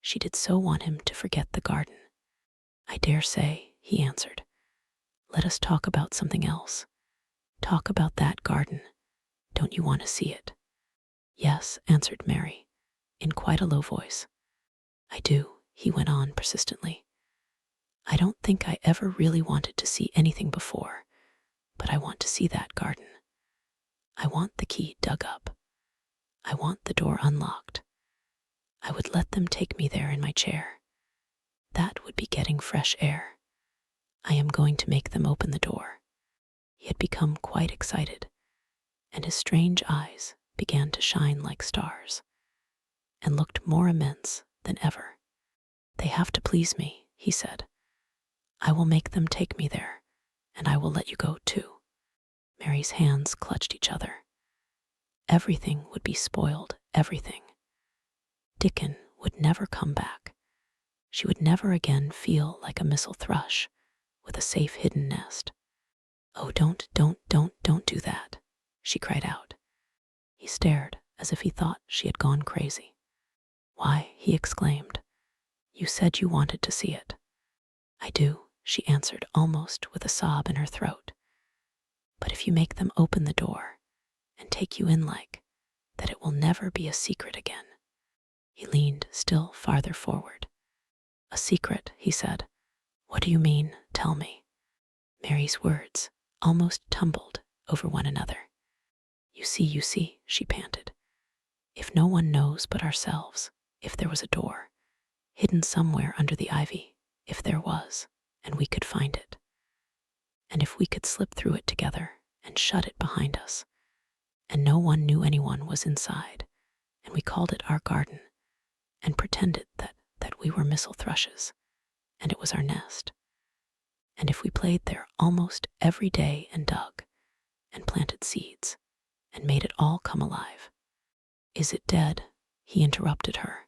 She did so want him to forget the garden. I dare say, he answered. Let us talk about something else. Talk about that garden. Don't you want to see it? Yes, answered Mary, in quite a low voice. I do, he went on persistently. I don't think I ever really wanted to see anything before, but I want to see that garden. I want the key dug up. I want the door unlocked. I would let them take me there in my chair. That would be getting fresh air. I am going to make them open the door. He had become quite excited, and his strange eyes began to shine like stars, and looked more immense than ever. They have to please me, he said. I will make them take me there, and I will let you go too. Mary's hands clutched each other. Everything would be spoiled, everything. Dickon would never come back. She would never again feel like a missel thrush with a safe hidden nest. Oh, don't do that, she cried out. He stared as if he thought she had gone crazy. Why, he exclaimed, you said you wanted to see it. I do, she answered almost with a sob in her throat. But if you make them open the door and take you in like that, it will never be a secret again. He leaned still farther forward. A secret, he said. What do you mean? Tell me. Mary's words almost tumbled over one another. You see, she panted. If no one knows but ourselves, if there was a door, hidden somewhere under the ivy, if there was, and we could find it, and if we could slip through it together and shut it behind us, and no one knew anyone was inside, and we called it our garden, and pretended that we were missel thrushes, and it was our nest, and if we played there almost every day and dug, and planted seeds, and made it all come alive. Is it dead? He interrupted her.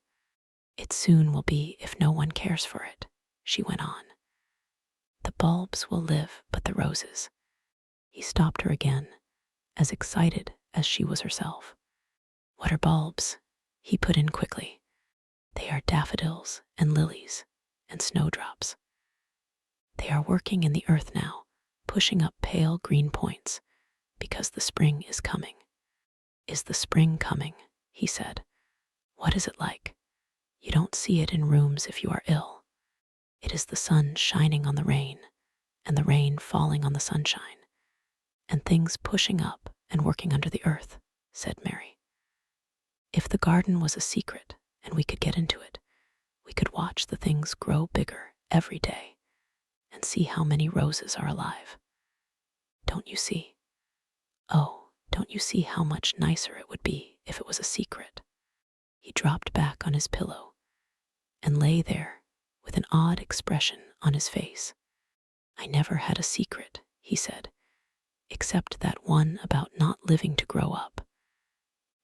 It soon will be if no one cares for it, she went on. The bulbs will live, but the roses. He stopped her again, as excited as she was herself. What are bulbs? He put in quickly. They are daffodils and lilies and snowdrops. They are working in the earth now, pushing up pale green points, because the spring is coming. Is the spring coming? He said. What is it like? You don't see it in rooms if you are ill. It is the sun shining on the rain, and the rain falling on the sunshine, and things pushing up and working under the earth, said Mary. If the garden was a secret and we could get into it, we could watch the things grow bigger every day and see how many roses are alive. Don't you see? Oh, don't you see how much nicer it would be if it was a secret? He dropped back on his pillow and lay there with an odd expression on his face. I never had a secret, he said, except that one about not living to grow up.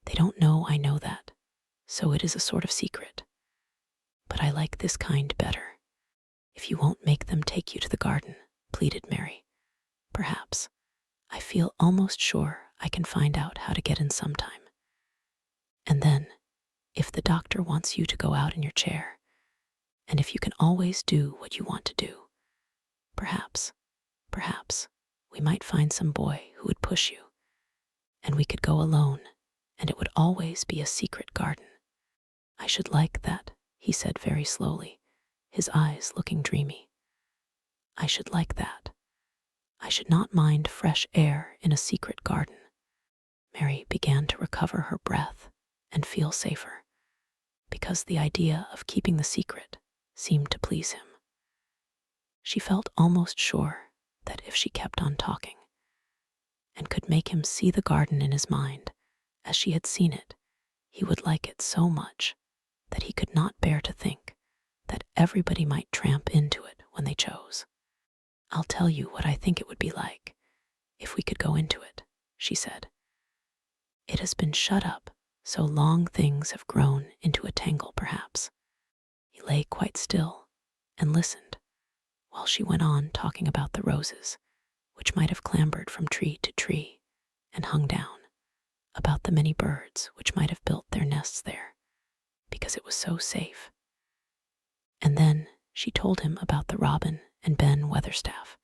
They don't know I know that, so it is a sort of secret. But I like this kind better. If you won't make them take you to the garden, pleaded Mary. Perhaps. I feel almost sure I can find out how to get in sometime. And then, if the doctor wants you to go out in your chair, and if you can always do what you want to do, perhaps, we might find some boy who would push you, and we could go alone, and it would always be a secret garden. I should like that, he said very slowly, his eyes looking dreamy. I should like that. I should not mind fresh air in a secret garden. Mary began to recover her breath and feel safer, because the idea of keeping the secret seemed to please him. She felt almost sure that if she kept on talking, and could make him see the garden in his mind as she had seen it, he would like it so much that he could not bear to think that everybody might tramp into it when they chose. I'll tell you what I think it would be like if we could go into it, she said. It has been shut up so long things have grown into a tangle, perhaps. He lay quite still and listened while she went on talking about the roses, which might have clambered from tree to tree and hung down, about the many birds which might have built their nests there, because it was so safe, And then she told him about the robin and Ben Weatherstaff.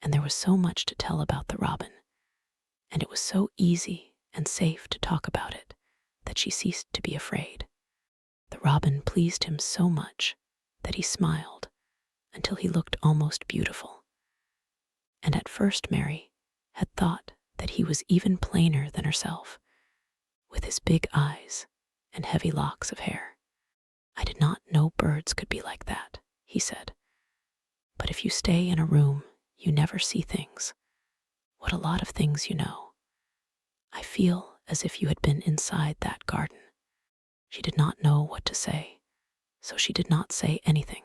And there was so much to tell about the robin, and it was so easy and safe to talk about it that she ceased to be afraid. The robin pleased him so much that he smiled until he looked almost beautiful. And at first Mary had thought that he was even plainer than herself, with his big eyes and heavy locks of hair. "I did not know birds could be like that," he said. "But if you stay in a room, you never see things. What a lot of things you know. I feel as if you had been inside that garden." She did not know what to say, so she did not say anything.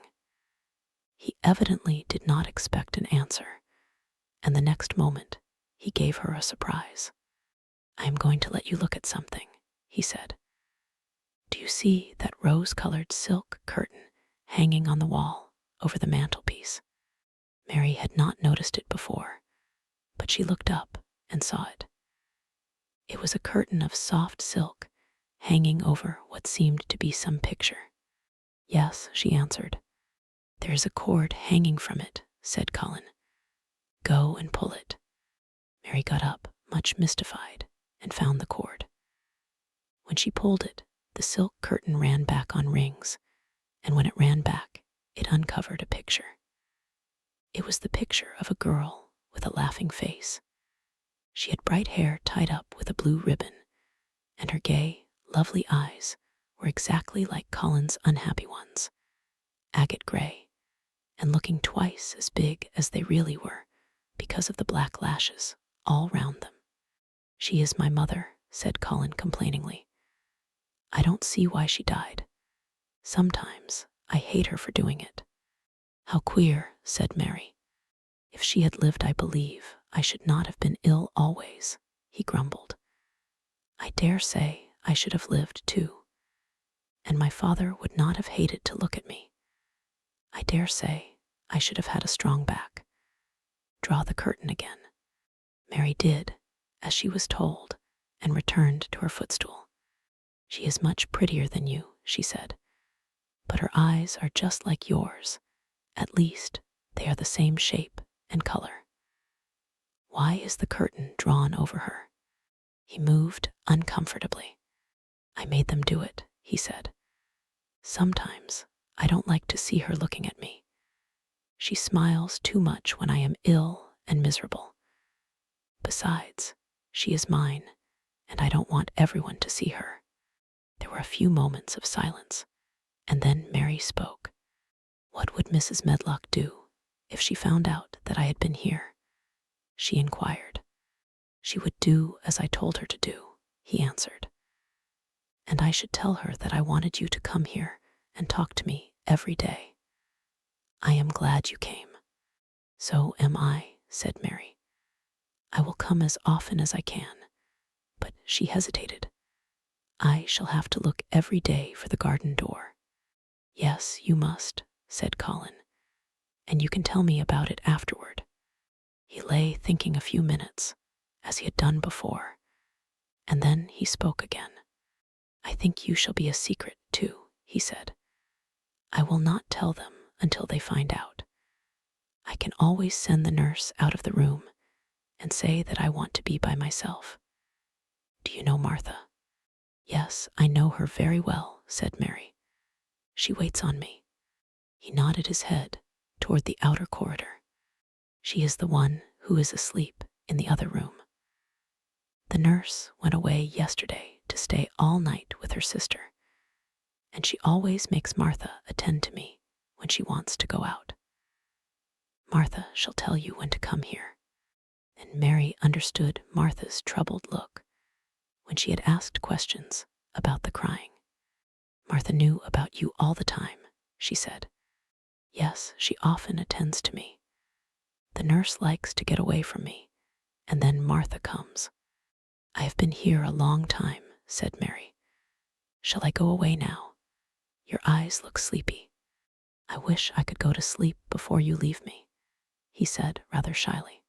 He evidently did not expect an answer, and the next moment he gave her a surprise. "I am going to let you look at something," he said. "Do you see that rose-colored silk curtain hanging on the wall over the mantelpiece?" Mary had not noticed it before, but she looked up and saw it. It was a curtain of soft silk hanging over what seemed to be some picture. "Yes," she answered. "There is a cord hanging from it," said Colin. "Go and pull it." Mary got up, much mystified, and found the cord. When she pulled it, the silk curtain ran back on rings, and when it ran back, it uncovered a picture. It was the picture of a girl with a laughing face. She had bright hair tied up with a blue ribbon, and her gay, lovely eyes were exactly like Colin's unhappy ones, agate gray, and looking twice as big as they really were because of the black lashes all round them. "She is my mother," said Colin complainingly. "I don't see why she died. Sometimes I hate her for doing it." "How queer," said Mary. "If she had lived, I believe I should not have been ill always," he grumbled. "I dare say I should have lived too, and my father would not have hated to look at me. I dare say I should have had a strong back. Draw the curtain again." Mary did as she was told and returned to her footstool. "She is much prettier than you," she said, "but her eyes are just like yours. At least, they are the same shape and color." "Why is the curtain drawn over her?" He moved uncomfortably. "I made them do it," he said. "Sometimes I don't like to see her looking at me. She smiles too much when I am ill and miserable. Besides, she is mine, and I don't want everyone to see her." There were a few moments of silence, and then Mary spoke. "What would Mrs. Medlock do if she found out that I had been here?" she inquired. "She would do as I told her to do," he answered. "And I should tell her that I wanted you to come here and talk to me every day." "I am glad you came." "So am I," said Mary. "I will come as often as I can." But she hesitated. "I shall have to look every day for the garden door." "Yes, you must," said Colin, "and you can tell me about it afterward." He lay thinking a few minutes, as he had done before, and then he spoke again. "I think you shall be a secret, too," he said. "I will not tell them until they find out. I can always send the nurse out of the room and say that I want to be by myself. Do you know Martha?" "Yes, I know her very well," said Mary. "She waits on me." He nodded his head toward the outer corridor. "She is the one who is asleep in the other room. The nurse went away yesterday to stay all night with her sister, and she always makes Martha attend to me when she wants to go out. Martha shall tell you when to come here." And Mary understood Martha's troubled look when she had asked questions about the crying. "Martha knew about you all the time," she said. "Yes, she often attends to me. The nurse likes to get away from me, and then Martha comes." "I have been here a long time," said Mary. "Shall I go away now? Your eyes look sleepy." "I wish I could go to sleep before you leave me," he said rather shyly.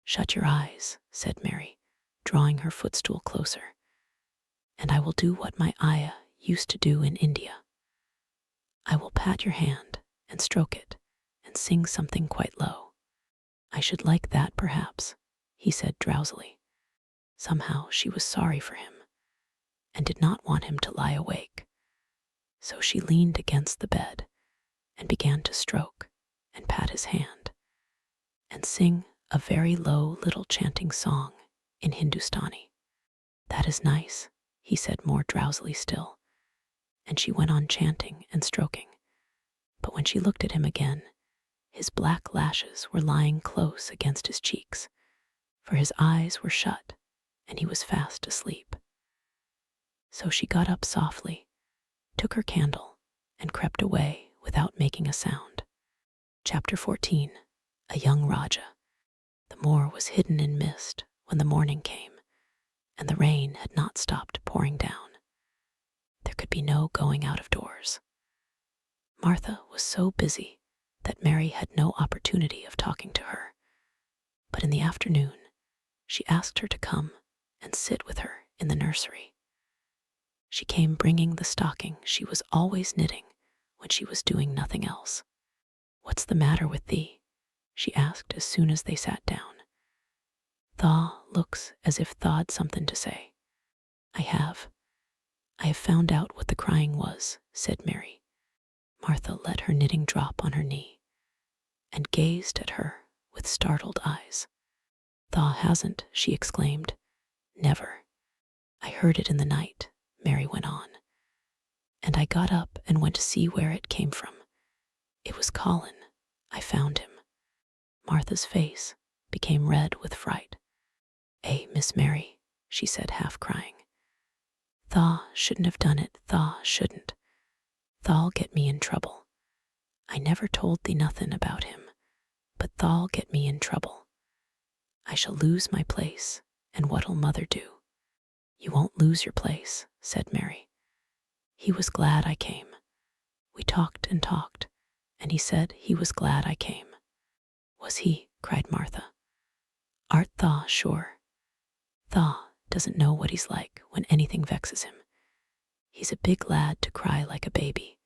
"Shut your eyes," said Mary, drawing her footstool closer, "and I will do what my ayah used to do in India." I will pat your hand and stroke it and sing something quite low. I should like that, perhaps, he said drowsily. Somehow she was sorry for him and did not want him to lie awake. So she leaned against the bed and began to stroke and pat his hand and sing a very low little chanting song in Hindustani. That is nice, he said more drowsily still, and she went on chanting and stroking. But when she looked at him again, his black lashes were lying close against his cheeks, for his eyes were shut and he was fast asleep. So she got up softly, took her candle, and crept away without making a sound. Chapter 14. A Young Raja. The moor was hidden in mist when the morning came, and the rain had not stopped pouring down. There could be no going out of doors. Martha was so busy that Mary had no opportunity of talking to her, but in the afternoon she asked her to come and sit with her in the nursery. She came bringing the stocking she was always knitting when she was doing nothing else. "What's the matter with thee?" she asked as soon as they sat down. "Thaw looks as if tha'd something to say." I have found out what the crying was," said Mary. Martha let her knitting drop on her knee and gazed at her with startled eyes. "Thaw hasn't," she exclaimed. "Never. I heard it in the night," Mary went on, "and I got up and went to see where it came from. It was Colin. I found him." Martha's face became red with fright. Miss Mary," she said, half crying. "Thaw shouldn't have done it, thaw shouldn't. Tha'll get me in trouble. I never told thee nothin' about him, but tha'll get me in trouble. I shall lose my place, and what'll mother do?" "You won't lose your place," said Mary. "He was glad I came. We talked and talked, and he said he was glad I came." "Was he?" cried Martha. "Art thaw sure? Thaw doesn't know what he's like when anything vexes him. He's a big lad to cry like a baby,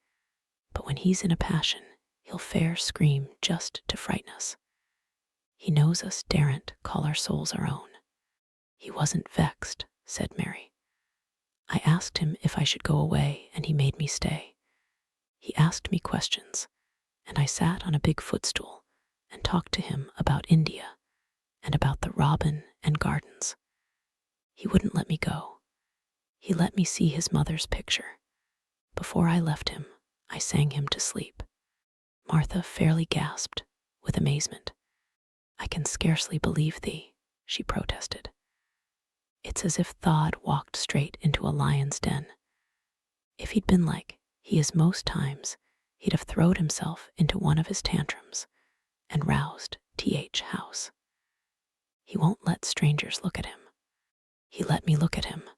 but when he's in a passion, he'll fair scream just to frighten us. He knows us daren't call our souls our own." "He wasn't vexed," said Mary. "I asked him if I should go away, and he made me stay. He asked me questions, and I sat on a big footstool and talked to him about India and about the robin and gardens. He wouldn't let me go. He let me see his mother's picture. Before I left him, I sang him to sleep." Martha fairly gasped with amazement. "I can scarcely believe thee," she protested. "It's as if Tha'd walked straight into a lion's den. If he'd been like he is most times, he'd have throwed himself into one of his tantrums and roused T.H. House. He won't let strangers look at him. He let me look at him.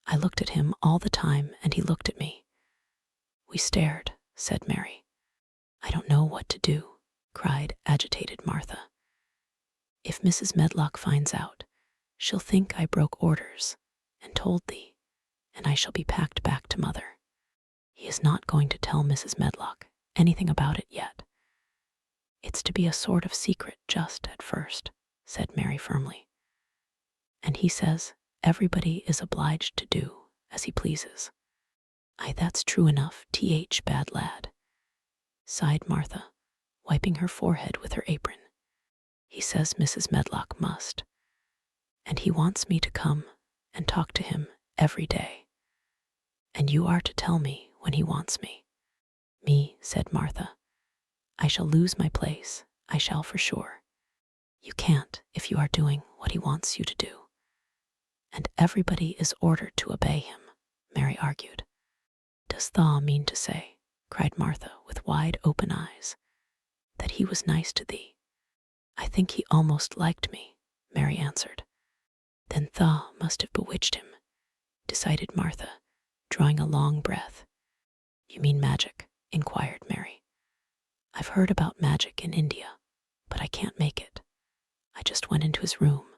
I looked at him all the time, and he looked at me." "We stared," said Mary. "I don't know what to do," cried agitated Martha. "If Mrs. Medlock finds out, she'll think I broke orders and told thee, and I shall be packed back to mother. He is not going to tell Mrs. Medlock anything about it yet. It's to be a sort of secret just at first," said Mary firmly. "And he says everybody is obliged to do as he pleases." "Aye, that's true enough, T.H. bad lad," sighed Martha, wiping her forehead with her apron. "He says Mrs. Medlock must, and he wants me to come and talk to him every day. And you are to tell me when he wants me." "Me," said Martha. "I shall lose my place, I shall for sure. You can't if you are doing what he wants you to do. And everybody is ordered to obey him," Mary argued. "Does Thaw mean to say," cried Martha with wide open eyes, "that he was nice to thee?" "I think he almost liked me," Mary answered. "Then Thaw must have bewitched him," decided Martha, drawing a long breath. "You mean magic?" inquired Mary. "I've heard about magic in India, but I can't make it. I just went into his room,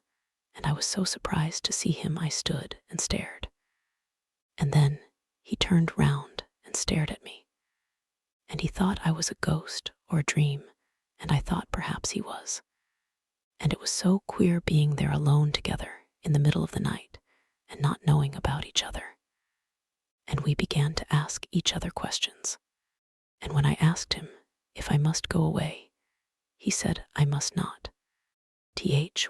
and I was so surprised to see him I stood and stared. And then he turned round and stared at me. and he thought I was a ghost or a dream, and I thought perhaps he was. And it was so queer being there alone together in the middle of the night and not knowing about each other. And we began to ask each other questions. And when I asked him if I must go away, he said I must not.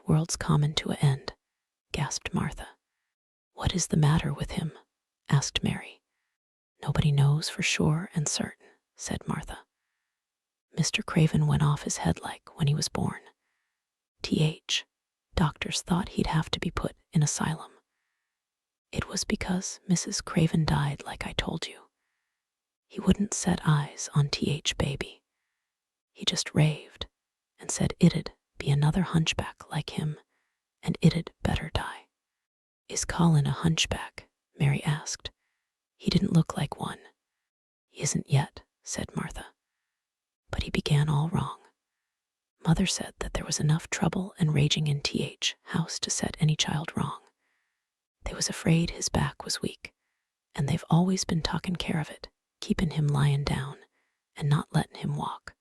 World's coming to an end, gasped Martha. What is the matter with him? Asked Mary. Nobody knows for sure and certain, said Martha. Mr. Craven went off his head like when he was born. Doctors thought he'd have to be put in asylum. It was because Mrs. Craven died, like I told you. He wouldn't set eyes on baby. He just raved and said it'd be another hunchback like him, and it'd better die. Is Colin a hunchback? Mary asked. He didn't look like one. He isn't yet, said Martha. But he began all wrong. Mother said that there was enough trouble and raging in house to set any child wrong. They was afraid his back was weak, and they've always been takin' care of it, keepin' him lying down and not lettin' him walk.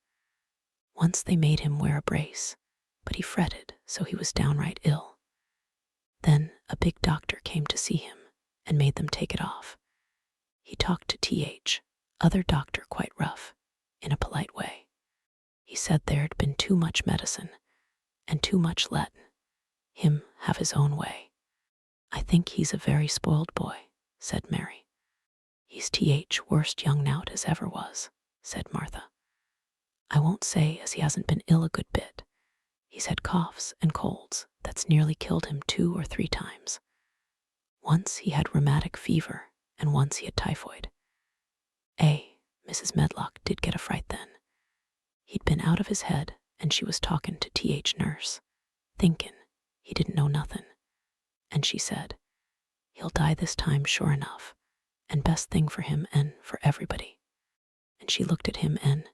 Once they made him wear a brace, but he fretted so he was downright ill. Then a big doctor came to see him and made them take it off. He talked to other doctor quite rough, in a polite way. He said there'd been too much medicine and too much lettin' him have his own way. I think he's a very spoiled boy, said Mary. He's worst young nowt as ever was, said Martha. I won't say as he hasn't been ill a good bit. He's had coughs and colds that's nearly killed him 2 or 3 times. Once he had rheumatic fever, and once he had typhoid. Mrs. Medlock did get a fright then. He'd been out of his head, and she was talking to nurse, thinkin' he didn't know nothin'. And she said, he'll die this time sure enough, and best thing for him and for everybody. And she looked at him, and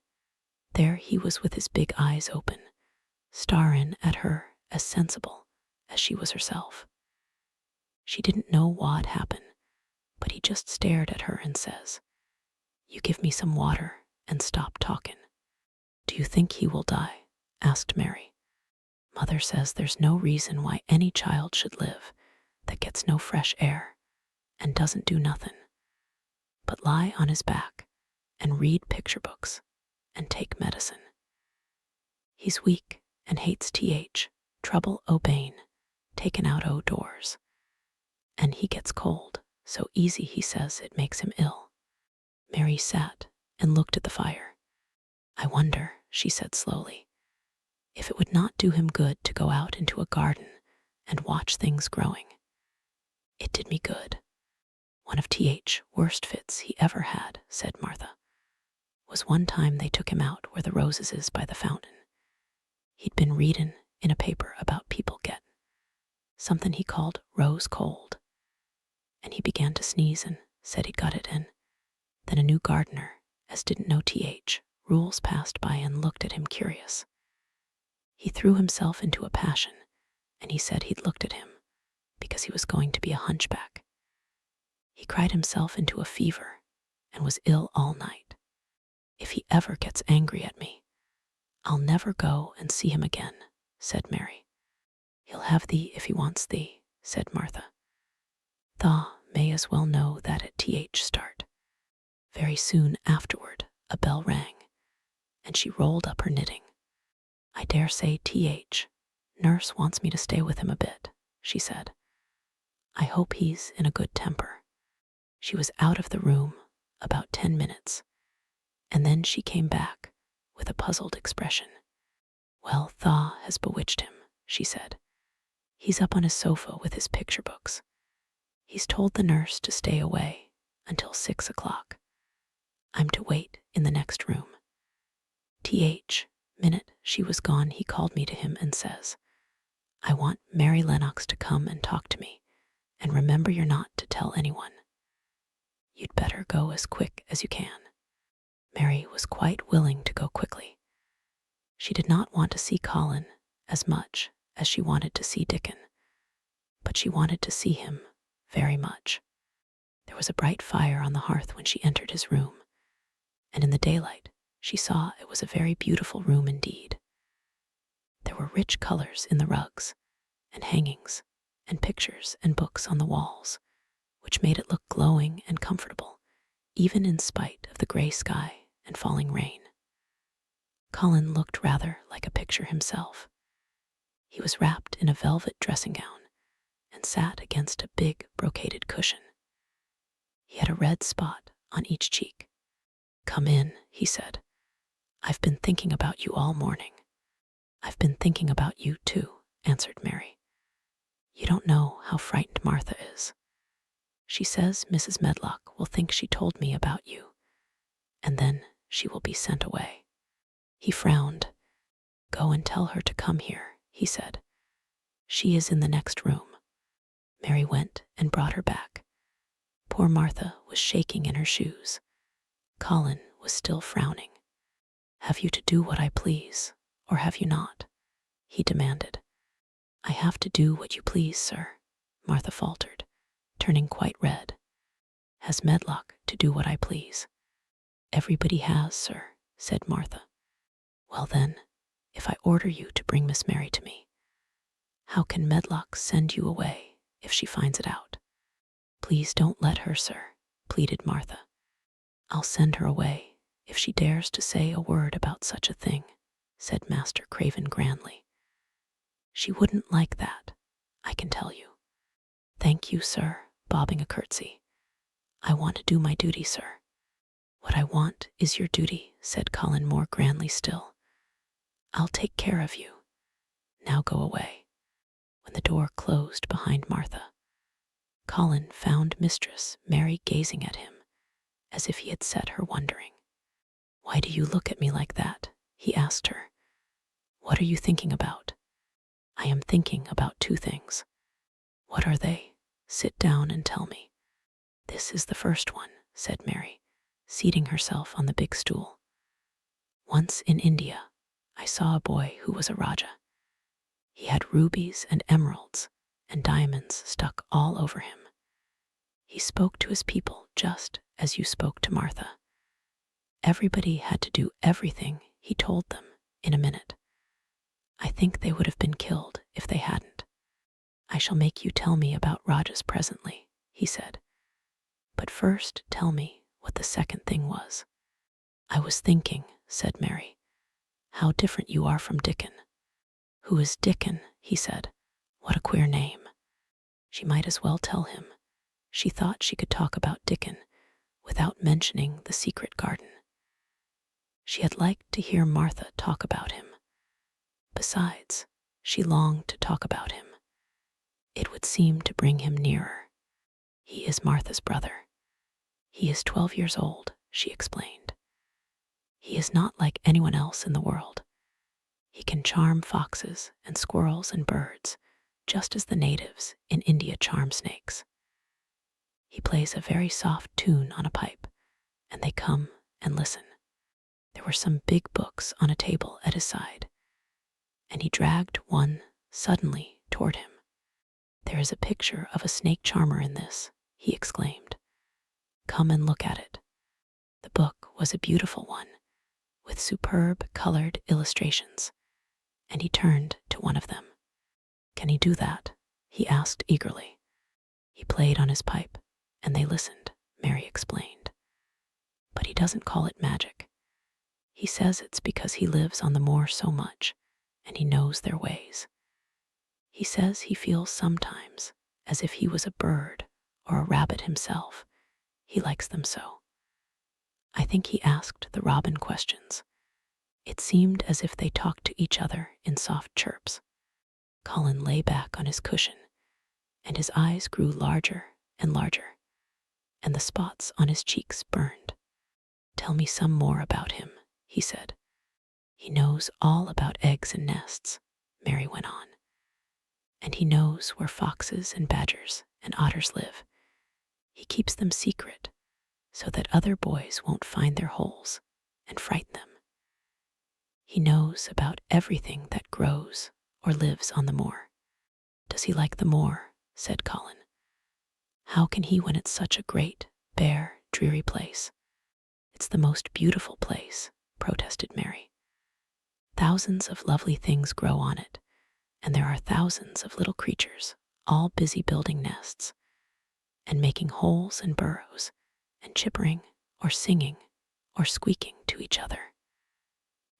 there he was with his big eyes open, starin' at her as sensible as she was herself. She didn't know what'd happen, but he just stared at her and says, You give me some water and stop talkin'. Do you think he will die? Asked Mary. Mother says there's no reason why any child should live that gets no fresh air and doesn't do nothin', but lie on his back and read picture books and take medicine. He's weak and hates trouble obeying, taken out doors. And he gets cold so easy he says it makes him ill. Mary sat and looked at the fire. I wonder, she said slowly, if it would not do him good to go out into a garden and watch things growing. It did me good. One of worst fits he ever had, said Martha, was one time they took him out where the roses is by the fountain. He'd been readin' in a paper about people gettin' something he called rose cold. And he began to sneeze and said he'd got it in. Then a new gardener, as didn't know rules, passed by and looked at him curious. He threw himself into a passion, and he said he'd looked at him because he was going to be a hunchback. He cried himself into a fever and was ill all night. If he ever gets angry at me, I'll never go and see him again, said Mary. He'll have thee if he wants thee, said Martha. Tha may as well know that at start. Very soon afterward, a bell rang, and she rolled up her knitting. I dare say nurse wants me to stay with him a bit, she said. I hope he's in a good temper. She was out of the room about 10 minutes, and then she came back with a puzzled expression. Well, Tha has bewitched him, she said. He's up on his sofa with his picture books. He's told the nurse to stay away until 6 o'clock. I'm to wait in the next room. Minute she was gone, he called me to him and says, I want Mary Lennox to come and talk to me, and remember you're not to tell anyone. You'd better go as quick as you can. Mary was quite willing to go quickly. She did not want to see Colin as much as she wanted to see Dickon, but she wanted to see him very much. There was a bright fire on the hearth when she entered his room, and in the daylight she saw it was a very beautiful room indeed. There were rich colors in the rugs and hangings and pictures and books on the walls, which made it look glowing and comfortable, even in spite of the gray sky and falling rain. Colin looked rather like a picture himself. He was wrapped in a velvet dressing gown and sat against a big brocaded cushion. He had a red spot on each cheek. "Come in," he said. "I've been thinking about you all morning." "I've been thinking about you too," answered Mary. "You don't know how frightened Martha is. She says Mrs. Medlock will think she told me about you, and then she will be sent away." He frowned. "Go and tell her to come here," he said. "She is in the next room." Mary went and brought her back. Poor Martha was shaking in her shoes. Colin was still frowning. "Have you to do what I please, or have you not?" he demanded. "I have to do what you please, sir," Martha faltered, turning quite red. "Has Medlock to do what I please?" "Everybody has, sir," said Martha. "Well then, if I order you to bring Miss Mary to me, how can Medlock send you away if she finds it out?" "Please don't let her, sir," pleaded Martha. "I'll send her away if she dares to say a word about such a thing," said Master Craven grandly. "She wouldn't like that, I can tell you." "Thank you, sir," bobbing a curtsy. "I want to do my duty, sir." "What I want is your duty," said Colin more grandly still. "I'll take care of you. Now go away." When the door closed behind Martha, Colin found Mistress Mary gazing at him as if he had set her wondering. "Why do you look at me like that?" he asked her. "What are you thinking about?" "I am thinking about two things." "What are they? Sit down and tell me." "This is the first one," said Mary, seating herself on the big stool. "Once in India, I saw a boy who was a Raja. He had rubies and emeralds and diamonds stuck all over him. He spoke to his people just as you spoke to Martha. Everybody had to do everything he told them in a minute. I think they would have been killed if they hadn't. I shall make you tell me about Rajas presently," he said. "But first tell me what the second thing was." "I was thinking," said Mary, "how different you are from Dickon." "Who is Dickon?" he said. "What a queer name." She might as well tell him. She thought she could talk about Dickon without mentioning the secret garden. She had liked to hear Martha talk about him. Besides, she longed to talk about him. It would seem to bring him nearer. "He is Martha's brother. He is 12 years old," she explained. "He is not like anyone else in the world. He can charm foxes and squirrels and birds, just as the natives in India charm snakes. He plays a very soft tune on a pipe, and they come and listen." There were some big books on a table at his side, and he dragged one suddenly toward him. "There is a picture of a snake charmer in this," he exclaimed. "Come and look at it." The book was a beautiful one, with superb colored illustrations, and he turned to one of them. "Can he do that?" he asked eagerly. "He played on his pipe, and they listened," Mary explained. "But he doesn't call it magic. He says it's because he lives on the moor so much, and he knows their ways. He says he feels sometimes as if he was a bird or a rabbit himself. He likes them so. I think he asked the robin questions. It seemed as if they talked to each other in soft chirps." Colin lay back on his cushion, and his eyes grew larger and larger, and the spots on his cheeks burned. "Tell me some more about him," he said. "He knows all about eggs and nests," Mary went on. "And he knows where foxes and badgers and otters live. He keeps them secret so that other boys won't find their holes and frighten them. He knows about everything that grows or lives on the moor." "Does he like the moor?" said Colin. "How can he when it's such a great, bare, dreary place?" "It's the most beautiful place," protested Mary. Thousands of lovely things grow on it, and there are thousands of little creatures, all busy building nests, and making holes and burrows, and chippering, or singing, or squeaking to each other.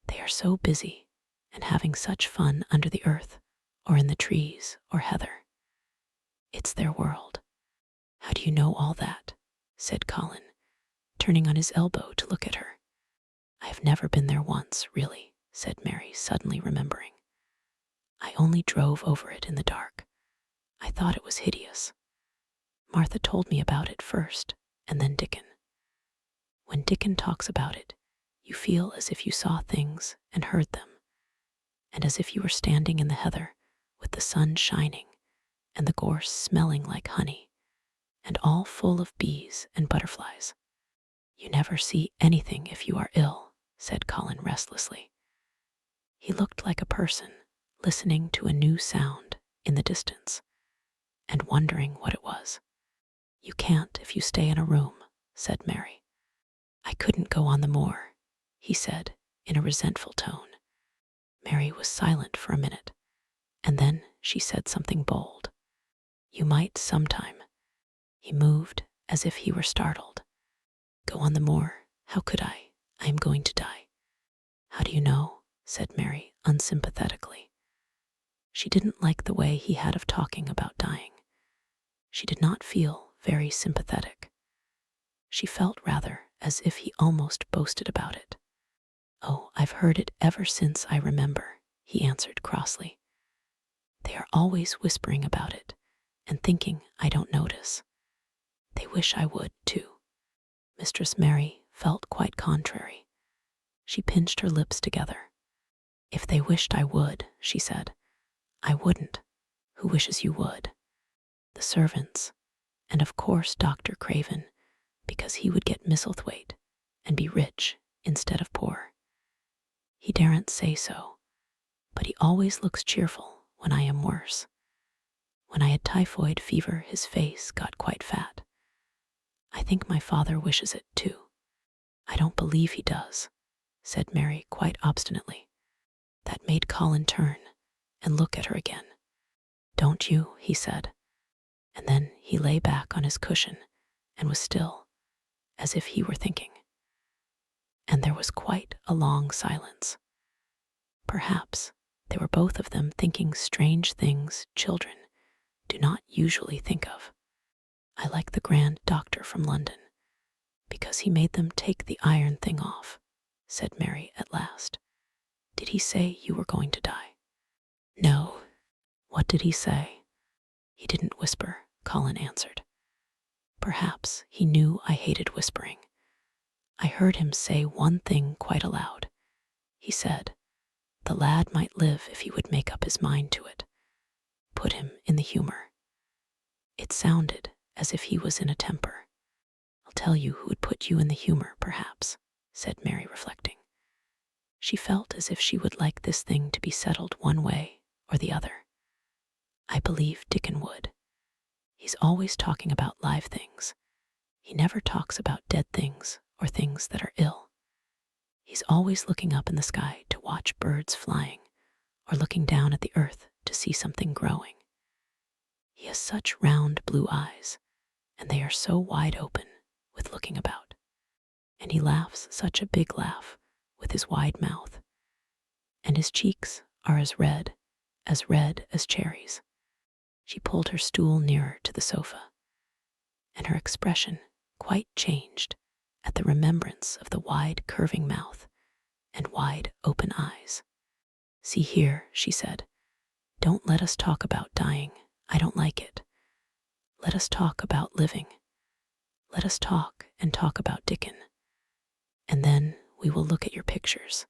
They are so busy, and having such fun under the earth, or in the trees, or heather. It's their world. How do you know all that? Said Colin, turning on his elbow to look at her. I have never been there once, really, said Mary, suddenly remembering. I only drove over it in the dark. I thought it was hideous. Martha told me about it first, and then Dickon. When Dickon talks about it, you feel as if you saw things and heard them, and as if you were standing in the heather with the sun shining and the gorse smelling like honey, and all full of bees and butterflies. You never see anything if you are ill, said Colin restlessly. He looked like a person listening to a new sound in the distance and wondering what it was. You can't if you stay in a room, said Mary. I couldn't go on the moor, he said in a resentful tone. Mary was silent for a minute, and then she said something bold. You might sometime. He moved as if he were startled. Go on the moor? How could I? I am going to die. How do you know? Said Mary unsympathetically. She didn't like the way he had of talking about dying. She did not feel very sympathetic. She felt rather as if he almost boasted about it. Oh, I've heard it ever since I remember, he answered crossly. They are always whispering about it and thinking I don't notice. They wish I would, too. Mistress Mary felt quite contrary. She pinched her lips together. If they wished I would, she said, I wouldn't. Who wishes you would? The servants, and of course Dr. Craven, because he would get Misselthwaite and be rich instead of poor. He daren't say so, but he always looks cheerful when I am worse. When I had typhoid fever, his face got quite fat. I think my father wishes it too. I don't believe he does, said Mary quite obstinately. That made Colin turn and look at her again. Don't you? He said. And then he lay back on his cushion and was still, as if he were thinking. And there was quite a long silence. Perhaps they were both of them thinking strange things children do not usually think of. I like the grand doctor from London, because he made them take the iron thing off, said Mary at last. Did he say you were going to die? No. What did he say? He didn't whisper, Colin answered. Perhaps he knew I hated whispering. I heard him say one thing quite aloud. He said, the lad might live if he would make up his mind to it. Put him in the humor. It sounded as if he was in a temper. I'll tell you who would put you in the humor, perhaps, said Mary, reflecting. She felt as if she would like this thing to be settled one way or the other. I believe Dickon would. He's always talking about live things. He never talks about dead things or things that are ill. He's always looking up in the sky to watch birds flying, or looking down at the earth to see something growing. He has such round blue eyes, and they are so wide open with looking about. And he laughs such a big laugh with his wide mouth. And his cheeks are as red as cherries. She pulled her stool nearer to the sofa, and her expression quite changed at the remembrance of the wide curving mouth and wide open eyes. See here, she said, don't let us talk about dying. I don't like it. Let us talk about living. Let us talk and talk about Dickon. And then we will look at your pictures.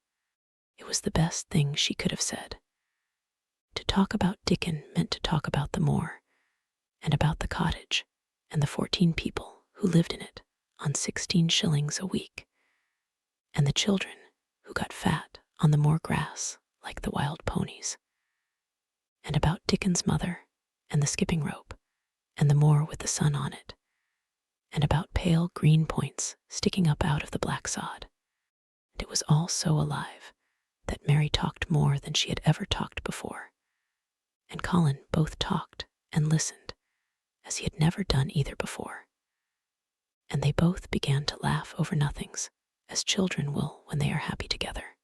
It was the best thing she could have said. To talk about Dickon meant to talk about the moor, and about the cottage, and the 14 people who lived in it on 16 shillings a week, and the children who got fat on the moor grass like the wild ponies, and about Dickon's mother, and the skipping rope, and the moor with the sun on it, and about pale green points sticking up out of the black sod. and it was all so alive that Mary talked more than she had ever talked before, and Colin both talked and listened as he had never done either before. And they both began to laugh over nothings, as children will when they are happy together.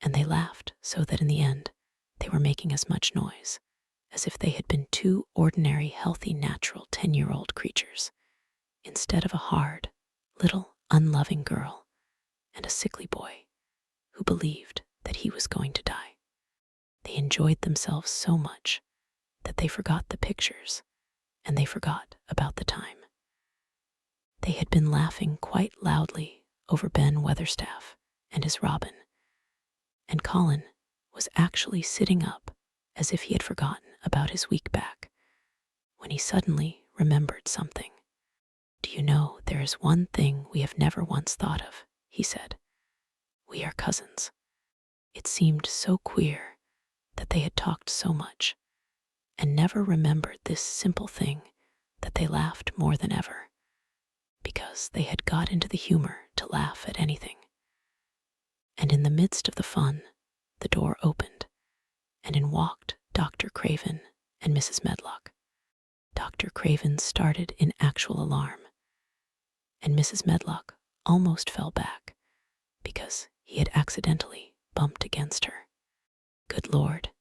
And they laughed so that in the end they were making as much noise as if they had been two ordinary, healthy, natural 10-year-old creatures, instead of a hard, little, unloving girl and a sickly boy who believed that he was going to die. They enjoyed themselves so much that they forgot the pictures and they forgot about the time. They had been laughing quite loudly over Ben Weatherstaff and his robin, and Colin was actually sitting up as if he had forgotten about his weak back when he suddenly remembered something. "Do you know, there is one thing we have never once thought of," he said. "We are cousins." It seemed so queer that they had talked so much and never remembered this simple thing that they laughed more than ever, because they had got into the humor to laugh at anything. And in the midst of the fun, the door opened, and in walked Dr. Craven and Mrs. Medlock. Dr. Craven started in actual alarm, and Mrs. Medlock almost fell back because he had accidentally bumped against her. "Good Lord,"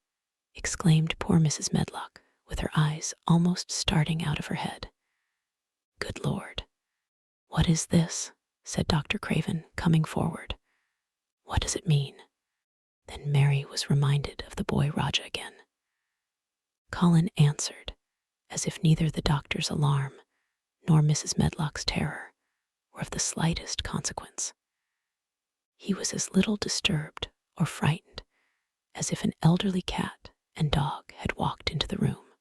exclaimed poor Mrs. Medlock, with her eyes almost starting out of her head. "Good Lord." "What is this?" said Dr. Craven, coming forward. "What does it mean?" Then Mary was reminded of the boy Raja again. Colin answered, as if neither the doctor's alarm nor Mrs. Medlock's terror were of the slightest consequence. He was as little disturbed or frightened as if an elderly cat and dog had walked into the room.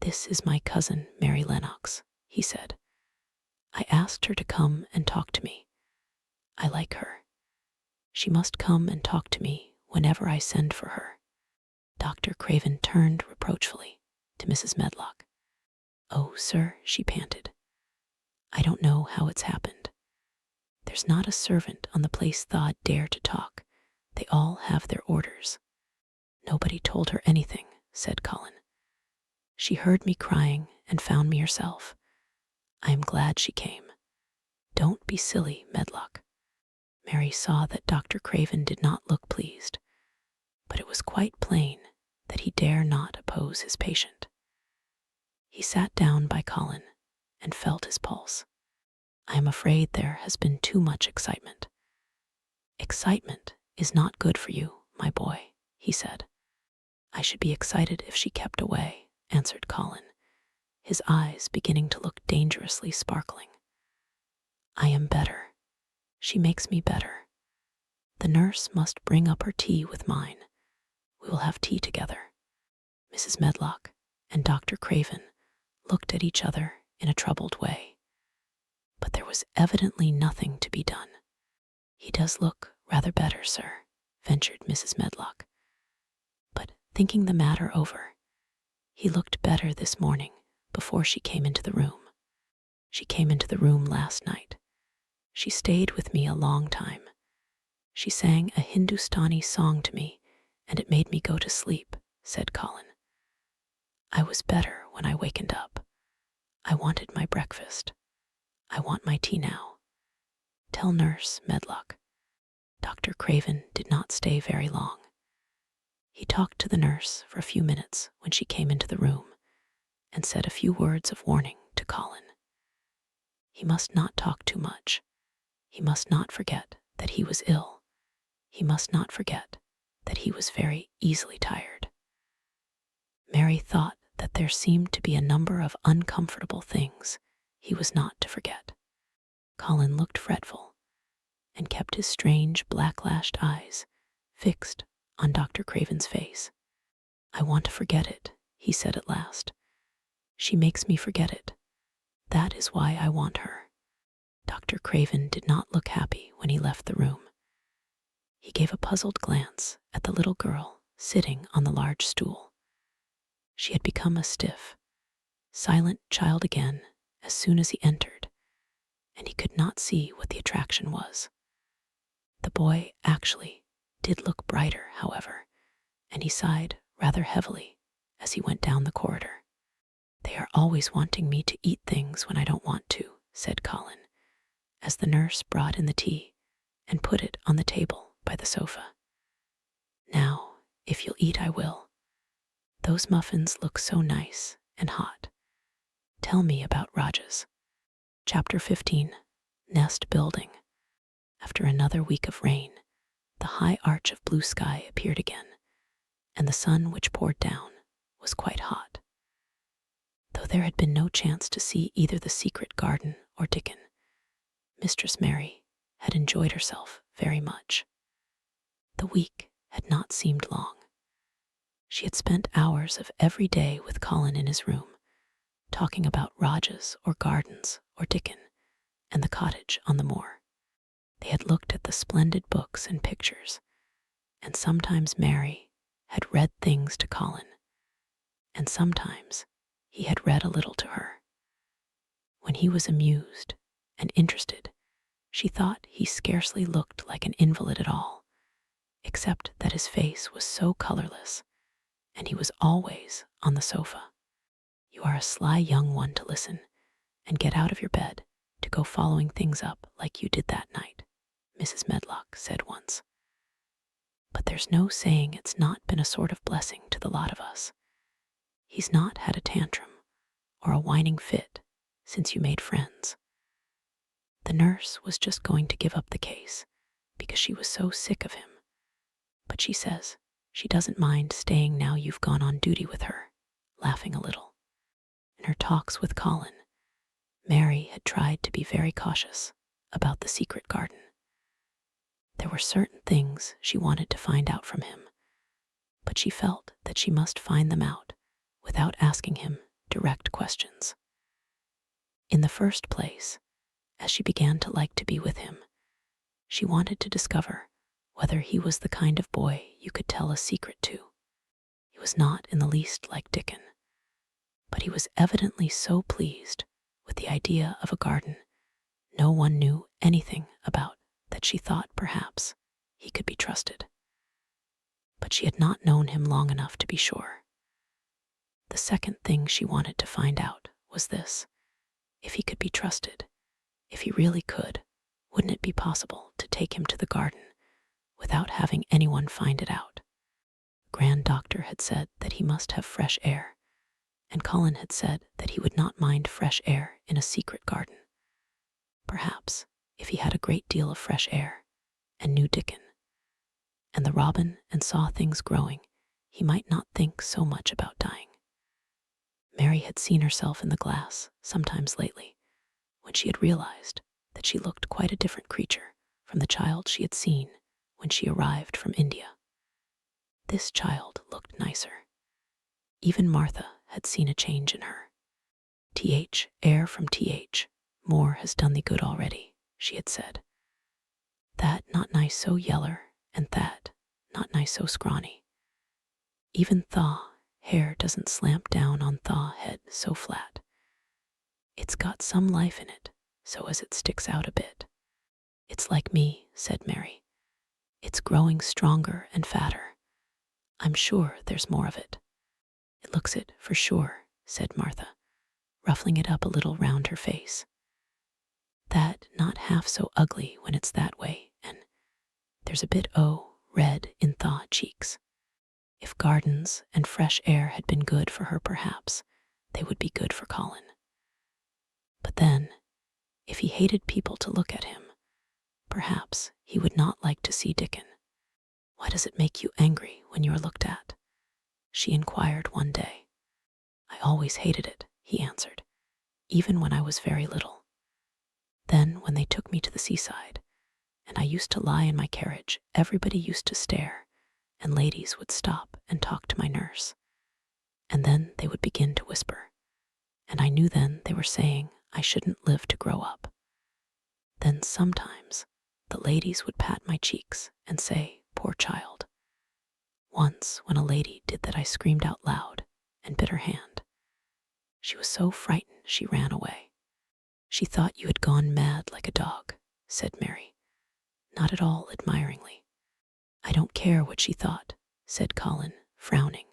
"This is my cousin, Mary Lennox," he said. "I asked her to come and talk to me. I like her. She must come and talk to me whenever I send for her." Dr. Craven turned reproachfully to Mrs. Medlock. "Oh, sir," she panted, "I don't know how it's happened. There's not a servant on the place tha'd dare to talk. They all have their orders." "Nobody told her anything," said Colin. "She heard me crying and found me herself. I am glad she came." "Don't be silly, Medlock." Mary saw that Dr. Craven did not look pleased, but it was quite plain that he dare not oppose his patient. He sat down by Colin and felt his pulse. "I am afraid there has been too much excitement." "Excitement is not good for you, my boy," he said. "I should be excited if she kept away," answered Colin, his eyes beginning to look dangerously sparkling. "I am better. She makes me better. The nurse must bring up her tea with mine. We will have tea together." Mrs. Medlock and Dr. Craven looked at each other in a troubled way, but there was evidently nothing to be done. "He does look rather better, sir," ventured Mrs. Medlock. But thinking the matter over, he looked better this morning before she came into the room. "She came into the room last night. She stayed with me a long time. She sang a Hindustani song to me, and it made me go to sleep," said Colin. "I was better when I wakened up. I wanted my breakfast. I want my tea now. Tell Nurse Medlock." Dr. Craven did not stay very long. He talked to the nurse for a few minutes when she came into the room and said a few words of warning to Colin. He must not talk too much. He must not forget that he was ill. He must not forget that he was very easily tired. Mary thought that there seemed to be a number of uncomfortable things he was not to forget. Colin looked fretful and kept his strange black-lashed eyes fixed on Dr. Craven's face. "I want to forget it," he said at last. "She makes me forget it. That is why I want her." Dr. Craven did not look happy when he left the room. He gave a puzzled glance at the little girl sitting on the large stool. She had become a stiff, silent child again as soon as he entered, and he could not see what the attraction was. The boy actually did look brighter, however, and he sighed rather heavily as he went down the corridor. "They are always wanting me to eat things when I don't want to," said Colin, as the nurse brought in the tea and put it on the table by the sofa. "Now, if you'll eat, I will. Those muffins look so nice and hot. Tell me about Rajas." Chapter 15. Nest Building. After another week of rain, the high arch of blue sky appeared again, and the sun which poured down was quite hot. Though there had been no chance to see either the secret garden or Dickon, Mistress Mary had enjoyed herself very much. The week had not seemed long. She had spent hours of every day with Colin in his room, talking about Rajas or gardens or Dickon and the cottage on the moor. They had looked at the splendid books and pictures, and sometimes Mary had read things to Colin, and sometimes he had read a little to her. When he was amused and interested, she thought he scarcely looked like an invalid at all, except that his face was so colorless, and he was always on the sofa. "You are a sly young one to listen and get out of your bed to go following things up like you did that night," Mrs. Medlock said once. "But there's no saying it's not been a sort of blessing to the lot of us. He's not had a tantrum or a whining fit since you made friends." The nurse was just going to give up the case because she was so sick of him, but she says she doesn't mind staying now you've gone on duty with her, laughing a little. In her talks with Colin, Mary had tried to be very cautious about the secret garden. There were certain things she wanted to find out from him, but she felt that she must find them out without asking him direct questions. In the first place, as she began to like to be with him, she wanted to discover whether he was the kind of boy you could tell a secret to. He was not in the least like Dickon, but he was evidently so pleased with the idea of a garden no one knew anything about that she thought perhaps he could be trusted. But she had not known him long enough to be sure. The second thing she wanted to find out was this: if he could be trusted, if he really could, wouldn't it be possible to take him to the garden without having anyone find it out? The Grand Doctor had said that he must have fresh air, and Colin had said that he would not mind fresh air in a secret garden. Perhaps, if he had a great deal of fresh air and knew Dickon, and the robin and saw things growing, he might not think so much about dying. Mary had seen herself in the glass sometimes lately, when she had realized that she looked quite a different creature from the child she had seen when she arrived from India. This child looked nicer. Even Martha had seen a change in her. Air from more has done thee good already," she had said. "That not nice so yeller, and that not nice so scrawny. Even thaw hair doesn't slamp down on thaw head so flat. It's got some life in it, so as it sticks out a bit. It's like me," said Mary. "It's growing stronger and fatter. I'm sure there's more of it." "It looks it, for sure," said Martha, ruffling it up a little round her face. "That not half so ugly when it's that way, and there's a bit red in thaw cheeks. If gardens and fresh air had been good for her, perhaps they would be good for Colin. But then, if he hated people to look at him, perhaps he would not like to see Dickon. Why does it make you angry when you are looked at?" she inquired one day. "I always hated it," he answered, "even when I was very little. Then when they took me to the seaside, and I used to lie in my carriage, everybody used to stare, and ladies would stop and talk to my nurse. And then they would begin to whisper, and I knew then they were saying I shouldn't live to grow up. Then sometimes the ladies would pat my cheeks and say, 'Poor child.' Once when a lady did that, I screamed out loud and bit her hand. She was so frightened she ran away." "She thought you had gone mad like a dog," said Mary. not at all admiringly. I don't care what she thought, said Colin, frowning.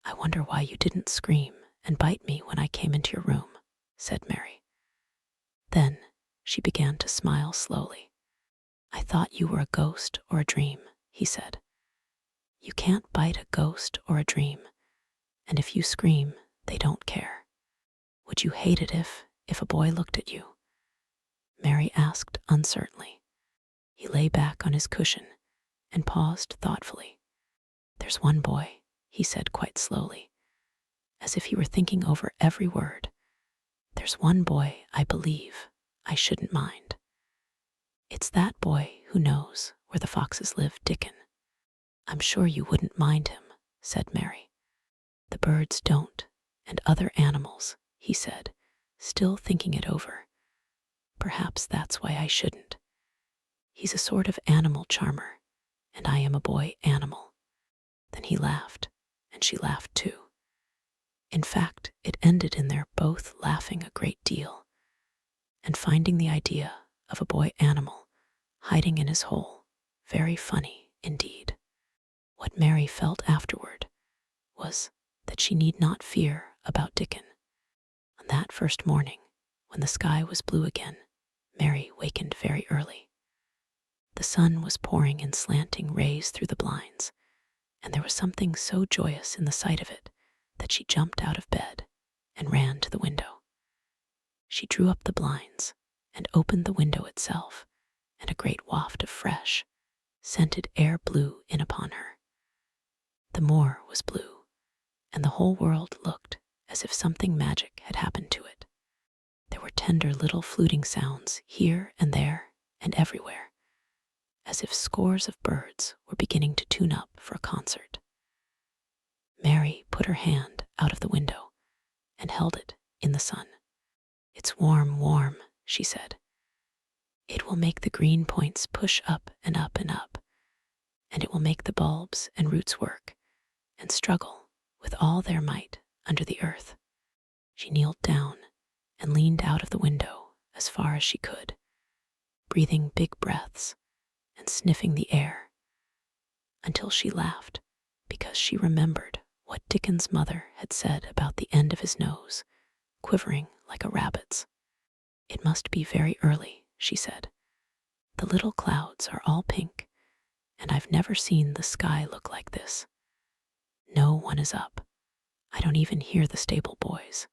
I wonder why you didn't scream and bite me when I came into your room, said Mary. Then she began to smile slowly. I thought you were a ghost or a dream, he said. You can't bite a ghost or a dream, and if you scream, they don't care. Would you hate it if a boy looked at you? Mary asked uncertainly. He lay back on his cushion and paused thoughtfully. There's one boy, he said quite slowly, as if he were thinking over every word. There's one boy I believe I shouldn't mind. It's that boy who knows where the foxes live, Dickon. I'm sure you wouldn't mind him, said Mary. The birds don't, and other animals, he said, still thinking it over. Perhaps that's why I shouldn't. He's a sort of animal charmer, and I am a boy animal. Then he laughed, and she laughed too. In fact, it ended in their both laughing a great deal, and finding the idea of a boy animal hiding in his hole very funny indeed. What Mary felt afterward was that she need not fear about Dickon. On that first morning, when the sky was blue again, Mary wakened very early. The sun was pouring in slanting rays through the blinds, and there was something so joyous in the sight of it that she jumped out of bed and ran to the window. She drew up the blinds and opened the window itself, and a great waft of fresh, scented air blew in upon her. The moor was blue, and the whole world looked as if something magic had happened to it. There were tender little fluting sounds here and there and everywhere, as if scores of birds were beginning to tune up for a concert. Mary put her hand out of the window and held it in the sun. It's warm, warm, she said. It will make the green points push up and up and up, and it will make the bulbs and roots work and struggle with all their might under the earth. She kneeled down and leaned out of the window as far as she could, breathing big breaths and sniffing the air, until she laughed because she remembered what Dickon's mother had said about the end of his nose, quivering like a rabbit's. It must be very early, she said. The little clouds are all pink, and I've never seen the sky look like this. No one is up. I don't even hear the stable boys.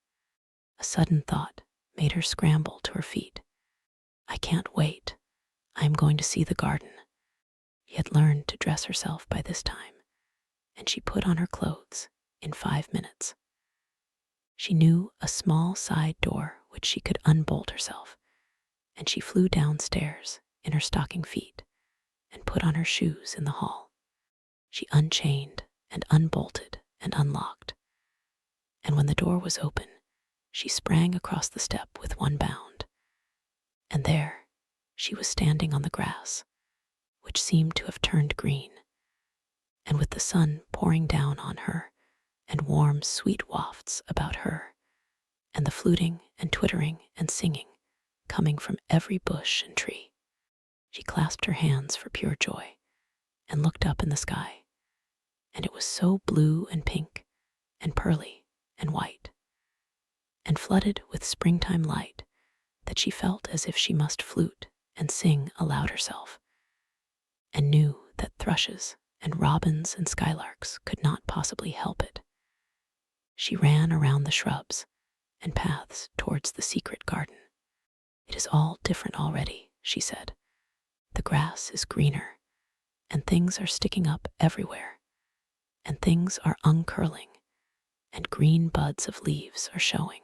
A sudden thought made her scramble to her feet. I can't wait. I am going to see the garden. She had learned to dress herself by this time, and she put on her clothes in 5 minutes. She knew a small side door which she could unbolt herself, and she flew downstairs in her stocking feet and put on her shoes in the hall. She unchained and unbolted and unlocked, and when the door was open, she sprang across the step with one bound. And there she was standing on the grass, which seemed to have turned green, and with the sun pouring down on her and warm, sweet wafts about her, and the fluting and twittering and singing coming from every bush and tree. She clasped her hands for pure joy and looked up in the sky, and it was so blue and pink and pearly and white and flooded with springtime light that she felt as if she must flute and sing aloud herself, and knew that thrushes and robins and skylarks could not possibly help it. She ran around the shrubs and paths towards the secret garden. It is all different already, she said. The grass is greener, and things are sticking up everywhere, and things are uncurling, and green buds of leaves are showing.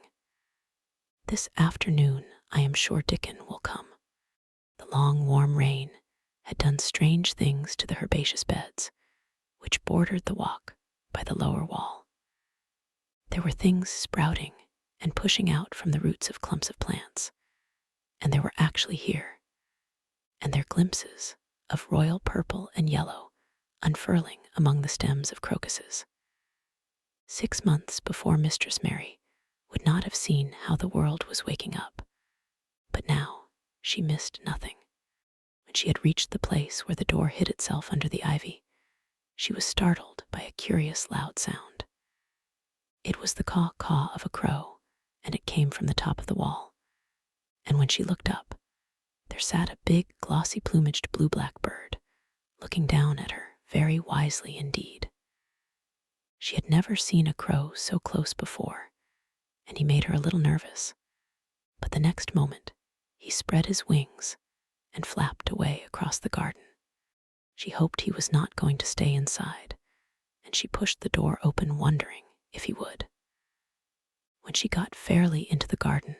This afternoon I am sure Dickon will come. The long warm rain had done strange things to the herbaceous beds, which bordered the walk by the lower wall. There were things sprouting and pushing out from the roots of clumps of plants, and they were actually here, and their glimpses of royal purple and yellow unfurling among the stems of crocuses. 6 months before, Mistress Mary would not have seen how the world was waking up, but now she missed nothing. When she had reached the place where the door hid itself under the ivy, she was startled by a curious loud sound. It was the caw-caw of a crow, and it came from the top of the wall. And when she looked up, there sat a big, glossy-plumaged blue-black bird, looking down at her very wisely indeed. She had never seen a crow so close before, and he made her a little nervous. But the next moment, he spread his wings and flapped away across the garden. She hoped he was not going to stay inside, and she pushed the door open, wondering if he would. When she got fairly into the garden,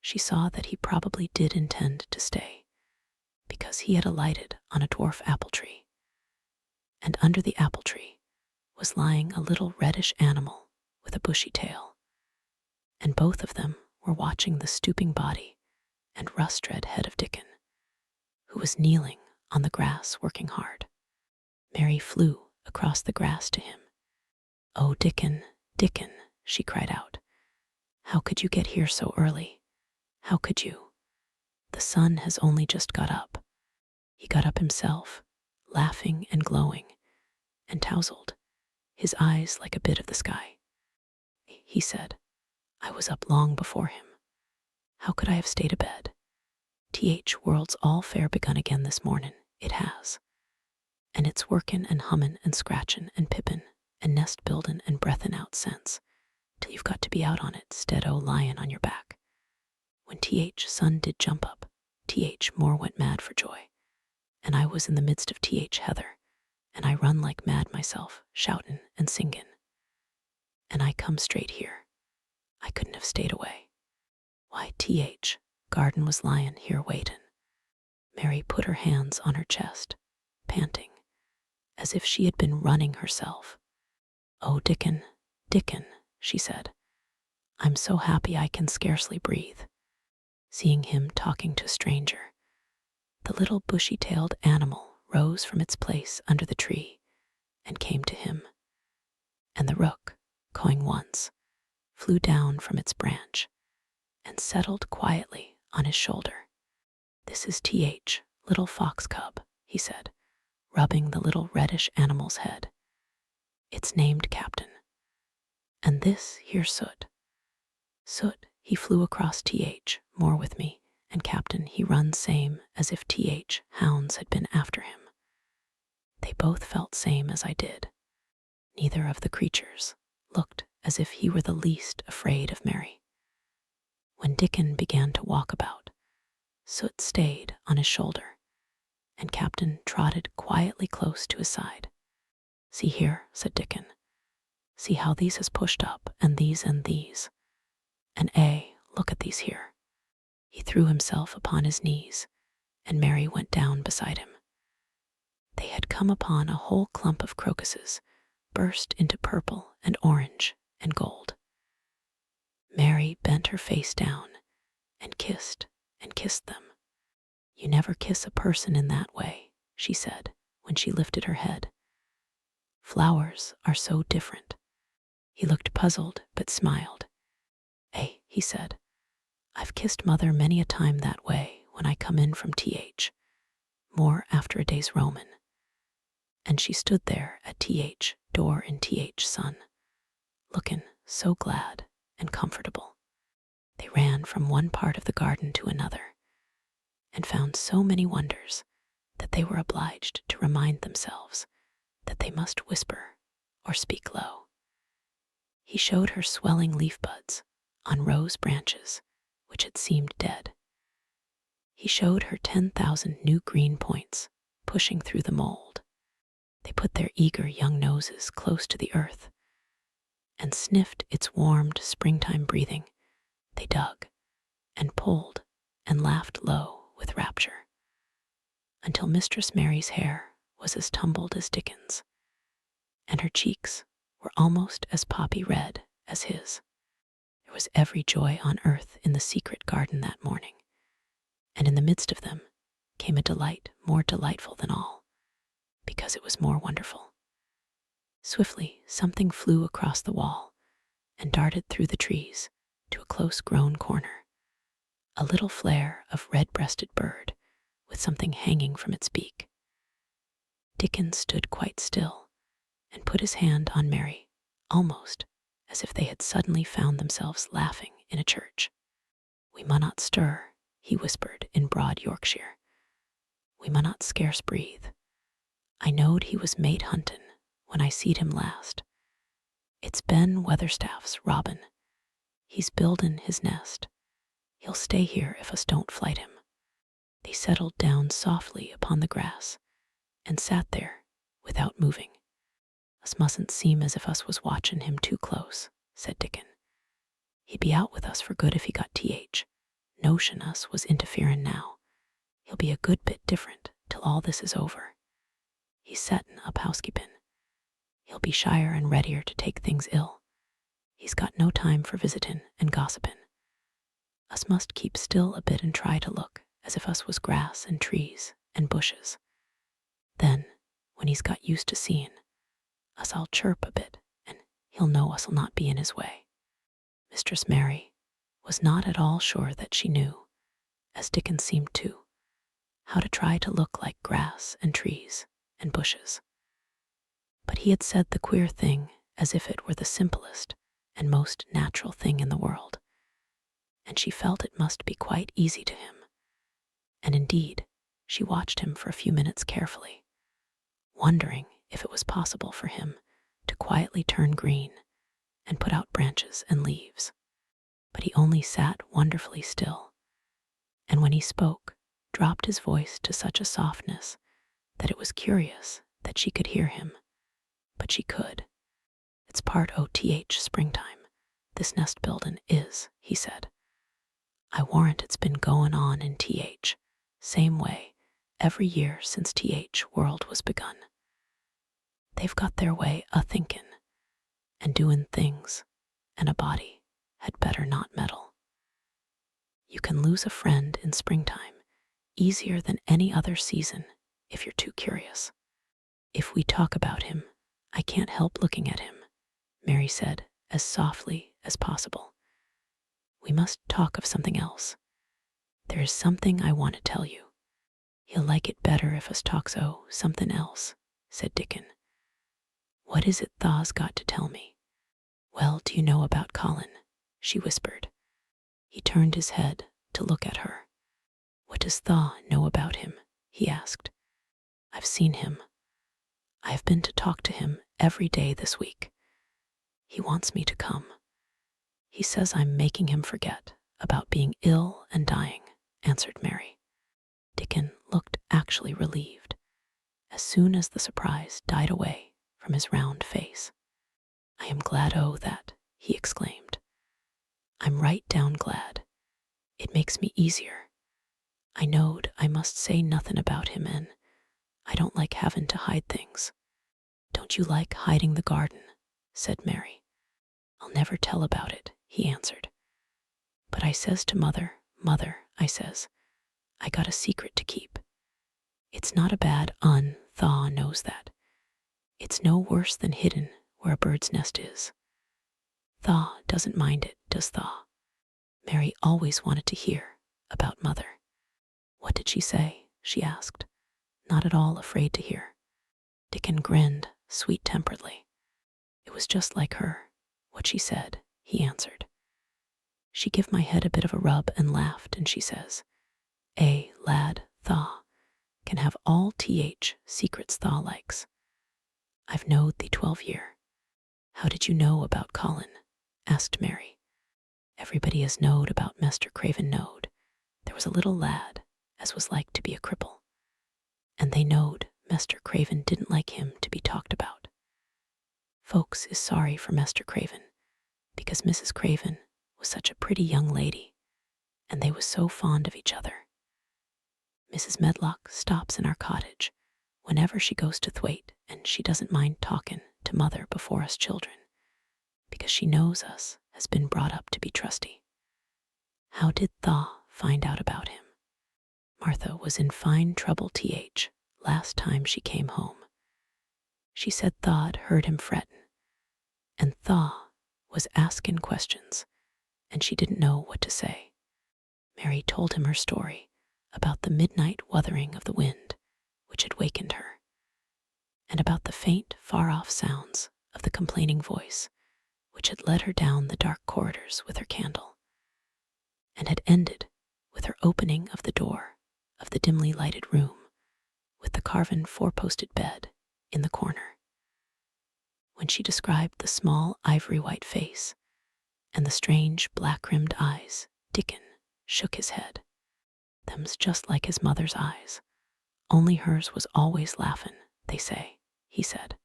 she saw that he probably did intend to stay, because he had alighted on a dwarf apple tree. And under the apple tree was lying a little reddish animal with a bushy tail, and both of them were watching the stooping body and rust-red head of Dickon, who was kneeling on the grass working hard. Mary flew across the grass to him. "Oh, Dickon, Dickon," she cried out. "How could you get here so early? How could you? The sun has only just got up." He got up himself, laughing and glowing, and tousled, his eyes like a bit of the sky. He said, "I was up long before him. How could I have stayed abed? World's all fair begun again this mornin', it has. And it's workin' and hummin' and scratchin' and pippin' and nest buildin' and breathin' out sense, till you've got to be out on it, 'stead o' lyin' on your back. When sun did jump up, more went mad for joy, and I was in the midst of heather, and I run like mad myself, shoutin' and singin'. And I come straight here. I couldn't have stayed away. Why, garden was lyin' here waitin'." Mary put her hands on her chest, panting, as if she had been running herself. "Oh, Dickon, Dickon," she said, "I'm so happy I can scarcely breathe." Seeing him talking to a stranger, the little bushy-tailed animal rose from its place under the tree and came to him, and the rook, cawing once, flew down from its branch and settled quietly on his shoulder. "This is little fox cub," he said, rubbing the little reddish animal's head. "It's named Captain. And this here Soot. Soot, he flew across more with me, and Captain, he run same as if hounds had been after him. They both felt same as I did. Neither of the creatures looked as if he were the least afraid of Mary. When Dickon began to walk about, Soot stayed on his shoulder, and Captain trotted quietly close to his side. "See here," said Dickon. "See how these has pushed up, and these and these. And look at these here." He threw himself upon his knees, and Mary went down beside him. They had come upon a whole clump of crocuses, burst into purple and orange and gold. Mary bent her face down and kissed them. "You never kiss a person in that way," she said when she lifted her head. "Flowers are so different." He looked puzzled but smiled. He said, "I've kissed mother many a time that way when I come in from more after a day's roamin'." And she stood there at door in sun, lookin' so glad and comfortable. They ran from one part of the garden to another, and found so many wonders that they were obliged to remind themselves that they must whisper or speak low. He showed her swelling leaf buds on rose branches which had seemed dead. He showed her 10,000 new green points pushing through the mold. They put their eager young noses close to the earth and sniffed its warmed springtime breathing. They dug and pulled and laughed low with rapture, until Mistress Mary's hair was as tumbled as Dickon's, and her cheeks were almost as poppy red as his. There was every joy on earth in the secret garden that morning, and in the midst of them came a delight more delightful than all, because it was more wonderful. Swiftly something flew across the wall and darted through the trees to a close-grown corner, a little flare of red-breasted bird with something hanging from its beak. Dickon stood quite still and put his hand on Mary, almost as if they had suddenly found themselves laughing in a church. "We munnot stir," he whispered in broad Yorkshire. "We munnot scarce breathe. I knowed he was mate huntin' when I seed him last. It's Ben Weatherstaff's robin. He's buildin' his nest. He'll stay here if us don't flight him." They settled down softly upon the grass and sat there without moving. "Us mustn't seem as if us was watchin' him too close," said Dickon. "He'd be out with us for good if he got TH. Notion us was interferin' now. He'll be a good bit different till all this is over. He's settin' up housekeepin'. He'll be shyer and readier to take things ill. He's got no time for visitin' and gossipin'. Us must keep still a bit and try to look as if us was grass and trees and bushes. Then, when he's got used to seein' us, I'll chirp a bit, and he'll know us'll not be in his way." Mistress Mary was not at all sure that she knew, as Dickon seemed to, how to try to look like grass and trees and bushes. But he had said the queer thing as if it were the simplest and most natural thing in the world, and she felt it must be quite easy to him. And indeed, she watched him for a few minutes carefully, wondering if it was possible for him to quietly turn green and put out branches and leaves. But he only sat wonderfully still, and when he spoke, dropped his voice to such a softness that it was curious that she could hear him. But she could. "It's part o' springtime, this nest buildin' is," he said. "I warrant it's been goin' on in same way every year since world was begun. They've got their way thinkin' and doin' things, and a body had better not meddle. You can lose a friend in springtime easier than any other season if you're too curious. If we talk about him, I can't help looking at him," Mary said as softly as possible. "We must talk of something else. There is something I want to tell you." "He'll like it better if us talks o' something else," said Dickon. "What is it Thaw's got to tell me?" "Well, do you know about Colin?" she whispered. He turned his head to look at her. "What does Thaw know about him?" he asked. "I've seen him. I have been to talk to him every day this week. He wants me to come. He says I'm making him forget about being ill and dying," answered Mary. Dickon looked actually relieved as soon as the surprise died away from his round face. "I am glad o' that," he exclaimed. "I'm right down glad. It makes me easier. I knowed I must say nothin' about him, and I don't like havin' to hide things." "Don't you like hiding the garden?" said Mary. "I'll never tell about it," he answered. "But I says to Mother, 'Mother,' I says, 'I got a secret to keep. It's not a bad Thaw knows that. It's no worse than hidden where a bird's nest is. Thaw doesn't mind it, does Thaw?'" Mary always wanted to hear about Mother. "What did she say?" she asked, not at all afraid to hear. Dickon grinned sweet-temperedly. "It was just like her, what she said," he answered. "She give my head a bit of a rub and laughed, and she says, 'Lad, Thaw can have all secrets Thaw likes. I've knowed thee 12 year.'" "How did you know about Colin?" asked Mary. "Everybody has knowed about Mester Craven knowed there was a little lad as was like to be a cripple, and they knowed Mester Craven didn't like him to be talked about. Folks is sorry for Mester Craven, because Mrs. Craven was such a pretty young lady, and they was so fond of each other. Mrs. Medlock stops in our cottage whenever she goes to Thwaite, and she doesn't mind talkin' to Mother before us children, because she knows us has been brought up to be trusty." "How did Thaw find out about him?" "Martha was in fine trouble last time she came home. She said Thaw'd heard him frettin', and Thaw was askin' questions, and she didn't know what to say. Mary told him her story, about the midnight wuthering of the wind, which had wakened her, and about the faint, far-off sounds of the complaining voice, which had led her down the dark corridors with her candle, and had ended with her opening of the door of the dimly lighted room with the carven four-posted bed in the corner. When she described the small ivory-white face and the strange black-rimmed eyes, Dickon shook his head. "Them's just like his mother's eyes, only hers was always laughin', they say," he said.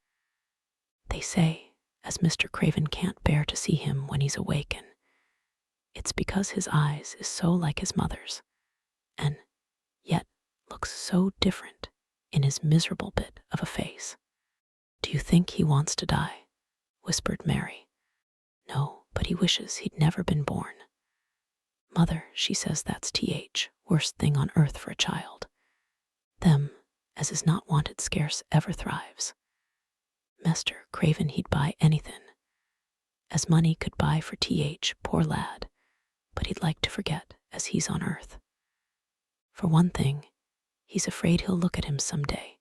"They say, as Mr. Craven can't bear to see him when he's awakin', it's because his eyes is so like his mother's, and yet looks so different in his miserable bit of a face." "Do you think he wants to die?" whispered Mary. "No, but he wishes he'd never been born. Mother, she says that's worst thing on earth for a child. Them as is not wanted scarce ever thrives. Mester Craven he'd buy anythin' as money could buy for poor lad, but he'd like to forget as he's on earth. For one thing, he's afraid he'll look at him some day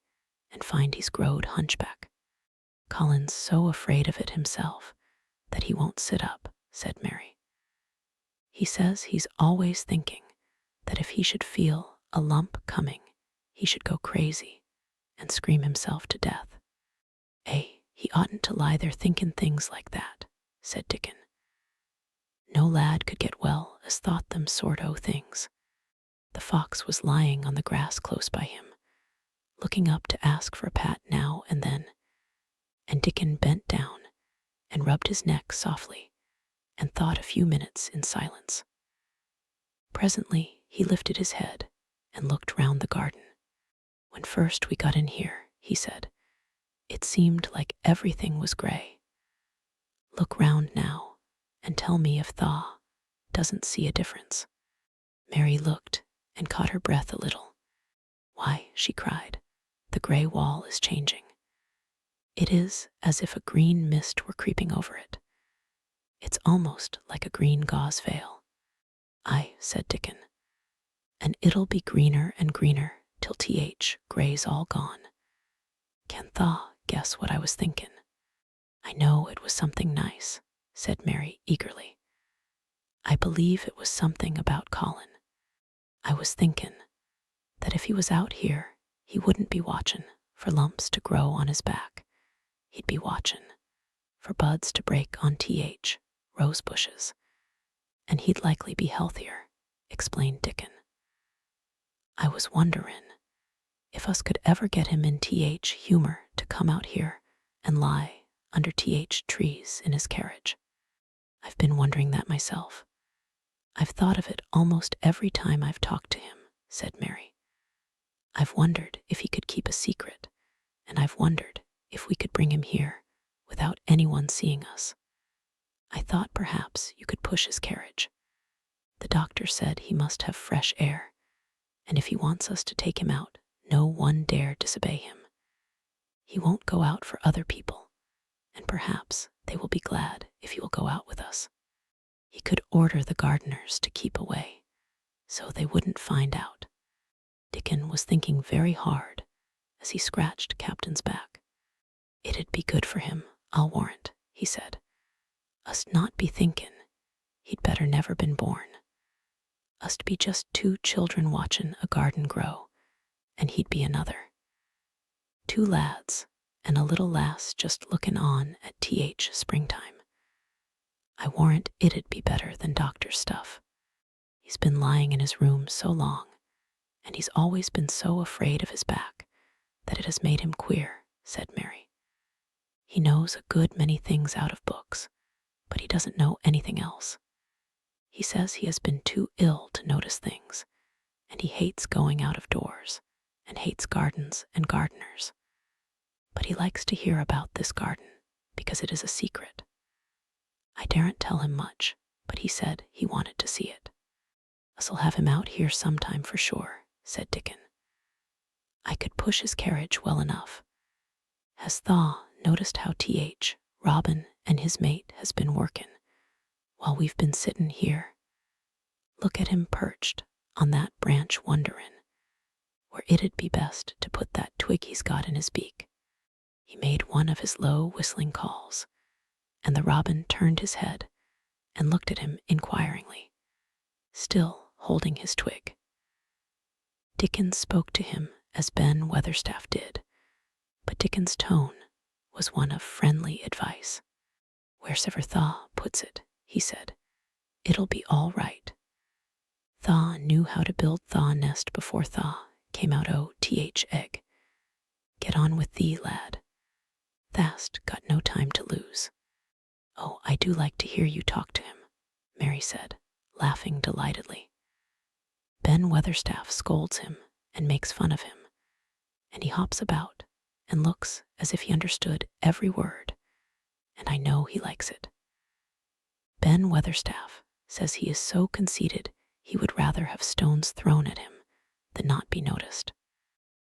and find he's growed hunchback. Colin's so afraid of it himself that he won't sit up," said Mary. "He says he's always thinking that if he should feel a lump coming, he should go crazy and scream himself to death." He oughtn't to lie there thinking things like that," said Dickon. "No lad could get well as thought them sort o' things." The fox was lying on the grass close by him, looking up to ask for a pat now and then, and Dickon bent down and rubbed his neck softly and thought a few minutes in silence. Presently he lifted his head and looked round the garden. "When first we got in here," he said, "it seemed like everything was gray. Look round now and tell me if thaw doesn't see a difference." Mary looked and caught her breath a little. "Why," she cried, "the gray wall is changing. It is as if a green mist were creeping over it. It's almost like a green gauze veil." "Aye," said Dickon, "and it'll be greener and greener till gray's all gone. Can tha guess what I was thinkin'?" "I know it was something nice," said Mary eagerly. "I believe it was something about Colin. I was thinkin' that if he was out here, he wouldn't be watchin' for lumps to grow on his back. He'd be watchin' for buds to break on rose bushes, and he'd likely be healthier," explained Dickon. "I was wonderin' if us could ever get him in humor to come out here and lie under trees in his carriage. I've been wondering that myself. I've thought of it almost every time I've talked to him," said Mary. "I've wondered if he could keep a secret, and I've wondered if we could bring him here without anyone seeing us. I thought perhaps you could push his carriage. The doctor said he must have fresh air, and if he wants us to take him out, no one dare disobey him. He won't go out for other people, and perhaps they will be glad if he will go out with us. He could order the gardeners to keep away, so they wouldn't find out." Dickon was thinking very hard as he scratched Captain's back. "It'd be good for him, I'll warrant," he said. "Us'd not be thinkin' he'd better never been born. Us'd be just two children watchin' a garden grow, and he'd be another. Two lads and a little lass just lookin' on at springtime. I warrant it'd be better than doctor's stuff. He's been lying in his room so long, and he's always been so afraid of his back that it has made him queer," said Mary. "He knows a good many things out of books, but he doesn't know anything else. He says he has been too ill to notice things, and he hates going out of doors, and hates gardens and gardeners. But he likes to hear about this garden because it is a secret. I daren't tell him much, but he said he wanted to see it. Us'll have him out here sometime for sure," said Dickon. "I could push his carriage well enough. Has tha noticed how Robin and his mate has been workin' while we've been sittin' here? Look at him perched on that branch wonderin' where it'd be best to put that twig he's got in his beak. He made one of his low whistling calls, and the robin turned his head and looked at him inquiringly, still holding his twig. Dickens spoke to him as Ben Weatherstaff did, but Dickens' tone was one of friendly advice. "Wheresoever Thaw puts it," he said, "it'll be all right. Thaw knew how to build Thaw nest before Thaw came out o' egg. Get on with thee, lad. Thast got no time to lose." "Oh, I do like to hear you talk to him," Mary said, laughing delightedly. "Ben Weatherstaff scolds him and makes fun of him, and he hops about and looks as if he understood every word, and I know he likes it. Ben Weatherstaff says he is so conceited he would rather have stones thrown at him than not be noticed."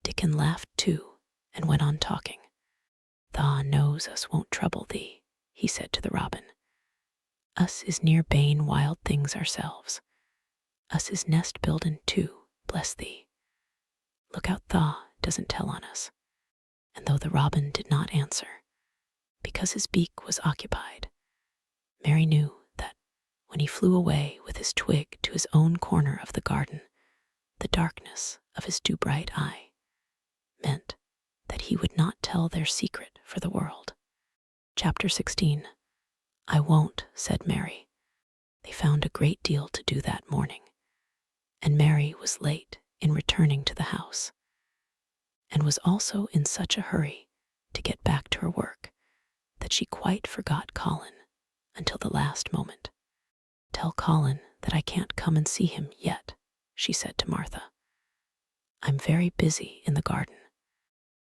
Dickon laughed too and went on talking. "Thaw knows us won't trouble thee," he said to the robin. "Us is near bane wild things ourselves. Us is nest buildin' too, bless thee. Look out Thaw doesn't tell on us." And though the robin did not answer, because his beak was occupied, Mary knew that when he flew away with his twig to his own corner of the garden, the darkness of his dew-bright eye meant that he would not tell their secret for the world. Chapter 16. "I won't," said Mary. They found a great deal to do that morning, and Mary was late in returning to the house, and was also in such a hurry to get back to her work that she quite forgot Colin until the last moment. "Tell Colin that I can't come and see him yet," she said to Martha. "I'm very busy in the garden."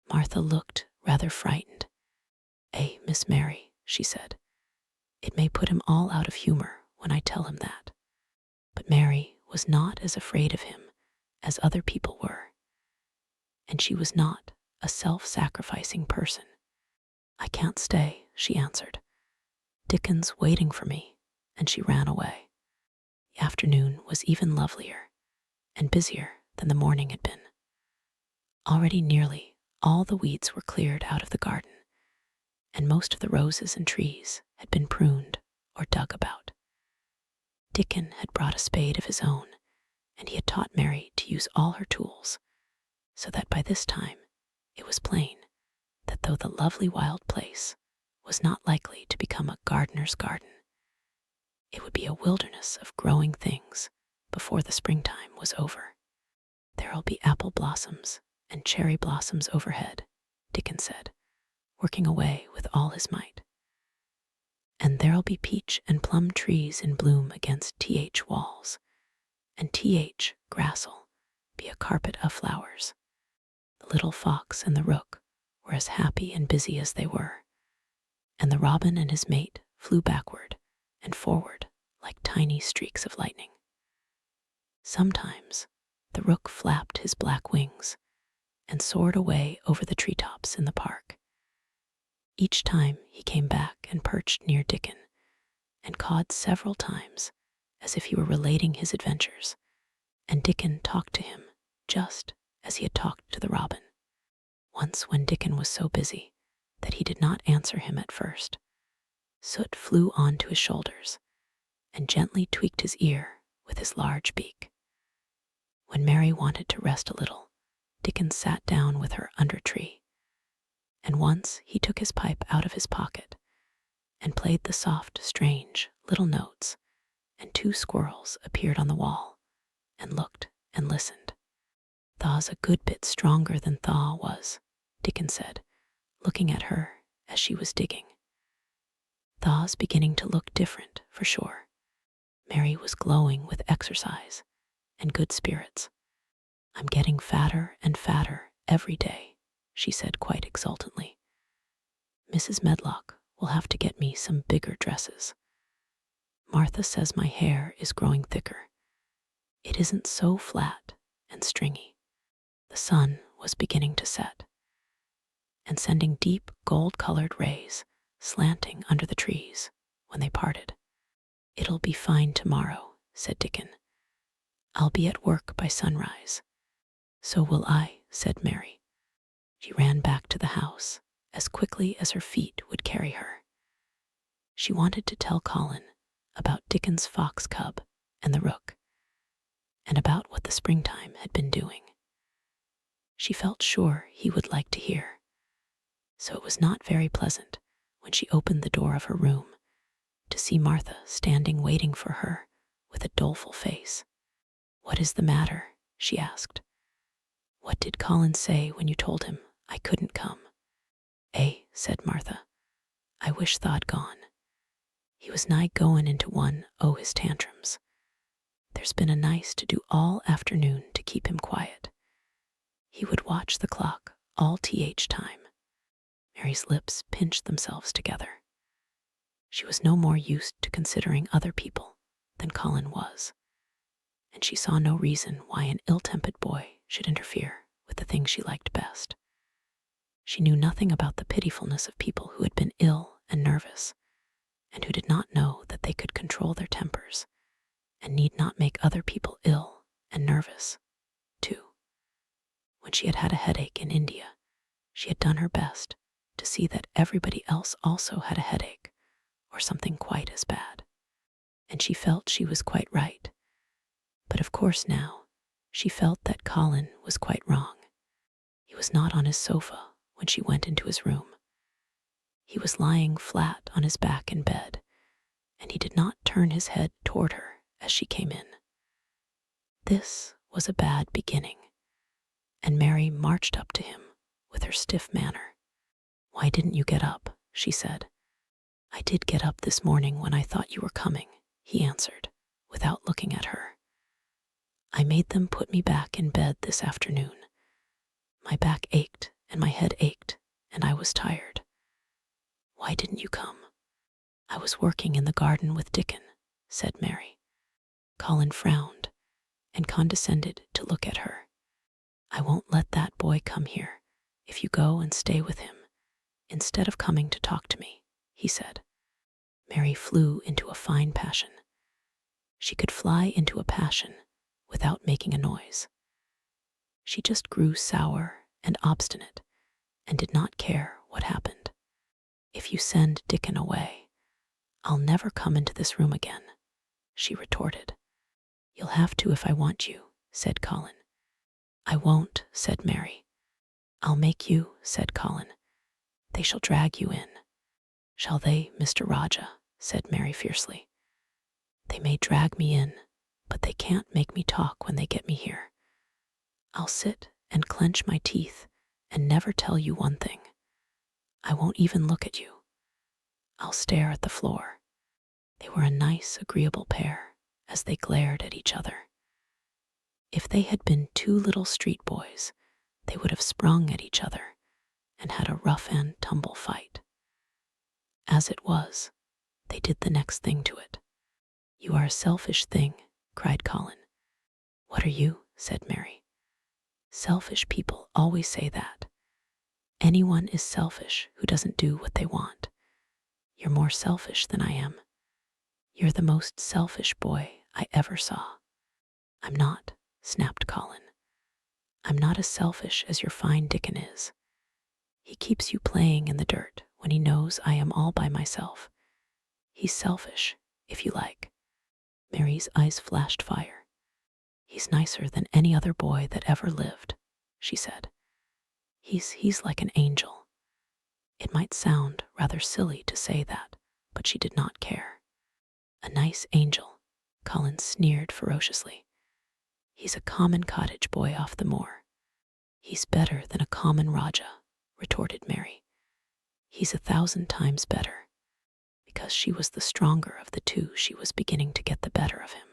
Martha looked rather frightened. "Miss Mary," she said, "it may put him all out of humor when I tell him that." But Mary was not as afraid of him as other people were, and she was not a self-sacrificing person. "I can't stay," she answered. "Dickens waiting for me," and she ran away. The afternoon was even lovelier and busier than the morning had been. Already nearly all the weeds were cleared out of the garden, and most of the roses and trees had been pruned or dug about. Dickon had brought a spade of his own, and he had taught Mary to use all her tools, so that by this time it was plain that though the lovely wild place was not likely to become a gardener's garden, it would be a wilderness of growing things before the springtime was over. "There'll be apple blossoms and cherry blossoms overhead," Dickon said, working away with all his might. "And there'll be peach and plum trees in bloom against walls, and grass'll be a carpet of flowers." The little fox and the rook were as happy and busy as they were, and the robin and his mate flew backward and forward like tiny streaks of lightning. Sometimes the rook flapped his black wings and soared away over the treetops in the park. Each time he came back and perched near Dickon, and cawed several times as if he were relating his adventures, and Dickon talked to him just as he had talked to the robin. Once when Dickon was so busy that he did not answer him at first, Soot flew on to his shoulders and gently tweaked his ear with his large beak. When Mary wanted to rest a little, Dickon sat down with her under a tree, and once he took his pipe out of his pocket and played the soft, strange little notes, and two squirrels appeared on the wall and looked and listened. "Thaw's a good bit stronger than Thaw was," Dickon said, looking at her as she was digging. "Thaw's beginning to look different, for sure." Mary was glowing with exercise and good spirits. "I'm getting fatter and fatter every day," she said quite exultantly. "Mrs. Medlock will have to get me some bigger dresses. Martha says my hair is growing thicker. It isn't so flat and stringy." The sun was beginning to set, and sending deep gold-colored rays slanting under the trees when they parted. "It'll be fine tomorrow," said Dickon. I'll be at work by sunrise." "So will I," said Mary. She ran back to the house as quickly as her feet would carry her. She wanted to tell Colin about Dickens's fox cub and the rook, and about what the springtime had been doing. She felt sure he would like to hear. So it was not very pleasant when she opened the door of her room to see Martha standing waiting for her with a doleful face. "What is the matter?" she asked. "What did Colin say when you told him I couldn't come?" Said Martha. "I wish tha'd gone. He was nigh goin' into one o' his tantrums. There's been a nice to do all afternoon to keep him quiet. He would watch the clock all th time." Mary's lips pinched themselves together. She was no more used to considering other people than Colin was, and she saw no reason why an ill-tempered boy should interfere with the things she liked best. She knew nothing about the pitifulness of people who had been ill and nervous, and who did not know that they could control their tempers and need not make other people ill and nervous, too. When she had had a headache in India, she had done her best to see that everybody else also had a headache or something quite as bad, and she felt she was quite right. But of course now, she felt that Colin was quite wrong. He was not on his sofa when she went into his room. He was lying flat on his back in bed, and he did not turn his head toward her as she came in. This was a bad beginning, and Mary marched up to him with her stiff manner. "Why didn't you get up?" she said. "I did get up this morning when I thought you were coming," he answered, without looking at her. "I made them put me back in bed this afternoon. My back ached and my head ached, and I was tired." "Why didn't you come?" "I was working in the garden with Dickon," said Mary. Colin frowned and condescended to look at her. "I won't let that boy come here if you go and stay with him instead of coming to talk to me," he said. Mary flew into a fine passion. She could fly into a passion without making a noise. She just grew sour and obstinate and did not care what happened. "If you send Dickon away, I'll never come into this room again," she retorted. "You'll have to if I want you," said Colin. "I won't," said Mary. "I'll make you," said Colin. "They shall drag you in." "Shall they, Mr. Raja?" said Mary fiercely. "They may drag me in, but they can't make me talk when they get me here. I'll sit and clench my teeth and never tell you one thing. I won't even look at you. I'll stare at the floor." They were a nice, agreeable pair as they glared at each other. If they had been two little street boys, they would have sprung at each other and had a rough and tumble fight. As it was, they did the next thing to it. "You are a selfish thing," cried Colin. "What are you?" said Mary. "Selfish people always say that. Anyone is selfish who doesn't do what they want. You're more selfish than I am. You're the most selfish boy I ever saw." "I'm not," snapped Colin. "I'm not as selfish as your fine Dickon is. He keeps you playing in the dirt when he knows I am all by myself. He's selfish, if you like." Mary's eyes flashed fire. "He's nicer than any other boy that ever lived," she said. He's like an angel." It might sound rather silly to say that, but she did not care. "A nice angel," Colin sneered ferociously. "He's a common cottage boy off the moor." "He's better than a common Raja," retorted Mary. "He's 1,000 times better." Because she was the stronger of the two, she was beginning to get the better of him.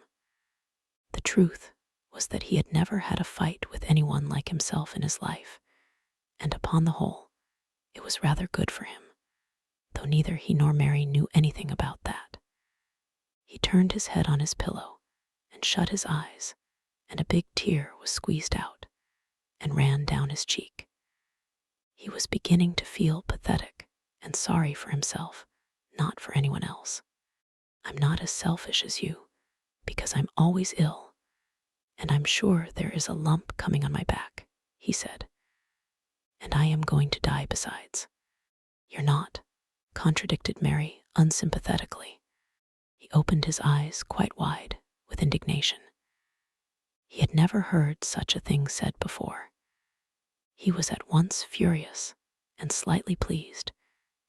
The truth was that he had never had a fight with anyone like himself in his life, and upon the whole, it was rather good for him, though neither he nor Mary knew anything about that. He turned his head on his pillow and shut his eyes, and a big tear was squeezed out and ran down his cheek. He was beginning to feel pathetic and sorry for himself, not for anyone else. "I'm not as selfish as you, because I'm always ill, "And I'm sure there is a lump coming on my back," he said. "And I am going to die besides." "You're not," contradicted Mary unsympathetically. He opened his eyes quite wide with indignation. He had never heard such a thing said before. He was at once furious and slightly pleased,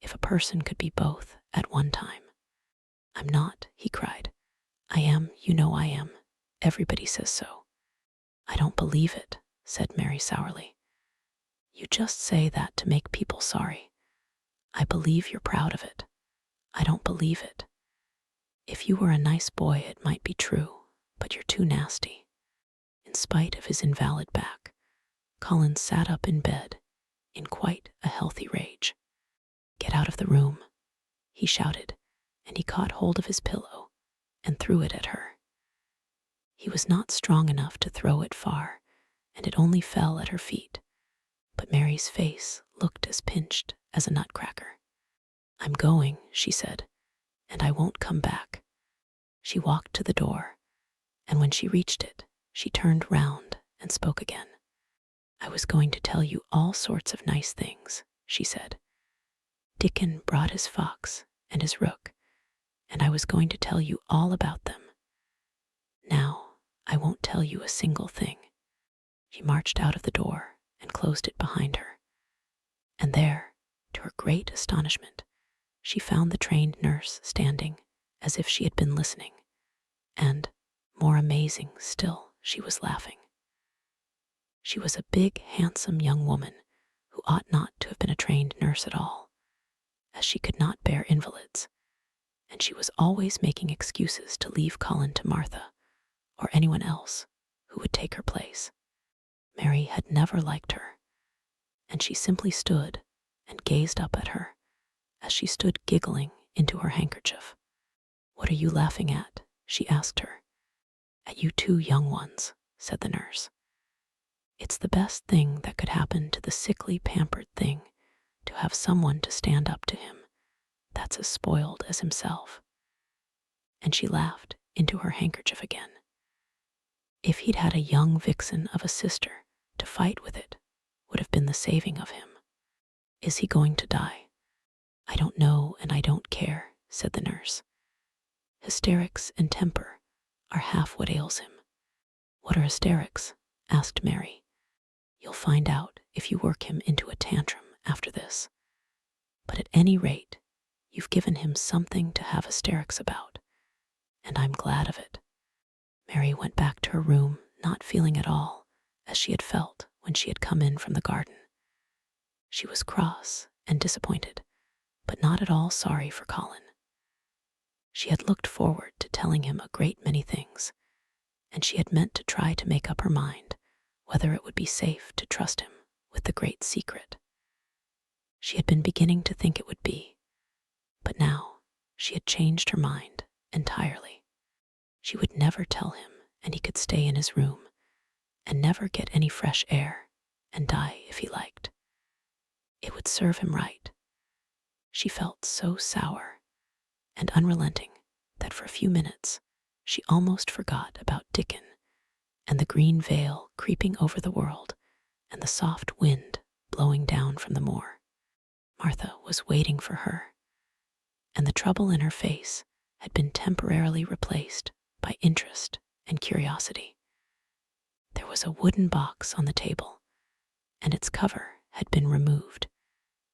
if a person could be both at one time. "I'm not," he cried. "I am, you know I am. Everybody says so." "I don't believe it," said Mary sourly. "You just say that to make people sorry. I believe you're proud of it. I don't believe it. If you were a nice boy, it might be true, but you're too nasty." In spite of his invalid back, Colin sat up in bed in quite a healthy rage. "Get out of the room," he shouted, and he caught hold of his pillow and threw it at her. He was not strong enough to throw it far, and it only fell at her feet, but Mary's face looked as pinched as a nutcracker. "I'm going," she said, "and I won't come back." She walked to the door, and when she reached it, she turned round and spoke again. "I was going to tell you all sorts of nice things," she said. "Dickon brought his fox and his rook, and I was going to tell you all about them. Now, I won't tell you a single thing." She marched out of the door and closed it behind her. And there, to her great astonishment, she found the trained nurse standing as if she had been listening, and, more amazing still, she was laughing. She was a big, handsome young woman who ought not to have been a trained nurse at all, as she could not bear invalids, and she was always making excuses to leave Colin to Martha or anyone else who would take her place. Mary had never liked her, and she simply stood and gazed up at her as she stood giggling into her handkerchief. "What are you laughing at?" she asked her. "At you two young ones," said the nurse. "It's the best thing that could happen to the sickly, pampered thing to have someone to stand up to him that's as spoiled as himself." And she laughed into her handkerchief again. If he'd had a young vixen of a sister to fight with, it would have been the saving of him. "Is he going to die?" "I don't know, and I don't care," said the nurse. "Hysterics and temper are half what ails him." "What are hysterics?" asked Mary. "You'll find out if you work him into a tantrum after this. But at any rate, you've given him something to have hysterics about, and I'm glad of it." Mary went back to her room, not feeling at all as she had felt when she had come in from the garden. She was cross and disappointed, but not at all sorry for Colin. She had looked forward to telling him a great many things, and she had meant to try to make up her mind whether it would be safe to trust him with the great secret. She had been beginning to think it would be, but now she had changed her mind entirely. She would never tell him, and he could stay in his room and never get any fresh air and die if he liked. It would serve him right. She felt so sour and unrelenting that for a few minutes she almost forgot about Dickon and the green veil creeping over the world and the soft wind blowing down from the moor. Martha was waiting for her, and the trouble in her face had been temporarily replaced by interest and curiosity. There was a wooden box on the table, and its cover had been removed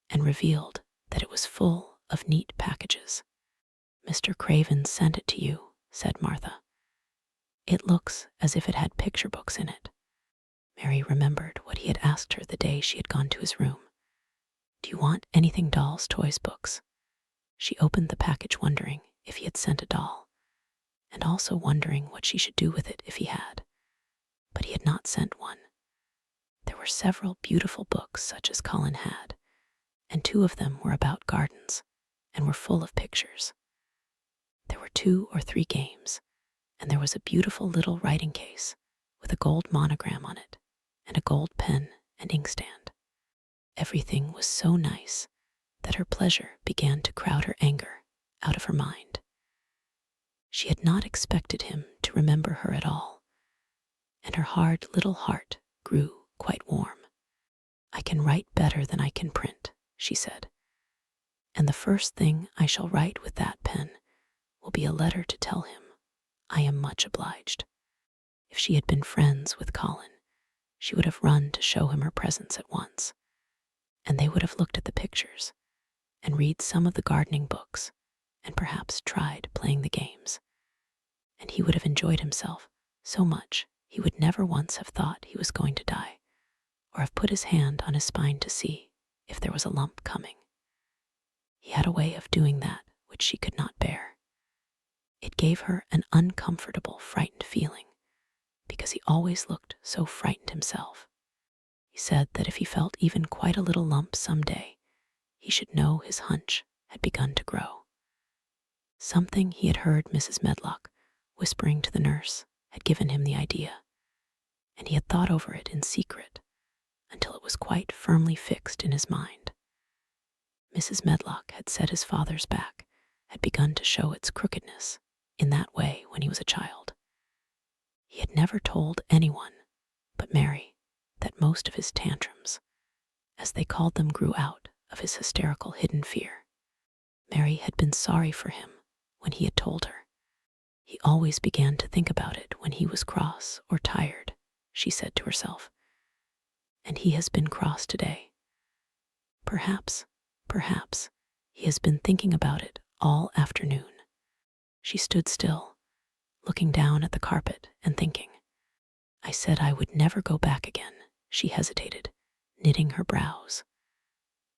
and revealed that it was full of neat packages. "Mr. Craven sent it to you," said Martha. "It looks as if it had picture books in it." Mary remembered what he had asked her the day she had gone to his room. "Do you want anything dolls, toys, books?" She opened the package wondering if he had sent a doll, and also wondering what she should do with it if he had. But he had not sent one. There were several beautiful books such as Colin had, and 2 of them were about gardens and were full of pictures. There were 2 or 3 games, and there was a beautiful little writing case with a gold monogram on it and a gold pen and inkstand. Everything was so nice that her pleasure began to crowd her anger out of her mind. She had not expected him to remember her at all, and her hard little heart grew quite warm. "I can write better than I can print," she said, "and the first thing I shall write with that pen will be a letter to tell him I am much obliged." If she had been friends with Colin, she would have run to show him her presents at once, and they would have looked at the pictures and read some of the gardening books and perhaps tried playing the games. And he would have enjoyed himself so much he would never once have thought he was going to die, or have put his hand on his spine to see if there was a lump coming. He had a way of doing that which she could not bear. It gave her an uncomfortable, frightened feeling, because he always looked so frightened himself. He said that if he felt even quite a little lump some day, he should know his hunch had begun to grow. Something he had heard Mrs. Medlock whispering to the nurse had given him the idea, and he had thought over it in secret until it was quite firmly fixed in his mind. Mrs. Medlock had said his father's back had begun to show its crookedness in that way when he was a child. He had never told anyone but Mary that most of his tantrums, as they called them, grew out of his hysterical hidden fear. Mary had been sorry for him when he had told her. "He always began to think about it when he was cross or tired," she said to herself, "and he has been cross today. Perhaps he has been thinking about it all afternoon." She stood still, looking down at the carpet and thinking. "I said I would never go back again," she hesitated, knitting her brows.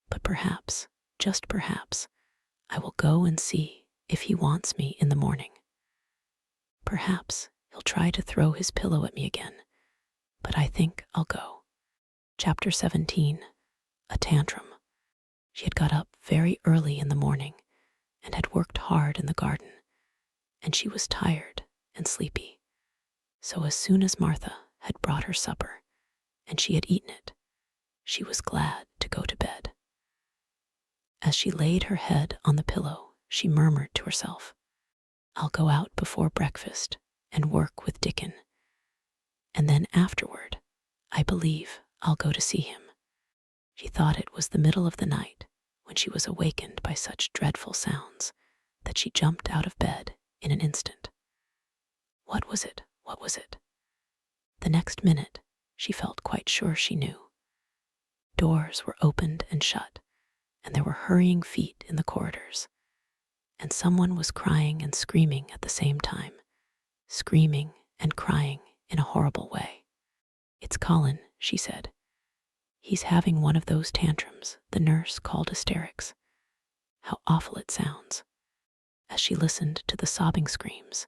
"But perhaps, just perhaps, I will go and see if he wants me in the morning. Perhaps he'll try to throw his pillow at me again, but I think I'll go." Chapter 17. A Tantrum. She had got up very early in the morning and had worked hard in the garden, and she was tired and sleepy. So as soon as Martha had brought her supper and she had eaten it, she was glad to go to bed. As she laid her head on the pillow, she murmured to herself, "I'll go out before breakfast and work with Dickon, and then afterward, I believe I'll go to see him." She thought it was the middle of the night when she was awakened by such dreadful sounds that she jumped out of bed in an instant. What was it? What was it? The next minute, she felt quite sure she knew. Doors were opened and shut, and there were hurrying feet in the corridors, and someone was crying and screaming at the same time, screaming and crying in a horrible way. "It's Colin," she said. "He's having one of those tantrums the nurse called hysterics. How awful it sounds." As she listened to the sobbing screams,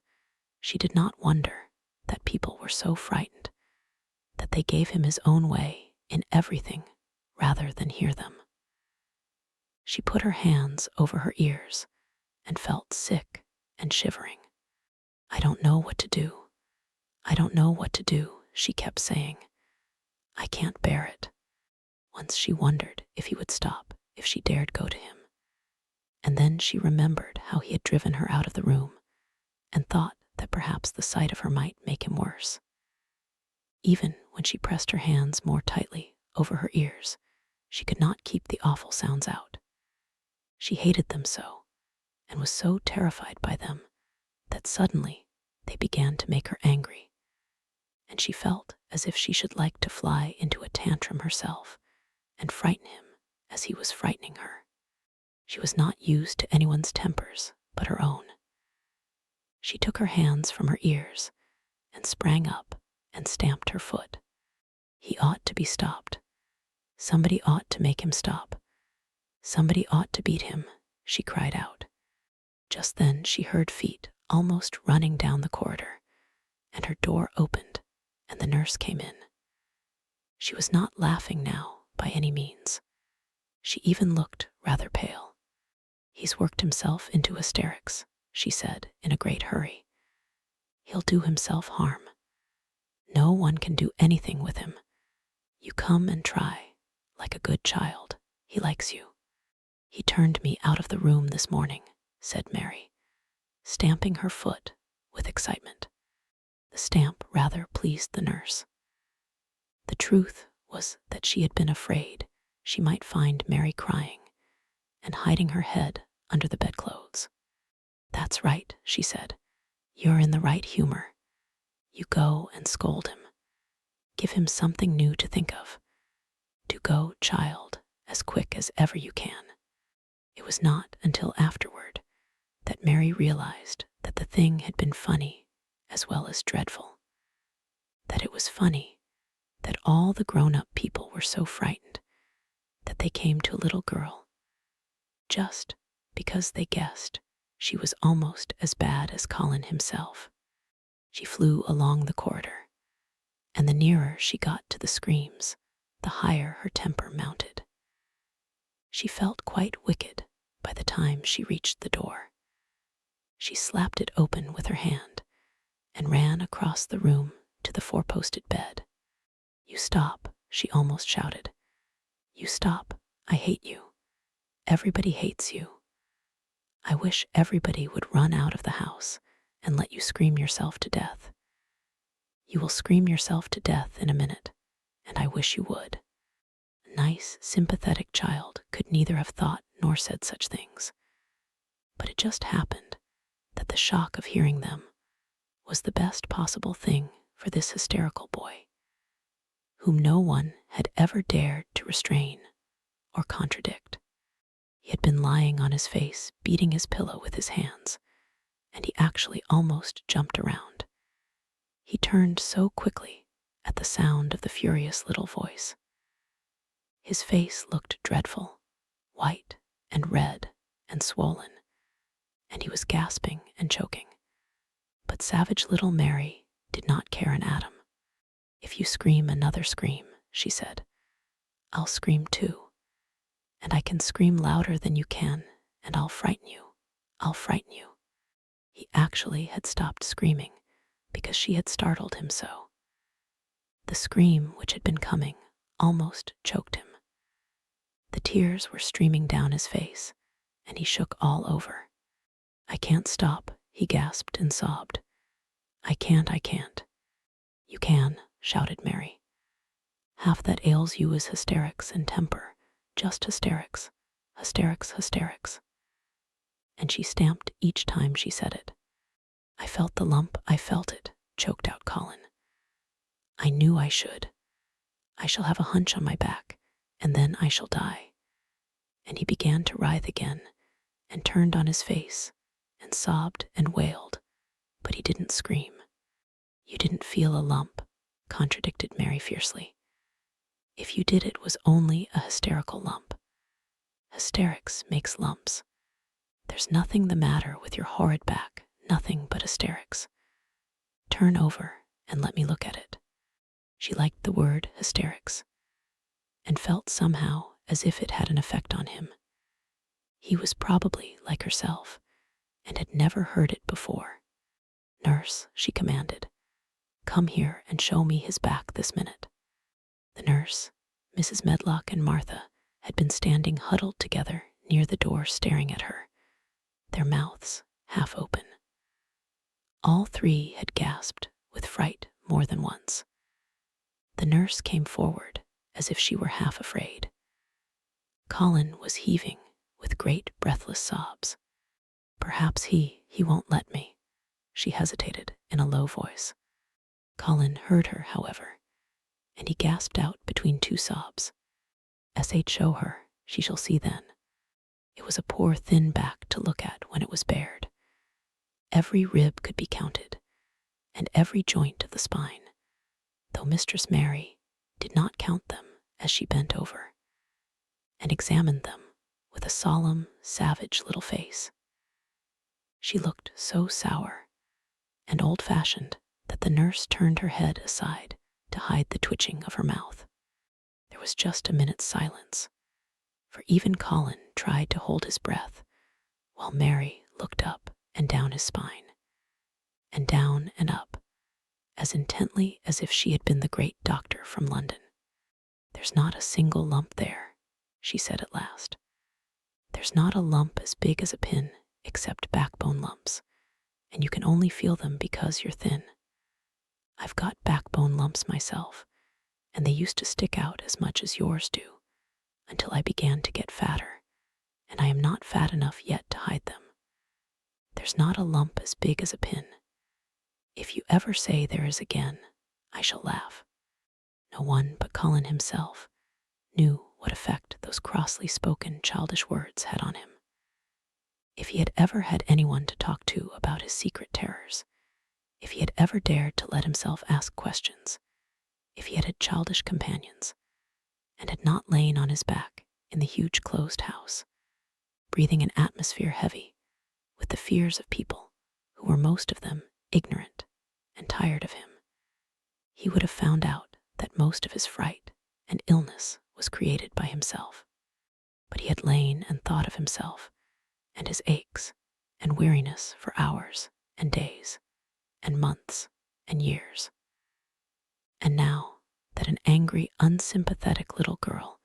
she did not wonder that people were so frightened that they gave him his own way in everything rather than hear them. She put her hands over her ears and felt sick and shivering. "I don't know what to do. I don't know what to do," she kept saying. "I can't bear it." Once she wondered if he would stop if she dared go to him. And then she remembered how he had driven her out of the room and thought that perhaps the sight of her might make him worse. Even when she pressed her hands more tightly over her ears, she could not keep the awful sounds out. She hated them so, and was so terrified by them, that suddenly they began to make her angry, and she felt as if she should like to fly into a tantrum herself and frighten him as he was frightening her. She was not used to anyone's tempers but her own. She took her hands from her ears and sprang up and stamped her foot. He ought to be stopped. Somebody ought to make him stop. Somebody ought to beat him, she cried out. Just then she heard feet almost running down the corridor, and her door opened, and the nurse came in. She was not laughing now by any means. She even looked rather pale. "He's worked himself into hysterics," she said in a great hurry. "He'll do himself harm. No one can do anything with him. You come and try, like a good child. He likes you." "He turned me out of the room this morning," said Mary, stamping her foot with excitement. The stamp rather pleased the nurse. The truth was that she had been afraid she might find Mary crying and hiding her head under the bedclothes. "That's right," she said. "You're in the right humor. You go and scold him. Give him something new to think of. Do go, child, as quick as ever you can." It was not until afterward that Mary realized that the thing had been funny as well as dreadful. That it was funny that all the grown-up people were so frightened that they came to a little girl just because they guessed she was almost as bad as Colin himself. She flew along the corridor, and the nearer she got to the screams, the higher her temper mounted. She felt quite wicked by the time she reached the door. She slapped it open with her hand and ran across the room to the four-posted bed. "You stop," she almost shouted. "You stop. I hate you. Everybody hates you. I wish everybody would run out of the house and let you scream yourself to death. You will scream yourself to death in a minute, and I wish you would." A nice, sympathetic child could neither have thought nor said such things. But it just happened that the shock of hearing them was the best possible thing for this hysterical boy, whom no one had ever dared to restrain or contradict. He had been lying on his face, beating his pillow with his hands, and he actually almost jumped around. He turned so quickly at the sound of the furious little voice. His face looked dreadful, white and red and swollen, and he was gasping and choking. But savage little Mary did not care an atom. "If you scream another scream," she said, "I'll scream too. And I can scream louder than you can, and I'll frighten you. I'll frighten you." He actually had stopped screaming because she had startled him so. The scream which had been coming almost choked him. The tears were streaming down his face, and he shook all over. "I can't stop," he gasped and sobbed. I can't. "You can," shouted Mary. "Half that ails you is hysterics and temper. Just hysterics. Hysterics. And she stamped each time she said it. "I felt the lump, I felt it," choked out Colin. "I knew I should. I shall have a hunch on my back, and then I shall die." And he began to writhe again, and turned on his face, and sobbed and wailed, but he didn't scream. "You didn't feel a lump," contradicted Mary fiercely. "If you did, it was only a hysterical lump. Hysterics makes lumps. There's nothing the matter with your horrid back, nothing but hysterics. Turn over and let me look at it." She liked the word hysterics, and felt somehow as if it had an effect on him. He was probably like herself, and had never heard it before. "Nurse," she commanded, "come here and show me his back this minute." The nurse, Mrs. Medlock, and Martha had been standing huddled together near the door staring at her, their mouths half open. All three had gasped with fright more than once. The nurse came forward as if she were half afraid. Colin was heaving with great breathless sobs. "Perhaps he won't let me," she hesitated in a low voice. Colin heard her, however, and he gasped out between two sobs, "Show her, she shall see then." It was a poor thin back to look at when it was bared. Every rib could be counted, and every joint of the spine, though Mistress Mary did not count them as she bent over and examined them with a solemn, savage little face. She looked so sour and old-fashioned that the nurse turned her head aside to hide the twitching of her mouth. There was just a minute's silence, for even Colin tried to hold his breath, while Mary looked up and down his spine, and down and up, as intently as if she had been the great doctor from London. "There's not a single lump there," she said at last. "There's not a lump as big as a pin except backbone lumps, and you can only feel them because you're thin. I've got backbone lumps myself, and they used to stick out as much as yours do, until I began to get fatter, and I am not fat enough yet to hide them. There's not a lump as big as a pin. If you ever say there is again, I shall laugh." No one but Colin himself knew what effect those crossly spoken childish words had on him. If he had ever had anyone to talk to about his secret terrors, if he had ever dared to let himself ask questions, if he had had childish companions, and had not lain on his back in the huge closed house, breathing an atmosphere heavy with the fears of people who were most of them ignorant and tired of him, he would have found out that most of his fright and illness was created by himself. But he had lain and thought of himself and his aches and weariness for hours and days and months and years. And now that an angry, unsympathetic little girl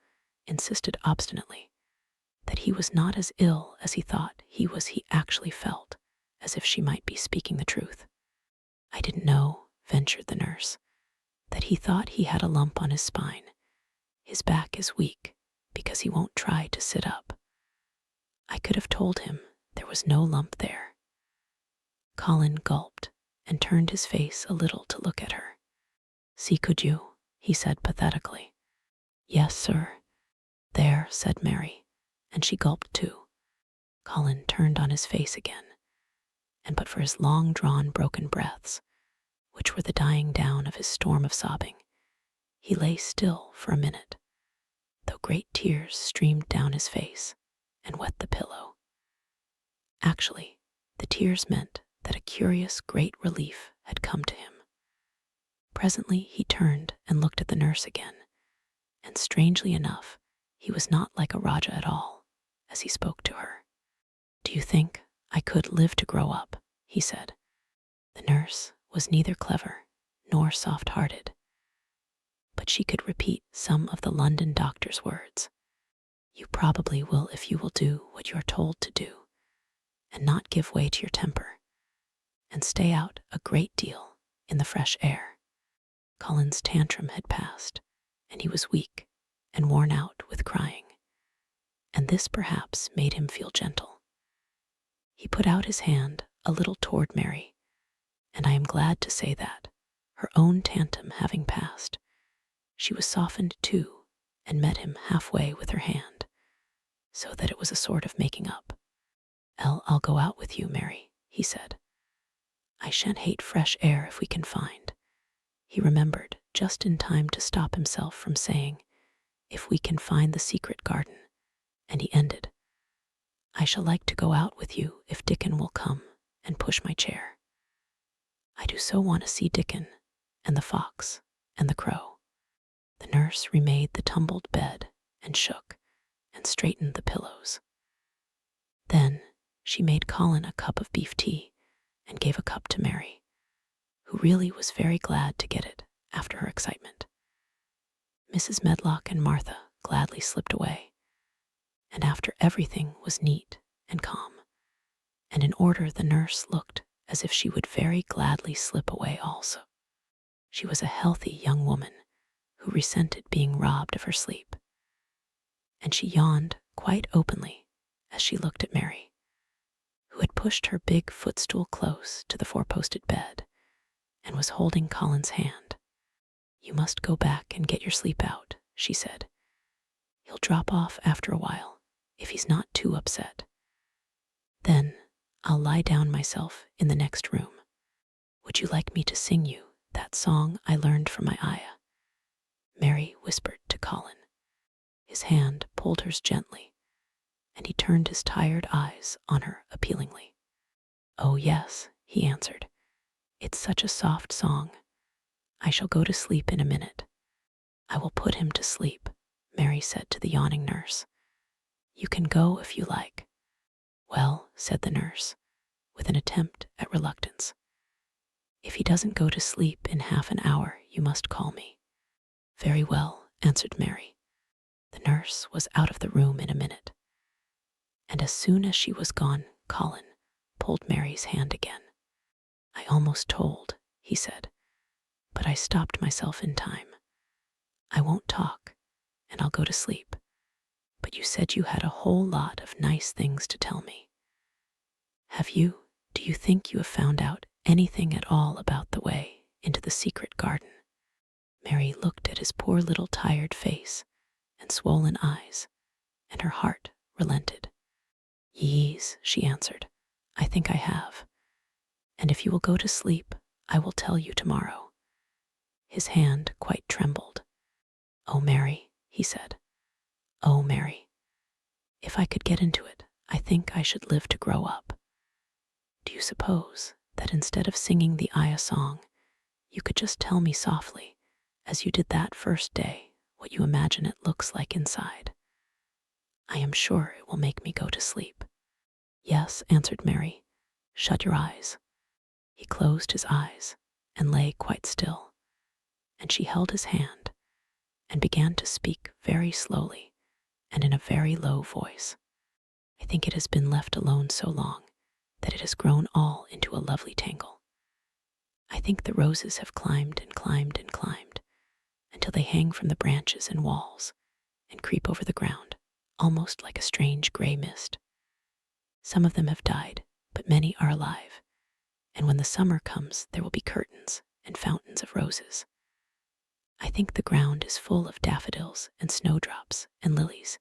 insisted obstinately that he was not as ill as he thought he was, he actually felt as if she might be speaking the truth. "I didn't know," ventured the nurse, "that he thought he had a lump on his spine. His back is weak because he won't try to sit up. I could have told him there was no lump there." Colin gulped and turned his face a little to look at her. "See, could you?" he said pathetically. "Yes, sir." "There," said Mary, and she gulped too. Colin turned on his face again, and but for his long-drawn, broken breaths, which were the dying down of his storm of sobbing, he lay still for a minute, though great tears streamed down his face and wet the pillow. Actually, the tears meant that a curious, great relief had come to him. Presently he turned and looked at the nurse again, and strangely enough, he was not like a Raja at all as he spoke to her. "Do you think I could live to grow up?" he said. The nurse was neither clever nor soft-hearted, but she could repeat some of the London doctor's words. "You probably will if you will do what you are told to do, and not give way to your temper, and stay out a great deal in the fresh air." Colin's tantrum had passed, and he was weak and worn out with crying, and this perhaps made him feel gentle. He put out his hand a little toward Mary, and I am glad to say that, her own tantrum having passed, she was softened too and met him halfway with her hand, so that it was a sort of making up. I'll go out with you, Mary," he said. "I shan't hate fresh air if we can find." He remembered just in time to stop himself from saying, "if we can find the secret garden," and he ended, "I shall like to go out with you if Dickon will come and push my chair. I do so want to see Dickon and the fox and the crow." The nurse remade the tumbled bed and shook and straightened the pillows. Then she made Colin a cup of beef tea and gave a cup to Mary, who really was very glad to get it after her excitement. Mrs. Medlock and Martha gladly slipped away, and after everything was neat and calm and in order, the nurse looked as if she would very gladly slip away also. She was a healthy young woman who resented being robbed of her sleep, and she yawned quite openly as she looked at Mary, who had pushed her big footstool close to the four-posted bed and was holding Colin's hand. "You must go back and get your sleep out," she said. "He'll drop off after a while if he's not too upset. Then I'll lie down myself in the next room. Would you like me to sing you that song I learned from my ayah?" Mary whispered to Colin. His hand pulled hers gently, and he turned his tired eyes on her appealingly. "Oh yes," he answered. "It's such a soft song. I shall go to sleep in a minute." "I will put him to sleep," Mary said to the yawning nurse. "You can go if you like." "Well," said the nurse, with an attempt at reluctance, "if he doesn't go to sleep in half an hour, you must call me." "Very well," answered Mary. The nurse was out of the room in a minute, and as soon as she was gone, Colin pulled Mary's hand again. "I almost told," he said, but I stopped myself in time. I won't talk, and I'll go to sleep. But you said you had a whole lot of nice things to tell me. Have you? Do you think you have found out anything at all about the way into the secret garden? Mary looked at his poor little tired face and swollen eyes, and her heart relented. Yes, she answered, I think I have. And if you will go to sleep, I will tell you tomorrow. His hand quite trembled. Oh, Mary, he said. Oh, Mary. If I could get into it, I think I should live to grow up. Do you suppose that instead of singing the Aya song, you could just tell me softly, as you did that first day, what you imagine it looks like inside? I am sure it will make me go to sleep. Yes, answered Mary. Shut your eyes. He closed his eyes and lay quite still, and she held his hand and began to speak very slowly and in a very low voice. I think it has been left alone so long that it has grown all into a lovely tangle. I think the roses have climbed and climbed and climbed until they hang from the branches and walls and creep over the ground, almost like a strange gray mist. Some of them have died, but many are alive, and when the summer comes, there will be curtains and fountains of roses. I think the ground is full of daffodils and snowdrops and lilies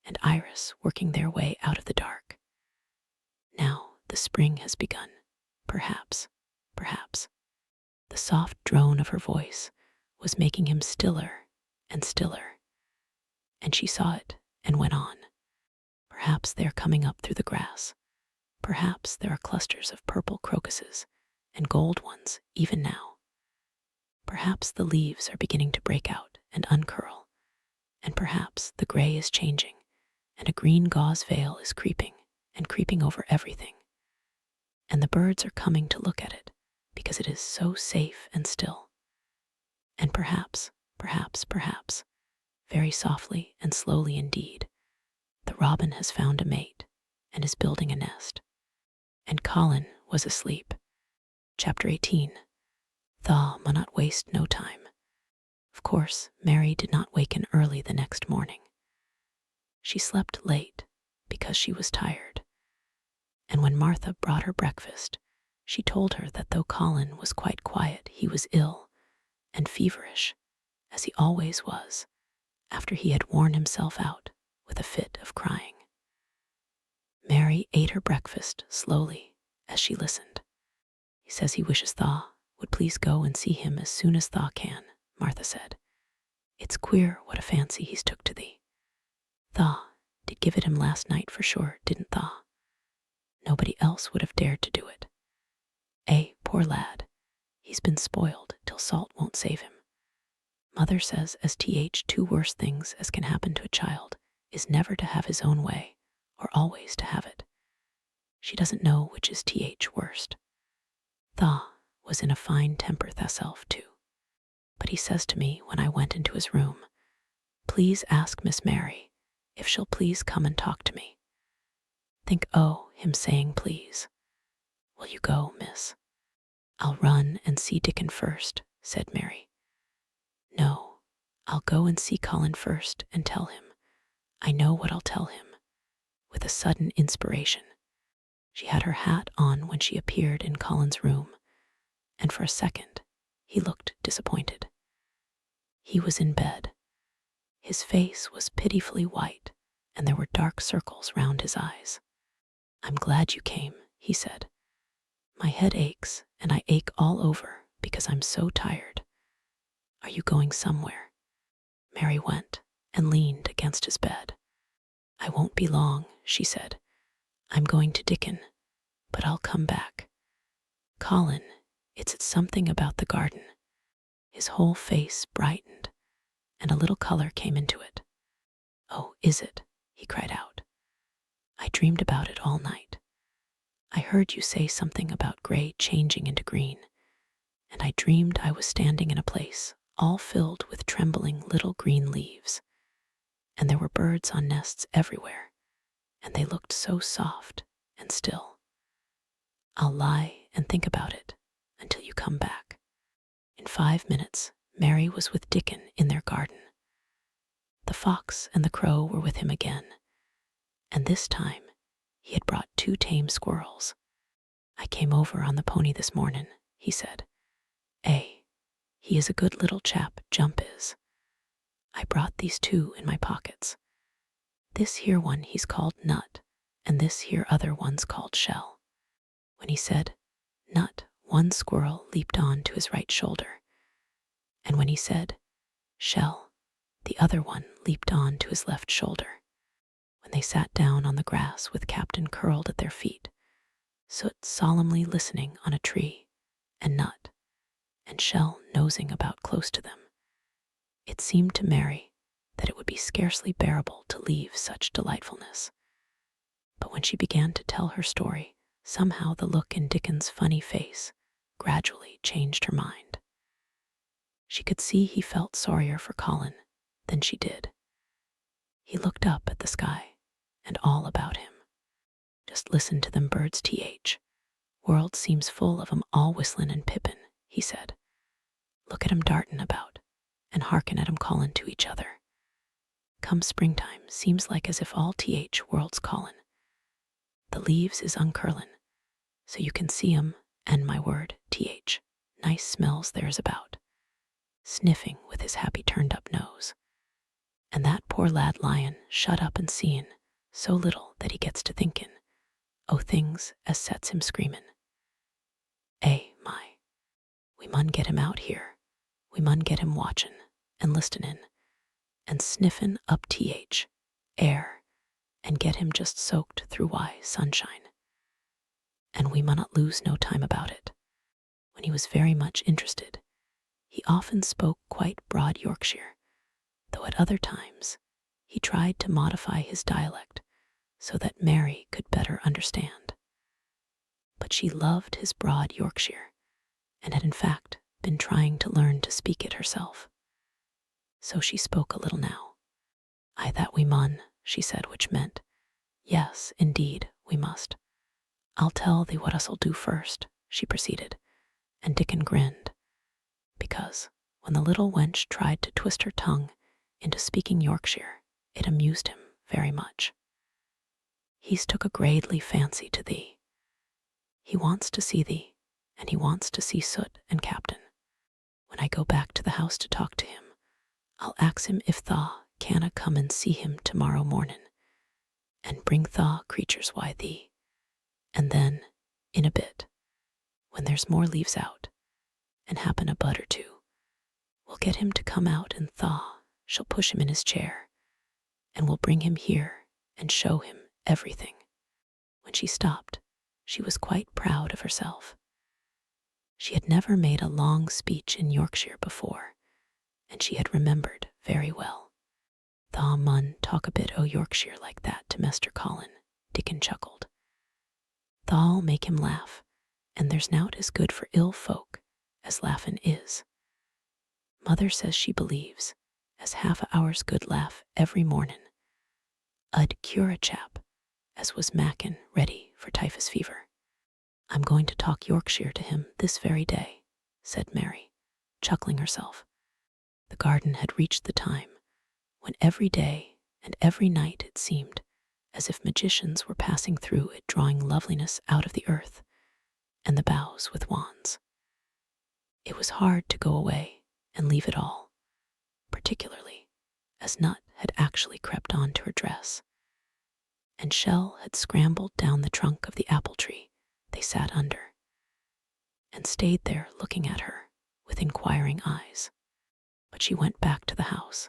and iris working their way out of the dark. Now the spring has begun, perhaps. The soft drone of her voice was making him stiller and stiller, and she saw it and went on. Perhaps they are coming up through the grass. Perhaps there are clusters of purple crocuses and gold ones even now. Perhaps the leaves are beginning to break out and uncurl, and perhaps the gray is changing, and a green gauze veil is creeping and creeping over everything. And the birds are coming to look at it, because it is so safe and still. And perhaps, very softly and slowly indeed, the robin has found a mate and is building a nest. And Colin was asleep. Chapter 18. Thaw may not waste no time. Of course, Mary did not waken early the next morning. She slept late because she was tired. And when Martha brought her breakfast, she told her that though Colin was quite quiet, he was ill and feverish, as he always was, after he had worn himself out with a fit of crying. Mary ate her breakfast slowly as she listened. He says he wishes Thaw would please go and see him as soon as Thaw can, Martha said. It's queer what a fancy he's took to thee. Thaw did give it him last night for sure, didn't Thaw? Nobody else would have dared to do it. Poor lad, he's been spoiled till salt won't save him. Mother says as two worst things as can happen to a child is never to have his own way or always to have it. She doesn't know which is worst. Thaw was in a fine temper thyself too. But he says to me when I went into his room, please ask Miss Mary if she'll please come and talk to me. Think, him saying please. Will you go, miss? I'll run and see Dickon first, said Mary. No, I'll go and see Colin first and tell him. I know what I'll tell him. With a sudden inspiration. She had her hat on when she appeared in Colin's room, and for a second he looked disappointed. He was in bed. His face was pitifully white, and there were dark circles round his eyes. I'm glad you came, he said. My head aches, and I ache all over because I'm so tired. Are you going somewhere? Mary went and leaned against his bed. I won't be long, she said. I'm going to Dickon, but I'll come back. Colin, it's something about the garden. His whole face brightened, and a little color came into it. Oh, is it? He cried out. I dreamed about it all night. I heard you say something about gray changing into green, and I dreamed I was standing in a place all filled with trembling little green leaves, and there were birds on nests everywhere, and they looked so soft and still. I'll lie and think about it until you come back. In 5 minutes, Mary was with Dickon in their garden. The fox and the crow were with him again, and this time he had brought 2 tame squirrels. "I came over on the pony this mornin'," he said. He is a good little chap, Jump is. I brought these 2 in my pockets. This here one he's called Nut, and this here other one's called Shell." When he said Nut, one squirrel leaped on to his right shoulder, and when he said Shell, the other one leaped on to his left shoulder. When they sat down on the grass with Captain curled at their feet, Soot solemnly listening on a tree, and Nut and Shell nosing about close to them, it seemed to Mary that it would be scarcely bearable to leave such delightfulness. But when she began to tell her story, somehow the look in Dickon's funny face gradually changed her mind. She could see he felt sorrier for Colin than she did. He looked up at the sky and all about him. "Just listen to them birds, World seems full of 'em all whistlin' and pippin'," he said. "Look at 'em dartin' about, and hearken at 'em callin' to each other. Come springtime, seems like as if all world's callin'. The leaves is uncurlin', so you can see 'em, and my word, nice smells there's about," sniffing with his happy turned-up nose. "And that poor lad lyin' shut up and seein' so little that he gets to thinkin' o' things as sets him screamin'. My, we mun get him out here. We mun get him watchin' and listenin' and sniffin' up air, and get him just soaked through sunshine. And we munnot lose no time about it." When he was very much interested, he often spoke quite broad Yorkshire, though at other times he tried to modify his dialect so that Mary could better understand. But she loved his broad Yorkshire, and had in fact been trying to learn to speak it herself. So she spoke a little now. "Aye, that we mun," she said, which meant, "Yes, indeed, we must. I'll tell thee what us'll do first," she proceeded, and Dickon grinned, because when the little wench tried to twist her tongue into speaking Yorkshire, it amused him very much. "He's took a gradely fancy to thee. He wants to see thee, and he wants to see Soot and Captain. When I go back to the house to talk to him, I'll ax him if thaw canna come and see him tomorrow mornin', and bring thaw creatures why thee. And then, in a bit, when there's more leaves out, and happen a bud or 2, we'll get him to come out, and thaw shall push him in his chair, and we'll bring him here and show him everything." When she stopped, she was quite proud of herself. She had never made a long speech in Yorkshire before, and she had remembered very well. "Thaw mun talk a bit o' Yorkshire like that to Mester Colin," Dickon chuckled. "Thaw'll make him laugh, and there's nowt as good for ill folk as laughin' is. Mother says she believes as half a hour's good laugh every mornin' 'ud cure a chap as was mackin' ready for typhus fever." "I'm going to talk Yorkshire to him this very day," said Mary, chuckling herself. The garden had reached the time when every day and every night it seemed as if magicians were passing through it, drawing loveliness out of the earth and the boughs with wands. It was hard to go away and leave it all, particularly as Nut had actually crept onto her dress, and Shell had scrambled down the trunk of the apple tree they sat under, and stayed there looking at her with inquiring eyes. But she went back to the house,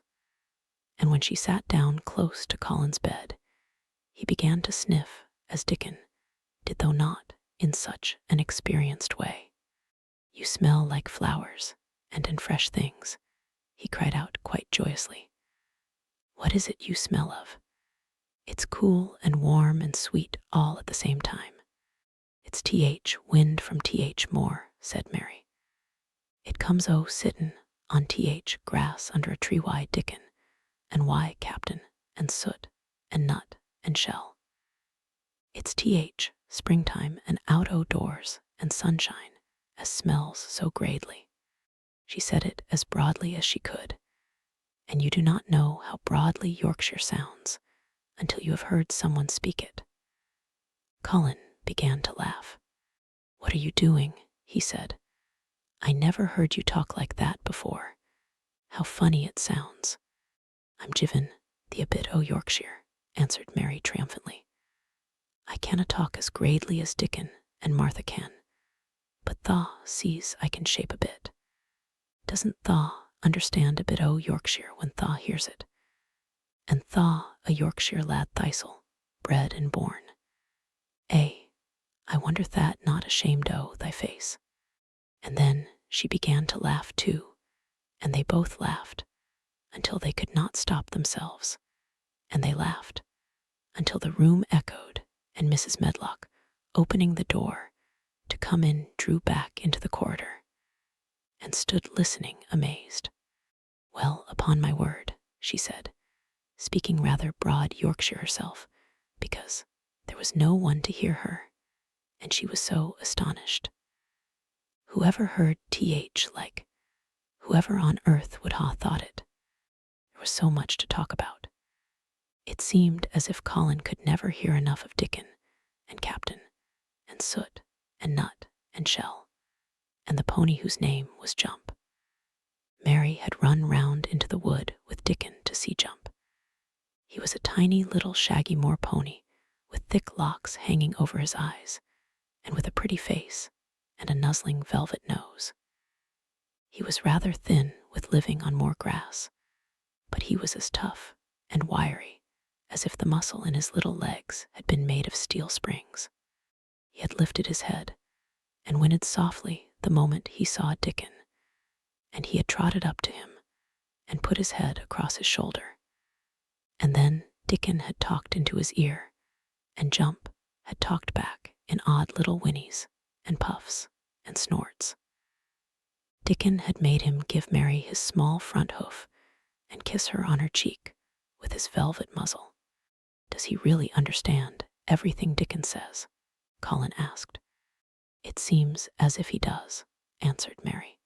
and when she sat down close to Colin's bed, he began to sniff as Dickon did, though not in such an experienced way. "You smell like flowers and fresh things," he cried out quite joyously. "What is it you smell of? It's cool and warm and sweet all at the same time." "It's wind from more," said Mary. "It comes sittin' on grass under a tree why Dickon, and why Captain, and Soot, and Nut, and Shell. It's springtime, and out o' doors, and sunshine, as smells so gradely." She said it as broadly as she could, and you do not know how broadly Yorkshire sounds until you have heard someone speak it. Colin began to laugh. "What are you doing?" he said. "I never heard you talk like that before. How funny it sounds." "I'm Jiven, the a bit o' Yorkshire," answered Mary triumphantly. "I canna talk as gradely as Dickon and Martha can, but Thaw sees I can shape a bit. Doesn't Thaw understand a bit o' Yorkshire when Thaw hears it? And Thaw a Yorkshire lad thistle, bred and born. I wonder that not ashamed o' thy face." And then she began to laugh too, and they both laughed until they could not stop themselves, and they laughed until the room echoed, and Mrs. Medlock, opening the door to come in, drew back into the corridor and stood listening, amazed. "Well, upon my word," she said, speaking rather broad Yorkshire herself, because there was no one to hear her, and she was so astonished. Whoever heard th like, whoever on earth would ha thought it? There was so much to talk about. It seemed as if Colin could never hear enough of Dickon and Captain and Soot and Nut and Shell and the pony whose name was Jump. Mary had run round into the wood with Dickon to see Jump. He was a tiny little shaggy moor pony with thick locks hanging over his eyes and with a pretty face and a nuzzling velvet nose. He was rather thin with living on moor grass, but he was as tough and wiry as if the muscle in his little legs had been made of steel springs. He had lifted his head and whinnied softly the moment he saw Dickon, and he had trotted up to him and put his head across his shoulder. And then Dickon had talked into his ear, and Jump had talked back in odd little whinnies and puffs and snorts. Dickon had made him give Mary his small front hoof and kiss her on her cheek with his velvet muzzle. "Does he really understand everything Dickon says?" Colin asked. "It seems as if he does," answered Mary.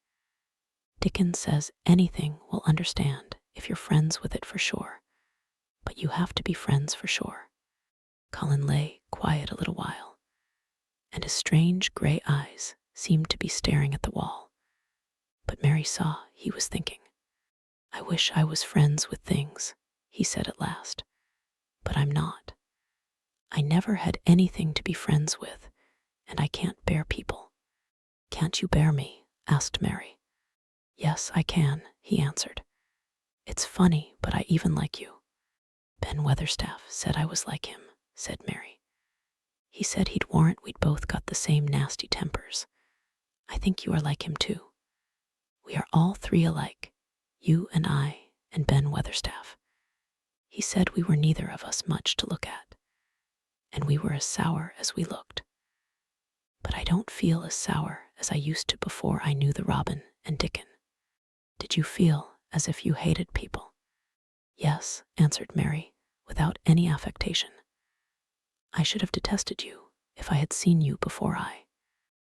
"Dickon says anything will understand if you're friends with it for sure, but you have to be friends for sure." Colin lay quiet a little while, and his strange gray eyes seemed to be staring at the wall, but Mary saw he was thinking. "I wish I was friends with things," he said at last, "but I'm not. I never had anything to be friends with, and I can't bear people." "Can't you bear me?" asked Mary. "Yes, I can," he answered. "It's funny, but I even like you." "Ben Weatherstaff said I was like him," said Mary. "He said he'd warrant we'd both got the same nasty tempers. I think you are like him too. We are all three alike, you and I and Ben Weatherstaff. He said we were neither of us much to look at, and we were as sour as we looked. But I don't feel as sour as I used to before I knew the Robin and Dickon. Did you feel as if you hated people?" "Yes," answered Mary, without any affectation. "I should have detested you if I had seen you before I